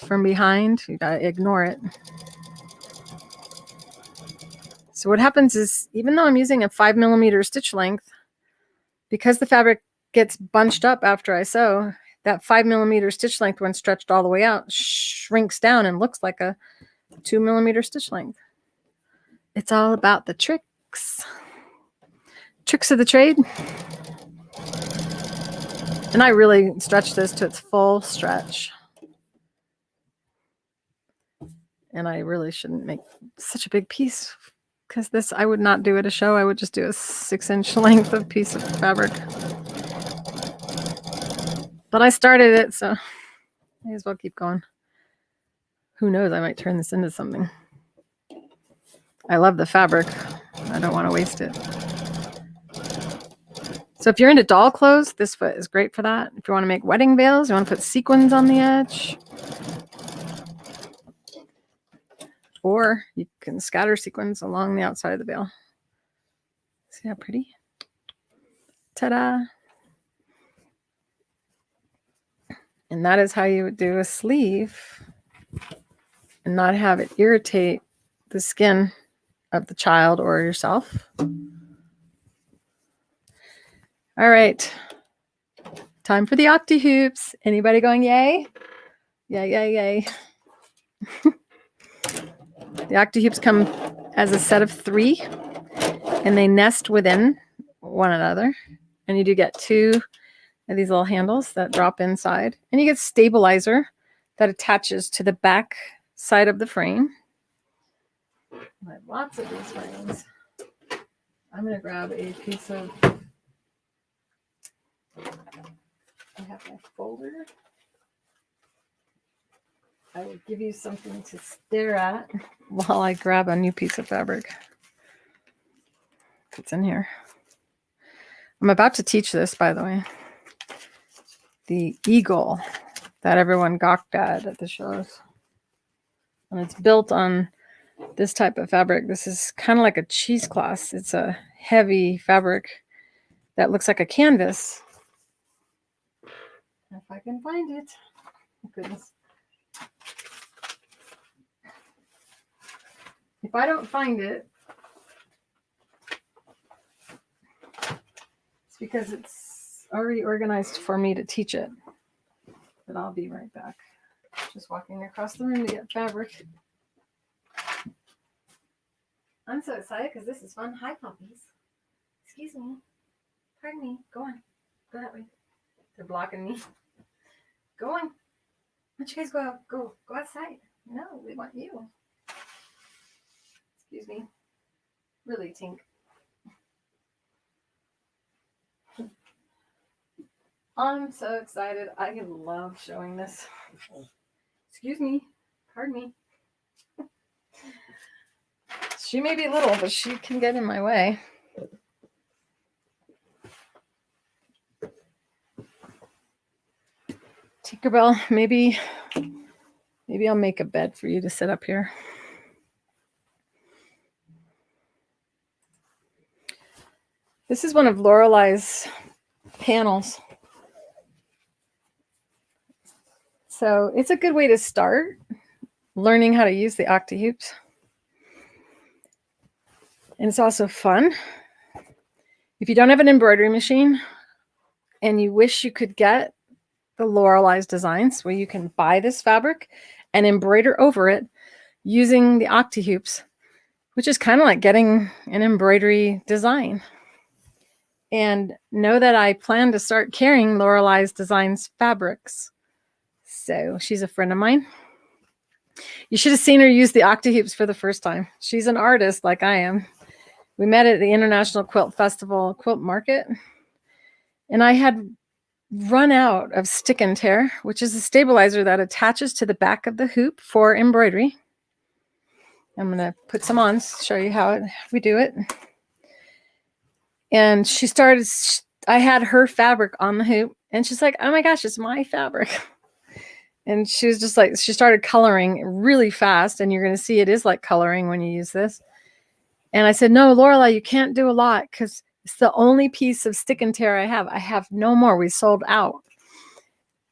Speaker 1: from behind, you gotta ignore it. So what happens is, even though I'm using a 5mm stitch length, because the fabric gets bunched up after I sew, that 5mm stitch length, when stretched all the way out, shrinks down and looks like a 2mm stitch length. It's all about the tricks. Tricks of the trade. And I really stretch this to its full stretch. And I really shouldn't make such a big piece, because this, I would not do at a show. I would just do a 6-inch length of piece of fabric. But I started it, so may as well keep going. Who knows, I might turn this into something. I love the fabric. I don't want to waste it. So if you're into doll clothes, this foot is great for that. If you want to make wedding veils, you want to put sequins on the edge. Or you can scatter sequins along the outside of the veil. See how pretty? Ta-da! And that is how you would do a sleeve and not have it irritate the skin of the child or yourself. All right. Time for the Octi-Hoops. Anybody going yay? Yay, yay, yay. The Octi-Hoops come as a set of 3, and they nest within one another. And you do get 2 of these little handles that drop inside. And you get stabilizer that attaches to the back side of the frame. I have lots of these frames. I'm going to grab a piece of, I have my folder. I will give you something to stare at while I grab a new piece of fabric. It's in here. I'm about to teach this, by the way. The eagle that everyone gawked at the shows. And it's built on this type of fabric. This is kind of like a cheesecloth. It's a heavy fabric that looks like a canvas. If I can find it. Oh, goodness. If I don't find it, it's because it's already organized for me to teach it. But I'll be right back. Just walking across the room to get fabric. I'm so excited because this is fun. Hi, puppies. Excuse me. Pardon me. Go on. Go that way. They're blocking me. Go on. Why don't you guys go out? Go outside. No, we want you. Excuse me. Really, Tink. I'm so excited. I love showing this. Excuse me. Pardon me. She may be little, but she can get in my way. Tinkerbell, maybe I'll make a bed for you to sit up here. This is one of Lorelai's panels. So it's a good way to start learning how to use the Octi-Hoops. And it's also fun. If you don't have an embroidery machine and you wish you could get the Lorelai's designs where you can buy this fabric and embroider over it using the Octi-Hoops, which is kind of like getting an embroidery design. And know that I plan to start carrying Lorelai's designs fabrics. So she's a friend of mine. You should have seen her use the Octi-Hoops for the first time. She's an artist like I am. We met at the International Quilt Festival Quilt Market. And I had run out of stick and tear, which is a stabilizer that attaches to the back of the hoop for embroidery. I'm going to put some on, show you how we do it. And she started, I had her fabric on the hoop, and she's like, oh my gosh, it's my fabric. And she was just like, she started coloring really fast, and you're going to see it is like coloring when you use this. And I said, no, Lorelai, you can't do a lot because it's the only piece of stick and tear I have. I have no more. We sold out.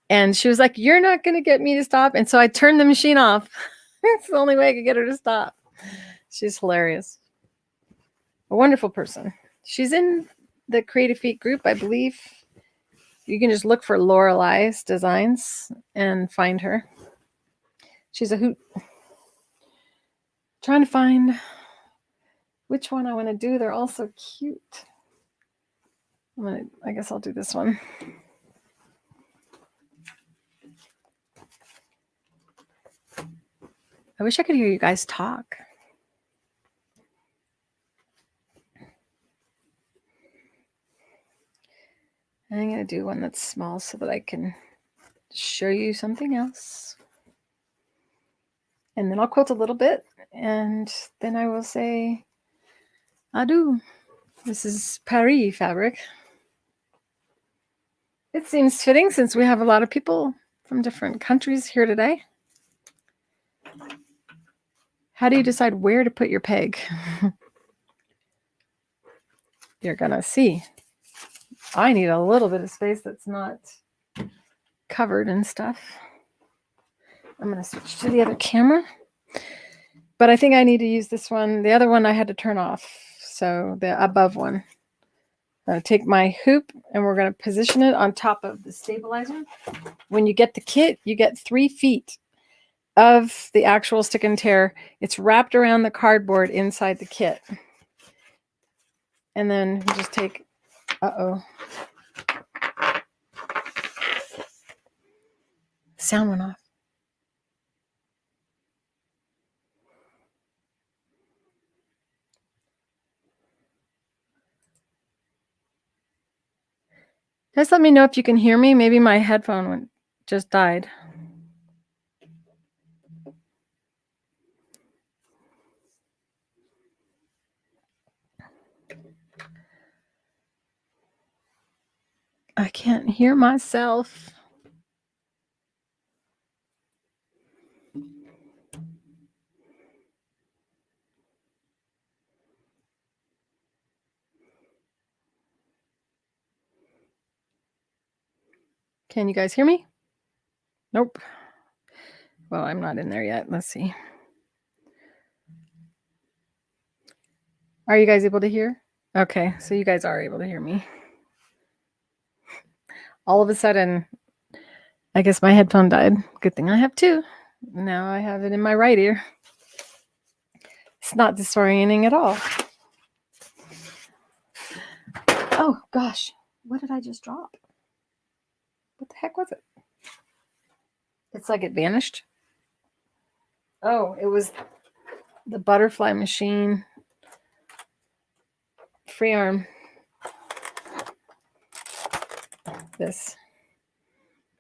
Speaker 1: And she was like, you're not going to get me to stop. And so I turned the machine off. It's the only way I could get her to stop. She's hilarious. A wonderful person. She's in the Creative Feet group, I believe. You can just look for Lorelai's designs and find her. She's a hoot. Trying to find which one I want to do. They're all so cute. I guess I'll do this one. I wish I could hear you guys talk. I'm going to do one that's small so that I can show you something else. And then I'll quilt a little bit, and then I will say adieu. This is Paris fabric. It seems fitting since we have a lot of people from different countries here today. How do you decide where to put your peg? you're going to see. I need a little bit of space that's not covered and stuff. I'm going to switch to the other camera. But I think I need to use this one. The other one I had to turn off. So the above one. I'm going to take my hoop and we're going to position it on top of the stabilizer. When you get the kit, you get 3 feet of the actual stick and tear. It's wrapped around the cardboard inside the kit. And then you just take, sound went off. Just let me know if you can hear me. Maybe my headphone just died. I can't hear myself. Can you guys hear me? Nope. Well, I'm not in there yet. Let's see. Are you guys able to hear? Okay, so you guys are able to hear me. All of a sudden, I guess my headphone died. Good thing I have 2. Now I have it in my right ear. It's not disorienting at all. Oh, gosh. What did I just drop? What the heck was it? It's like it vanished. Oh, it was the butterfly machine. Free arm. This.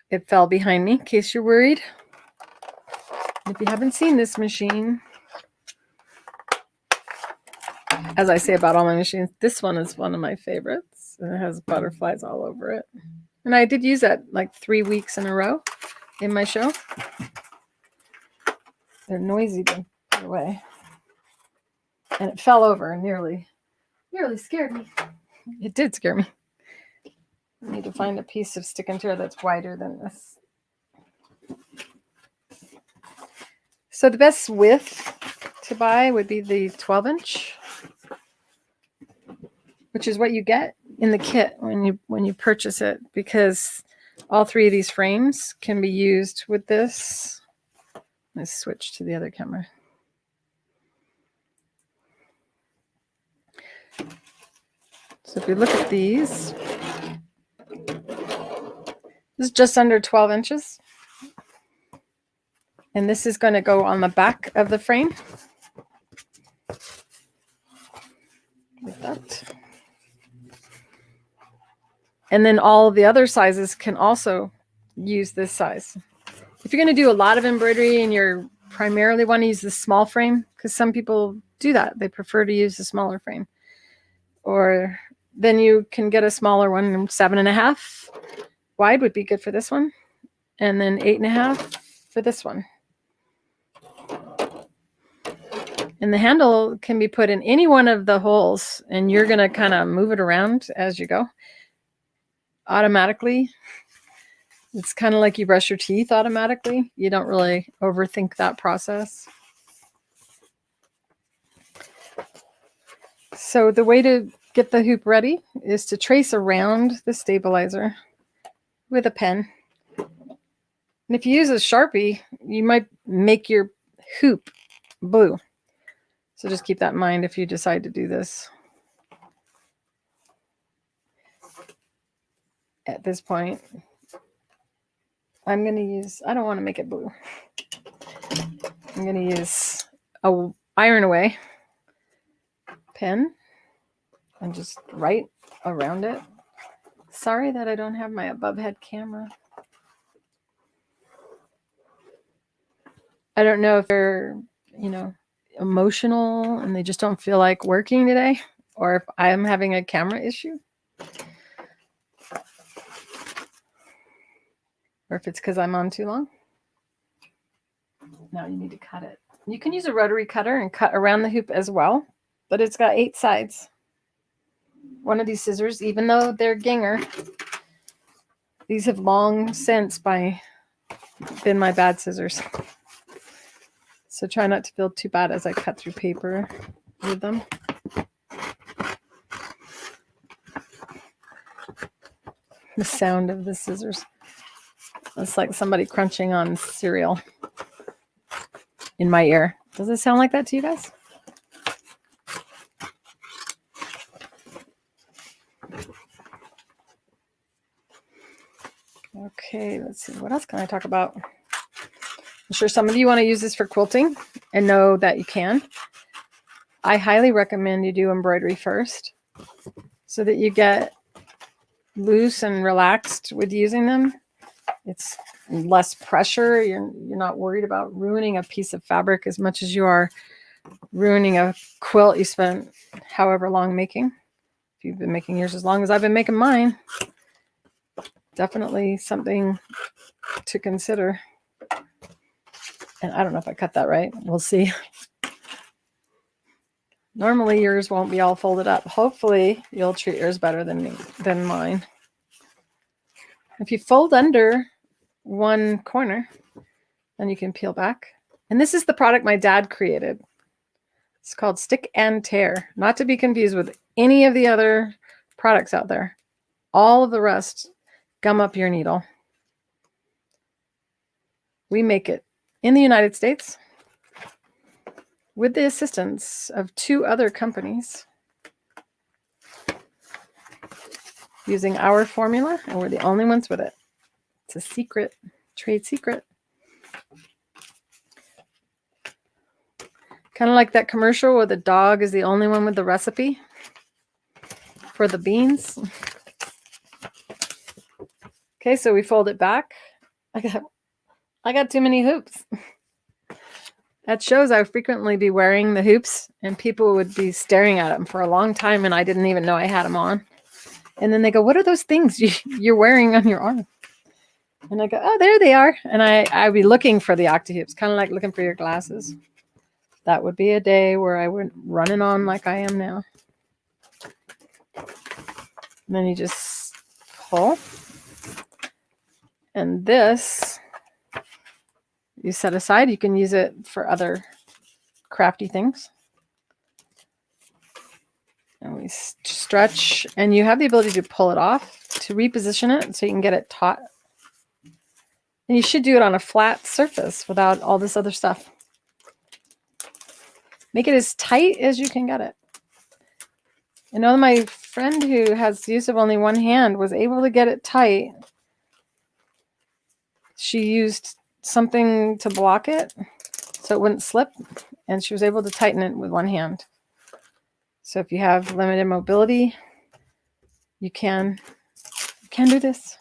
Speaker 1: It fell behind me, in case you're worried. If you haven't seen this machine, as I say about all my machines, this one is one of my favorites. It has butterflies all over it. And I did use that like 3 weeks in a row in my show. They're noisy to put away. And it fell over and nearly scared me. It did scare me. I need to find a piece of stick and tear that's wider than this. So the best width to buy would be the 12-inch, which is what you get in the kit when you purchase it, because all 3 of these frames can be used with this. Let's switch to the other camera. So if you look at these, this is just under 12 inches. And this is going to go on the back of the frame. Like that. And then all the other sizes can also use this size. If you're going to do a lot of embroidery and you're primarily want to use the small frame, because some people do that. They prefer to use the smaller frame. Or then you can get a smaller one, 7.5 wide would be good for this one. And then 8.5 for this one. And the handle can be put in any one of the holes, and you're going to kind of move it around as you go. Automatically. It's kind of like you brush your teeth automatically. You don't really overthink that process. So the way to get the hoop ready is to trace around the stabilizer with a pen. And if you use a Sharpie, you might make your hoop blue. So just keep that in mind if you decide to do this. At this point, I'm going to use, I don't want to make it blue. I'm going to use a iron away pen and just write around it. Sorry that I don't have my above head camera. I don't know if they're, emotional and they just don't feel like working today, or if I'm having a camera issue, or if it's because I'm on too long. Now you need to cut it. You can use a rotary cutter and cut around the hoop as well, but it's got 8 sides. one of these scissors, even though they're Ginger. These have long since been my bad scissors. So try not to feel too bad as I cut through paper with them. The sound of the scissors. It's like somebody crunching on cereal in my ear. Does it sound like that to you guys? Okay, let's see. What else can I talk about? I'm sure some of you want to use this for quilting and know that you can. I highly recommend you do embroidery first so that you get loose and relaxed with using them. It's less pressure. You're not worried about ruining a piece of fabric as much as you are ruining a quilt you spent however long making. If you've been making yours as long as I've been making mine, definitely something to consider. And I don't know if I cut that right. We'll see. Normally yours won't be all folded up. Hopefully you'll treat yours better than mine. If you fold under one corner, then you can peel back. And this is the product my dad created. It's called Stick and Tear, not to be confused with any of the other products out there. All of the rest gum up your needle. We make it in the United States with the assistance of 2 other companies using our formula, and we're the only ones with it. It's a secret, trade secret. Kind of like that commercial where the dog is the only one with the recipe for the beans. Okay, so we fold it back. I got too many hoops. That shows I would frequently be wearing the hoops and people would be staring at them for a long time and I didn't even know I had them on. And then they go, what are those things you're wearing on your arm? And I go, oh, there they are. And I'd be looking for the Octi-Hoops, kind of like looking for your glasses. That would be a day where I would running on like I am now. And then you just pull. And this you set aside. You can use it for other crafty things. And we stretch, and you have the ability to pull it off to reposition it so you can get it taut. And you should do it on a flat surface without all this other stuff. Make it as tight as you can get it. I know my friend who has use of only one hand was able to get it tight. She used something to block it so it wouldn't slip, and she was able to tighten it with one hand. So if you have limited mobility, you can do this.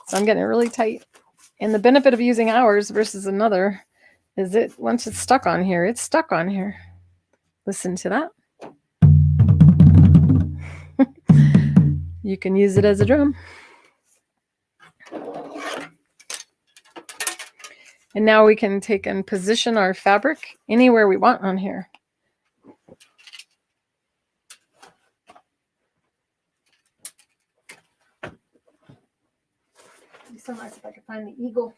Speaker 1: So I'm getting it really tight. And the benefit of using ours versus another is that once it's stuck on here, it's stuck on here. Listen to that. You can use it as a drum. And now we can take and position our fabric anywhere we want on here. It'd be so nice if I could find the eagle.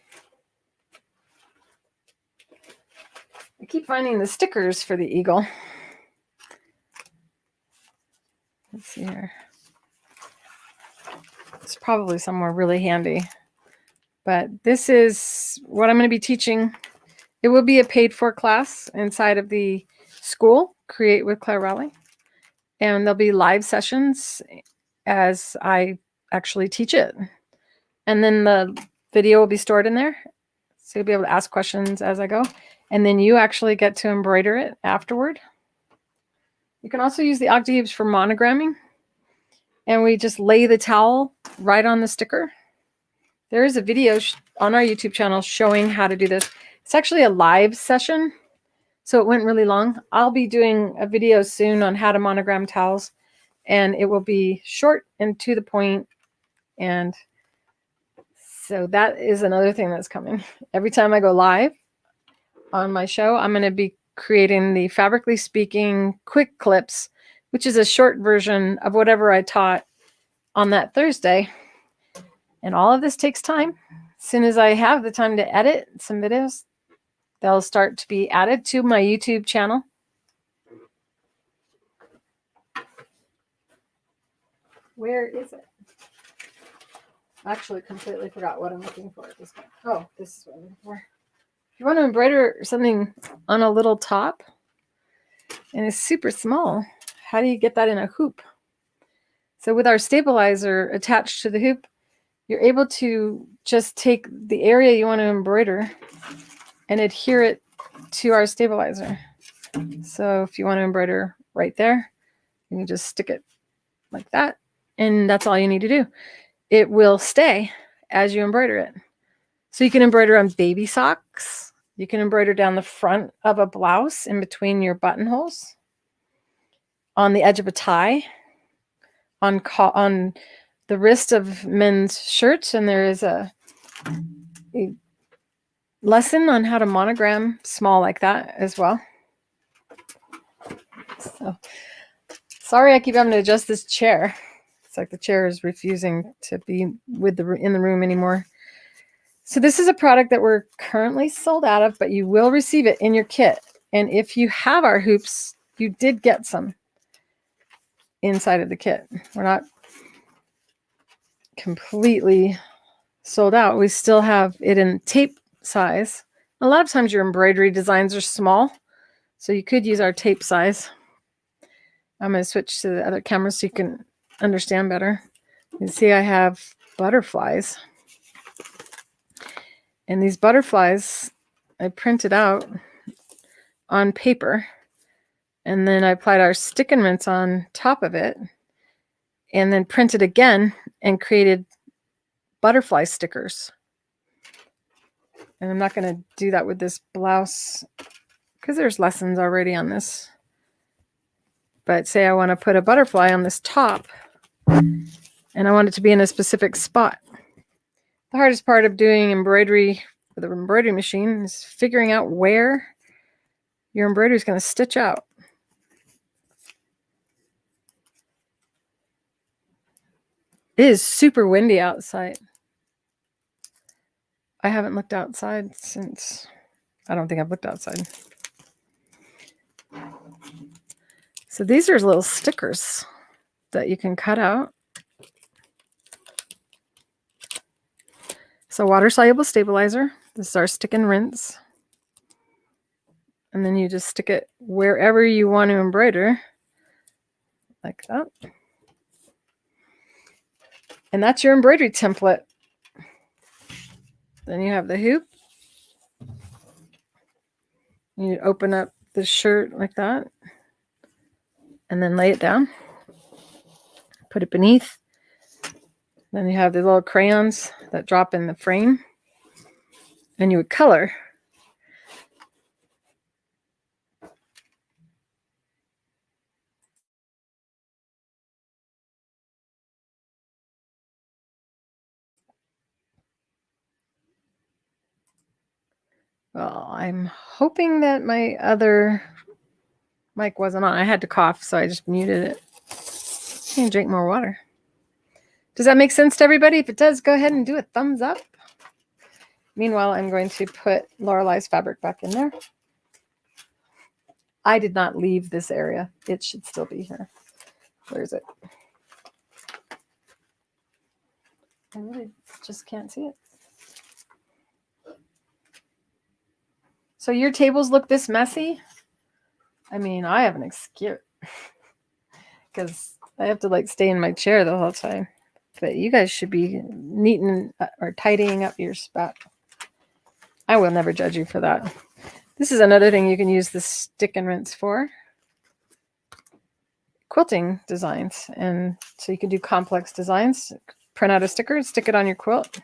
Speaker 1: I keep finding the stickers for the eagle. Let's see here. It's probably somewhere really handy. But this is what I'm going to be teaching. It will be a paid-for class inside of the school, Create with Clare Rowley. And there'll be live sessions as I actually teach it. And then the video will be stored in there. So you'll be able to ask questions as I go. And then you actually get to embroider it afterward. You can also use the Octi-Hoops for monogramming. And we just lay the towel right on the sticker. There is a video on our YouTube channel showing how to do this. It's actually a live session, so it went really long. I'll be doing a video soon on how to monogram towels, and it will be short and to the point. And so that is another thing that's coming. Every time I go live on my show, I'm going to be creating the Fabrically Speaking quick clips which is a short version of whatever I taught on that Thursday. And all of this takes time. As soon as I have the time to edit some videos, they'll start to be added to my YouTube channel. Where is it? I actually completely forgot what I'm looking for at this point. Oh, this is what I'm looking for. If you want to embroider something on a little top and it's super small, how do you get that in a hoop? So with our stabilizer attached to the hoop, you're able to just take the area you want to embroider and adhere it to our stabilizer. So if you want to embroider right there, you can just stick it like that, and that's all you need to do. It will stay as you embroider it. So you can embroider on baby socks. You can embroider down the front of a blouse in between your buttonholes, on the edge of a tie, on the wrist of men's shirts, and there is a lesson on how to monogram small like that as well. So sorry I keep having to adjust this chair. It's like the chair is refusing to be in the room anymore. So this is a product that we're currently sold out of, but you will receive it in your kit. And if you have our hoops, you did get some inside of the kit. We're not completely sold out. We still have it in tape size. A lot of times your embroidery designs are small, so you could use our tape size. I'm going to switch to the other camera so you can understand better. You can see I have butterflies. And these butterflies I printed out on paper, and then I applied our stick and rinse on top of it, and then printed again and created butterfly stickers. And I'm not going to do that with this blouse because there's lessons already on this. But say I want to put a butterfly on this top and I want it to be in a specific spot. The hardest part of doing embroidery with an embroidery machine is figuring out where your embroidery is going to stitch out. It is super windy outside. I haven't looked outside since, I don't think I've looked outside. So these are little stickers that you can cut out. So water-soluble stabilizer. This is our stick and rinse. And then you just stick it wherever you want to embroider, like that. And that's your embroidery template. Then you have the hoop. You open up the shirt like that, and then lay it down. Put it beneath. Then you have the little crayons that drop in the frame, and you would color. Well, I'm hoping that my other mic wasn't on. I had to cough, so I just muted it. I can drink more water. Does that make sense to everybody? If it does, go ahead and do a thumbs up. Meanwhile, I'm going to put Lorelei's fabric back in there. I did not leave this area. It should still be here. Where is it? I really just can't see it. So your tables look this messy? I mean, I have an excuse because I have to like stay in my chair the whole time. But you guys should be neating or tidying up your spot. I will never judge you for that. This is another thing you can use the stick and rinse for. Quilting designs. And so you can do complex designs. Print out a sticker, stick it on your quilt.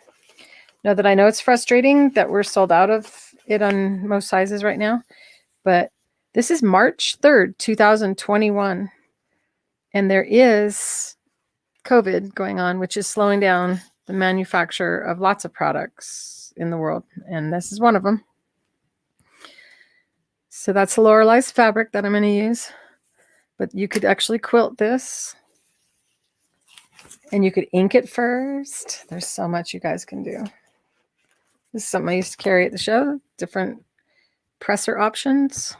Speaker 1: Now that I know it's frustrating that we're sold out of it on most sizes right now. But this is March 3rd, 2021. And there is COVID going on, which is slowing down the manufacture of lots of products in the world. And this is one of them. So that's Lorelei's fabric that I'm going to use. But you could actually quilt this, and you could ink it first. There's so much you guys can do. This is something I used to carry at the show, different presser options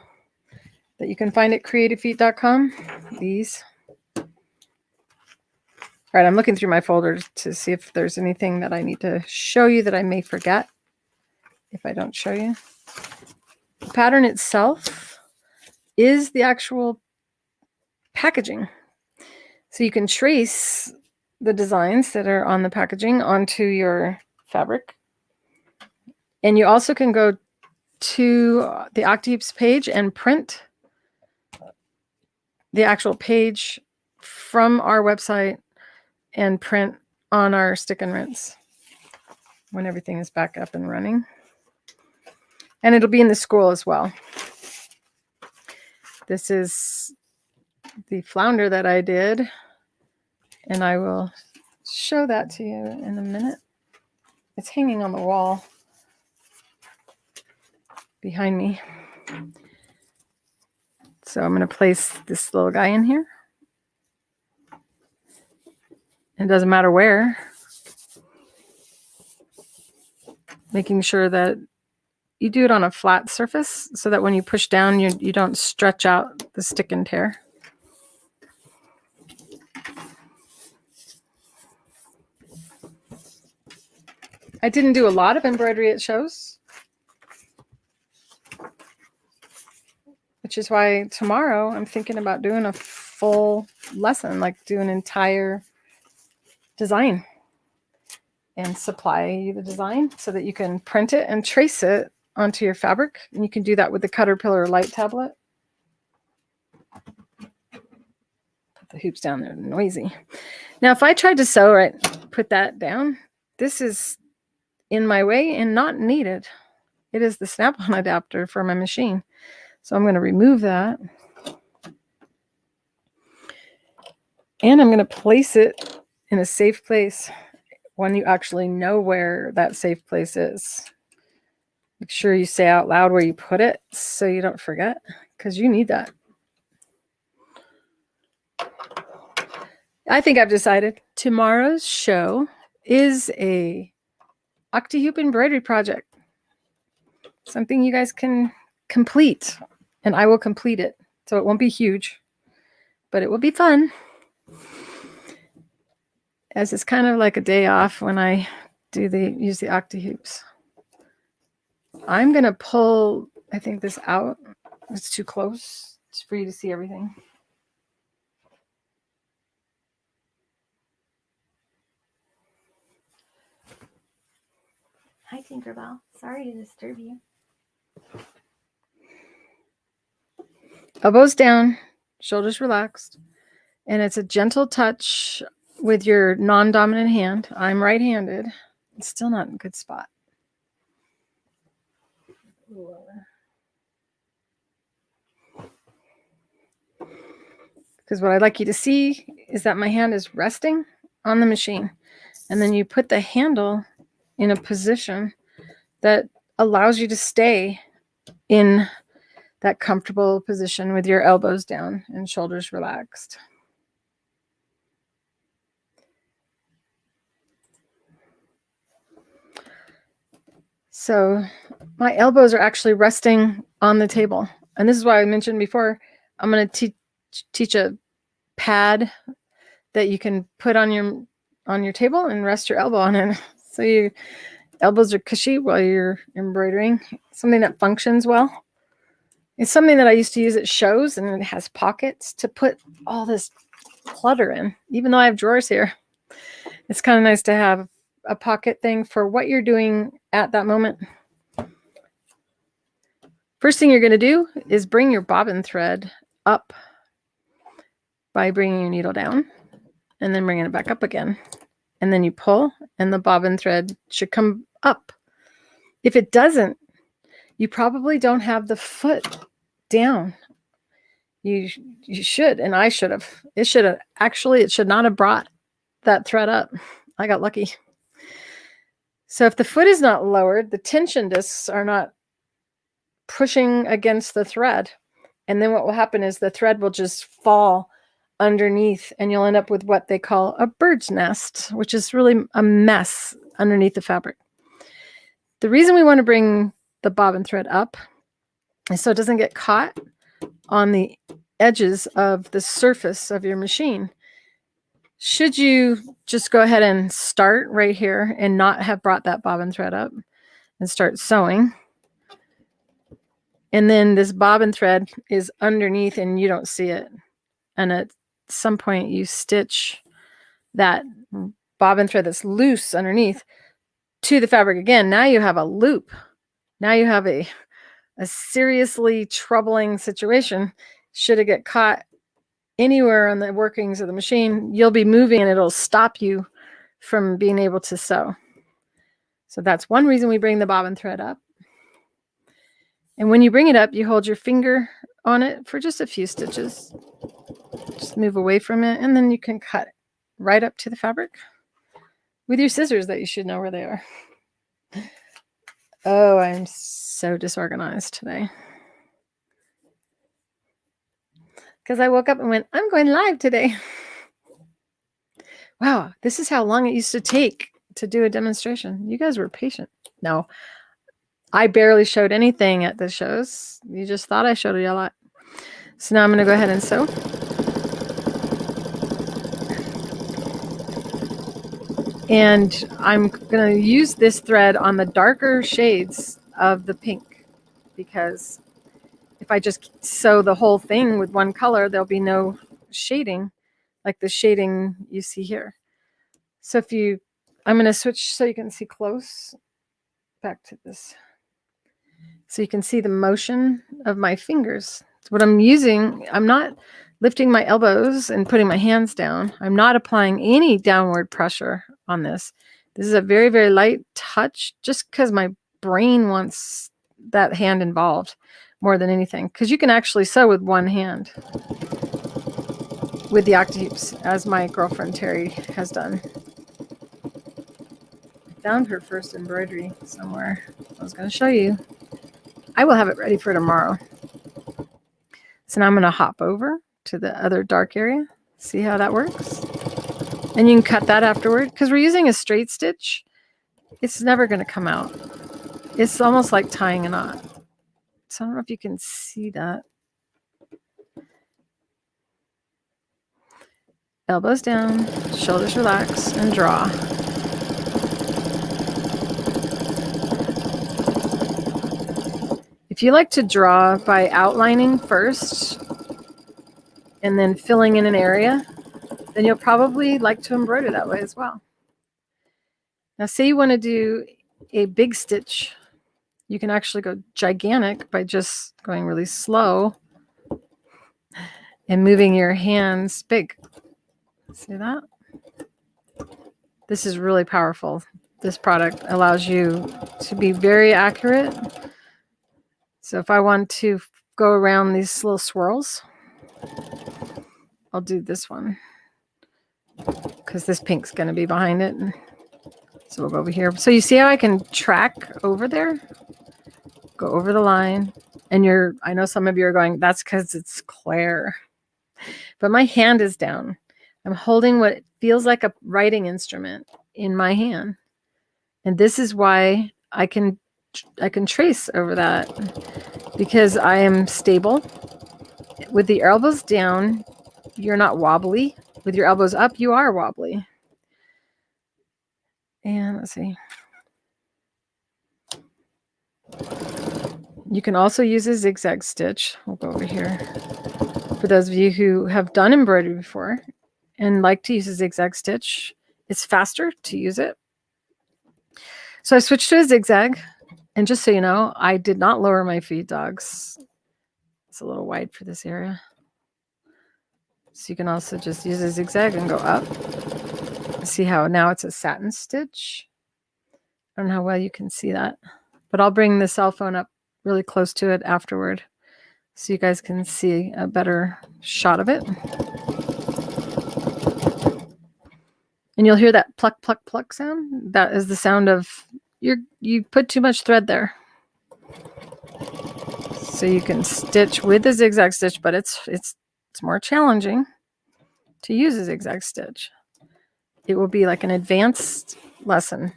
Speaker 1: that you can find at creativefeet.com. These. All right, I'm looking through my folders to see if there's anything that I need to show you that I may forget if I don't show you. The pattern itself is the actual packaging. So you can trace the designs that are on the packaging onto your fabric. And you also can go to the Octi-Hoops page and print the actual page from our website and print on our stick and rinse when everything is back up and running. And it'll be in the school as well. This is the flounder that I did, and I will show that to you in a minute. It's hanging on the wall behind me. So I'm going to place this little guy in here. It doesn't matter where. Making sure that you do it on a flat surface so that when you push down, you don't stretch out the stick and tear. I didn't do a lot of embroidery at shows, which is why tomorrow I'm thinking about doing a full lesson, like do an entire design and supply you the design so that you can print it and trace it onto your fabric. And you can do that with the Caterpillar light tablet. Put the hoops down there, noisy. Now, if I tried to sew right, put that down, this is in my way and not needed. It is the snap-on adapter for my machine. So I'm going to remove that. And I'm going to place it in a safe place when you actually know where that safe place is. Make sure you say out loud where you put it so you don't forget, because you need that. I think I've decided tomorrow's show is a Octi-Hoop embroidery project. Something you guys can complete, and I will complete it. So it won't be huge, but it will be fun. As it's kind of like a day off when I use the Octi-Hoops. I'm going to pull, I think, this out. It's too close for you to see everything.
Speaker 2: Hi, Tinkerbell. Sorry to disturb you.
Speaker 1: Elbows down, shoulders relaxed. And it's a gentle touch with your non-dominant hand. I'm right-handed. It's still not in a good spot. Because what I'd like you to see is that my hand is resting on the machine. And then you put the handle in a position that allows you to stay in that comfortable position with your elbows down and shoulders relaxed. So my elbows are actually resting on the table. And this is why I mentioned before, I'm going to teach a pad that you can put on your table and rest your elbow on it. So your elbows are cushy while you're embroidering. Something that functions well. It's something that I used to use at shows, and it has pockets to put all this clutter in. Even though I have drawers here, it's kind of nice to have a pocket thing for what you're doing at that moment. First thing you're going to do is bring your bobbin thread up by bringing your needle down and then bringing it back up again. And then you pull, and the bobbin thread should come up. If it doesn't, you probably don't have the foot down. You should, and I should have. It should not have brought that thread up. I got lucky. So if the foot is not lowered, the tension discs are not pushing against the thread, And then what will happen is the thread will just fall underneath, and you'll end up with what they call a bird's nest, which is really a mess underneath the fabric. The reason we want to bring the bobbin thread up is so it doesn't get caught on the edges of the surface of your machine. Should you just go ahead and start right here and not have brought that bobbin thread up and start sewing, and then this bobbin thread is underneath and you don't see it, and at some point you stitch that bobbin thread that's loose underneath to the fabric again, now you have a loop. Now you have a seriously troubling situation. Should it get caught anywhere on the workings of the machine, you'll be moving and it'll stop you from being able to sew. So that's one reason we bring the bobbin thread up. And when you bring it up, you hold your finger on it for just a few stitches. Just move away from it, and then you can cut right up to the fabric with your scissors that you should know where they are. Oh, I'm so disorganized today. Because I woke up and went, I'm going live today. Wow, this is how long it used to take to do a demonstration. You guys were patient. No, I barely showed anything at the shows. You just thought I showed you a lot. So now I'm going to go ahead and sew. And I'm going to use this thread on the darker shades of the pink, because if I just sew the whole thing with one color, there'll be no shading like the shading you see here. So I'm going to switch so you can see close back to this. So you can see the motion of my fingers. So what I'm using, I'm not lifting my elbows and putting my hands down. I'm not applying any downward pressure on this. This is a very, very light touch, just because my brain wants that hand involved more than anything. Because you can actually sew with one hand with the Octi-Hoops, as my girlfriend Terry has done. I found her first embroidery somewhere. I was going to show you. I will have it ready for tomorrow. So now I'm going to hop over to the other dark area. See how that works? And you can cut that afterward. Because we're using a straight stitch, it's never going to come out. It's almost like tying a knot. So I don't know if you can see that. Elbows down, shoulders relax, and draw. If you like to draw by outlining first and then filling in an area, then you'll probably like to embroider that way as well. Now, say you want to do a big stitch, you can actually go gigantic by just going really slow and moving your hands big. See that? This is really powerful. This product allows you to be very accurate. So if I want to go around these little swirls, I'll do this one because this pink's going to be behind it. So we'll go over here. So you see how I can track over there? Go over the line. And I know some of you are going, that's because it's Clare. But my hand is down. I'm holding what feels like a writing instrument in my hand. And this is why I can trace over that, because I am stable. With the elbows down, you're not wobbly. With your elbows up, you are wobbly. And let's see. You can also use a zigzag stitch. We'll go over here. For those of you who have done embroidery before and like to use a zigzag stitch, it's faster to use it. So I switched to a zigzag. And just so you know, I did not lower my feed dogs. It's a little wide for this area. So you can also just use a zigzag and go up. See how now it's a satin stitch? I don't know how well you can see that, but I'll bring the cell phone up really close to it afterward so you guys can see a better shot of it. And you'll hear that pluck, pluck, pluck sound. That is the sound of you put too much thread there. So you can stitch with the zigzag stitch, but it's more challenging to use a zigzag stitch. It will be like an advanced lesson.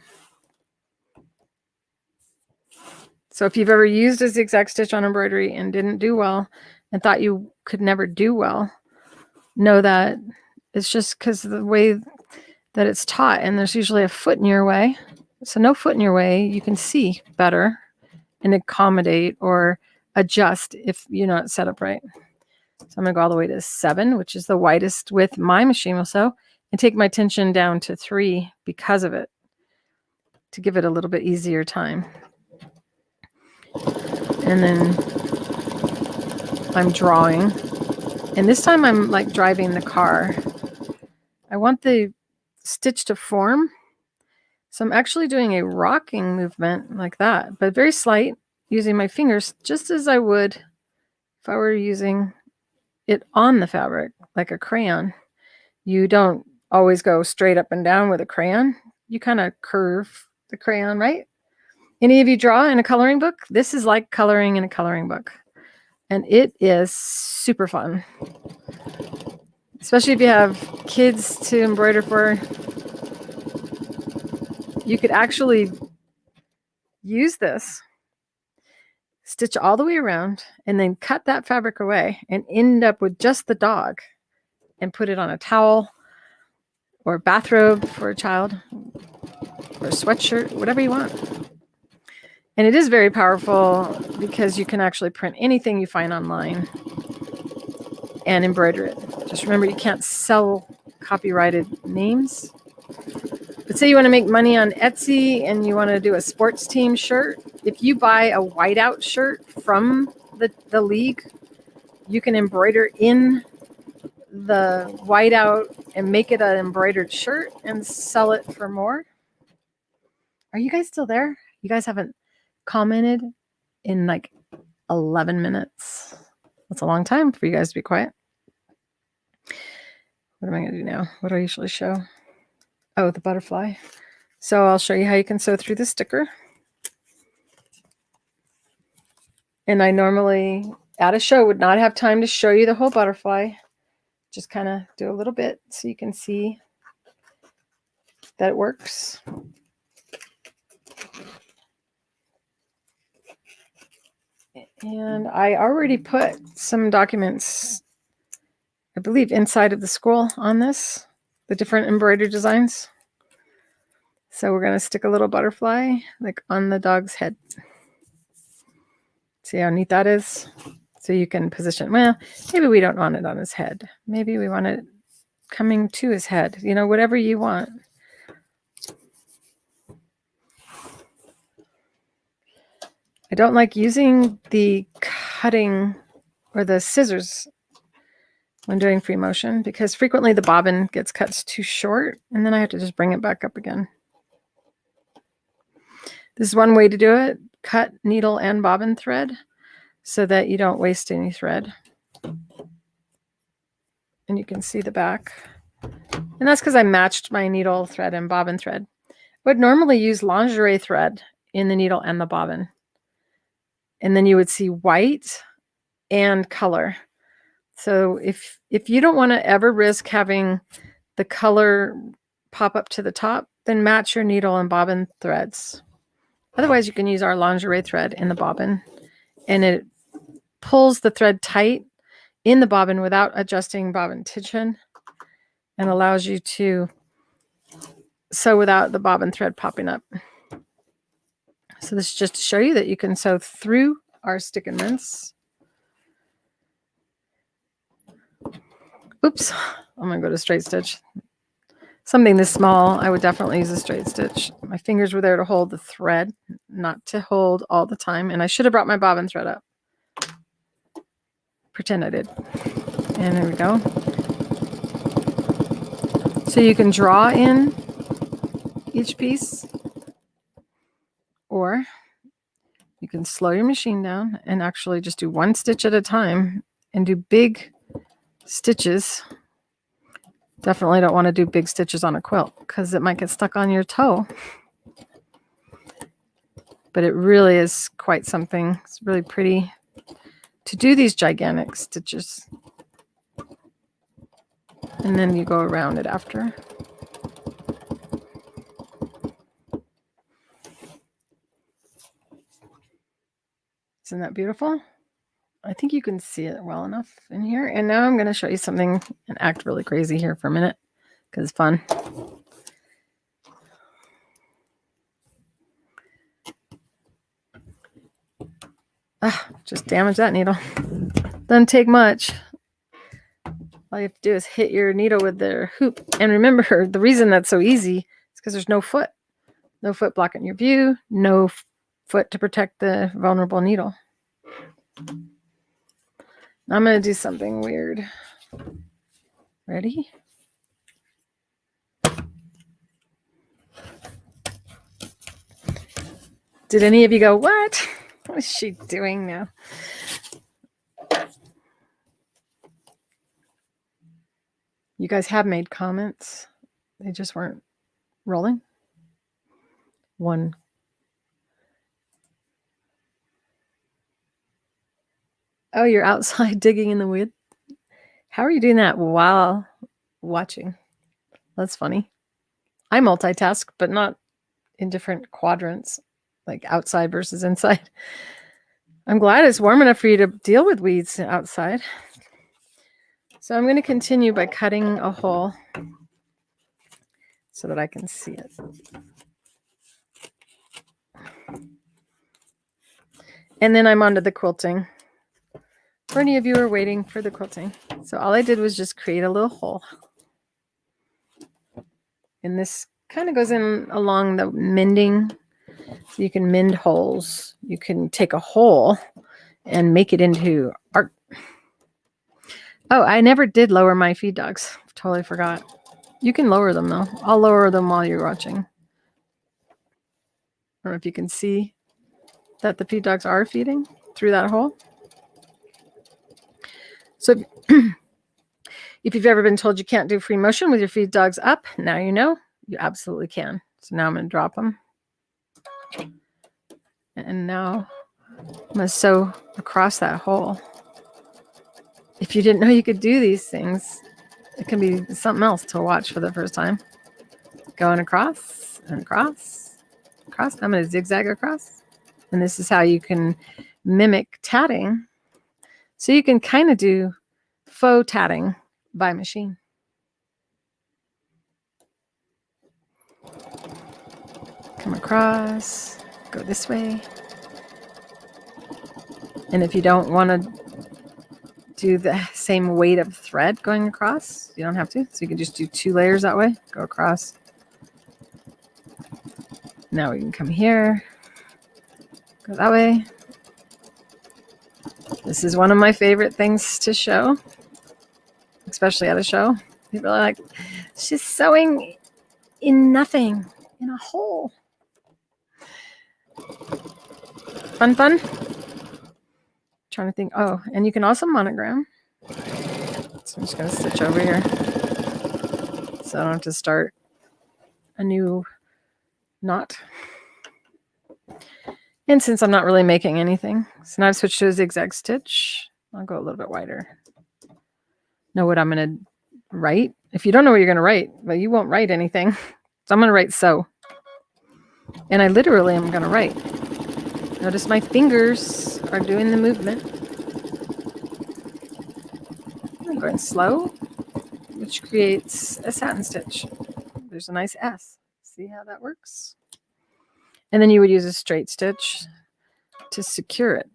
Speaker 1: So if you've ever used a zigzag stitch on embroidery and didn't do well and thought you could never do well, know that it's just because of the way that it's taught, and there's usually a foot in your way. So no foot in your way, you can see better and accommodate or adjust if you're not set up right. So I'm going to go all the way to 7, which is the widest width my machine will sew, and take my tension down to 3 because of it, to give it a little bit easier time. And then I'm drawing, and this time I'm like driving the car. I want the stitch to form, so I'm actually doing a rocking movement like that, but very slight, using my fingers just as I would if I were using it on the fabric like a crayon. You don't always go straight up and down with a crayon. You kind of curve the crayon, right? Any of you draw in a coloring book? This is like coloring in a coloring book. And it is super fun. Especially if you have kids to embroider for. You could actually use this, stitch all the way around, and then cut that fabric away and end up with just the dog and put it on a towel or a bathrobe for a child or a sweatshirt, whatever you want. And it is very powerful because you can actually print anything you find online and embroider it. Just remember, you can't sell copyrighted names. But say you want to make money on Etsy and you want to do a sports team shirt. If you buy a whiteout shirt from the league, you can embroider in the whiteout and make it an embroidered shirt and sell it for more. Are you guys still there? You guys haven't commented in like 11 minutes. That's a long time for you guys to be quiet. What am I going to do now? What do I usually show? Oh, the butterfly. So I'll show you how you can sew through the sticker. And I normally at a show would not have time to show you the whole butterfly. Just kind of do a little bit so you can see that it works. And I already put some documents, I believe, inside of the scroll on this, the different embroidery designs. So we're going to stick a little butterfly like on the dog's head. See how neat that is? So you can position, well, maybe we don't want it on his head. Maybe we want it coming to his head, you know, whatever you want. I don't like using the cutting or the scissors when doing free motion because frequently the bobbin gets cut too short and then I have to just bring it back up again. This is one way to do it. Cut needle and bobbin thread so that you don't waste any thread. And you can see the back. And that's because I matched my needle thread and bobbin thread. I would normally use lingerie thread in the needle and the bobbin. And then you would see white and color. So if you don't want to ever risk having the color pop up to the top, then match your needle and bobbin threads. Otherwise, you can use our lingerie thread in the bobbin, and it pulls the thread tight in the bobbin without adjusting bobbin tension and allows you to sew without the bobbin thread popping up. So this is just to show you that you can sew through our stick and mince. Oops, I'm going to go to straight stitch. Something this small, I would definitely use a straight stitch. My fingers were there to hold the thread, not to hold all the time. And I should have brought my bobbin thread up. Pretend I did. And there we go. So you can draw in each piece, or you can slow your machine down and actually just do one stitch at a time and do big stitches. Definitely don't want to do big stitches on a quilt because it might get stuck on your toe. But it really is quite something. It's really pretty. to do these gigantic stitches. And then you go around it after. Isn't that beautiful? I think you can see it well enough in here. And now I'm going to show you something and act really crazy here for a minute because it's fun. Just damage that needle. Doesn't take much. All you have to do is hit your needle with the hoop. And remember, the reason that's so easy is because there's no foot. No foot blocking your view. No foot to protect the vulnerable needle. Now I'm going to do something weird. Ready? Did any of you go, what? What is she doing now? You guys have made comments. They just weren't rolling. One. Oh, you're outside digging in the wood? How are you doing that while watching? That's funny. I multitask, but not in different quadrants, like outside versus inside. I'm glad it's warm enough for you to deal with weeds outside. So I'm going to continue by cutting a hole so that I can see it. And then I'm onto the quilting. For any of you who are waiting for the quilting. So all I did was just create a little hole. And this kind of goes in along the mending. So you can mend holes. You can take a hole and make it into art. Oh, I never did lower my feed dogs. Totally forgot. You can lower them though. I'll lower them while you're watching. I don't know if you can see that the feed dogs are feeding through that hole. So if you've ever been told you can't do free motion with your feed dogs up, now you know. You absolutely can. So now I'm going to drop them. And now I'm going to sew across that hole. If you didn't know you could do these things, it can be something else to watch for the first time. Going across and across, across. I'm going to zigzag across. And this is how you can mimic tatting. So you can kind of do faux tatting by machine. Come across, go this way. And if you don't want to do the same weight of thread going across, you don't have to. So you can just do 2 layers that way. Go across. Now we can come here. Go that way. This is one of my favorite things to show, especially at a show. People are like, she's sewing in nothing, in a hole. Fun, fun. Trying to think. Oh, and you can also monogram. So I'm just going to stitch over here so I don't have to start a new knot. And since I'm not really making anything, so now I've switched to a zigzag stitch. I'll go a little bit wider. Know what I'm going to write? If you don't know what you're going to write, well, you won't write anything. So I'm going to write sew. And I literally am going to write. Notice my fingers are doing the movement. I'm going slow, which creates a satin stitch. There's a nice S. See how that works? And then you would use a straight stitch to secure it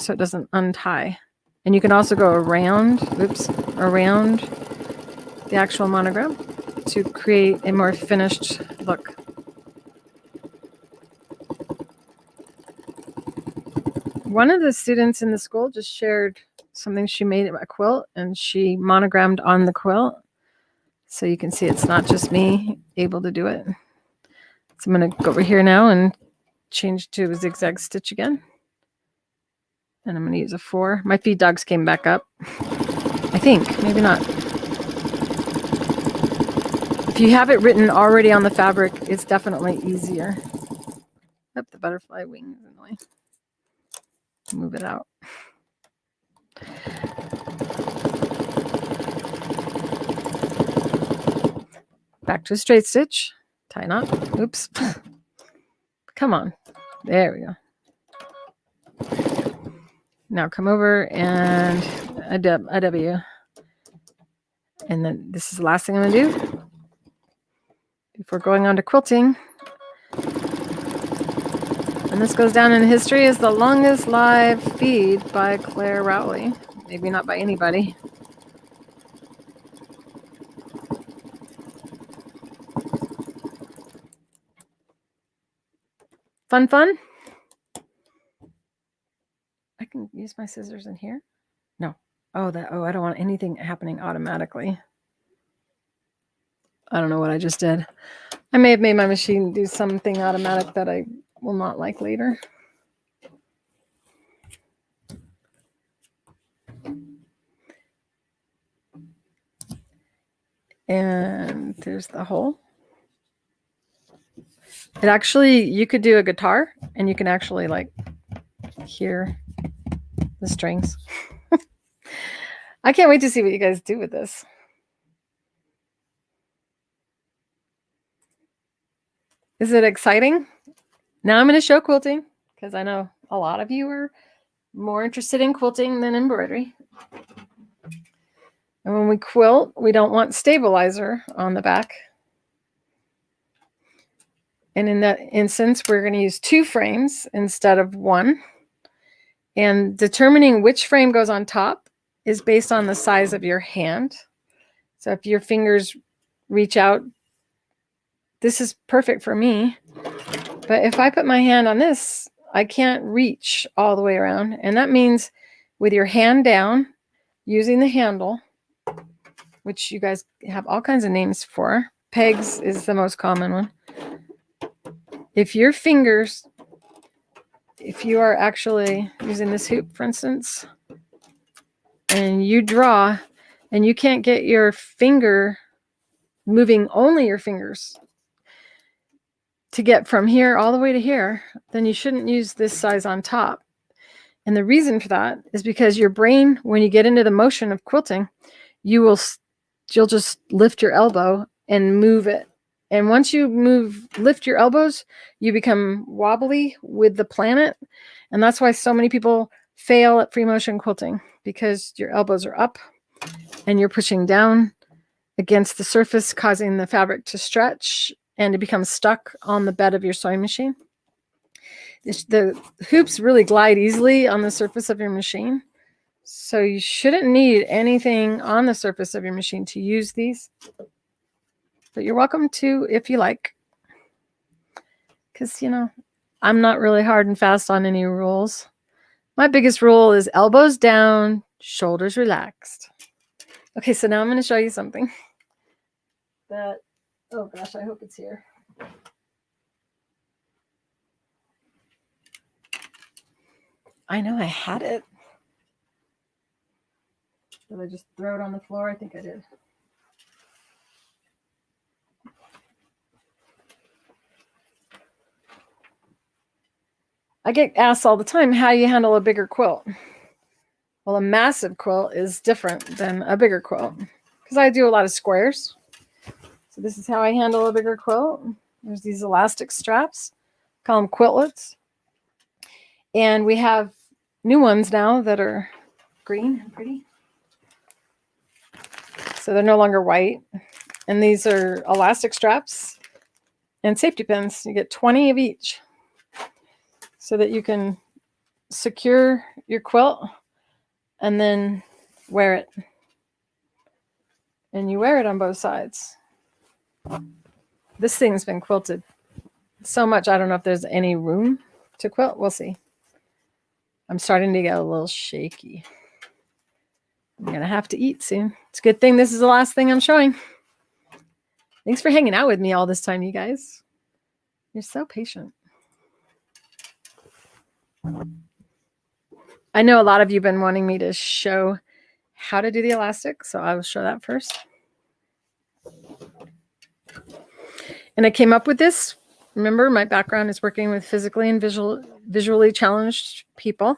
Speaker 1: so it doesn't untie. And you can also go around, around the actual monogram to create a more finished look. One of the students in the school just shared something she made, a quilt, and she monogrammed on the quilt. So you can see it's not just me able to do it. So I'm going to go over here now and change to a zigzag stitch again. And I'm going to use a 4. My feed dogs came back up. I think, maybe not. If you have it written already on the fabric, it's definitely easier. Oh, the butterfly wing is in the way. Move it out. Back to a straight stitch, tie knot. Oops. Come on. There we go. Now come over and a W. And then this is the last thing I'm going to do before going on to quilting. And this goes down in history as the longest live feed by Clare Rowley. Maybe not by anybody. Fun, fun? I can use my scissors in here. No. Oh, I don't want anything happening automatically. I don't know what I just did. I may have made my machine do something automatic that I will not like later. And there's the hole. It actually, you could do a guitar and you can actually like hear the strings. I can't wait to see what you guys do with this. Is it exciting? Now I'm going to show quilting because I know a lot of you are more interested in quilting than embroidery. And when we quilt, we don't want stabilizer on the back. And in that instance, we're going to use 2 frames instead of 1. And determining which frame goes on top is based on the size of your hand. So if your fingers reach out, this is perfect for me. But if I put my hand on this, I can't reach all the way around. And that means with your hand down, using the handle, which you guys have all kinds of names for. Pegs is the most common one. If your fingers, if you are actually using this hoop, for instance, and you draw and you can't get your finger moving, only your fingers, to get from here all the way to here, then you shouldn't use this size on top. And the reason for that is because your brain, when you get into the motion of quilting, you'll just lift your elbow and move it. And once you lift your elbows, you become wobbly with the planet. And that's why so many people fail at free motion quilting, because your elbows are up and you're pushing down against the surface, causing the fabric to stretch and to become stuck on the bed of your sewing machine. The hoops really glide easily on the surface of your machine. So you shouldn't need anything on the surface of your machine to use these. But you're welcome to if you like. Because, you know, I'm not really hard and fast on any rules. My biggest rule is elbows down, shoulders relaxed. Okay, so now I'm going to show you something that, oh gosh, I hope it's here. I know I had it. Did I just throw it on the floor? I think I did. I get asked all the time, how do you handle a bigger quilt? Well, a massive quilt is different than a bigger quilt because I do a lot of squares. So this is how I handle a bigger quilt. There's these elastic straps, call them quiltlets. And we have new ones now that are green and pretty. So they're no longer white. And these are elastic straps and safety pins. You get 20 of each so that you can secure your quilt and then wear it. And you wear it on both sides. This thing's been quilted so much, I don't know if there's any room to quilt. We'll see. I'm starting to get a little shaky. I'm going to have to eat soon. It's a good thing this is the last thing I'm showing. Thanks for hanging out with me all this time, you guys. You're so patient. I know a lot of you have been wanting me to show how to do the elastic, so I will show that first. And I came up with this. Remember, my background is working with physically and visually challenged people.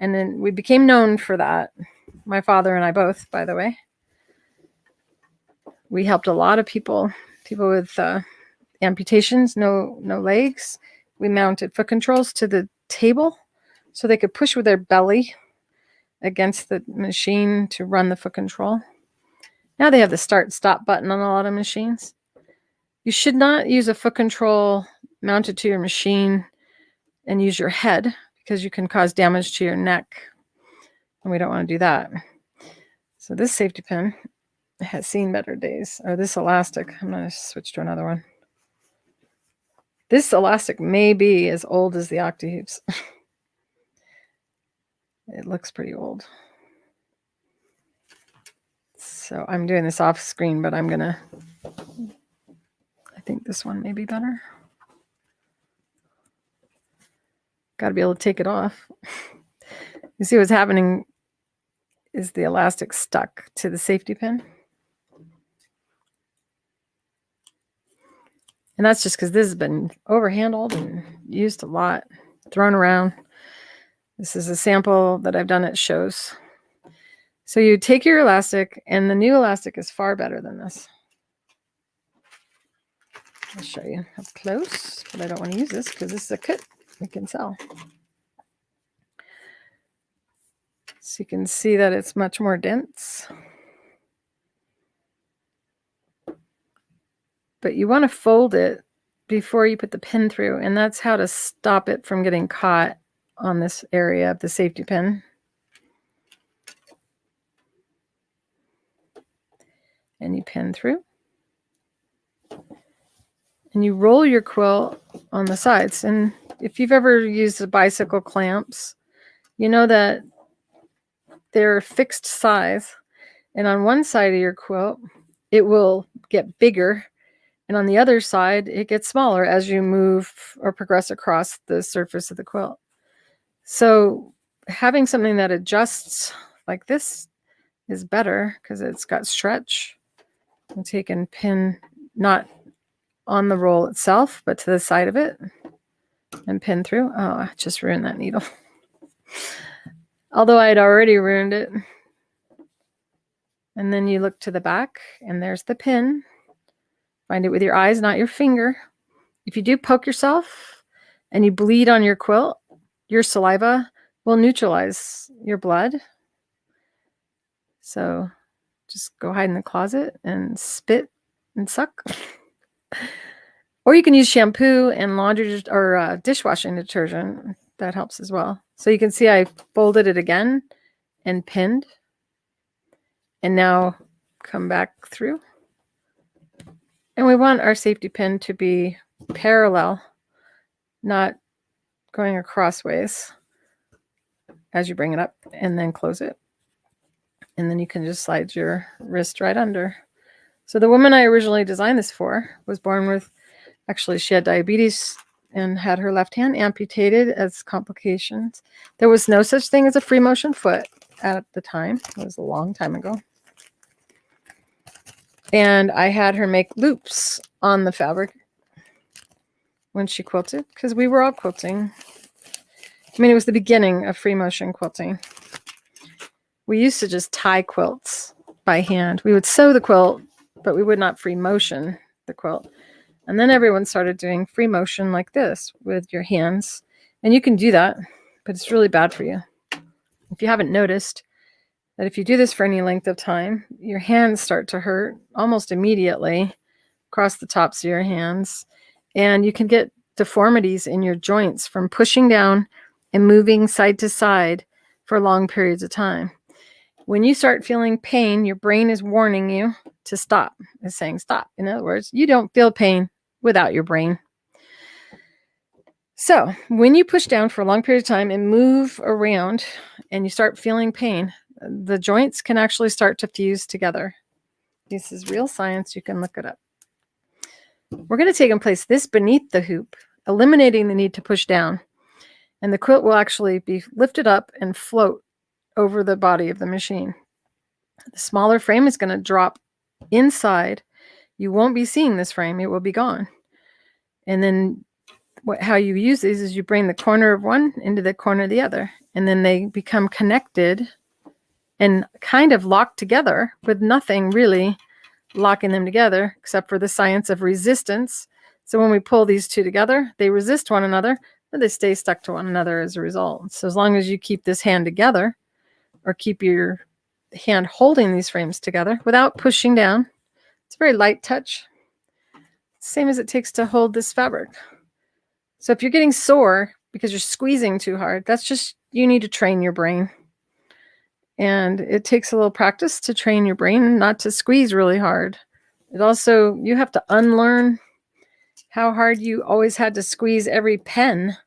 Speaker 1: And then we became known for that. My father and I both, by the way. We helped a lot of people with amputations, no legs. We mounted foot controls to the table so they could push with their belly against the machine to run the foot control. Now they have the start-stop button on a lot of machines. You should not use a foot control mounted to your machine and use your head because you can cause damage to your neck. And we don't want to do that. So this safety pin has seen better days. Or this elastic. I'm going to switch to another one. This elastic may be as old as the Octi-Hoops. It looks pretty old. So I'm doing this off screen, but I think this one may be better. Got to be able to take it off. You see what's happening is the elastic stuck to the safety pin. And that's just because this has been overhandled and used a lot, thrown around. This is a sample that I've done at shows. So you take your elastic, and the new elastic is far better than this. I'll show you up close, but I don't want to use this because this is a kit we can sell. So you can see that it's much more dense. But you want to fold it before you put the pin through, and that's how to stop it from getting caught on this area of the safety pin. And you pin through. And you roll your quilt on the sides. And if you've ever used the bicycle clamps, you know that they're fixed size. And on one side of your quilt, it will get bigger. And on the other side, it gets smaller as you move or progress across the surface of the quilt. So having something that adjusts like this is better because it's got stretch. And take and pin not on the roll itself, but to the side of it and pin through. Oh, I just ruined that needle. Although I had already ruined it. And then you look to the back and there's the pin. Find it with your eyes, not your finger. If you do poke yourself and you bleed on your quilt, your saliva will neutralize your blood. So just go hide in the closet and spit and suck. Or you can use shampoo and laundry or dishwashing detergent. That helps as well. So you can see I folded it again and pinned. And now come back through. And we want our safety pin to be parallel, not going across ways as you bring it up, and then close it. And then you can just slide your wrist right under. So the woman I originally designed this for was born with, actually she had diabetes and had her left hand amputated as complications. There was no such thing as a free motion foot at the time. It was a long time ago. And I had her make loops on the fabric when she quilted, because we were all quilting. I mean, it was the beginning of free motion quilting. We used to just tie quilts by hand. We would sew the quilt, but we would not free motion the quilt. And then everyone started doing free motion like this with your hands. And you can do that, but it's really bad for you. If you haven't noticed, that if you do this for any length of time, your hands start to hurt almost immediately across the tops of your hands. And you can get deformities in your joints from pushing down and moving side to side for long periods of time. When you start feeling pain, your brain is warning you to stop. It's saying stop. In other words, you don't feel pain without your brain. So when you push down for a long period of time and move around and you start feeling pain, the joints can actually start to fuse together. This is real science. You can look it up. We're going to take and place this beneath the hoop, eliminating the need to push down. And the quilt will actually be lifted up and float over the body of the machine. The smaller frame is going to drop inside. You won't be seeing this frame. It will be gone. And then how you use these is you bring the corner of one into the corner of the other. and then they become connected and kind of locked together with nothing really locking them together except for the science of resistance. So when we pull these two together, they resist one another, but they stay stuck to one another as a result. So as long as you keep this hand together, or keep your hand holding these frames together without pushing down, it's a very light touch, same as it takes to hold this fabric. So if you're getting sore because you're squeezing too hard, that's just, you need to train your brain. And it takes a little practice to train your brain not to squeeze really hard. It also, you have to unlearn how hard you always had to squeeze every pen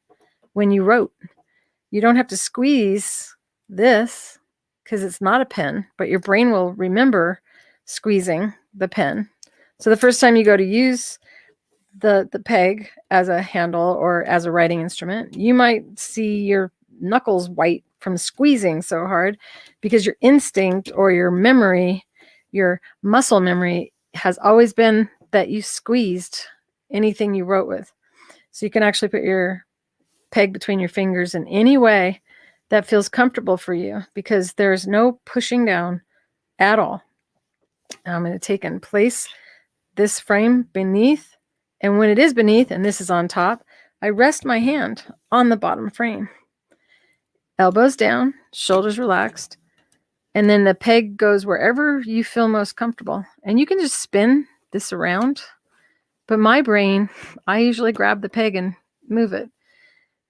Speaker 1: when you wrote. You don't have to squeeze this because it's not a pen, but your brain will remember squeezing the pen. So the first time you go to use the peg as a handle or as a writing instrument, you might see your knuckles white from squeezing so hard because your instinct or your memory, your muscle memory has always been that you squeezed anything you wrote with. So you can actually put your peg between your fingers in any way that feels comfortable for you because there's no pushing down at all. I'm going to take and place this frame beneath, and when it is beneath and this is on top, I rest my hand on the bottom frame. Elbows down, shoulders relaxed, and then the peg goes wherever you feel most comfortable. And you can just spin this around, but my brain, I usually grab the peg and move it.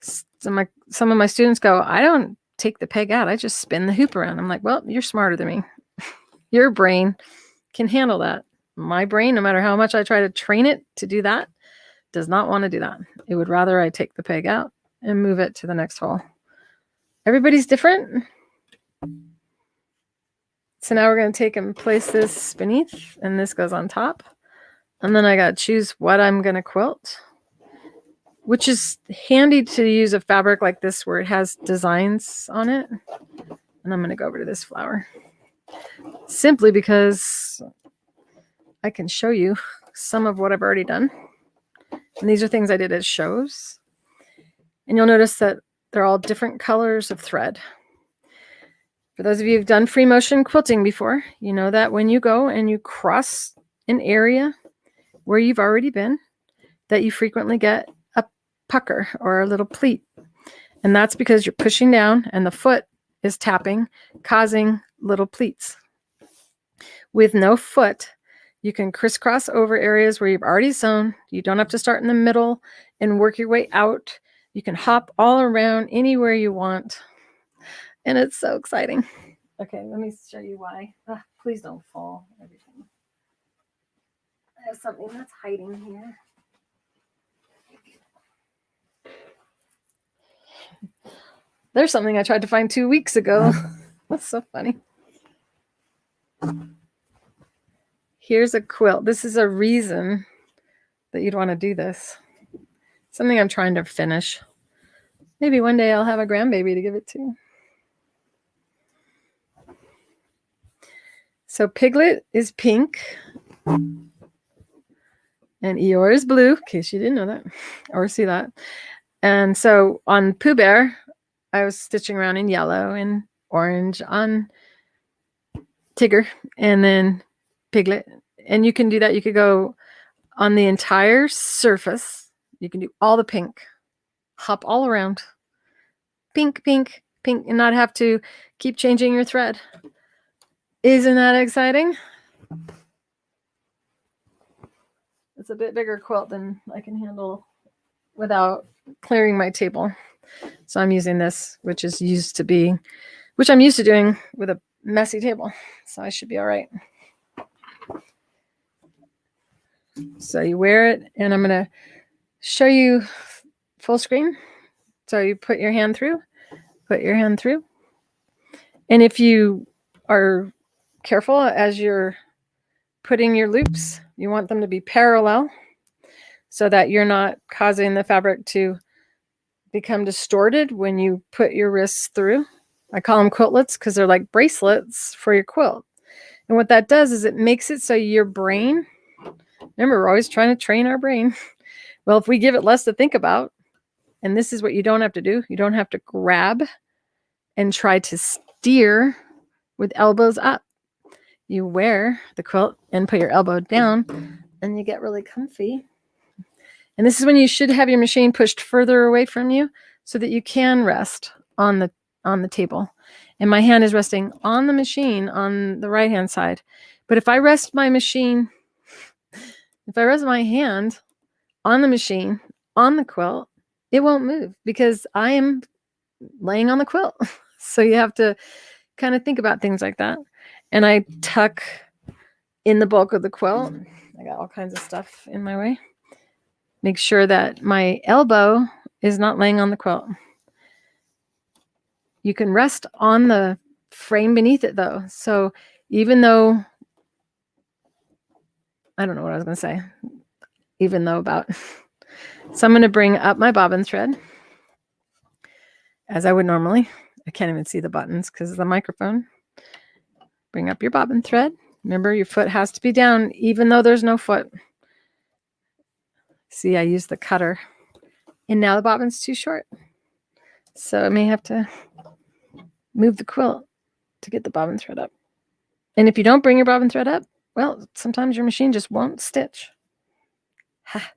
Speaker 1: So some of my students go, I don't take the peg out, I just spin the hoop around. I'm like, well, you're smarter than me. Your brain can handle that. My brain, no matter how much I try to train it to do that, does not want to do that. It would rather I take the peg out and move it to the next hole. Everybody's different. So now we're going to take and place this beneath, and this goes on top. And then I got to choose what I'm going to quilt, which is handy to use a fabric like this where it has designs on it. And I'm going to go over to this flower simply because I can show you some of what I've already done. And these are things I did as shows. And you'll notice that they're all different colors of thread. For those of you who've done free motion quilting before, you know that when you go and you cross an area where you've already been, that you frequently get a pucker or a little pleat. And that's because you're pushing down and the foot is tapping, causing little pleats. With no foot, you can crisscross over areas where you've already sewn. You don't have to start in the middle and work your way out. You can hop all around anywhere you want. And it's so exciting. Okay, let me show you why. Please don't fall. Everything. I have something that's hiding here. There's something I tried to find 2 weeks ago. That's so funny. Here's a quilt. This is a reason that you'd want to do this. Something I'm trying to finish. Maybe one day I'll have a grandbaby to give it to. So Piglet is pink. And Eeyore is blue, in case you didn't know that or see that. And so on Pooh Bear, I was stitching around in yellow and orange on Tigger and then Piglet. And you can do that. You could go on the entire surface. You can do all the pink. Hop all around. Pink, pink, pink, and not have to keep changing your thread. Isn't that exciting? It's a bit bigger quilt than I can handle without clearing my table. So I'm using this, which I'm used to doing with a messy table. So I should be all right. So you wear it, and I'm going to show you full screen. So you put your hand through, And if you are careful as you're putting your loops, you want them to be parallel so that you're not causing the fabric to become distorted when you put your wrists through. I call them quiltlets because they're like bracelets for your quilt. And what that does is it makes it so your brain, remember, we're always trying to train our brain. Well, if we give it less to think about, and this is what you don't have to do. You don't have to grab and try to steer with elbows up. You wear the quilt and put your elbow down and you get really comfy. And this is when you should have your machine pushed further away from you so that you can rest on the table. And my hand is resting on the machine on the right hand side. But if I rest my hand on the machine, on the quilt, it won't move because I am laying on the quilt. So you have to kind of think about things like that. And I tuck in the bulk of the quilt. I got all kinds of stuff in my way. Make sure that my elbow is not laying on the quilt. You can rest on the frame beneath it though. So even though, I don't know what I was going to say, even though about, so I'm going to bring up my bobbin thread as I would normally. I can't even see the buttons because of the microphone. Bring up your bobbin thread. Remember, your foot has to be down even though there's no foot. See, I used the cutter. And now the bobbin's too short. So I may have to move the quilt to get the bobbin thread up. And if you don't bring your bobbin thread up, well, sometimes your machine just won't stitch. Ha.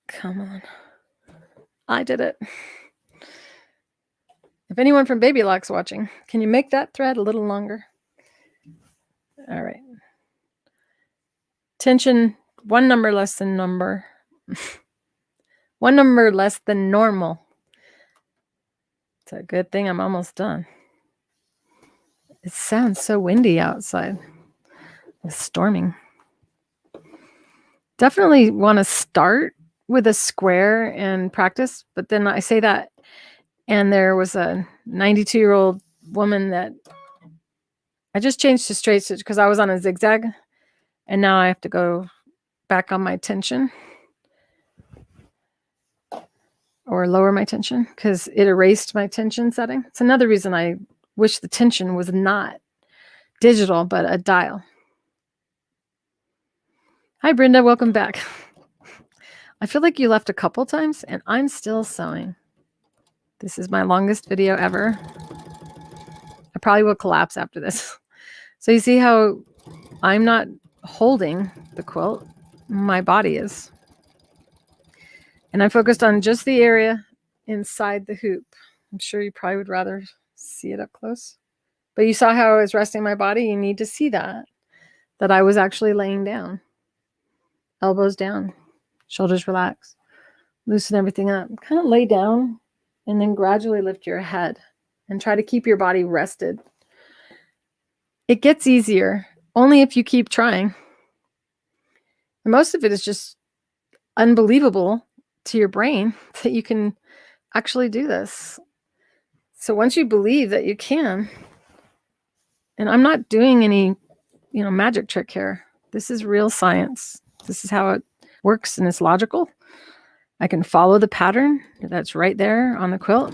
Speaker 1: Come on. I did it. If anyone from Baby Lock's watching, can you make that thread a little longer? All right. Tension, one number less than normal. It's a good thing I'm almost done. It sounds so windy outside. It's storming. Definitely want to start with a square and practice, but then I say that, and there was a 92-year-old woman that I just changed to straight stitch because I was on a zigzag, and now I have to go back on my tension or lower my tension because it erased my tension setting. It's another reason I wish the tension was not digital, but a dial. Hi, Brenda. Welcome back. I feel like you left a couple times and I'm still sewing. This is my longest video ever. I probably will collapse after this. So you see how I'm not holding the quilt. My body is. And I'm focused on just the area inside the hoop. I'm sure you probably would rather see it up close. But you saw how I was resting my body. You need to see that I was actually laying down. Elbows down, shoulders relax, loosen everything up. Kind of lay down and then gradually lift your head and try to keep your body rested. It gets easier only if you keep trying. And most of it is just unbelievable to your brain that you can actually do this. So once you believe that you can, and I'm not doing any, magic trick here. This is real science. This is how it works and it's logical. I can follow the pattern that's right there on the quilt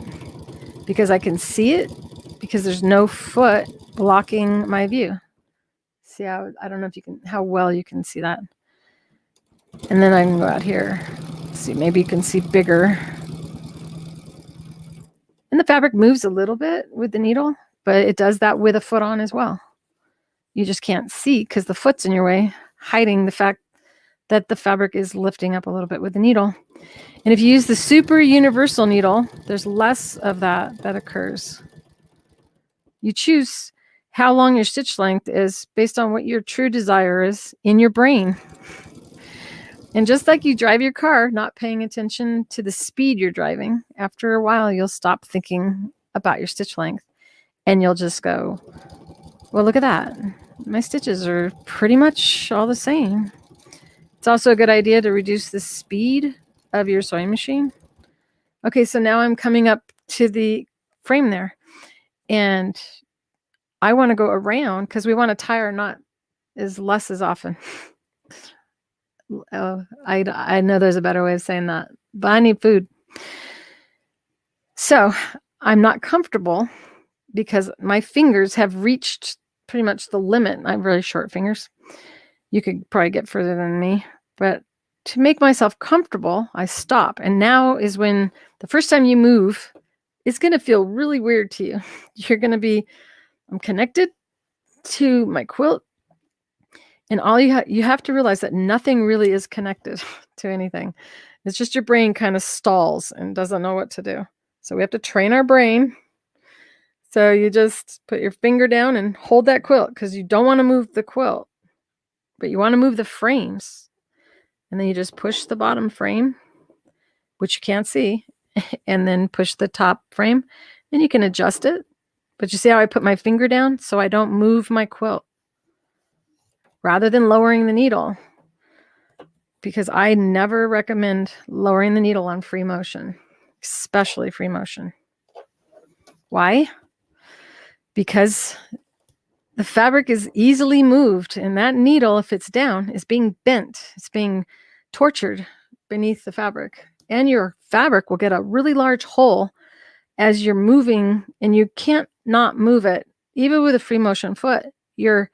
Speaker 1: because I can see it because there's no foot blocking my view. See how, I don't know if you can, how well you can see that. And then I can go out here. See, maybe you can see bigger. And the fabric moves a little bit with the needle, but it does that with a foot on as well. You just can't see because the foot's in your way, hiding the fact that the fabric is lifting up a little bit with the needle. And if you use the super universal needle, there's less of that occurs. You choose how long your stitch length is based on what your true desire is in your brain. And just like you drive your car, not paying attention to the speed you're driving, after a while, you'll stop thinking about your stitch length and you'll just go, well, look at that. My stitches are pretty much all the same. It's also a good idea to reduce the speed of your sewing machine. Okay, so now I'm coming up to the frame there. And I want to go around because we want to tie our knot as often. Oh, I know there's a better way of saying that, but I need food. So I'm not comfortable because my fingers have reached pretty much the limit. I have really short fingers. You could probably get further than me, but to make myself comfortable, I stop. And now is when the first time you move, it's going to feel really weird to you. You're going to be, I'm connected to my quilt. And all you have to realize that nothing really is connected to anything. It's just your brain kind of stalls and doesn't know what to do. So we have to train our brain. So you just put your finger down and hold that quilt because you don't want to move the quilt, but you want to move the frames. And then you just push the bottom frame, which you can't see, and then push the top frame. And you can adjust it. But you see how I put my finger down so I don't move my quilt rather than lowering the needle, because I never recommend lowering the needle on free motion, especially free motion. Why? Because the fabric is easily moved, and that needle, if it's down, is being bent. It's being tortured beneath the fabric. And your fabric will get a really large hole as you're moving, and you can't not move it. Even with a free motion foot, you're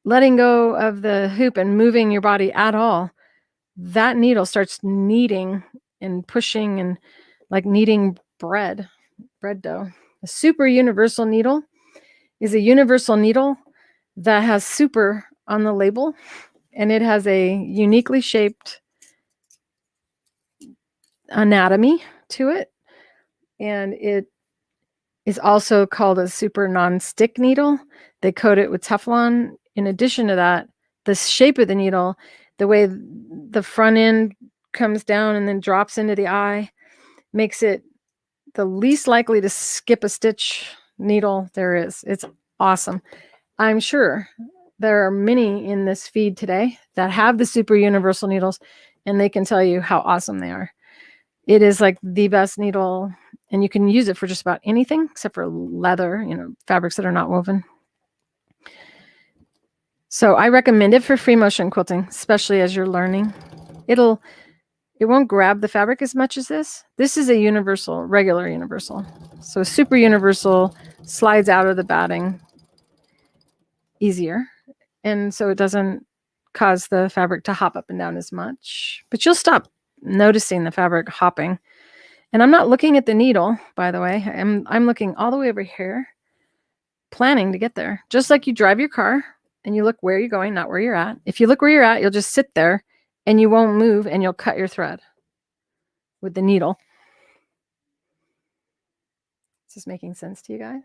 Speaker 1: letting go of the hoop and moving your body at all. That needle starts kneading and pushing and like kneading bread dough. A super universal needle is a universal needle that has super on the label, and it has a uniquely shaped anatomy to it. And it is also called a super non-stick needle. They coat it with Teflon. In addition to that, the shape of the needle, the way the front end comes down and then drops into the eye, makes it the least likely to skip a stitch needle there is. It's awesome. I'm sure there are many in this feed today that have the super universal needles, and they can tell you how awesome they are. It is like the best needle, and you can use it for just about anything except for leather, fabrics that are not woven. So I recommend it for free motion quilting, especially as you're learning. It won't grab the fabric as much as this. This is a universal, regular universal. So super universal slides out of the batting easier. And so it doesn't cause the fabric to hop up and down as much. But you'll stop noticing the fabric hopping. And I'm not looking at the needle, by the way. I'm looking all the way over here, planning to get there. Just like you drive your car and you look where you're going, not where you're at. If you look where you're at, you'll just sit there and you won't move, and you'll cut your thread with the needle. Is this making sense to you guys?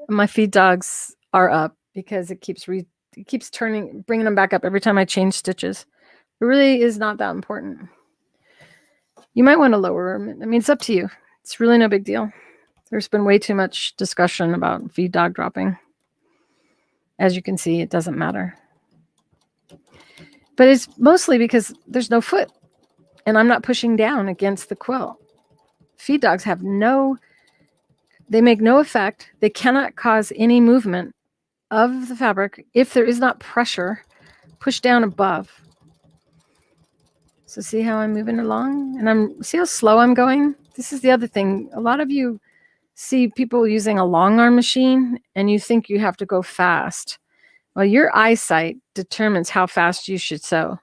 Speaker 1: My feed dogs are up because it keeps turning, bringing them back up every time I change stitches. It really is not that important. You might want to lower them. I mean, it's up to you. It's really no big deal. There's been way too much discussion about feed dog dropping. As you can see, it doesn't matter. But it's mostly because there's no foot, and I'm not pushing down against the quilt. Feed dogs they make no effect. They cannot cause any movement of the fabric if there is not pressure pushed down above. So see how I'm moving along? And see how slow I'm going? This is the other thing. A lot of you see people using a long arm machine, and you think you have to go fast. Well, your eyesight determines how fast you should sew.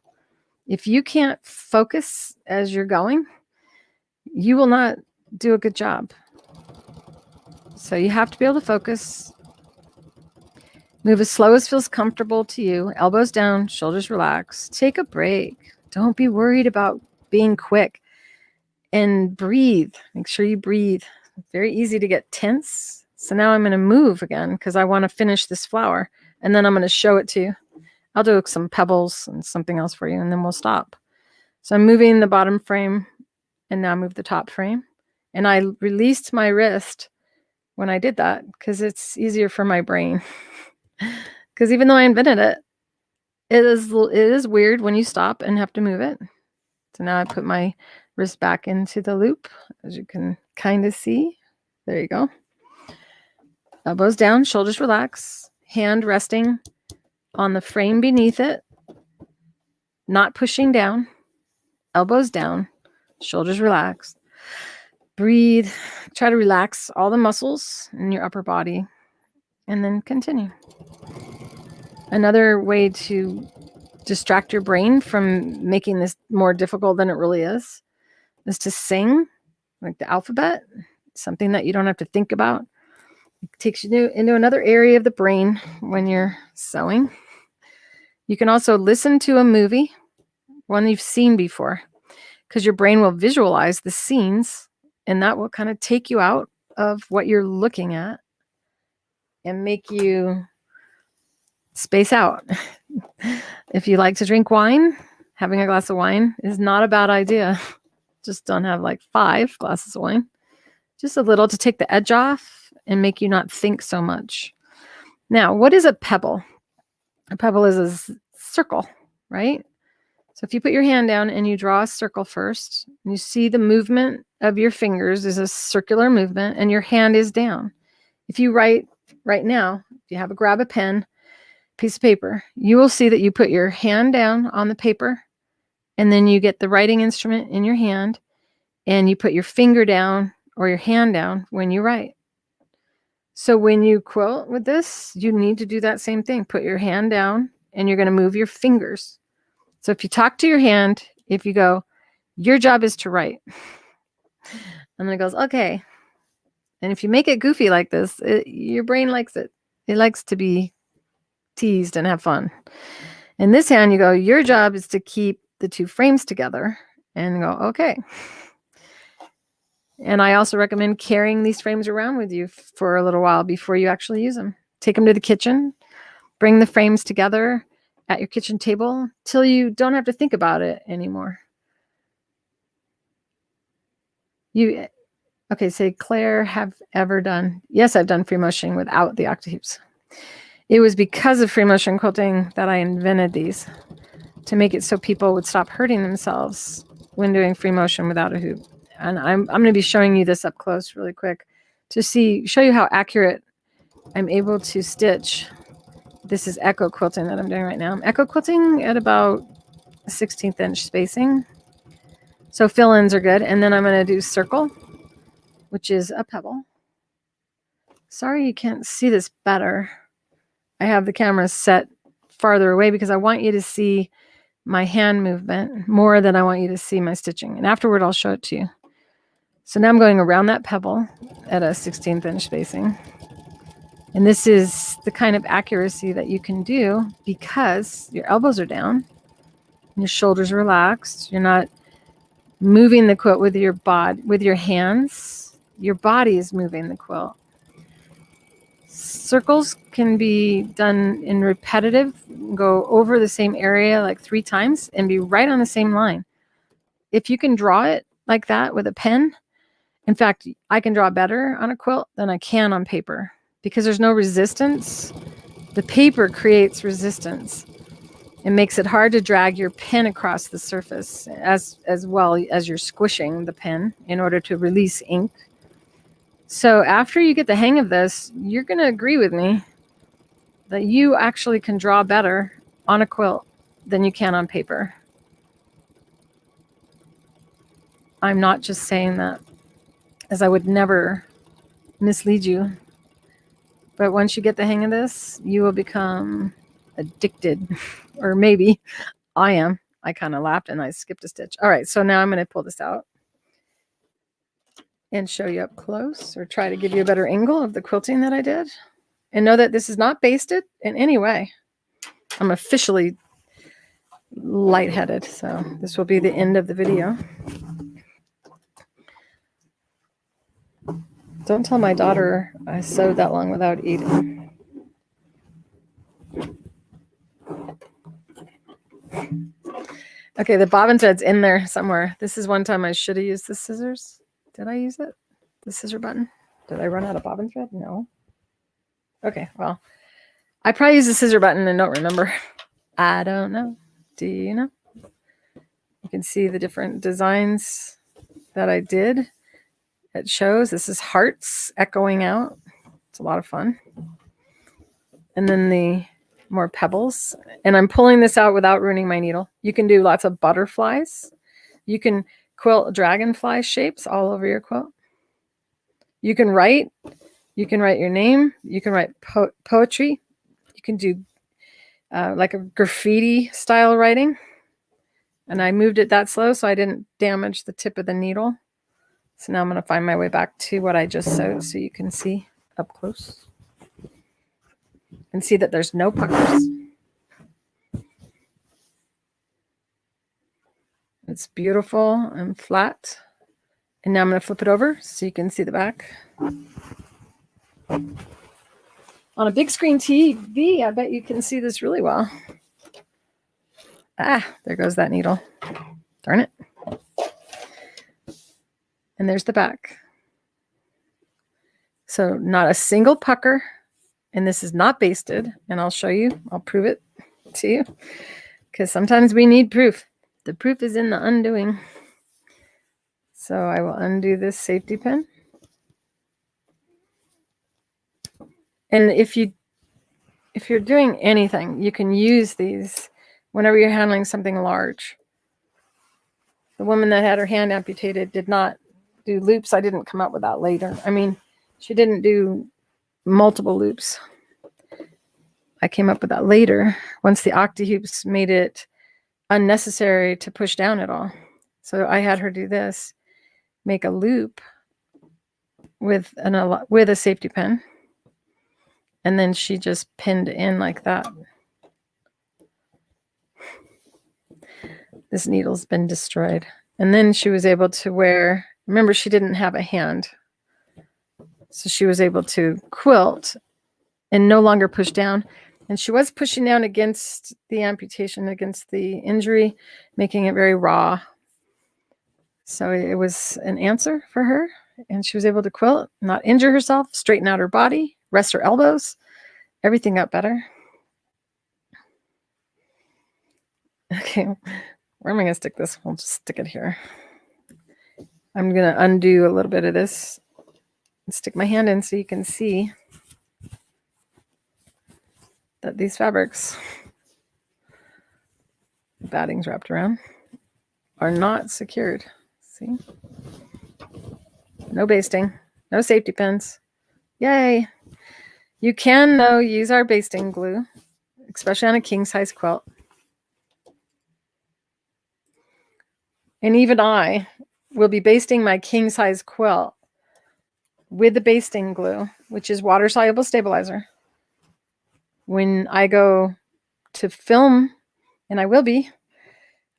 Speaker 1: If you can't focus as you're going, you will not do a good job. So you have to be able to focus. Move as slow as feels comfortable to you. Elbows down, shoulders relaxed. Take a break. Don't be worried about being quick. And breathe. Make sure you breathe. It's very easy to get tense. So now I'm going to move again because I want to finish this flower. And then I'm going to show it to you. I'll do some pebbles and something else for you, and then we'll stop. So I'm moving the bottom frame, and now move the top frame. And I released my wrist when I did that because it's easier for my brain. Because even though I invented it, it is weird when you stop and have to move it. So now I put my wrist back into the loop, as you can kind of see. There you go. Elbows down, shoulders relax, hand resting on the frame beneath it, not pushing down, elbows down, shoulders relaxed. Breathe. Try to relax all the muscles in your upper body, and then continue. Another way to distract your brain from making this more difficult than it really is to sing like the alphabet, something that you don't have to think about. It takes you into another area of the brain when you're sewing. You can also listen to a movie, one you've seen before, because your brain will visualize the scenes, and that will kind of take you out of what you're looking at and make you space out. If you like to drink wine, having a glass of wine is not a bad idea. Just don't have like 5 glasses of wine. Just a little to take the edge off and make you not think so much. Now, what is a pebble? A pebble is a circle, right? So if you put your hand down and you draw a circle first, and you see the movement of your fingers is a circular movement, and your hand is down. If you write right now, if you grab a pen, piece of paper, you will see that you put your hand down on the paper, and then you get the writing instrument in your hand, and you put your finger down or your hand down when you write. So when you quilt with this, you need to do that same thing. Put your hand down, and you're going to move your fingers. So if you talk to your hand, if you go, your job is to write. And then it goes, okay. And if you make it goofy like this, your brain likes it. It likes to be teased and have fun. In this hand, you go, your job is to keep the 2 frames together, and go, okay. And I also recommend carrying these frames around with you for a little while before you actually use them. Take them to the kitchen, bring the frames together at your kitchen table till you don't have to think about it anymore. Okay, say, Claire, have ever done? Yes, I've done free motioning without the Octi-Hoops. It was because of free motion quilting that I invented these, to make it so people would stop hurting themselves when doing free motion without a hoop. And I'm going to be showing you this up close really quick to show you how accurate I'm able to stitch. This is echo quilting that I'm doing right now. I'm echo quilting at about a 16th inch spacing. So fill-ins are good. And then I'm going to do circle, which is a pebble. Sorry you can't see this better. I have the camera set farther away because I want you to see my hand movement more than I want you to see my stitching. And afterward, I'll show it to you. So now I'm going around that pebble at a 16th inch spacing. And this is the kind of accuracy that you can do because your elbows are down, and your shoulders are relaxed. You're not moving the quilt with your hands. Your body is moving the quilt. Circles can be done in repetitive, go over the same area like 3 times and be right on the same line. If you can draw it like that with a pen, in fact, I can draw better on a quilt than I can on paper because there's no resistance. The paper creates resistance. It makes it hard to drag your pen across the surface as well as you're squishing the pen in order to release ink. So after you get the hang of this, you're going to agree with me that you actually can draw better on a quilt than you can on paper. I'm not just saying that, as I would never mislead you. But once you get the hang of this, you will become addicted. Or maybe I am. I kind of laughed and I skipped a stitch. All right, so now I'm going to pull this out and show you up close, or try to give you a better angle of the quilting that I did. And know that this is not basted in any way. I'm officially lightheaded, so this will be the end of the video. Don't tell my daughter I sewed that long without eating. Okay, the bobbin thread's in there somewhere. This is one time I should have used the scissors. Did I use it? The scissor button? Did I run out of bobbin thread? No. Okay, well, I probably used the scissor button and don't remember. I don't know. Do you know? You can see the different designs that I did. It shows this is hearts echoing out. It's a lot of fun. And then the more pebbles. And I'm pulling this out without ruining my needle. You can do lots of butterflies. You can quilt dragonfly shapes all over your quilt. You can write. You can write your name. You can write poetry. You can do like a graffiti style writing. And I moved it that slow so I didn't damage the tip of the needle. So now I'm going to find my way back to what I just sewed so you can see up close and see that there's no puckers. It's beautiful and flat. And now I'm going to flip it over so you can see the back. On a big screen TV, I bet you can see this really well. Ah, there goes that needle. Darn it. And there's the back. So not a single pucker. And this is not basted. And I'll show you. I'll prove it to you. Because sometimes we need proof. The proof is in the undoing. So I will undo this safety pin. And if you're doing anything, you can use these whenever you're handling something large. The woman that had her hand amputated did not do loops. I didn't come up with that later. I mean, she didn't do multiple loops. I came up with that later once the Octi-Hoops made it unnecessary to push down at all. So I had her do this, make a loop with a safety pin. And then she just pinned in like that. This needle's been destroyed. And then she was able to wear, remember she didn't have a hand. So she was able to quilt and no longer push down. And she was pushing down against the amputation, against the injury, making it very raw. So it was an answer for her. And she was able to quilt, not injure herself, straighten out her body, rest her elbows. Everything got better. Okay, where am I going to stick this? We'll just stick it here. I'm going to undo a little bit of this and stick my hand in so you can see that these fabrics, the batting's wrapped around, are not secured. See? No basting, no safety pins. Yay! You can, though, use our basting glue, especially on a king size quilt. And even I will be basting my king size quilt with the basting glue, which is water soluble stabilizer. When I go to film, and I will be,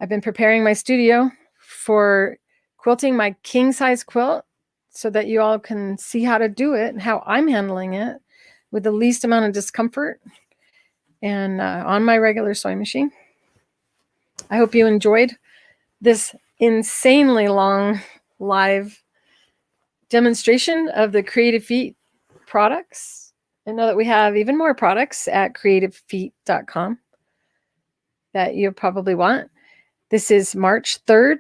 Speaker 1: I've been preparing my studio for quilting my king size quilt so that you all can see how to do it and how I'm handling it with the least amount of discomfort and on my regular sewing machine. I hope you enjoyed this insanely long live demonstration of the Creative Feet products. And know that we have even more products at creativefeet.com that you probably want. This is March 3rd,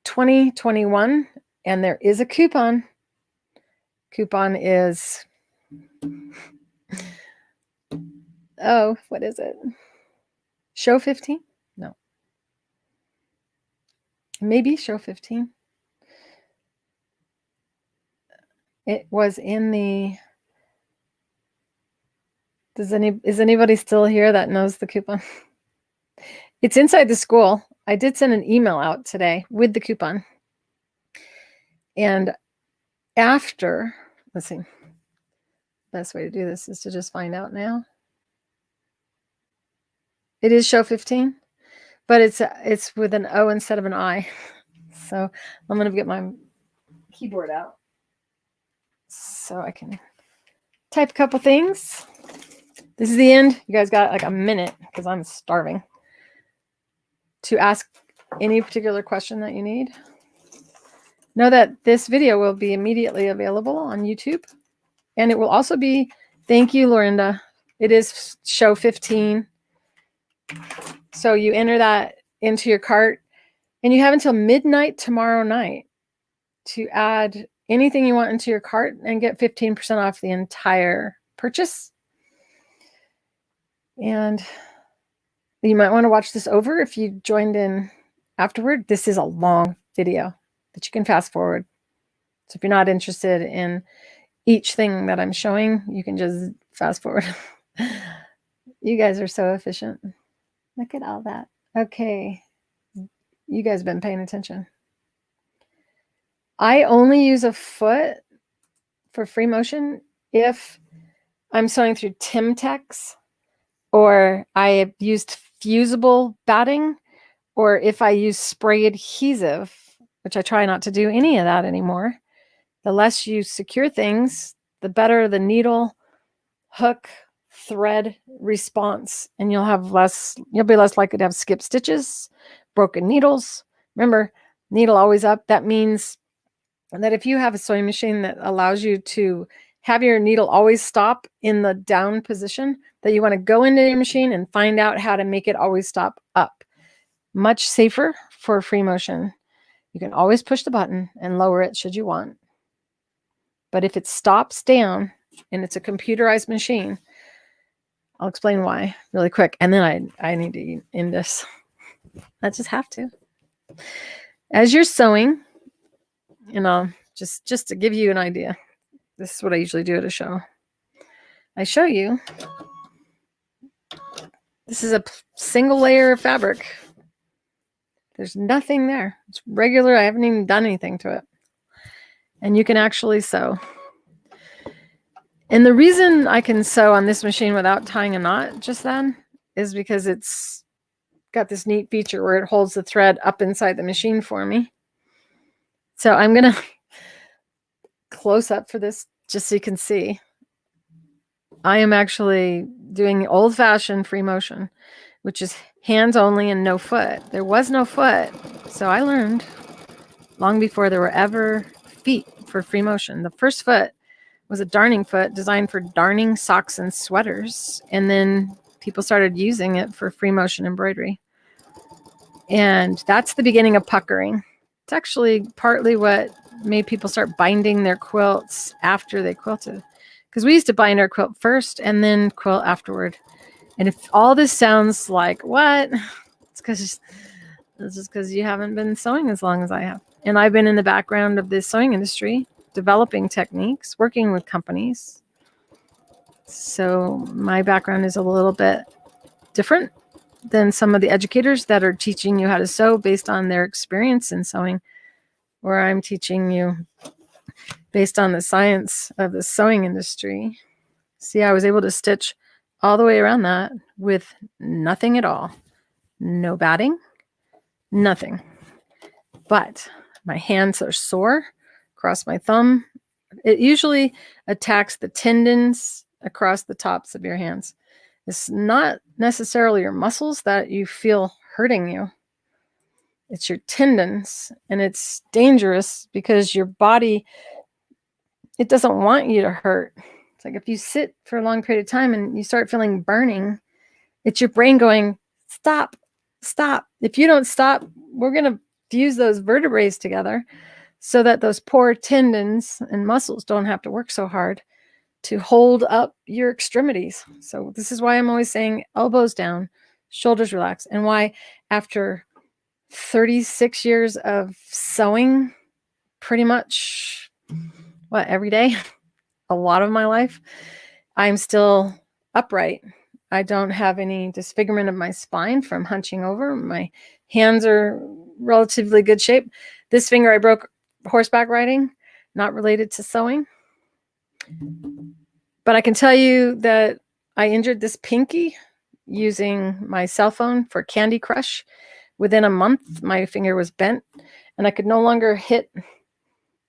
Speaker 1: 2021, and there is a coupon. Coupon is, oh, what is it? Show 15? No. Maybe show 15. It was in the, is anybody still here that knows the coupon? It's inside the school. I did send an email out today with the coupon. And after, let's see, best way to do this is to just find out now. It is show 15, but it's with an O instead of an I. So I'm going to get my keyboard out so I can type a couple things. This is the end. You guys got like a minute because I'm starving to ask any particular question that you need. Know that this video will be immediately available on YouTube, and it will also be, thank you, Lorinda. It is show 15. So you enter that into your cart, and you have until midnight tomorrow night to add anything you want into your cart and get 15% off the entire purchase. And you might want to watch this over if you joined in afterward. This is a long video that you can fast forward. So if you're not interested in each thing that I'm showing, you can just fast forward. You guys are so efficient. Look at all that. Okay. You guys have been paying attention. I only use a foot for free motion if I'm sewing through Timtex, or I have used fusible batting, or if I use spray adhesive, which I try not to do any of that anymore. The less you secure things, the better the needle, hook, thread response, and you'll be less likely to have skip stitches, broken needles. Remember, needle always up. That means that if you have a sewing machine that allows you to have your needle always stop in the down position, that you want to go into your machine and find out how to make it always stop up. Much safer for free motion. You can always push the button and lower it should you want. But if it stops down and it's a computerized machine, I'll explain why really quick. And then I need to end this. I just have to. As you're sewing, just to give you an idea, this is what I usually do at a show. I show you. This is a single layer of fabric. There's nothing there. It's regular. I haven't even done anything to it. And you can actually sew. And the reason I can sew on this machine without tying a knot just then is because it's got this neat feature where it holds the thread up inside the machine for me. So I'm going to close up for this just so you can see. I am actually doing old-fashioned free motion, which is hands only and no foot. There was no foot, so I learned long before there were ever feet for free motion. The first foot was a darning foot designed for darning socks and sweaters, and then people started using it for free motion embroidery. And that's the beginning of puckering. It's actually partly what made people start binding their quilts after they quilted. Because we used to bind our quilt first and then quilt afterward. And if all this sounds like, what? It's just because you haven't been sewing as long as I have. And I've been in the background of the sewing industry, developing techniques, working with companies. So my background is a little bit different than some of the educators that are teaching you how to sew based on their experience in sewing, where I'm teaching you based on the science of the sewing industry. See, I was able to stitch all the way around that with nothing at all. No batting, nothing. But my hands are sore across my thumb. It usually attacks the tendons across the tops of your hands. It's not necessarily your muscles that you feel hurting you. It's your tendons, and it's dangerous because your body, it doesn't want you to hurt. It's like if you sit for a long period of time and you start feeling burning, it's your brain going, stop, stop. If you don't stop, we're going to fuse those vertebrae together so that those poor tendons and muscles don't have to work so hard to hold up your extremities. So this is why I'm always saying elbows down, shoulders relax, and why after 36 years of sewing pretty much every day, a lot of my life, I'm still upright. I don't have any disfigurement of my spine from hunching over. My hands are relatively good shape. This finger I broke horseback riding, not related to sewing. But I can tell you that I injured this pinky using my cell phone for Candy Crush. Within a month, my finger was bent and I could no longer hit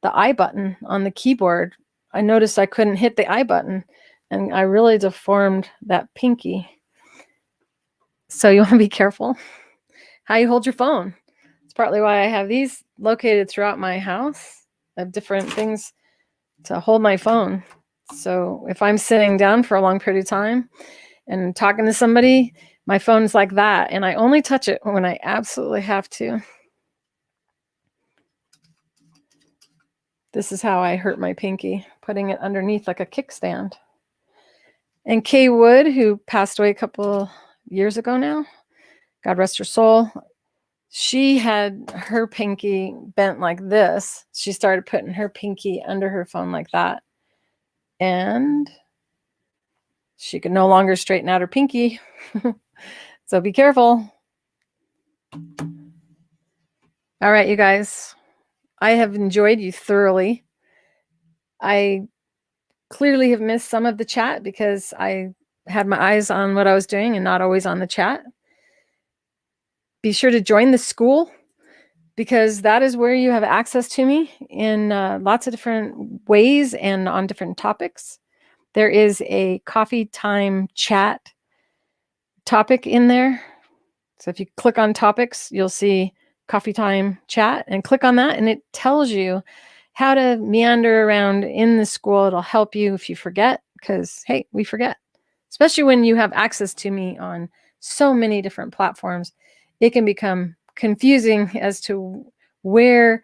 Speaker 1: the I button on the keyboard. I noticed I couldn't hit the I button and I really deformed that pinky. So you want to be careful how you hold your phone. It's partly why I have these located throughout my house. I have different things to hold my phone. So if I'm sitting down for a long period of time and talking to somebody, my phone's like that. And I only touch it when I absolutely have to. This is how I hurt my pinky, putting it underneath like a kickstand. And Kay Wood, who passed away a couple years ago now, God rest her soul, she had her pinky bent like this. She started putting her pinky under her phone like that. And she could no longer straighten out her pinky. So be careful. All right, you guys. I have enjoyed you thoroughly. I clearly have missed some of the chat because I had my eyes on what I was doing and not always on the chat. Be sure to join the school, because that is where you have access to me in lots of different ways and on different topics. There is a coffee time chat topic in there. So if you click on topics, you'll see coffee time chat, and click on that and it tells you how to meander around in the school. It'll help you if you forget, because hey, we forget, especially when you have access to me on so many different platforms. It can become confusing as to where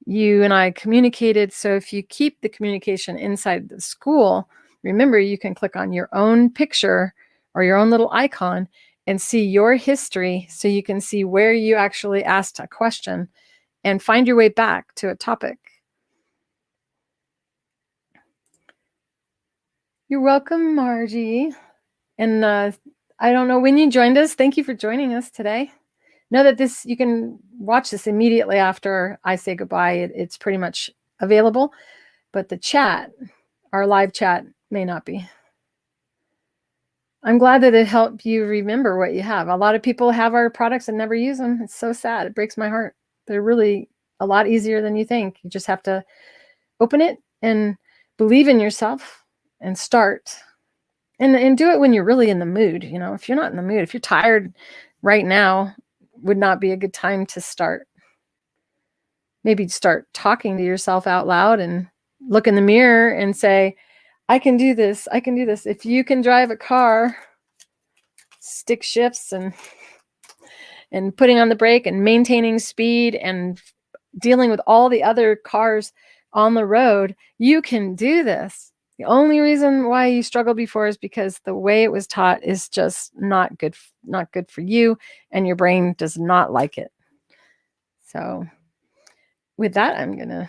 Speaker 1: you and I communicated. So if you keep the communication inside the school, remember you can click on your own picture or your own little icon and see your history, so you can see where you actually asked a question and find your way back to a topic. You're welcome, Margie. And I don't know when you joined us. Thank you for joining us today. Know that this, you can watch this immediately after I say goodbye. It's pretty much available, but the chat, our live chat, may not be. I'm glad that it helped you remember what you have. A lot of people have our products and never use them. It's so sad. It breaks my heart. They're really a lot easier than you think. You just have to open it and believe in yourself and start. And do it when you're really in the mood. You know, if you're not in the mood, if you're tired right now, would not be a good time to start. Maybe start talking to yourself out loud and look in the mirror and say, I can do this. I can do this. If you can drive a car, stick shifts and putting on the brake and maintaining speed and dealing with all the other cars on the road, you can do this. The only reason why you struggled before is because the way it was taught is just not good for you, and your brain does not like it. So with that, I'm going to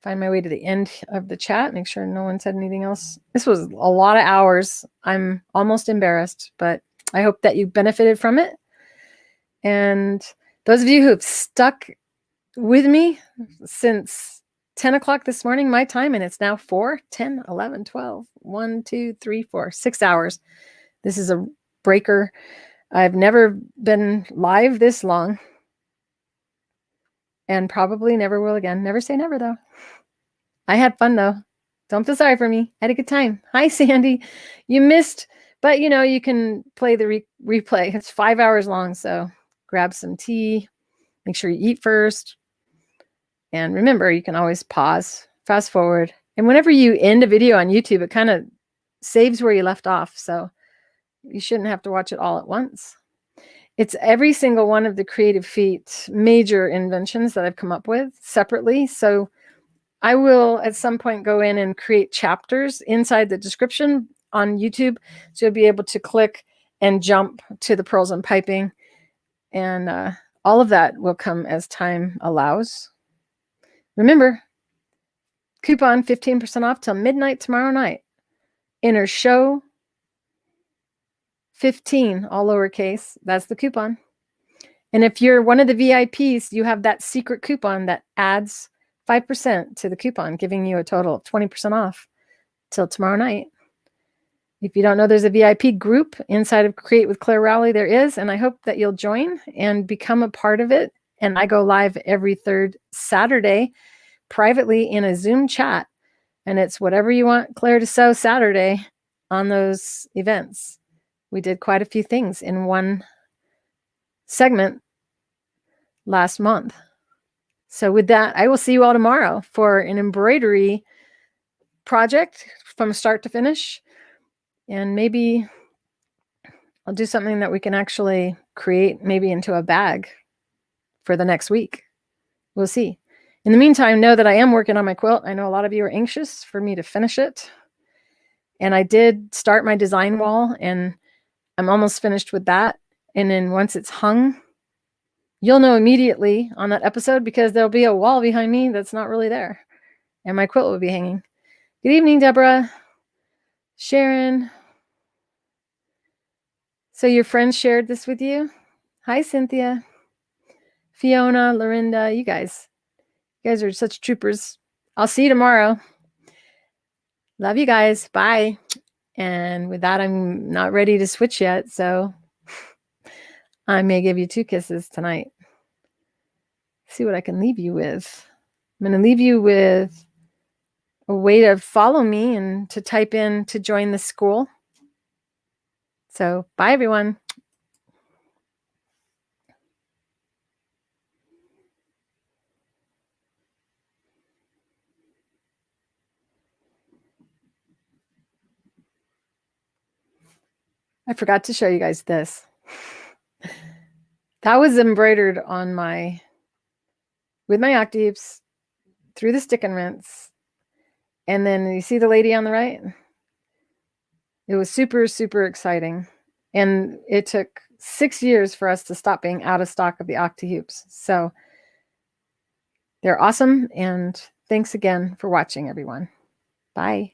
Speaker 1: find my way to the end of the chat, make sure no one said anything else. This was a lot of hours. I'm almost embarrassed, but I hope that you benefited from it. And those of you who have stuck with me since 10 o'clock this morning, my time, and it's now 4, 10, 11, 12, 1, 2, 3, 4, 6 hours. This is a breaker. I've never been live this long, and probably never will again. Never say never, though. I had fun, though. Don't feel sorry for me. I had a good time. Hi, Sandy. You missed, but you know, you can play the replay. It's 5 hours long, so grab some tea. Make sure you eat first. And remember, you can always pause, fast forward. And whenever you end a video on YouTube, it kind of saves where you left off. So you shouldn't have to watch it all at once. It's every single one of the Creative Feet major inventions that I've come up with separately. So I will at some point go in and create chapters inside the description on YouTube. So you'll be able to click and jump to the pearls and piping. And all of that will come as time allows. Remember, coupon 15% off till midnight tomorrow night. Enter show 15, all lowercase. That's the coupon. And if you're one of the VIPs, you have that secret coupon that adds 5% to the coupon, giving you a total of 20% off till tomorrow night. If you don't know, there's a VIP group inside of Create with Clare Rowley. There is, and I hope that you'll join and become a part of it. And I go live every third Saturday privately in a Zoom chat. And it's whatever you want Clare to sew Saturday on those events. We did quite a few things in one segment last month. So with that, I will see you all tomorrow for an embroidery project from start to finish. And maybe I'll do something that we can actually create maybe into a bag for the next week. We'll see. In the meantime, know that I am working on my quilt. I know a lot of you are anxious for me to finish it. And I did start my design wall, and I'm almost finished with that. And then once it's hung, you'll know immediately on that episode, because there'll be a wall behind me that's not really there. And my quilt will be hanging. Good evening, Deborah. Sharon. So your friends shared this with you? Hi, Cynthia. Fiona, Lorinda, you guys. You guys are such troopers. I'll see you tomorrow. Love you guys. Bye. And with that, I'm not ready to switch yet, so I may give you 2 kisses tonight. See what I can leave you with. I'm going to leave you with a way to follow me and to type in to join the school. So bye, everyone. I forgot to show you guys this. That was embroidered on with my Octi-Hoops through the stick and rinse. And then you see the lady on the right? It was super, super exciting. And it took 6 years for us to stop being out of stock of the Octi-Hoops. So they're awesome. And thanks again for watching, everyone. Bye.